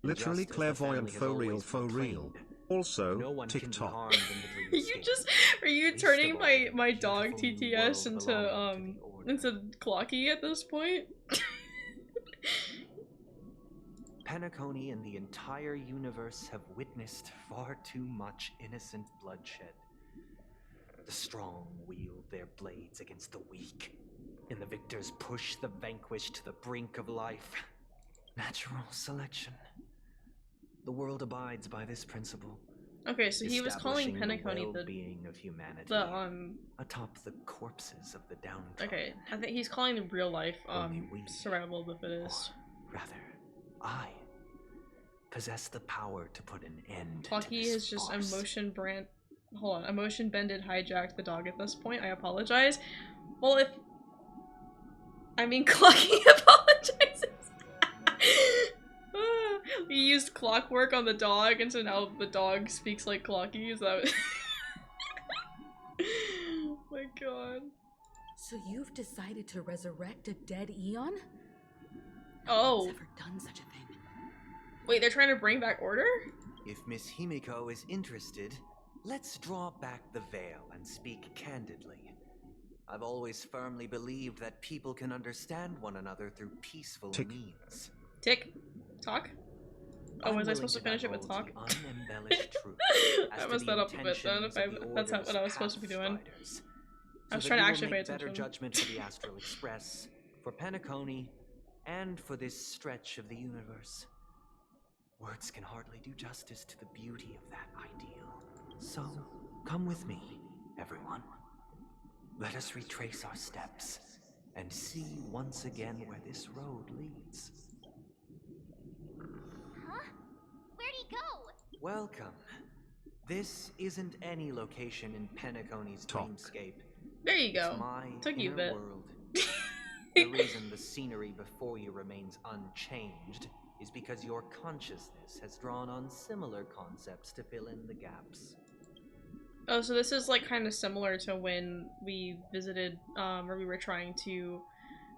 Literally clairvoyant, faux real. Also, no TikTok. Are you turning my dog TTS into Clocky at this point? Penacony and the entire universe have witnessed far too much innocent bloodshed. The strong wield their blades against the weak, and the victors push the vanquished to the brink of life. Natural selection. The world abides by this principle. Okay, so he was calling Penacony the being of humanity atop the corpses of the downtrodden. Okay, I think he's calling the real life survival of the fittest. Rather, I possess the power to put an end Clocky to this is just farce. emotion bended hijacked the dog at this point. I apologize. Well, Clocky apologizes. We used clockwork on the dog, and so now the dog speaks like Clocky. Is that? Oh my god. So you've decided to resurrect a dead Eon? Oh. Who's ever done such a thing? Wait, they're trying to bring back order? If Miss Himiko is interested, let's draw back the veil and speak candidly. I've always firmly believed that people can understand one another through peaceful means. Tick. Talk? Oh, was I supposed to finish it with talk? I messed that up a bit then, if that's what I was supposed to be doing. I was trying to actually pay attention. Better judgment for the Astral Express, for Penacony, and for this stretch of the universe. Words can hardly do justice to the beauty of that ideal. So, come with me, everyone. Let us retrace our steps and see once again where this road leads. Huh? Where'd he go? Welcome. This isn't any location in Penacony's dreamscape. There you go. It's my Took you a inner bit. world. The reason the scenery before you remains unchanged is because your consciousness has drawn on similar concepts to fill in the gaps. Oh, so this is like kind of similar to when we visited, or we were trying to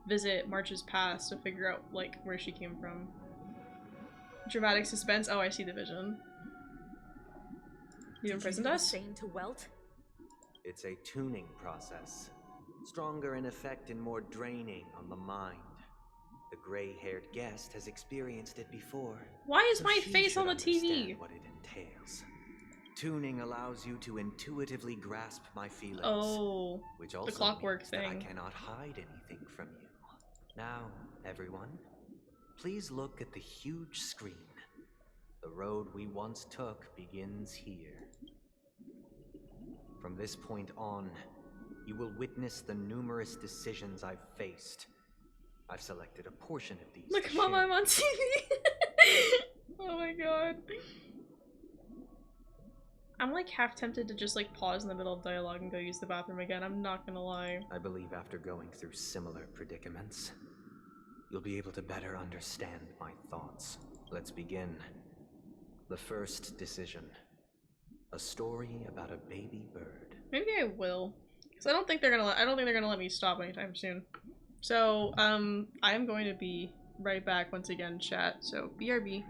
visit March's past to figure out like where she came from. Dramatic suspense. Oh, I see the vision. You imprisoned us? To Welt? It's a tuning process. Stronger in effect and more draining on the mind. The gray-haired guest has experienced it before. Why is so my she face on the should TV? understand what it entails. Tuning allows you to intuitively grasp my feelings. Oh, which also the clockwork means that I thing. cannot hide anything from you. Now, everyone, please look at the huge screen. The road we once took begins here. From this point on, you will witness the numerous decisions I've faced. I've selected a portion of these. Look, to Mom, share. I'm on TV. Oh my god. I'm like half tempted to just like pause in the middle of dialogue and go use the bathroom again. I'm not gonna lie. I believe after going through similar predicaments, you'll be able to better understand my thoughts. Let's begin. The first decision. A story about a baby bird. Maybe I will, because I don't think they're gonna let me stop anytime soon. So I am going to be right back once again, chat. So BRB.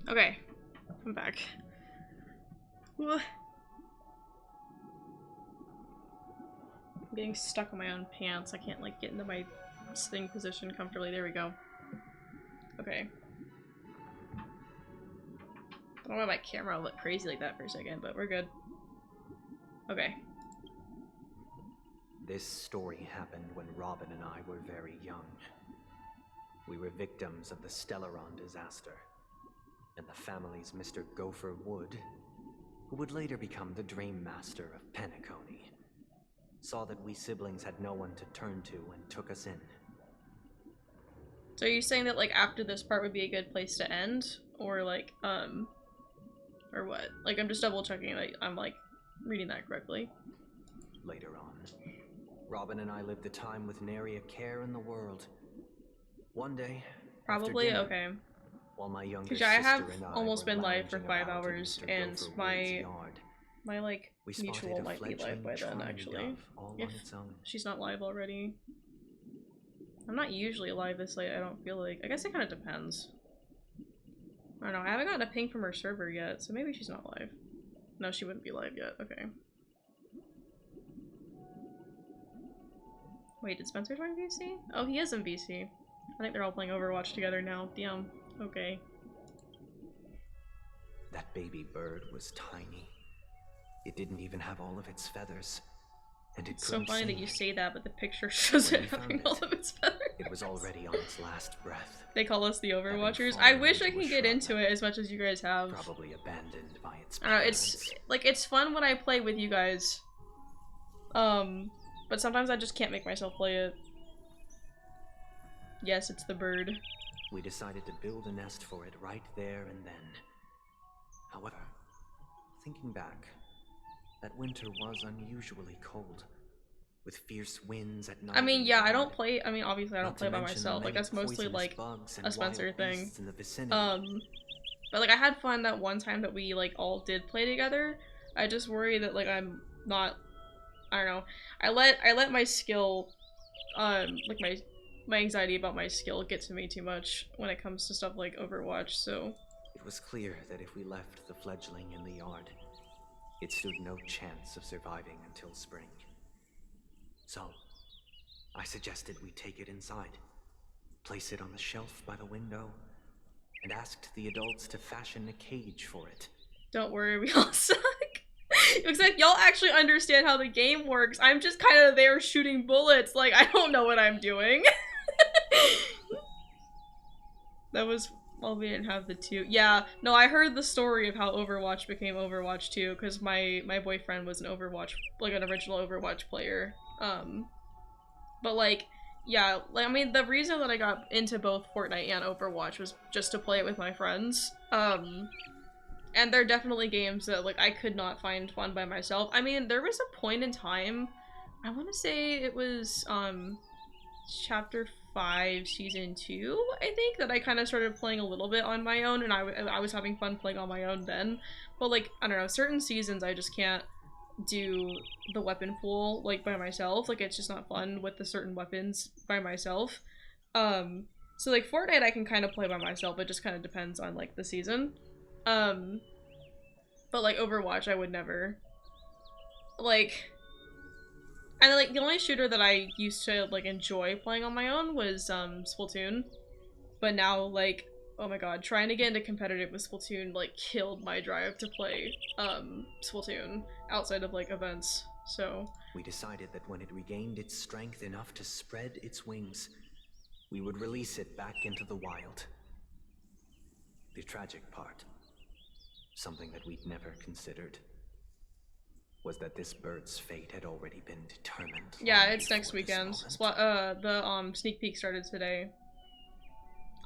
Okay, I'm back. Ugh. I'm getting stuck in my own pants. I can't like get into my sitting position comfortably. There we go. Okay. I don't know why my camera looked crazy like that for a second, but we're good. Okay. This story happened when Robin and I were very young. We were victims of the Stellaron disaster, and the family's Mr. Gopher Wood, who would later become the Dream Master of Penacony, saw that we siblings had no one to turn to and took us in. So are you saying that like after this part would be a good place to end? Or like, or what? Like I'm just double checking that I'm like reading that correctly. Later on, Robin and I lived a time with nary a care in the world. One day, Probably, after dinner, okay. while my younger Because sister I have and I almost were been live for lounging 5 about in hours, Mr. and Gopher Wood's my yard, like we mutual spotted a might be live by fledgling then trying actually. dove all If on its own. she's not live already. I'm not usually live this late, I don't feel like. I guess it kind of depends. I don't know, I haven't gotten a ping from her server yet, so maybe she's not live. No, she wouldn't be live yet, okay. Wait, did Spencer join VC? Oh, he is in VC. I think they're all playing Overwatch together now. Damn. Okay. That baby bird was tiny. It didn't even have all of its feathers. And it It's so couldn't funny sing. that you say that, but the picture shows When it we having found all of its feathers. It was already on its last breath. They call us the Overwatchers. I fallen wish I into a can get shrub. into it as much as you guys have. Probably abandoned by its I don't know, parents. it's like it's fun when I play with you guys. But sometimes I just can't make myself play it. Yes, it's the bird. We decided to build a nest for it right there and then. However, thinking back, that winter was unusually cold, with fierce winds at night. I mean, yeah, I don't play. I mean, obviously, I don't Not play to by mention the myself. Like many that's mostly poisonous like bugs and a Spencer wild thing. beasts in the vicinity. But like I had fun that one time that we like all did play together. I just worry that like I'm not. I don't know. I let my skill, like my anxiety about my skill get to me too much when it comes to stuff like Overwatch. So It was clear that if we left the fledgling in the yard, it stood no chance of surviving until spring. So, I suggested we take it inside, place it on the shelf by the window, and asked the adults to fashion a cage for it. don't worry, we all suck. It looks like y'all actually understand how the game works. I'm just kind of there shooting bullets. Like, I don't know what I'm doing. That was, well, we didn't have the two. Yeah, no, I heard the story of how Overwatch became Overwatch 2, because my boyfriend was an Overwatch, like an original Overwatch player. But like, yeah, like, I mean, the reason that I got into both Fortnite and Overwatch was just to play it with my friends. And they're definitely games that, like, I could not find fun by myself. I mean, there was a point in time, I want to say it was, Chapter 5, Season 2, I think, that I kind of started playing a little bit on my own, and I was having fun playing on my own then. But, like, I don't know, certain seasons I just can't do the weapon pool, like, by myself. Like, it's just not fun with the certain weapons by myself. So, like, Fortnite I can kind of play by myself, it just kind of depends on, like, the season. But like Overwatch, I would never. Like, and like the only shooter that I used to like enjoy playing on my own was Splatoon. But now, like, oh my god, trying to get into competitive with Splatoon like killed my drive to play Splatoon outside of like events. So we decided that when it regained its strength enough to spread its wings, we would release it back into the wild. The tragic part, something that we'd never considered, was that this bird's fate had already been determined. Yeah, it's next weekend. The sneak peek started today.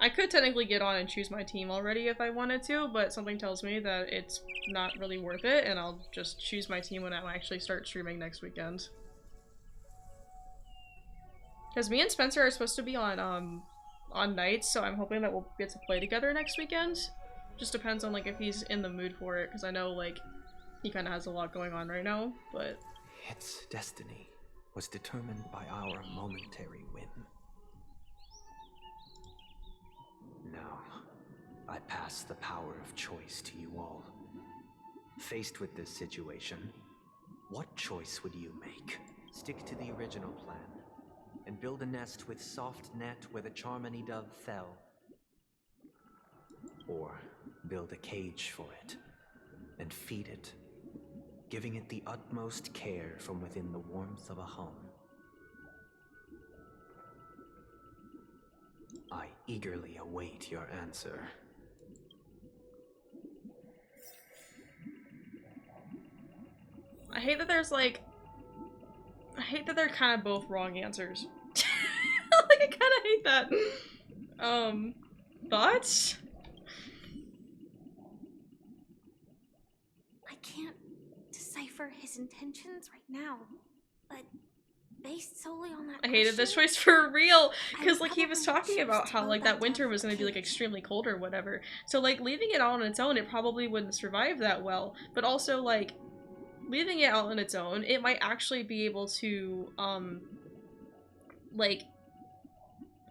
I could technically get on and choose my team already if I wanted to, but something tells me that it's not really worth it, and I'll just choose my team when I actually start streaming next weekend. Because me and Spencer are supposed to be on nights, so I'm hoping that we'll get to play together next weekend. Just depends on, like, if he's in the mood for it, because I know, like, he kind of has a lot going on right now, but... Its destiny was determined by our momentary whim. Now, I pass the power of choice to you all. Faced with this situation, what choice would you make? Stick to the original plan, and build a nest with soft net where the Charmony dove fell. Or build a cage for it, and feed it, giving it the utmost care from within the warmth of a home. I eagerly await your answer. I hate that there's, like... I hate that they're kind of both wrong answers. Like, I kind of hate that. Thoughts? I can't decipher his intentions right now, but based solely on that I hated this question, choice for real, because, I like, he was probably talking choose about to how, go like, back that winter to was going to be, like, extremely cold or whatever. So, like, leaving it out on its own, it probably wouldn't survive that well. But also, like, leaving it out on its own, it might actually be able to, like,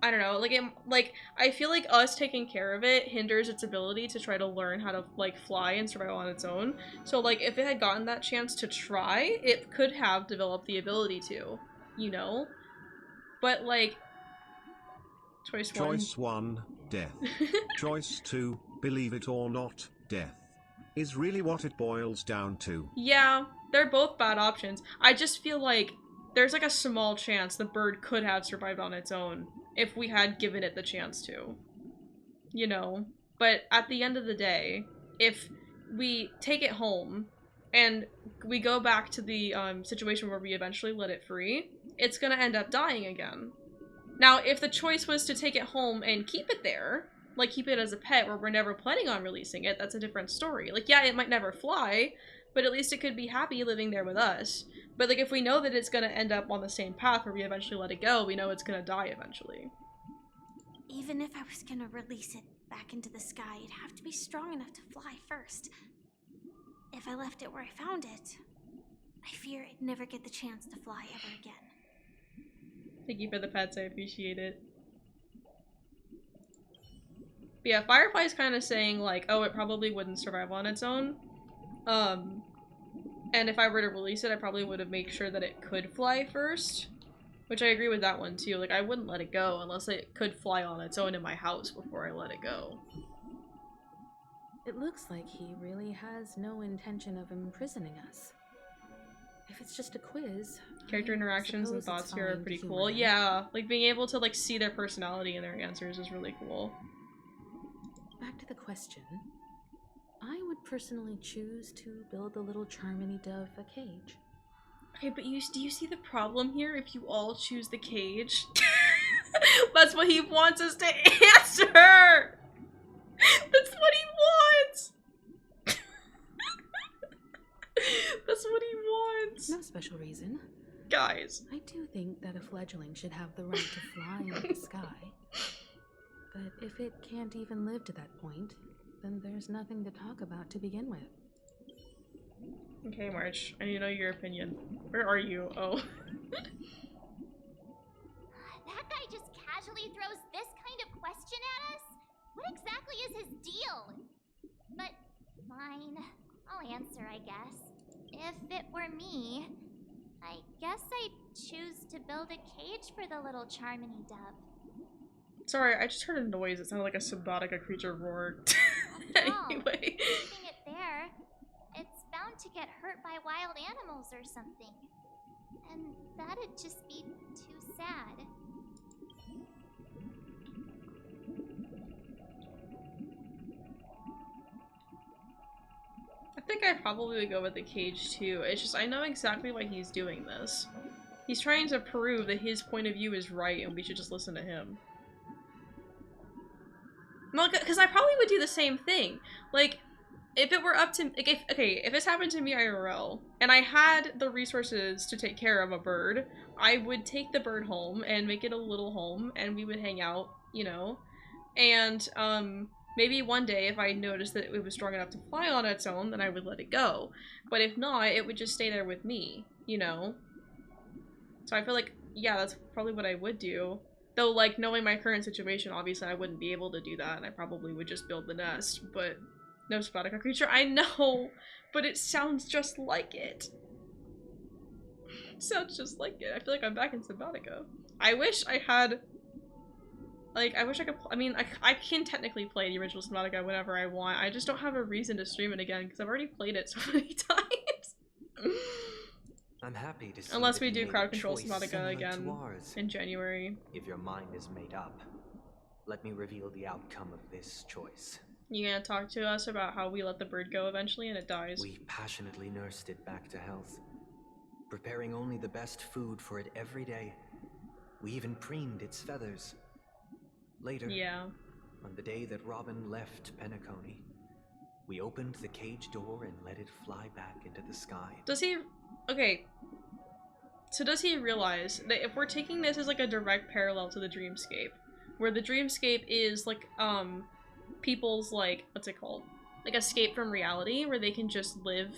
I don't know, like, I feel like us taking care of it hinders its ability to try to learn how to, like, fly and survive on its own. So, like, if it had gotten that chance to try, it could have developed the ability to, you know? But, like, choice 1, death. Choice 2, believe it or not, death. is really what it boils down to. Yeah, they're both bad options. I just feel like there's like a small chance the bird could have survived on its own if we had given it the chance to. You know? But at the end of the day, if we take it home and we go back to the situation where we eventually let it free, it's gonna end up dying again. Now, if the choice was to take it home and keep it there, like keep it as a pet where we're never planning on releasing it, that's a different story. Like, yeah, it might never fly, but at least it could be happy living there with us. But like, if we know that it's gonna end up on the same path where we eventually let it go, we know it's gonna die eventually. Even if I was gonna release it back into the sky, it'd have to be strong enough to fly first. If I left it where I found it, I fear it'd never get the chance to fly ever again. Thank you for the pets, I appreciate it. But yeah, Firefly's kind of saying like, oh, it probably wouldn't survive on its own. And if I were to release it, I probably would have made sure that it could fly first. Which I agree with that one too. Like, I wouldn't let it go unless it could fly on its own in my house before I let it go. It looks like he really has no intention of imprisoning us. If it's just a quiz, Character interactions and thoughts here are pretty cool. them. Yeah, like being able to like see their personality in their answers is really cool. Back to the question. I would personally choose to build the little Charmony dove a cage. Okay, but do you see the problem here if you all choose the cage? That's what he wants us to answer! That's what he wants! That's what he wants! No special reason. Guys. I do think that a fledgling should have the right to fly into the sky. But if it can't even live to that point, then there's nothing to talk about to begin with. Okay, March, I need to know your opinion. Where are you? Oh. That guy just casually throws this kind of question at us? What exactly is his deal? But fine, I'll answer, I guess. If it were me, I guess I'd choose to build a cage for the little Charmony dove. Sorry, I just heard a noise. It sounded like a Subnautica creature roared. Anyway. Leaving it there, it's bound to get hurt by wild animals or something. And that'd just be too sad. I think I probably would go with the cage too. It's just, I know exactly why he's doing this. He's trying to prove that his point of view is right and we should just listen to him. Well, because I probably would do the same thing. Like, if it were up to, like, if this happened to me IRL, and I had the resources to take care of a bird, I would take the bird home and make it a little home, and we would hang out, you know? And, maybe one day, if I noticed that it was strong enough to fly on its own, then I would let it go. But if not, it would just stay there with me, you know? So I feel like, yeah, that's probably what I would do. Though, like, knowing my current situation, obviously I wouldn't be able to do that, and I probably would just build the nest, but no Subnautica creature. I know, but it sounds just like it. It sounds just like it. I feel like I'm back in Subnautica. I wish I had, like, I wish I could, I mean, I can technically play the original Subnautica whenever I want. I just don't have a reason to stream it again, because I've already played it so many times. I'm happy to see Unless that we you do made crowd a control choice Subnautica similar again to ours. in January. If your mind is made up, let me reveal the outcome of this choice. You gonna talk to us about how we let the bird go eventually and it dies? We passionately nursed it back to health, preparing only the best food for it every day. We even preened its feathers. Later, on the day that Robin left Penacony, we opened the cage door and let it fly back into the sky. Does he... Okay. So does he realize that if we're taking this as like a direct parallel to the dreamscape, where the dreamscape is like, people's like, what's it called? Like escape from reality, where they can just live,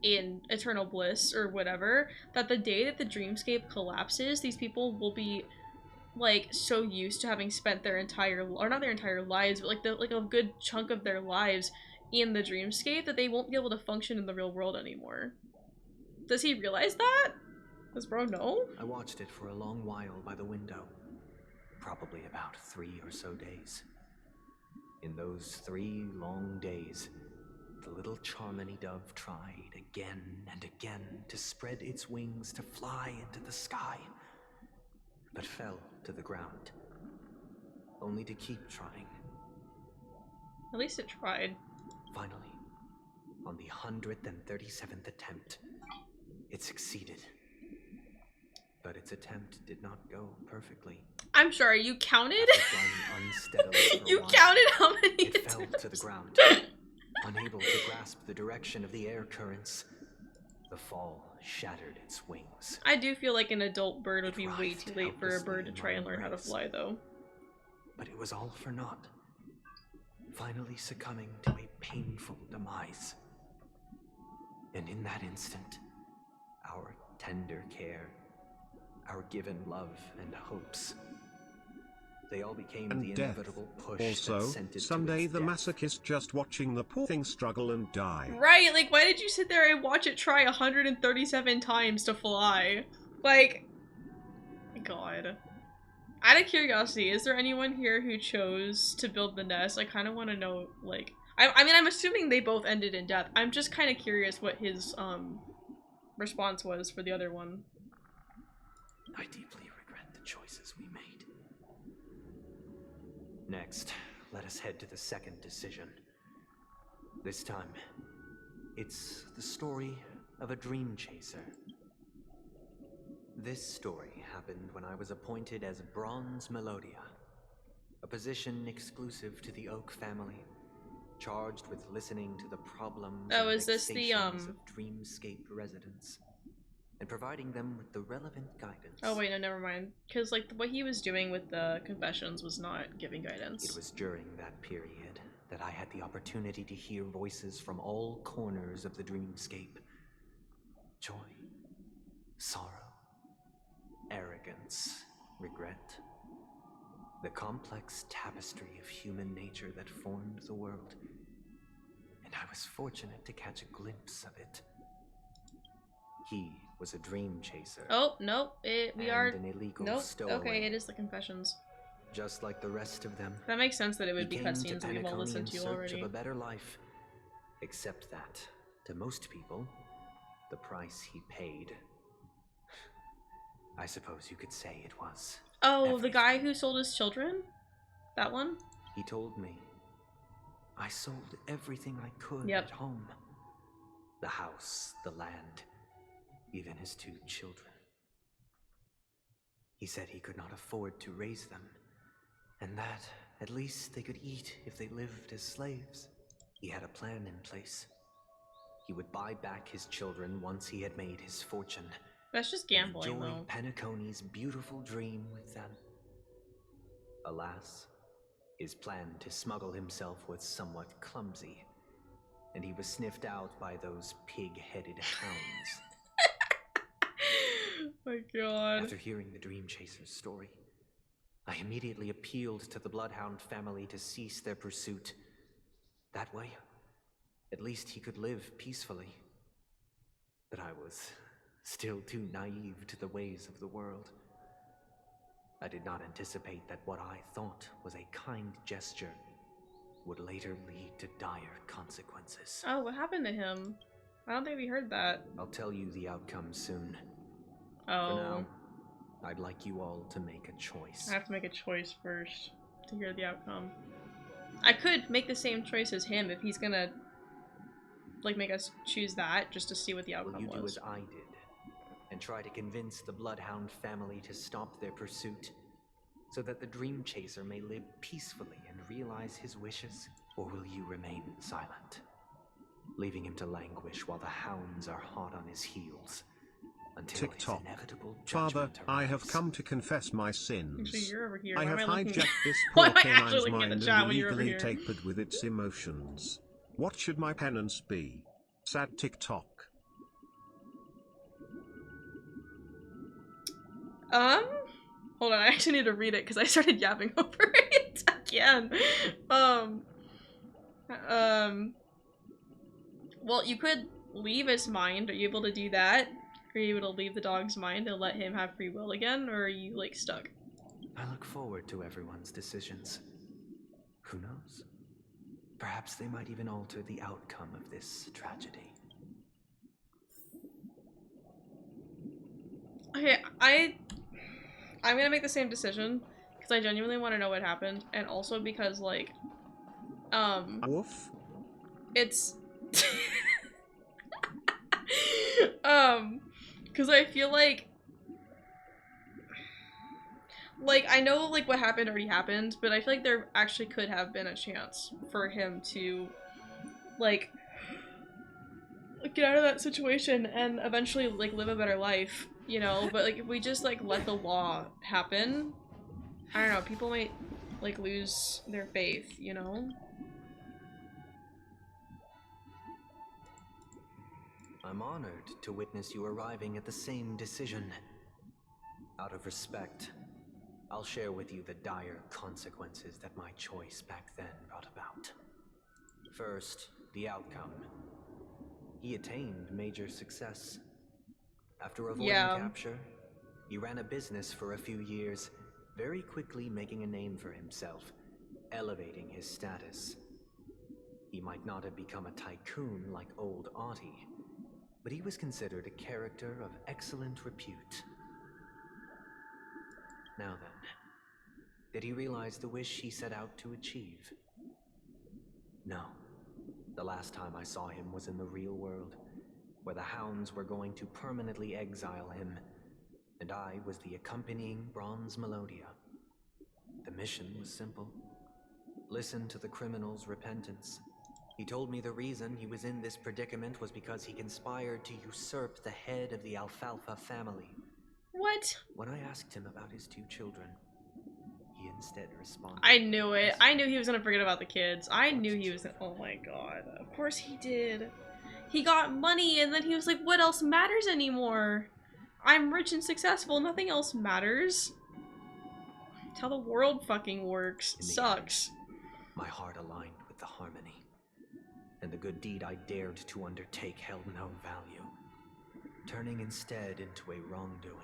in eternal bliss or whatever, that the day that the dreamscape collapses, these people will be like so used to having spent their entire, or not their entire lives, but like a good chunk of their lives in the dreamscape, that they won't be able to function in the real world anymore. Does he realize that? Does bro know? I watched it for a long while by the window. Probably about 3 or so days. In those 3 long days, The little Charmony dove tried again and again to spread its wings to fly into the sky, but fell to the ground, only to keep trying. At least it tried. Finally, on the 137th attempt, it succeeded. But its attempt did not go perfectly. I'm sorry, you counted? Unsteadily you counted how many it attempts? fell to the ground, unable to grasp the direction of the air currents. The fall shattered its wings. I do feel like an adult bird would be way too late for a bird to try and learn how to fly, though. But it was all for naught, finally succumbing to a painful demise. And in that instant, our tender care, our given love and hopes, they all became and the death. inevitable push Also, that sent it someday to the its death. masochist just watching the poor thing struggle and die. Right, like why did you sit there and watch it try 137 times to fly? Like, God. Out of curiosity, is there anyone here who chose to build the nest? I kind of want to know, like, I mean, I'm assuming they both ended in death. I'm just kind of curious what his, response was for the other one. I deeply regret the choices we made. Next, let us head to the second decision. This time, it's the story of a dream chaser. This story happened when I was appointed as Bronze Melodia, a position exclusive to the Oak family, charged with listening to the problems Oh, and is this the, vexations of Dreamscape residents, and providing them with the relevant guidance. Oh wait, no, never mind. Because, like, what he was doing with the confessions was not giving guidance. It was during that period that I had the opportunity to hear voices from all corners of the dreamscape. Joy, sorrow, arrogance, regret. The complex tapestry of human nature that formed the world. And I was fortunate to catch a glimpse of it. He was a dream chaser. Oh, nope, we are... an illegal Nope, stowaway. okay, it is the confessions. Just like the rest of them. That makes sense that it would be He came to cutscenes that we've all Penacony listened in to search already. of a better life. Except that, to most people, the price he paid, I suppose you could say it was. Oh, the guy who sold his children? That one? He told me, I sold everything I could Yep. at home. The house, the land, even his 2 children. He said he could not afford to raise them, and that at least they could eat if they lived as slaves. He had a plan in place. He would buy back his children once he had made his fortune. That's just gambling, enjoy though. Penacony's beautiful dream with them. Alas, his plan to smuggle himself was somewhat clumsy, and he was sniffed out by those pig-headed hounds. My God. After hearing the Dream Chaser's story, I immediately appealed to the Bloodhound family to cease their pursuit. That way, at least he could live peacefully. But I was still too naive to the ways of the world. I did not anticipate that what I thought was a kind gesture would later lead to dire consequences. Oh, what happened to him? I don't think we heard that. I'll tell you the outcome soon. Oh. For now, I'd like you all to make a choice. I have to make a choice first to hear the outcome. I could make the same choice as him if he's gonna, like, make us choose that just to see what the outcome Will you do was. as I did and try to convince the Bloodhound family to stop their pursuit so that the Dream Chaser may live peacefully and realize his wishes? Or will you remain silent, leaving him to languish while the hounds are hot on his heels until TikTok. his inevitable Father, judgment I have arrives? come to confess my sins. Actually, you're over here. I Why have am I looking- hijacked this Why poor am I actually canine's looking at the mind chat and when you're over illegally here? tapered with its emotions. What should my penance be? Sad TikTok. Hold on, I actually need to read it because I started yapping over it again. Well, you could leave its mind. Are you able to do that? Are you able to leave the dog's mind and let him have free will again, or are you, like, stuck? I look forward to everyone's decisions. Who knows? Perhaps they might even alter the outcome of this tragedy. Okay, I'm gonna make the same decision because I genuinely want to know what happened, and also because like, Woof. it's because I feel like I know like what happened already happened, but I feel like there actually could have been a chance for him to like get out of that situation and eventually like live a better life, you know. But like if we just like let the law happen, I don't know, people might like lose their faith, you know. I'm honored to witness you arriving at the same decision. Out of respect, I'll share with you the dire consequences that my choice back then brought about. First, the outcome. He attained major success. After avoiding capture, he ran a business for a few years, very quickly making a name for himself, elevating his status. He might not have become a tycoon like old Audie, but he was considered a character of excellent repute. Now then, did he realize the wish he set out to achieve? No. The last time I saw him was in the real world, where the hounds were going to permanently exile him, and I was the accompanying bronze melodia. The mission was simple. Listen to the criminal's repentance. He told me the reason he was in this predicament was because he conspired to usurp the head of the Alfalfa family. What? When I asked him about his 2 children, he instead responded. I knew it. I knew he was gonna forget about the kids. I knew he was. Oh my god. Of course he did. He got money and then he was like, what else matters anymore? I'm rich and successful. Nothing else matters. That's how the world fucking works. Sucks. End, my heart aligned with the harmony, and the good deed I dared to undertake held no value, turning instead into a wrongdoing.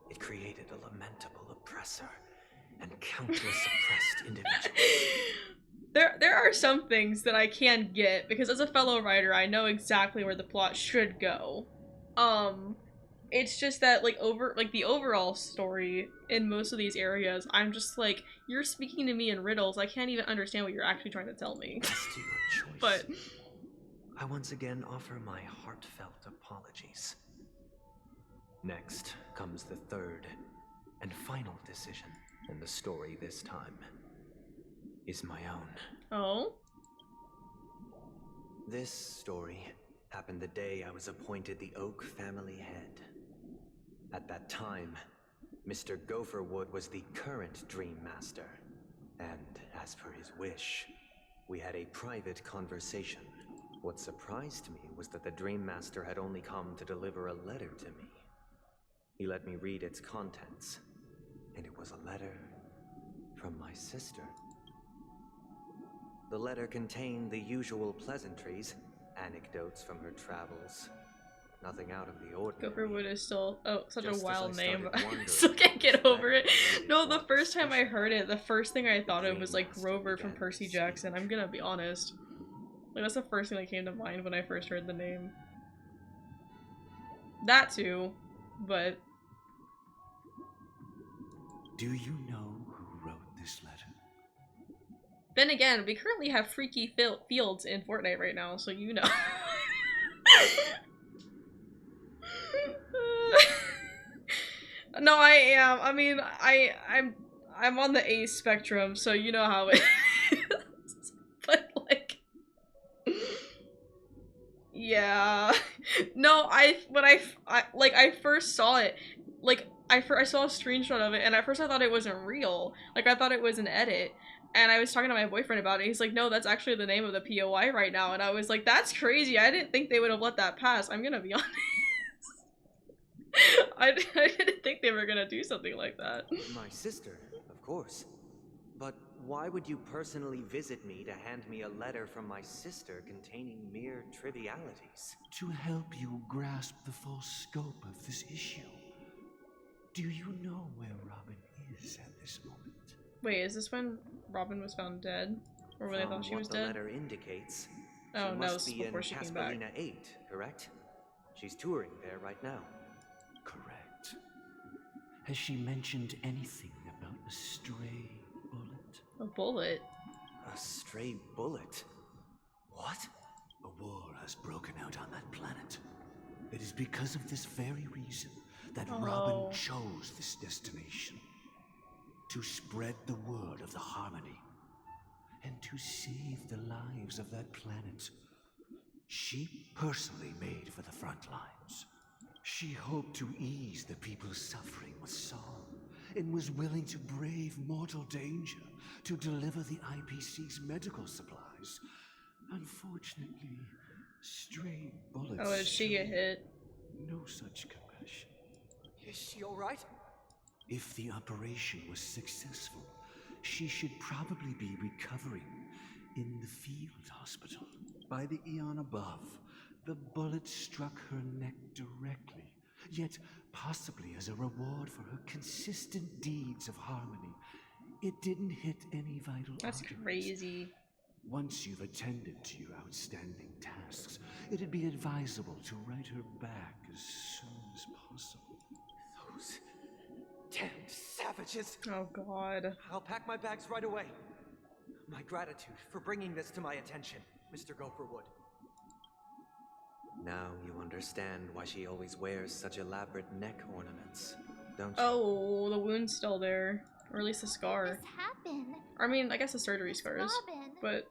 It created a lamentable oppressor and countless oppressed individuals. There are some things that I can get, because as a fellow writer, I know exactly where the plot should go. It's just that, like, the overall story in most of these areas, I'm just like, you're speaking to me in riddles, I can't even understand what you're actually trying to tell me. As to your choice, But I once again offer my heartfelt apologies. Next comes the third and final decision, and the story this time is my own. Oh? This story happened the day I was appointed the Oak family head. At that time, Mr. Gopherwood was the current Dream Master, and as per his wish, we had a private conversation. What surprised me was that the Dream Master had only come to deliver a letter to me. He let me read its contents, and it was a letter from my sister. The letter contained the usual pleasantries, anecdotes from her travels. Nothing out of the ordinary. Gopherwood is still, such a Just wild as I name. started I wondering still can't get over it. what No, the first time I heard it, the first thing I thought of was like Grover from Percy Jackson. I'm gonna be honest. Like, that's the first thing that came to mind when I first heard the name. That too, but... Do you know who wrote this letter? Then again, we currently have freaky fields in Fortnite right now, so you know. No, I am. I mean, I'm on the A spectrum, so you know how it is. But like, yeah. No, when I first saw it, like I saw a screenshot of it, and at first I thought it wasn't real. Like I thought it was an edit. And I was talking to my boyfriend about it. He's like, no, that's actually the name of the POI right now. And I was like, that's crazy. I didn't think they would have let that pass. I'm gonna be honest. I didn't think they were gonna do something like that. My sister, of course. But why would you personally visit me to hand me a letter from my sister containing mere trivialities? To help you grasp the full scope of this issue. Do you know where Robin is at this moment? Wait, is this when Robin was found dead? Or when they From thought she what was the dead? letter indicates, Oh, she no, must this is be in before she came back. Caspelina 8, correct? She's touring there right now. Correct. Has she mentioned anything about a stray bullet? A bullet? A stray bullet? What? A war has broken out on that planet. It is because of this very reason that Robin chose this destination. To spread the word of the Harmony. And to save the lives of that planet. She personally made for the front lines. She hoped to ease the people's suffering with song, and was willing to brave mortal danger to deliver the IPC's medical supplies. Unfortunately, stray bullets. Oh, did she get hit? No such compassion. Is she alright? If the operation was successful, she should probably be recovering in the field hospital. By the eon above, the bullet struck her neck directly, yet possibly as a reward for her consistent deeds of harmony. It didn't hit any vital That's arteries. crazy. Once you've attended to your outstanding tasks, it'd be advisable to write her back as soon as possible. Those damned savages! Oh god. I'll pack my bags right away. My gratitude for bringing this to my attention, Mr. Gopherwood. Now you understand why she always wears such elaborate neck ornaments, don't you? Oh, the wound's still there. Or at least the scar. This happened. I mean, I guess the surgery scars. Robin. But...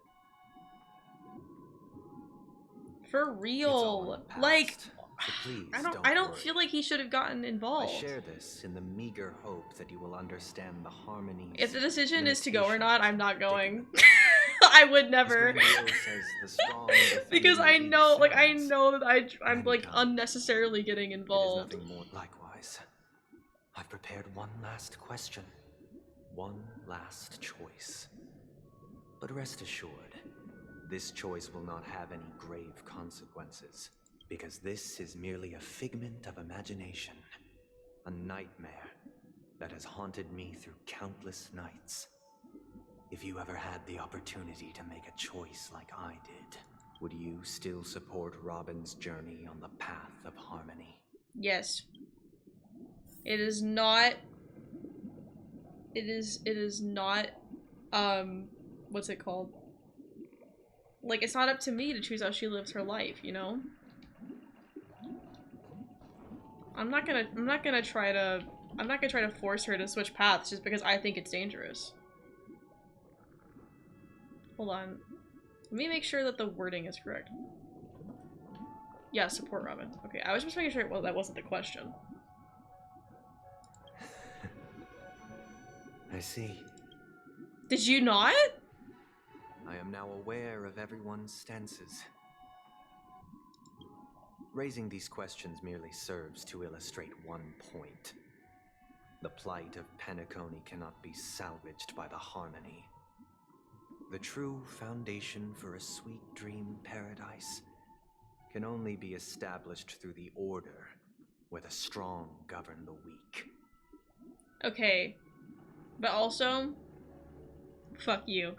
For real. Like... So please I don't worry. feel like he should have gotten involved. I share this in the meager hope that you will understand the harmonies. If the decision is to go or not, I'm not going. I would never. Because I know, like, I know that I'm like unnecessarily getting involved. It is nothing more. Likewise, I've prepared one last question, one last choice. But rest assured, this choice will not have any grave consequences. Because this is merely a figment of imagination, a nightmare that has haunted me through countless nights. If you ever had the opportunity to make a choice like I did, would you still support Robin's journey on the path of harmony? Yes. It is not... It is not, what's it called? Like, it's not up to me to choose how she lives her life, you know? I'm not gonna try to force her to switch paths just because I think it's dangerous. Hold on. Let me make sure that the wording is correct. Yeah, support Robin. Okay, I was just making sure that wasn't the question. I see. Did you not? I am now aware of everyone's stances. Raising these questions merely serves to illustrate one point. The plight of Penacony cannot be salvaged by the Harmony. The true foundation for a sweet dream paradise can only be established through the order, where the strong govern the weak. Okay. But also, fuck you.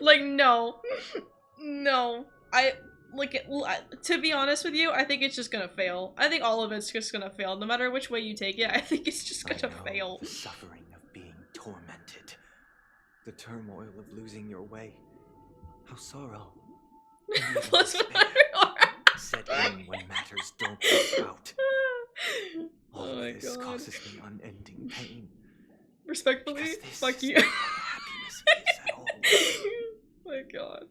Like, no. No. To be honest with you, I think it's just gonna fail. I think all of it's just gonna fail. No matter which way you take it, I think it's just gonna fail. The suffering of being tormented. The turmoil of losing your way. How sorrow. Set in when matters don't work out. All of this causes me unending pain. Respectfully, fuck you. Happiness is at all. My god.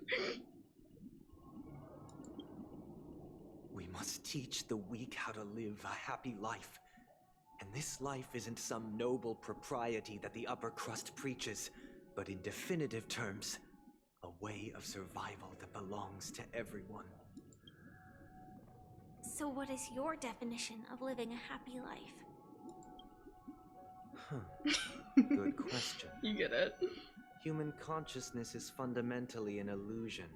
We must teach the weak how to live a happy life. And this life isn't some noble propriety that the upper crust preaches, but in definitive terms, a way of survival that belongs to everyone. So what is your definition of living a happy life? Good question. You get it. Human consciousness is fundamentally an illusion,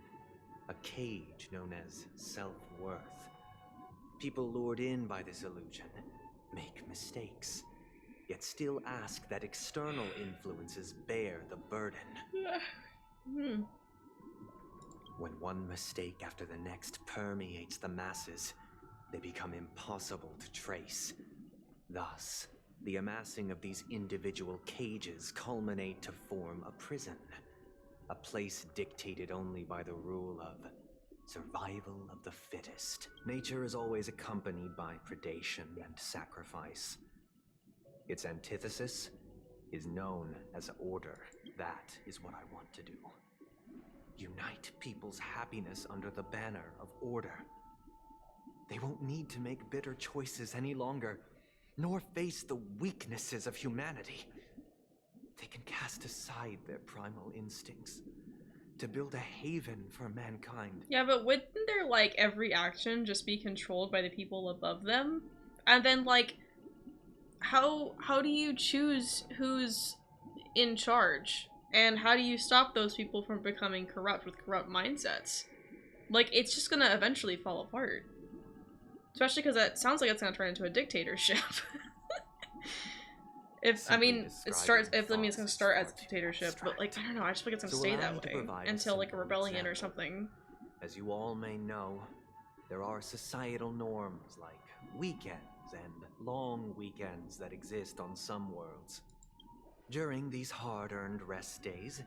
a cage known as self-worth. People lured in by this illusion make mistakes, yet still ask that external influences bear the burden. When one mistake after the next permeates the masses, they become impossible to trace. Thus, the amassing of these individual cages culminate to form a prison. A place dictated only by the rule of survival of the fittest. Nature is always accompanied by predation and sacrifice. Its antithesis is known as order. That is what I want to do. Unite people's happiness under the banner of order. They won't need to make bitter choices any longer, nor face the weaknesses of humanity. They can cast aside their primal instincts to build a haven for mankind. Yeah, but wouldn't their, like, every action just be controlled by the people above them? And then, like, how do you choose who's in charge? And how do you stop those people from becoming corrupt with corrupt mindsets? Like, it's just gonna eventually fall apart. Especially because it sounds like it's gonna turn into a dictatorship. It's gonna start as a dictatorship, but like, I don't know, I just feel like it's gonna stay that way until like a rebellion or something. As you all may know, there are societal norms like weekends and long weekends that exist on some worlds. During these hard-earned rest days,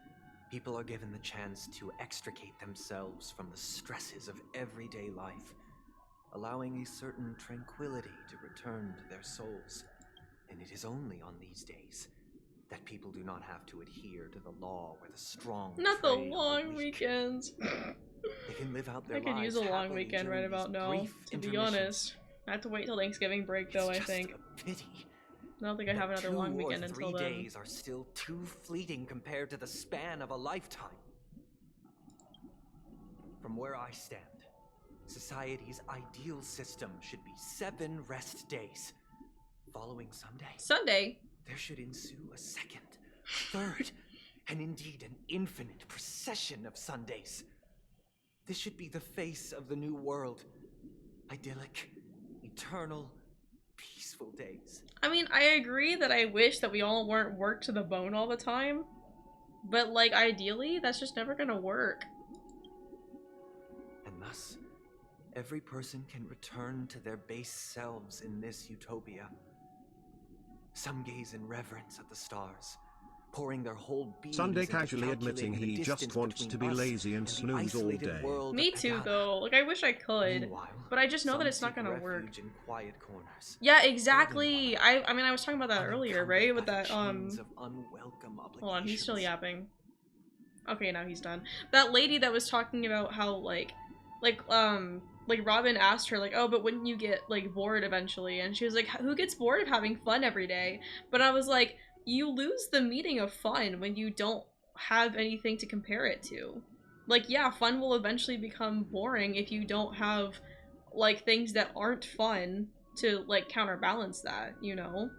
people are given the chance to extricate themselves from the stresses of everyday life, allowing a certain tranquility to return to their souls. And it is only on these days that people do not have to adhere to the law where the strong Not the prey on long weak. weekends. They can live out their I could lives use a long happily weekend during right about these now, brief to be intermissions. honest. I have to wait till Thanksgiving break though, I think. A pity. I don't think I have another long weekend until 2 or 3 then. days are still too fleeting compared to the span of a lifetime. From where I stand, society's ideal system should be 7 rest days. Following Sunday, there should ensue a second, third, and indeed an infinite procession of Sundays. This should be the face of the new world. Idyllic, eternal, peaceful days. I mean, I agree that I wish that we all weren't worked to the bone all the time, but like ideally, that's just never gonna work. And thus, every person can return to their base selves in this utopia. Some gaze in reverence at the stars, pouring their whole beings Sunday into casually admitting calculating the he just distance wants to be between us lazy and the snooze all isolated day. world Me of too, Adana. though. Like, I wish I could, Meanwhile, but I just know that some it's not seek gonna work. refuge in quiet corners. Yeah, exactly. I mean, I was talking about that earlier, right? With that, Chains of unwelcome hold on, he's still yapping. Okay, now he's done. That lady that was talking about how, like Robin asked her, like, oh, but wouldn't you get, like, bored eventually? And she was like, who gets bored of having fun every day? But I was like, you lose the meaning of fun when you don't have anything to compare it to. Like, yeah, fun will eventually become boring if you don't have, like, things that aren't fun to, like, counterbalance that, you know?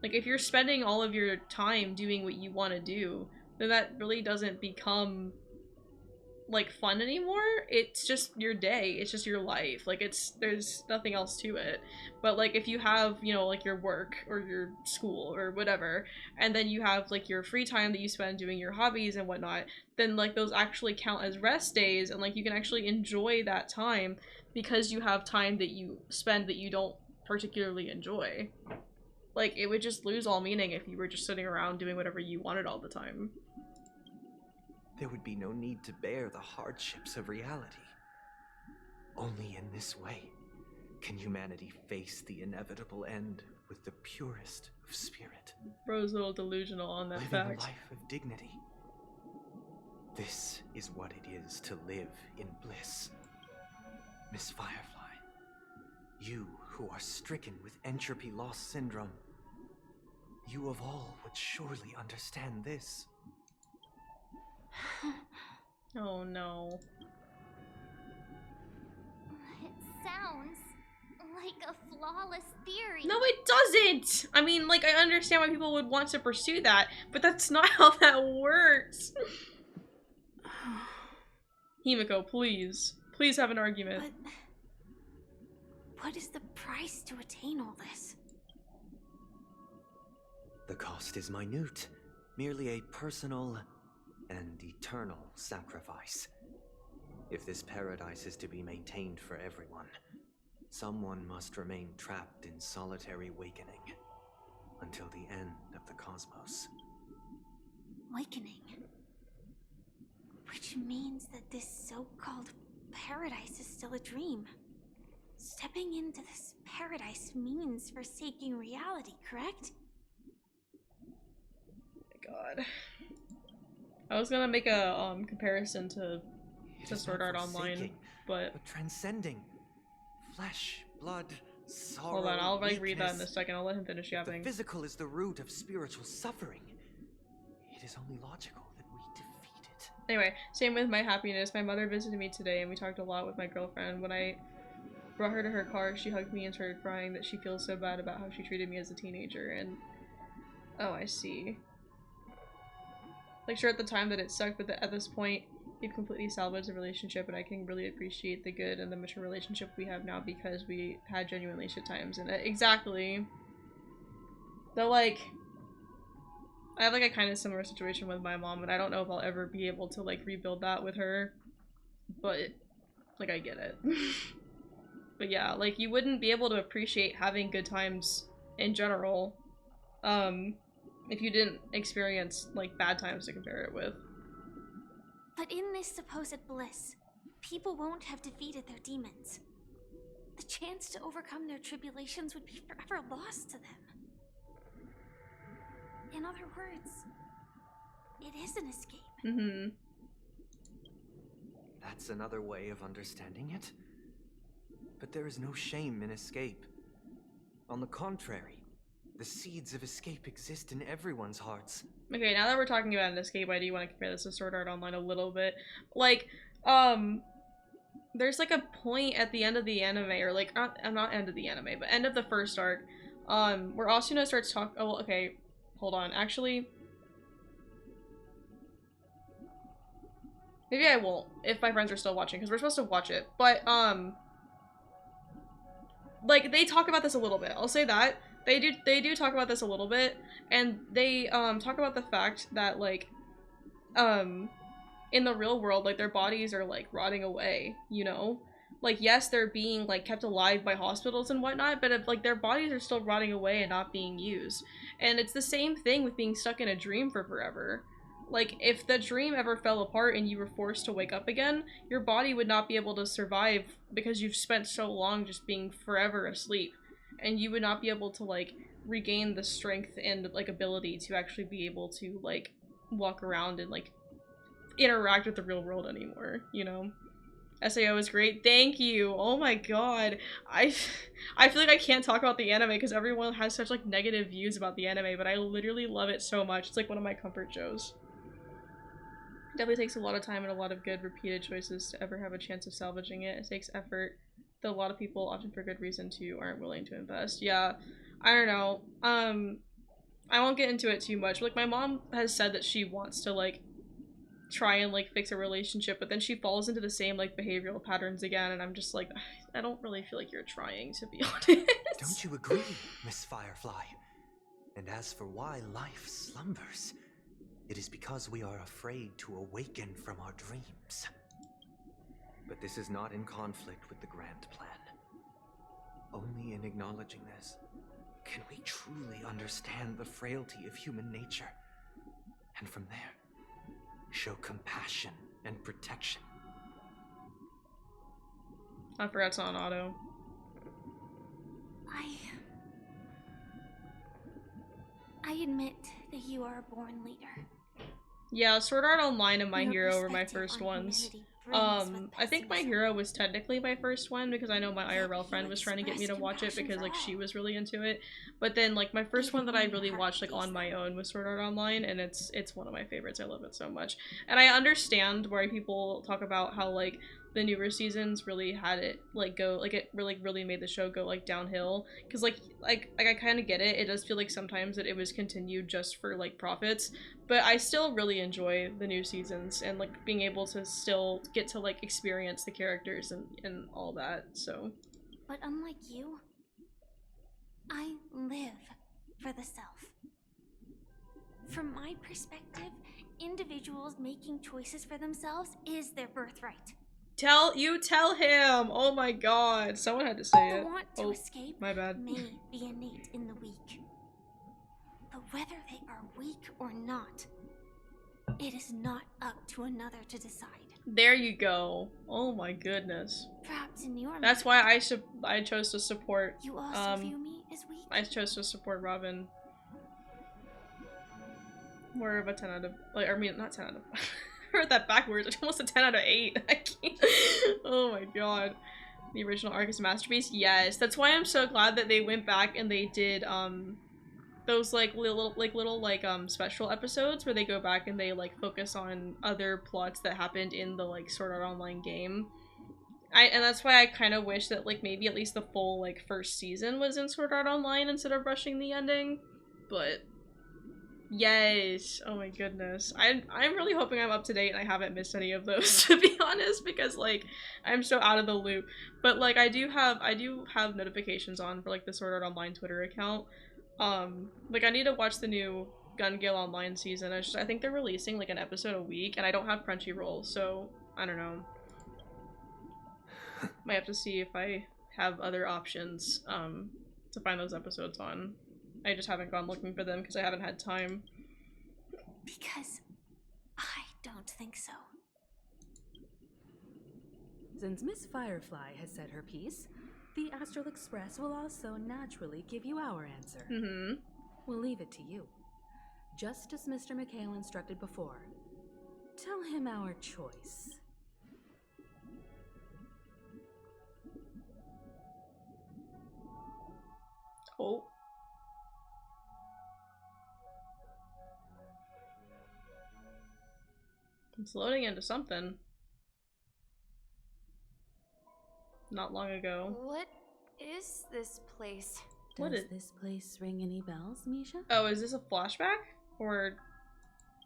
Like, if you're spending all of your time doing what you want to do, then that really doesn't become, like, fun anymore. It's just your day. It's just your life. Like, there's nothing else to it. But, like, if you have, you know, like, your work or your school or whatever, and then you have, like, your free time that you spend doing your hobbies and whatnot, then, like, those actually count as rest days, and, like, you can actually enjoy that time because you have time that you spend that you don't particularly enjoy. Like, it would just lose all meaning if you were just sitting around doing whatever you wanted all the time. There would be no need to bear the hardships of reality. Only in this way can humanity face the inevitable end with the purest of spirit. Bro's a little delusional on that Living fact. a life of dignity. This is what it is to live in bliss. Miss Firefly, you who are stricken with entropy loss syndrome, you of all would surely understand this. Oh no. It sounds like a flawless theory. No, it doesn't! I mean, like, I understand why people would want to pursue that, but that's not how that works. Himiko, please. Please have an argument. But what is the price to attain all this? The cost is minute, merely a personal and eternal sacrifice. If this paradise is to be maintained for everyone, someone must remain trapped in solitary wakening until the end of the cosmos. Awakening. Which means that this so-called paradise is still a dream. Stepping into this paradise means forsaking reality, correct? Oh my god. I was gonna make a comparison to Sword Art Online, but transcending. Flesh, blood, sorrow. Hold on, I'll like read that in a weakness. second. I'll let him finish yapping. The physical is the root of spiritual suffering. It is only logical that we defeat it. Anyway, same with my happiness. My mother visited me today and we talked a lot with my girlfriend. When I brought her to her car, she hugged me and started crying that she feels so bad about how she treated me as a teenager. And oh, I see. Like, sure, at the time that it sucked, but at this point, we've completely salvaged the relationship, and I can really appreciate the good and the mature relationship we have now because we had genuinely shit times. And exactly. Though, like, I have like a kind of similar situation with my mom, and I don't know if I'll ever be able to like rebuild that with her, but like I get it. But yeah, like you wouldn't be able to appreciate having good times in general if you didn't experience like bad times to compare it with. But in this supposed bliss, people won't have defeated their demons. The chance to overcome their tribulations would be forever lost to them. In other words, it is an escape. Mm-hmm. That's another way of understanding it. But there is no shame in escape. On the contrary, the seeds of escape exist in everyone's hearts. Okay, now that we're talking about an escape, I do want to compare this to Sword Art Online a little bit. Like, there's like a point at the end of the anime, or like, not end of the anime, but end of the first arc, where Asuna starts talking. Oh, well, okay, hold on. Actually, maybe I won't if my friends are still watching, because we're supposed to watch it. But like they talk about this a little bit. I'll say that. They do talk about this a little bit, and they talk about the fact that like in the real world, like their bodies are like rotting away, you know? Like yes, they're being like kept alive by hospitals and whatnot, but if, like their bodies are still rotting away and not being used. And it's the same thing with being stuck in a dream for forever. Like if the dream ever fell apart and you were forced to wake up again, your body would not be able to survive because you've spent so long just being forever asleep. And you would not be able to like regain the strength and like ability to actually be able to like walk around and like interact with the real world anymore, you know? SAO is great. Thank you. Oh my god. I feel like I can't talk about the anime because everyone has such like negative views about the anime, but I literally love it so much. It's like one of my comfort shows. Definitely takes a lot of time and a lot of good repeated choices to ever have a chance of salvaging it. It takes effort that a lot of people, often for good reason too, aren't willing to invest. Yeah, I don't know. I won't get into it too much. But, like my mom has said that she wants to like try and like fix a relationship, but then she falls into the same like behavioral patterns again, and I'm just like, I don't really feel like you're trying, to be honest. Don't you agree, Miss Firefly? And as for why life slumbers, it is because we are afraid to awaken from our dreams. But this is not in conflict with the grand plan. Only in acknowledging this can we truly understand the frailty of human nature, and from there, show compassion and protection. I forgot it's on auto. I admit that you are a born leader. Yeah, Sword Art Online and My Hero were my first ones. I think My Hero was technically my first one because I know my IRL friend was trying to get me to watch it because like she was really into it. But then like my first one that I really watched like on my own was Sword Art Online, and it's one of my favorites. I love it so much. And I understand why people talk about how like the newer seasons really had it like go like it really made the show go like downhill, because like I kind of get it. It does feel like sometimes that it was continued just for like profits, but I still really enjoy the new seasons and like being able to still get to like experience the characters and all that. So but unlike you, I live for the self. From my perspective, individuals making choices for themselves is their birthright. Tell him! Oh my god, someone had to say The it. want to escape my bad. may be innate in the weak. But whether they are weak or not, it is not up to another to decide. There you go. Oh my goodness. Perhaps in your That's mind, why I chose to support. you also view me as weak. I chose to support Robin. More of a 10 out of, like, I mean, not 10 out of. I heard that backwards. It's almost a 10 out of 8. I can't. Oh my god. The original arc is a masterpiece. Yes, that's why I'm so glad that they went back and they did those little special episodes where they go back and they like focus on other plots that happened in the like Sword Art Online game. And that's why I kind of wish that like maybe at least the full like first season was in Sword Art Online instead of rushing the ending. But yes, oh my goodness. I'm really hoping I'm up to date and I haven't missed any of those to be honest, because like I'm so out of the loop. But like I do have notifications on for like the Sword Art Online Twitter account. Like I need to watch the new Gun Gale Online season. I think they're releasing like an episode a week and I don't have Crunchyroll, so I don't know. Might have to see if I have other options to find those episodes on. I just haven't gone looking for them because I haven't had time. Because I don't think so. Since Miss Firefly has said her piece, the Astral Express will also naturally give you our answer. Mm-hmm. We'll leave it to you. Just as Mr. McHale instructed before. Tell him our choice. Oh. It's loading into something. Not long ago. What is this place? Does this place ring any bells, Misha? Oh, is this a flashback? Or...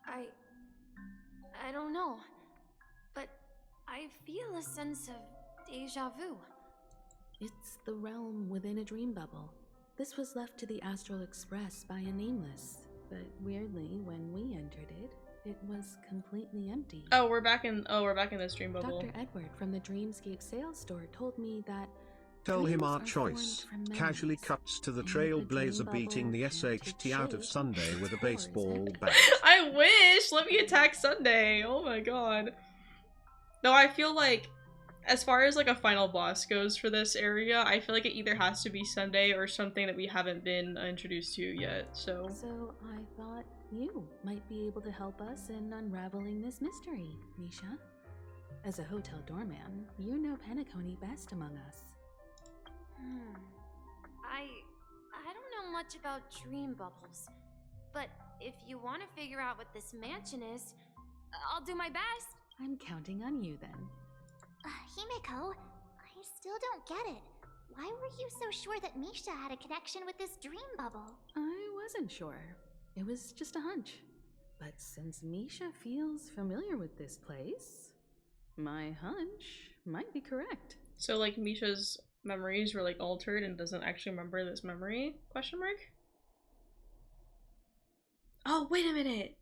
I don't know. But I feel a sense of deja vu. It's the realm within a dream bubble. This was left to the Astral Express by a nameless, but weirdly, when we entered it, it was completely empty. Oh, we're back in this dream bubble. Dr. Edward from the Dreamscape sales store told me that tell him our choice. Casually cuts to the Trailblazer beating the SHT out of Sunday with a baseball bat. I wish! Let me attack Sunday! Oh my god. No, I feel like, as far as like a final boss goes for this area, I feel like it either has to be Sunday or something that we haven't been introduced to yet, so... So I thought you might be able to help us in unraveling this mystery, Misha. As a hotel doorman, you know Penacony best among us. I don't know much about dream bubbles, but if you want to figure out what this mansion is, I'll do my best. I'm counting on you then. Himeko, I still don't get it. Why were you so sure that Misha had a connection with this dream bubble? I wasn't sure. It was just a hunch. But since Misha feels familiar with this place, my hunch might be correct. So like Misha's memories were like altered and doesn't actually remember this memory? Question mark? Oh, wait a minute!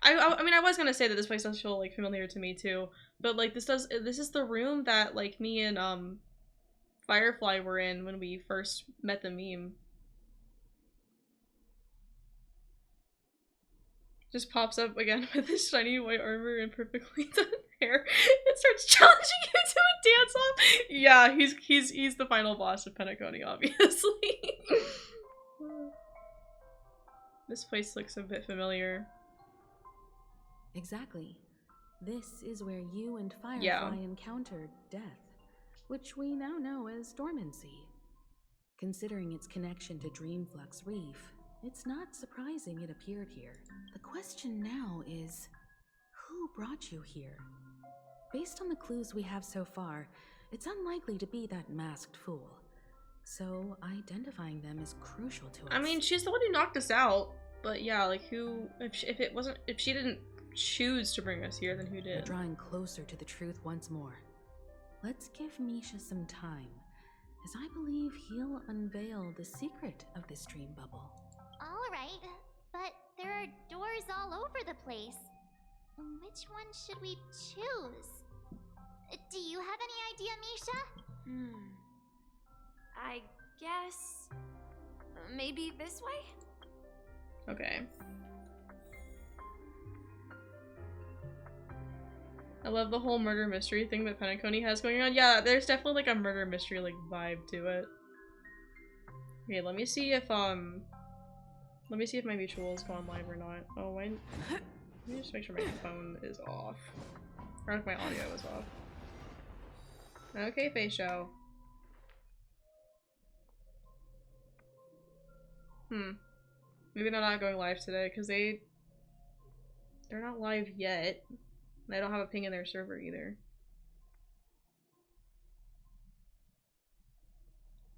I mean, I was gonna say that this place does feel like familiar to me too, but like this is the room that like me and Firefly were in when we first met the meme. Just pops up again with his shiny white armor and perfectly done hair. It starts challenging you to a dance off. Yeah, he's the final boss of Penacony, obviously. This place looks a bit familiar. Exactly. This is where you and Firefly encountered death, which we now know as dormancy. Considering its connection to Dreamflux Reef, it's not surprising it appeared here. The question now is, who brought you here? Based on the clues we have so far, it's unlikely to be that masked fool. So identifying them is crucial to us. I mean, she's the one who knocked us out, but yeah, like who, if she didn't choose to bring us here, then who did? We're drawing closer to the truth once more. Let's give Misha some time, as I believe he'll unveil the secret of this dream bubble. All right, but there are doors all over the place. Which one should we choose? Do you have any idea, Misha? I guess... maybe this way? Okay. I love the whole murder mystery thing that Penacony has going on. Yeah, there's definitely like a murder mystery like vibe to it. Okay, let me see if my mutual is going live or not. Oh, let me just make sure my phone is off. Or if my audio is off. Okay, Face Show. Maybe they're not going live today because they're not live yet. And I don't have a ping in their server either.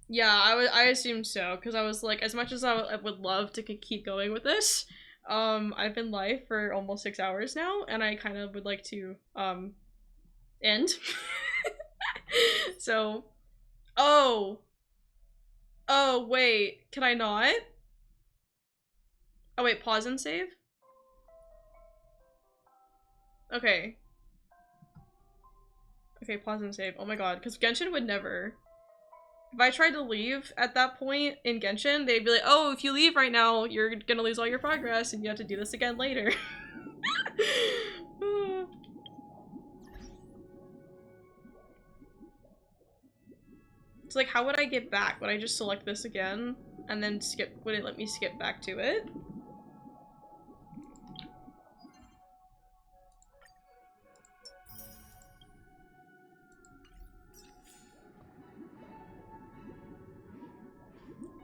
Yeah, I assumed so, because I was like, as much as I would love to keep going with this, I've been live for almost 6 hours now, and I kind of would like to, end. So, oh, wait, can I not? Oh wait, pause and save? Okay. Okay, pause and save. Oh my god, because Genshin would never. If I tried to leave at that point in Genshin, they'd be like, oh, if you leave right now, you're gonna lose all your progress and you have to do this again later. It's like, how would I get back? Would I just select this again and then skip? Would it let me skip back to it?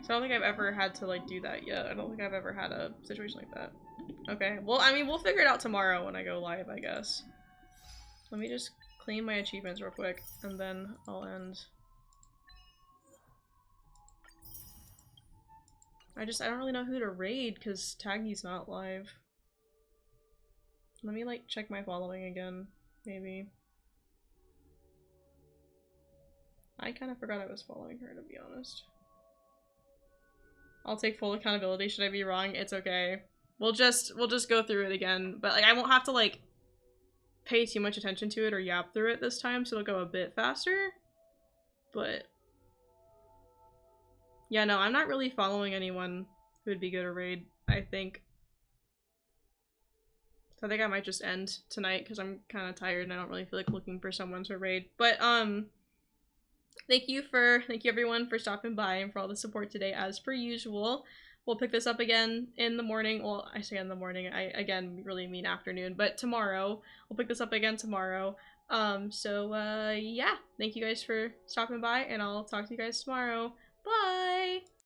So I don't think I've ever had to like do that yet. I don't think I've ever had a situation like that. Okay, well, I mean, we'll figure it out tomorrow when I go live, I guess. Let me just clean my achievements real quick, and then I'll end. I don't really know who to raid, because Taggy's not live. Let me, like, check my following again, maybe. I kind of forgot I was following her, to be honest. I'll take full accountability. Should I be wrong? It's okay. We'll just go through it again. But like I won't have to like pay too much attention to it or yap through it this time, so it'll go a bit faster. But yeah, no, I'm not really following anyone who would be good to raid, I think. So I think I might just end tonight because I'm kind of tired and I don't really feel like looking for someone to raid. But thank you everyone for stopping by and for all the support today as per usual. We'll pick this up again in the morning. Well, I say in the morning, I again really mean afternoon, but tomorrow. We'll pick this up again tomorrow. Yeah, thank you guys for stopping by and I'll talk to you guys tomorrow. Bye!